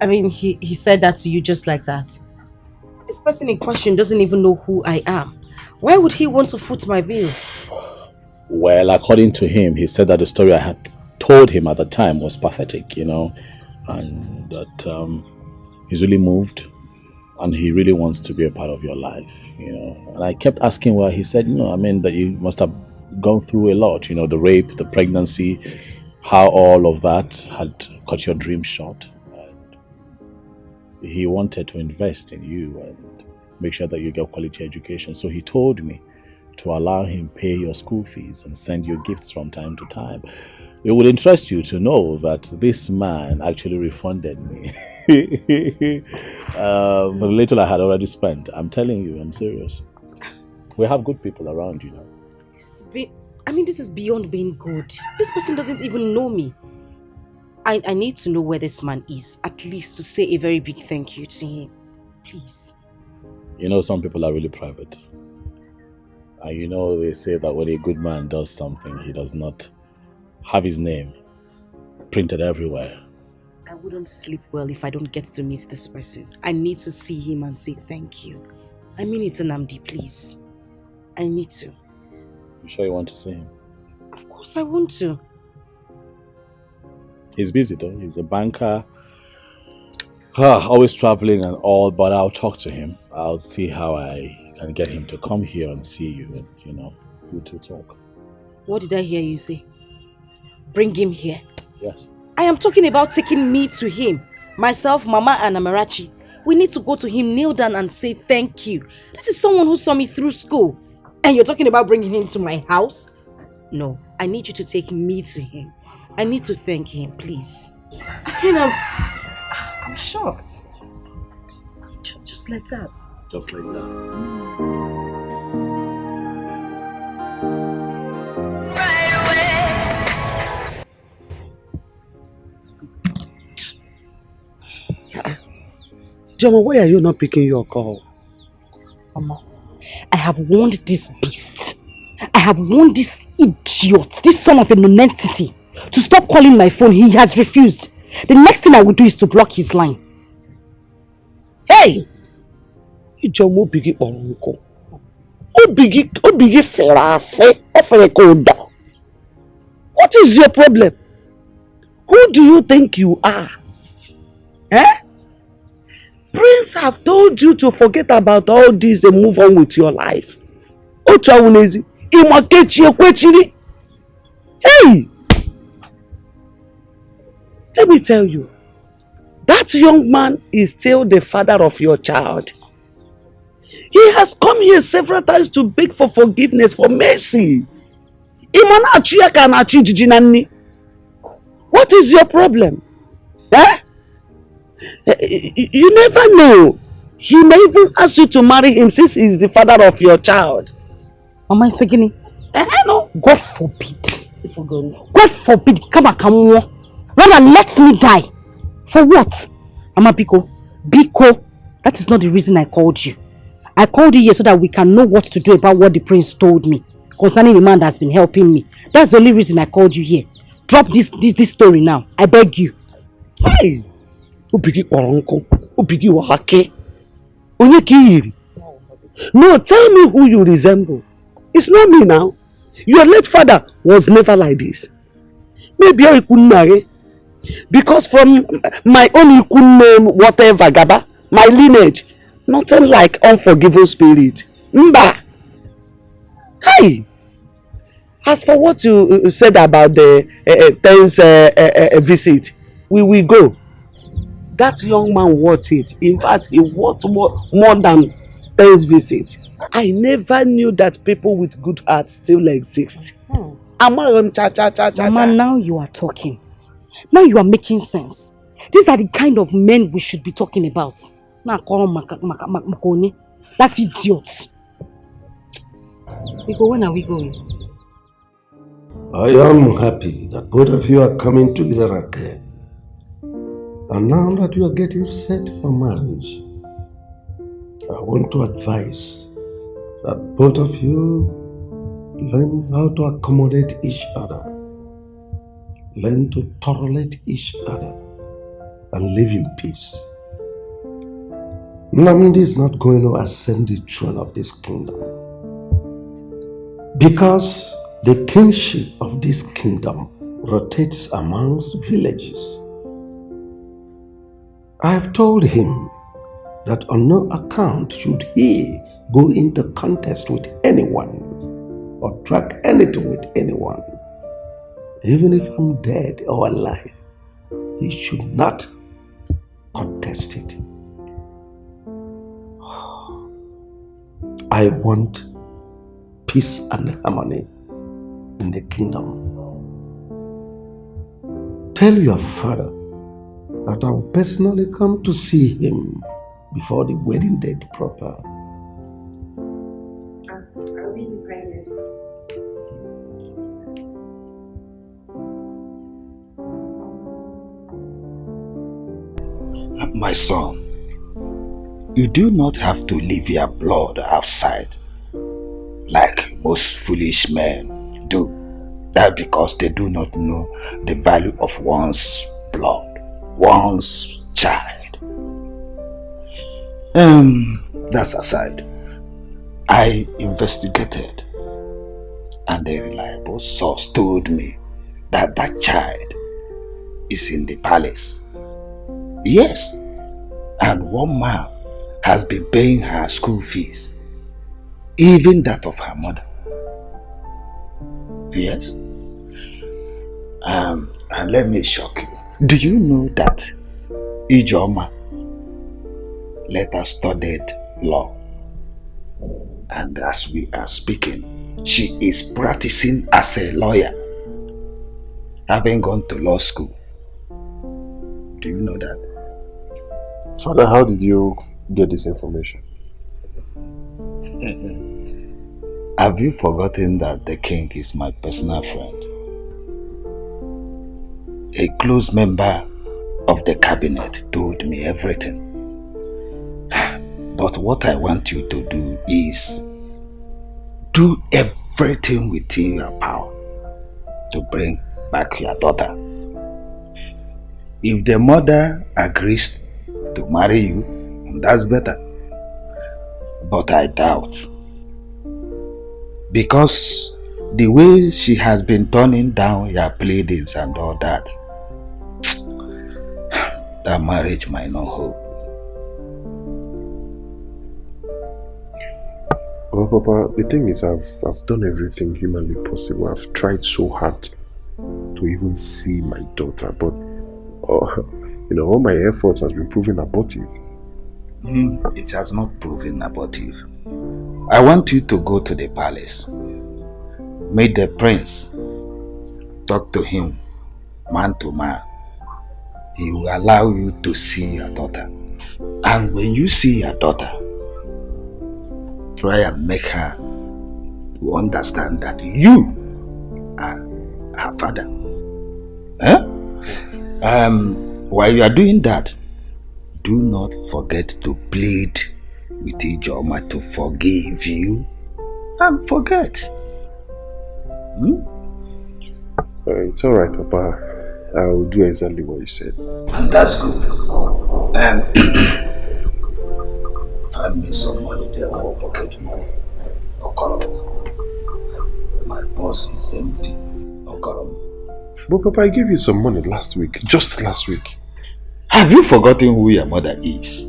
I mean, he said that to you just like that. This person in question doesn't even know who I am. Why would he want to foot my bills? Well, according to him, he said that the story I had told him at the time was pathetic, and that he's really moved and he really wants to be a part of your life, And I kept asking why. He said, that you must have gone through a lot, the rape, the pregnancy, how all of that had cut your dream short. And he wanted to invest in you and make sure that you get quality education. So he told me to allow him pay your school fees and send you gifts from time to time. It would interest you to know that this man actually refunded me The little I had already spent. I'm telling you, I'm serious. We have good people around, you know. This is beyond being good. This person doesn't even know me. I need to know where this man is, at least to say a very big thank you to him. Please. You know, some people are really private. And you know, they say that when a good man does something, he does not have his name printed everywhere. I wouldn't sleep well if I don't get to meet this person. I need to see him and say thank you. I mean it, Nnamdi, please. I need to. You sure you want to see him? Of course I want to. He's busy though. He's a banker. Always traveling and all, but I'll talk to him. I'll see how I can get him to come here and see you and, you know, you two talk. What did I hear you say? Bring him here? Yes. I am talking about taking me to him. Myself, Mama and Amarachi. We need to go to him, kneel down and say thank you. This is someone who saw me through school. And you're talking about bringing him to my house? No, I need you to take me to him. I need to thank him, please. I'm shocked. Just like that. Just like that. Joma, why are you not picking your call? Mama, I have warned this beast. I have warned this idiot, this son of a nonentity, to stop calling my phone. He has refused. The next thing I will do is to block his line. Hey! Joma, bigi oronko. Obigi ferafe, oferekoda. What is your problem? Who do you think you are? Eh? Prince have told you to forget about all this and move on with your life. Hey! Let me tell you, that young man is still the father of your child. He has come here several times to beg for forgiveness, for mercy. What is your problem? Eh? You never know. He may even ask you to marry him since he is the father of your child. Mama Isegini. No. God forbid. God forbid. Rather let me die. For what? Mama Biko. That is not the reason I called you. I called you here so that we can know what to do about what the prince told me concerning the man that's been helping me. That's the only reason I called you here. Drop this story now. I beg you. Hey! No, tell me who you resemble. It's not me now. Your late father was never like this. Maybe I couldn't marry. Because from my own name, whatever, Gaba, my lineage, nothing like unforgiving spirit. Mba! Hey! As for what you said about the 10th visit, we will go. That young man worth it. In fact, he worth more than 10th visit. I never knew that people with good hearts still exist. Mama, now you are talking. Now you are making sense. These are the kind of men we should be talking about. That's idiot. When are we going? I am happy that both of you are coming together again. And now that you are getting set for marriage, I want to advise that both of you learn how to accommodate each other, learn to tolerate each other, and live in peace. Nnamdi is not going to ascend the throne of this kingdom because the kingship of this kingdom rotates amongst villages. I have told him that on no account should he go into contest with anyone or track anything with anyone. Even if I'm dead or alive, he should not contest it. I want peace and harmony in the kingdom. Tell your father that I will personally come to see him before the wedding date proper. I'll be in kindness. My son, you do not have to leave your blood outside like most foolish men do. That because they do not know the value of one's blood, one's child. That's aside. I investigated and a reliable source told me that that child is in the palace. Yes, and one man has been paying her school fees, even that of her mother. Yes. And let me shock you. Do you know that Ijoma later studied law? And as we are speaking, she is practicing as a lawyer, having gone to law school. Do you know that? Father, how did you get this information? Have you forgotten that the king is my personal friend? A close member of the cabinet told me everything. But what I want you to do is do everything within your power to bring back your daughter. If the mother agrees to marry you, that's better. But I doubt. Because the way she has been turning down your pleadings and all that, that marriage might not hold. Well, Papa, the thing is, I've done everything humanly possible. I've tried so hard to even see my daughter, but all my efforts have been proven abortive. It has not proven abortive. I want you to go to the palace, meet the prince, talk to him man to man. He will allow you to see your daughter. And when you see your daughter, try and make her to understand that you are her father. While you are doing that, do not forget to plead with Ijoma to forgive you and forget. It's alright, Papa. I will do exactly what you said. And that's good. Find me some money there or pocket money. My purse is empty. But Papa, I gave you some money last week. Just last week. Have you forgotten who your mother is?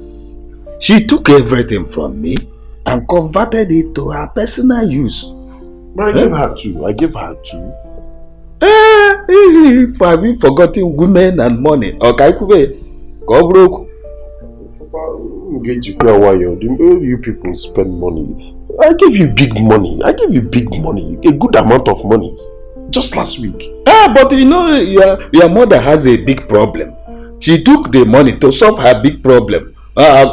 She took everything from me and converted it to her personal use. But I gave her two. Have you forgotten women and money? Okay, go broke. Papa, you people spend money. I gave you big money. A good amount of money. Just last week. But you know, your mother has a big problem. She took the money to solve her big problem. I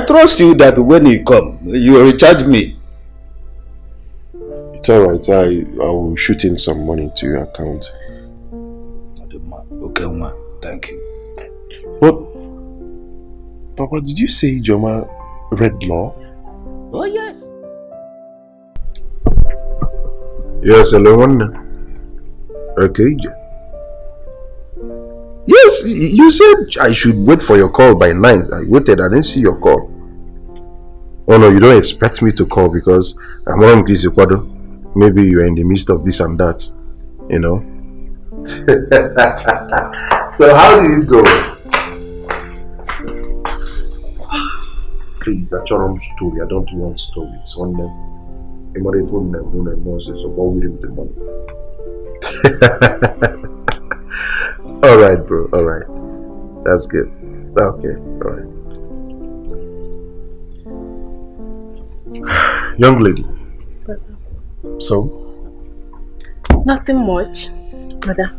trust you that when you come, you will recharge me. It's alright, I will shoot in some money to your account. Okay, ma. Thank you. But, Papa, did you say Ijoma read law? Oh, yes. Yes, hello. Okay. Yes, you said I should wait for your call by 9. I waited, I didn't see your call. Oh no, you don't expect me to call because I'm on Kwado. Maybe you're in the midst of this and that, you know. So how did it go? Please, a charm story. I don't want stories. One name. So what will him the money? Alright, bro. Alright. That's good. Okay. Alright. Young lady. So? Nothing much, mother.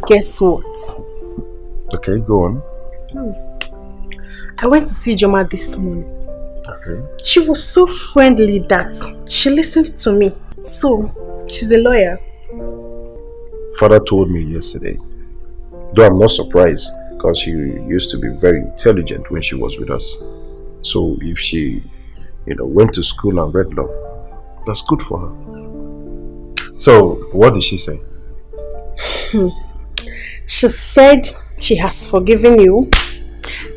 Guess what? Okay, go on. I went to see Joma this morning. Okay. She was so friendly that she listened to me. So, she's a lawyer. Father told me yesterday. Though I'm not surprised, because she used to be very intelligent when she was with us. So if she, went to school and read law, that's good for her. So, what did she say? She said she has forgiven you,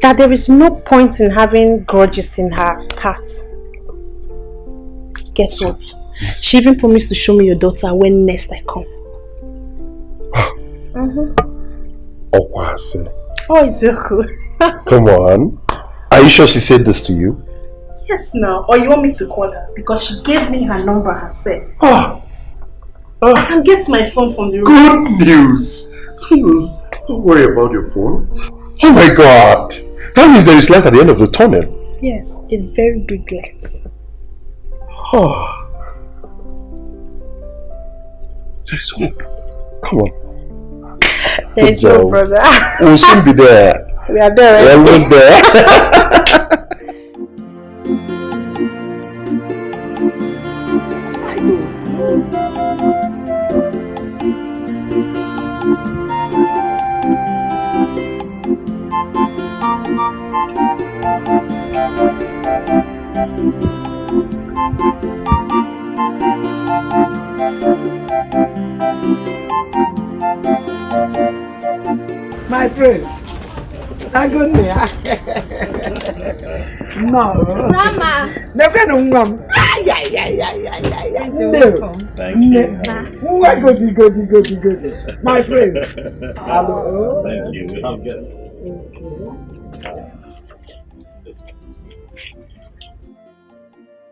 that there is no point in having grudges in her heart. Guess what? Yes. She even promised to show me your daughter when next I come. Oh, it's so cool. Come on. Are you sure she said this to you? Yes, now. Or you want me to call her? Because she gave me her number herself. I can get my phone from the room. Good news. Don't worry about your phone. Oh my God. That means there is light at the end of the tunnel. Yes, a very big light. There's hope. Come on. There's hope, brother. We'll soon be there. We are there, right? We're almost there. My prince. No. Mama. Never know. Thank Good. My prince. Hello. Thank you.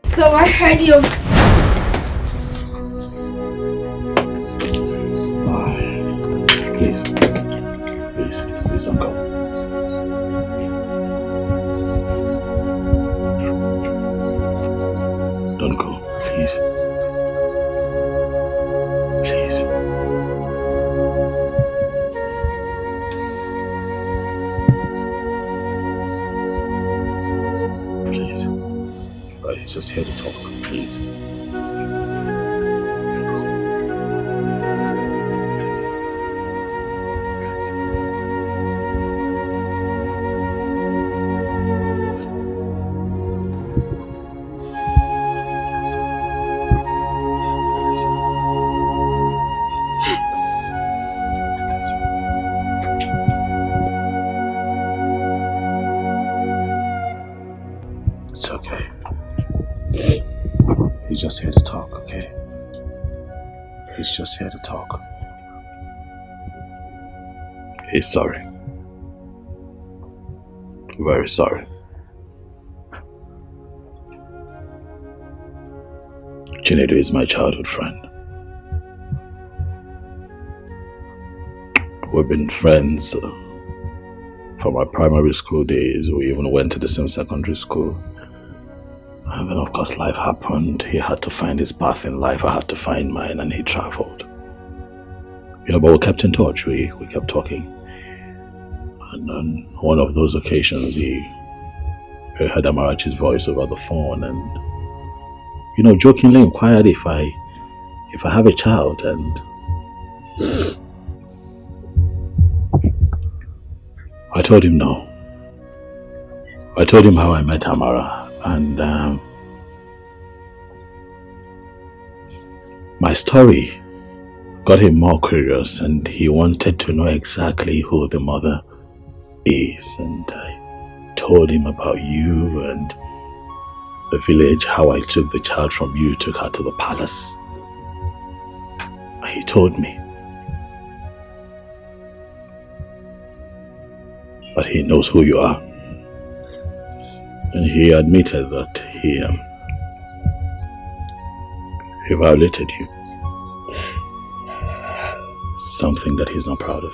So I heard you. Please, don't go. Don't go, please. Please. Please. He's just here to talk, please. It's okay. He's just here to talk, okay? He's just here to talk. He's sorry. Very sorry. Ini Edo is my childhood friend. We've been friends from our primary school days. We even went to the same secondary school. And then of course life happened. He had to find his path in life. I had to find mine, and he traveled. But we kept in touch. We kept talking. And on one of those occasions, he heard Amarachi's voice over the phone, and jokingly inquired if I have a child, and I told him no. I told him how I met Amara, and my story got him more curious, and he wanted to know exactly who the mother is, and I told him about you and the village, how I took the child from you, took her to the palace. And he told me. But he knows who you are. And he admitted that he violated you. Something that he's not proud of.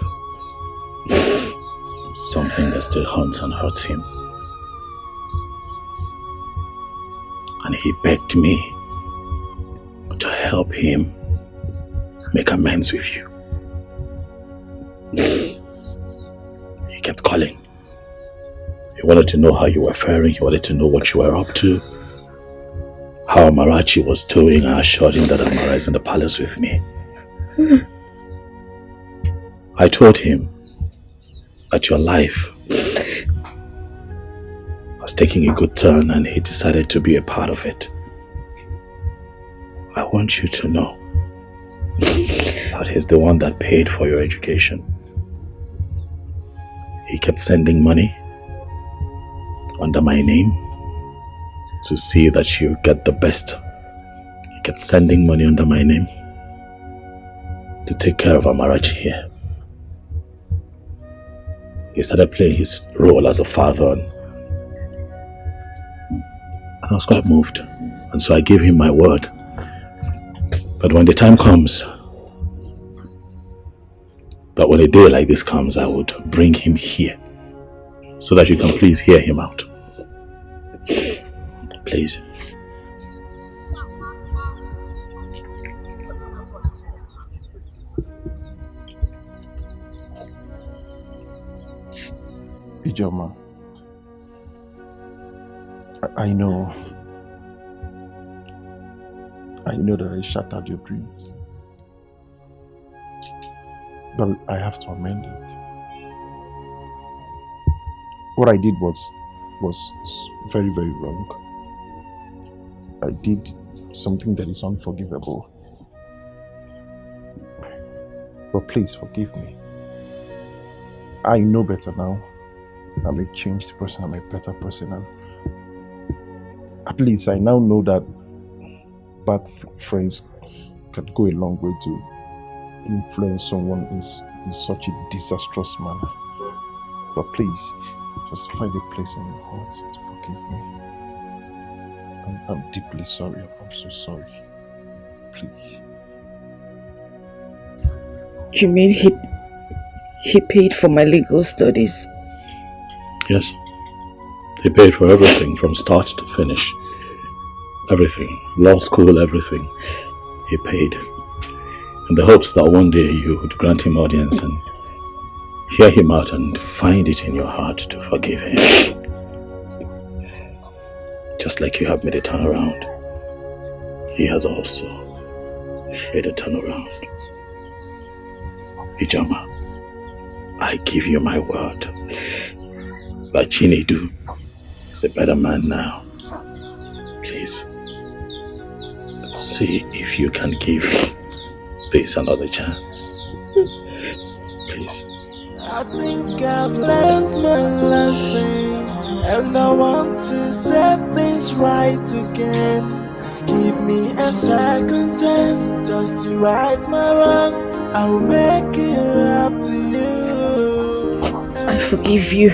Something that still haunts and hurts him. And he begged me to help him make amends with you. He kept calling. He wanted to know how you were faring. He wanted to know what you were up to. How Amarachi was doing. I assured him that Amara is in the palace with me. I told him that your life was taking a good turn and he decided to be a part of it. I want you to know that he's the one that paid for your education. He kept sending money under my name to see that you get the best. He kept sending money under my name to take care of Amarachi here. He started playing his role as a father and I was quite moved. And so I gave him my word. But when the time comes, that when a day like this comes, I would bring him here so that you can please hear him out. Please. Ijoma, I know that I shattered your dreams, but I have to amend it. What I did was very, very wrong. I did something that is unforgivable. But please forgive me. I know better now. I'm a changed person, I'm a better person, and at least I now know that bad friends can go a long way to influence someone in such a disastrous manner. But please, just find a place in your heart to forgive me. I'm deeply sorry. I'm so sorry. Please. You mean he paid for my legal studies? Yes. He paid for everything from start to finish. Everything. Law school, everything. He paid. In the hopes that one day you would grant him audience and hear him out and find it in your heart to forgive him. Just like you have made a turnaround, he has also made a turnaround. Ijoma, I give you my word that Ini Edo is a better man now. Please, see if you can give this another chance. Please. I think I've learned my lesson, and I want to set things right again. Give me a second chance just to right my wrongs. I will make it up to you. I forgive you.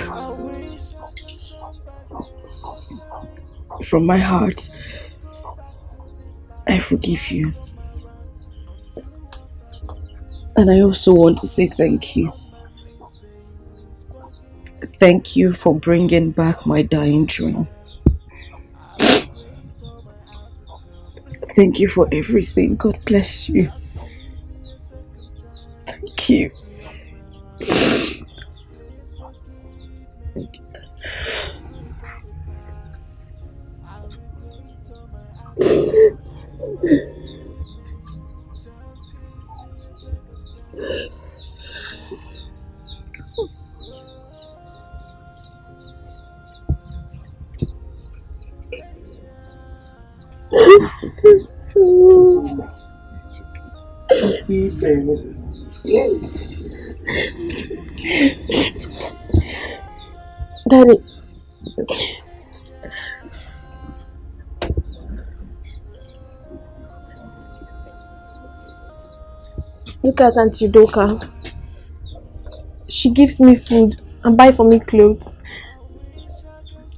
From my heart, I forgive you. And I also want to say thank you. Thank you for bringing back my dying dream. Thank you for everything. God bless you. Thank you. Daddy, look at Auntie Doka. She gives me food and buy for me clothes.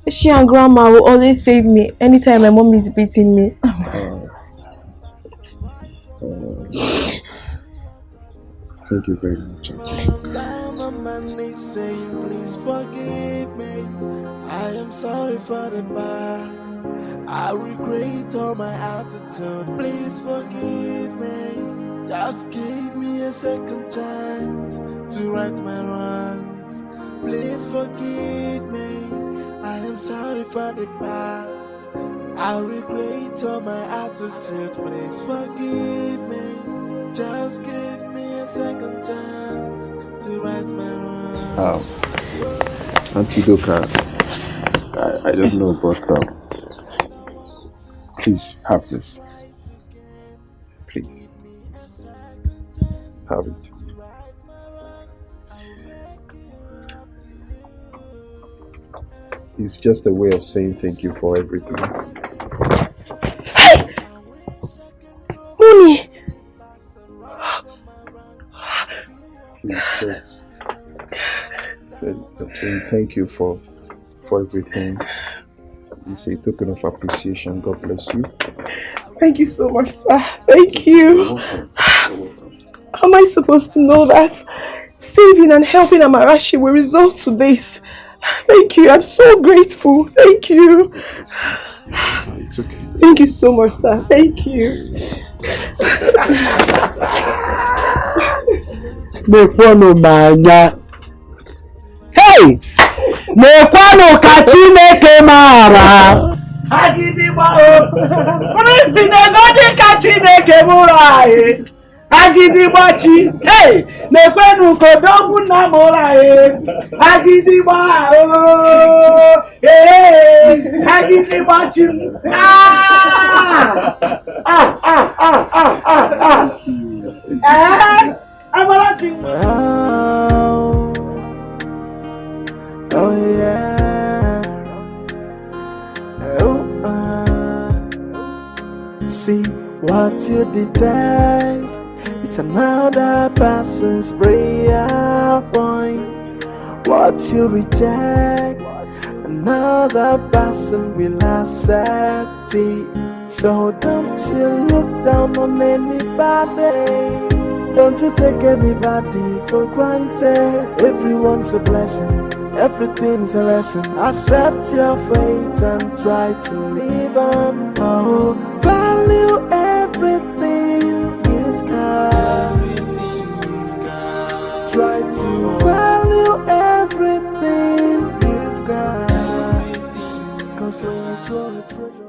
She and Grandma will always save me anytime my mom is beating me. Thank you very much. Down on my knees saying, please forgive me. I am sorry for the past. I regret all my attitude. Please forgive me. Just give me a second chance to right my wrongs. Please forgive me. I am sorry for the past. I regret all my attitude. Please forgive me. Just give me a second chance to right my wrongs. Auntie Doka, I don't know, but please have this. Please. Have it. It's just a way of saying thank you for everything. Hey! Mooney! Please just saying thank you for everything. It's a token of appreciation. God bless you. Thank you so much, sir. Thank you. How am I supposed to know that saving and helping Amarachi will result to this? Thank you. I'm so grateful. Thank you. It's okay. Thank you so much, sir. Thank you. Hey! Mekwano kachineke mara. Agidibao. Kristi negodi kachineke murae. Agidibachi. Hey! Mekwano kodogu na murae. Agidibao. Hey! Agidibachi. Oh yeah. See what you detest is another person's prayer point. What you reject, another person will accept it. So don't you look down on anybody. Don't you take anybody for granted. Everyone's a blessing. Everything's a lesson. Accept your fate and try to live on. Oh, value everything you've got. Try to value everything you've got. 'Cause when you throw a treasure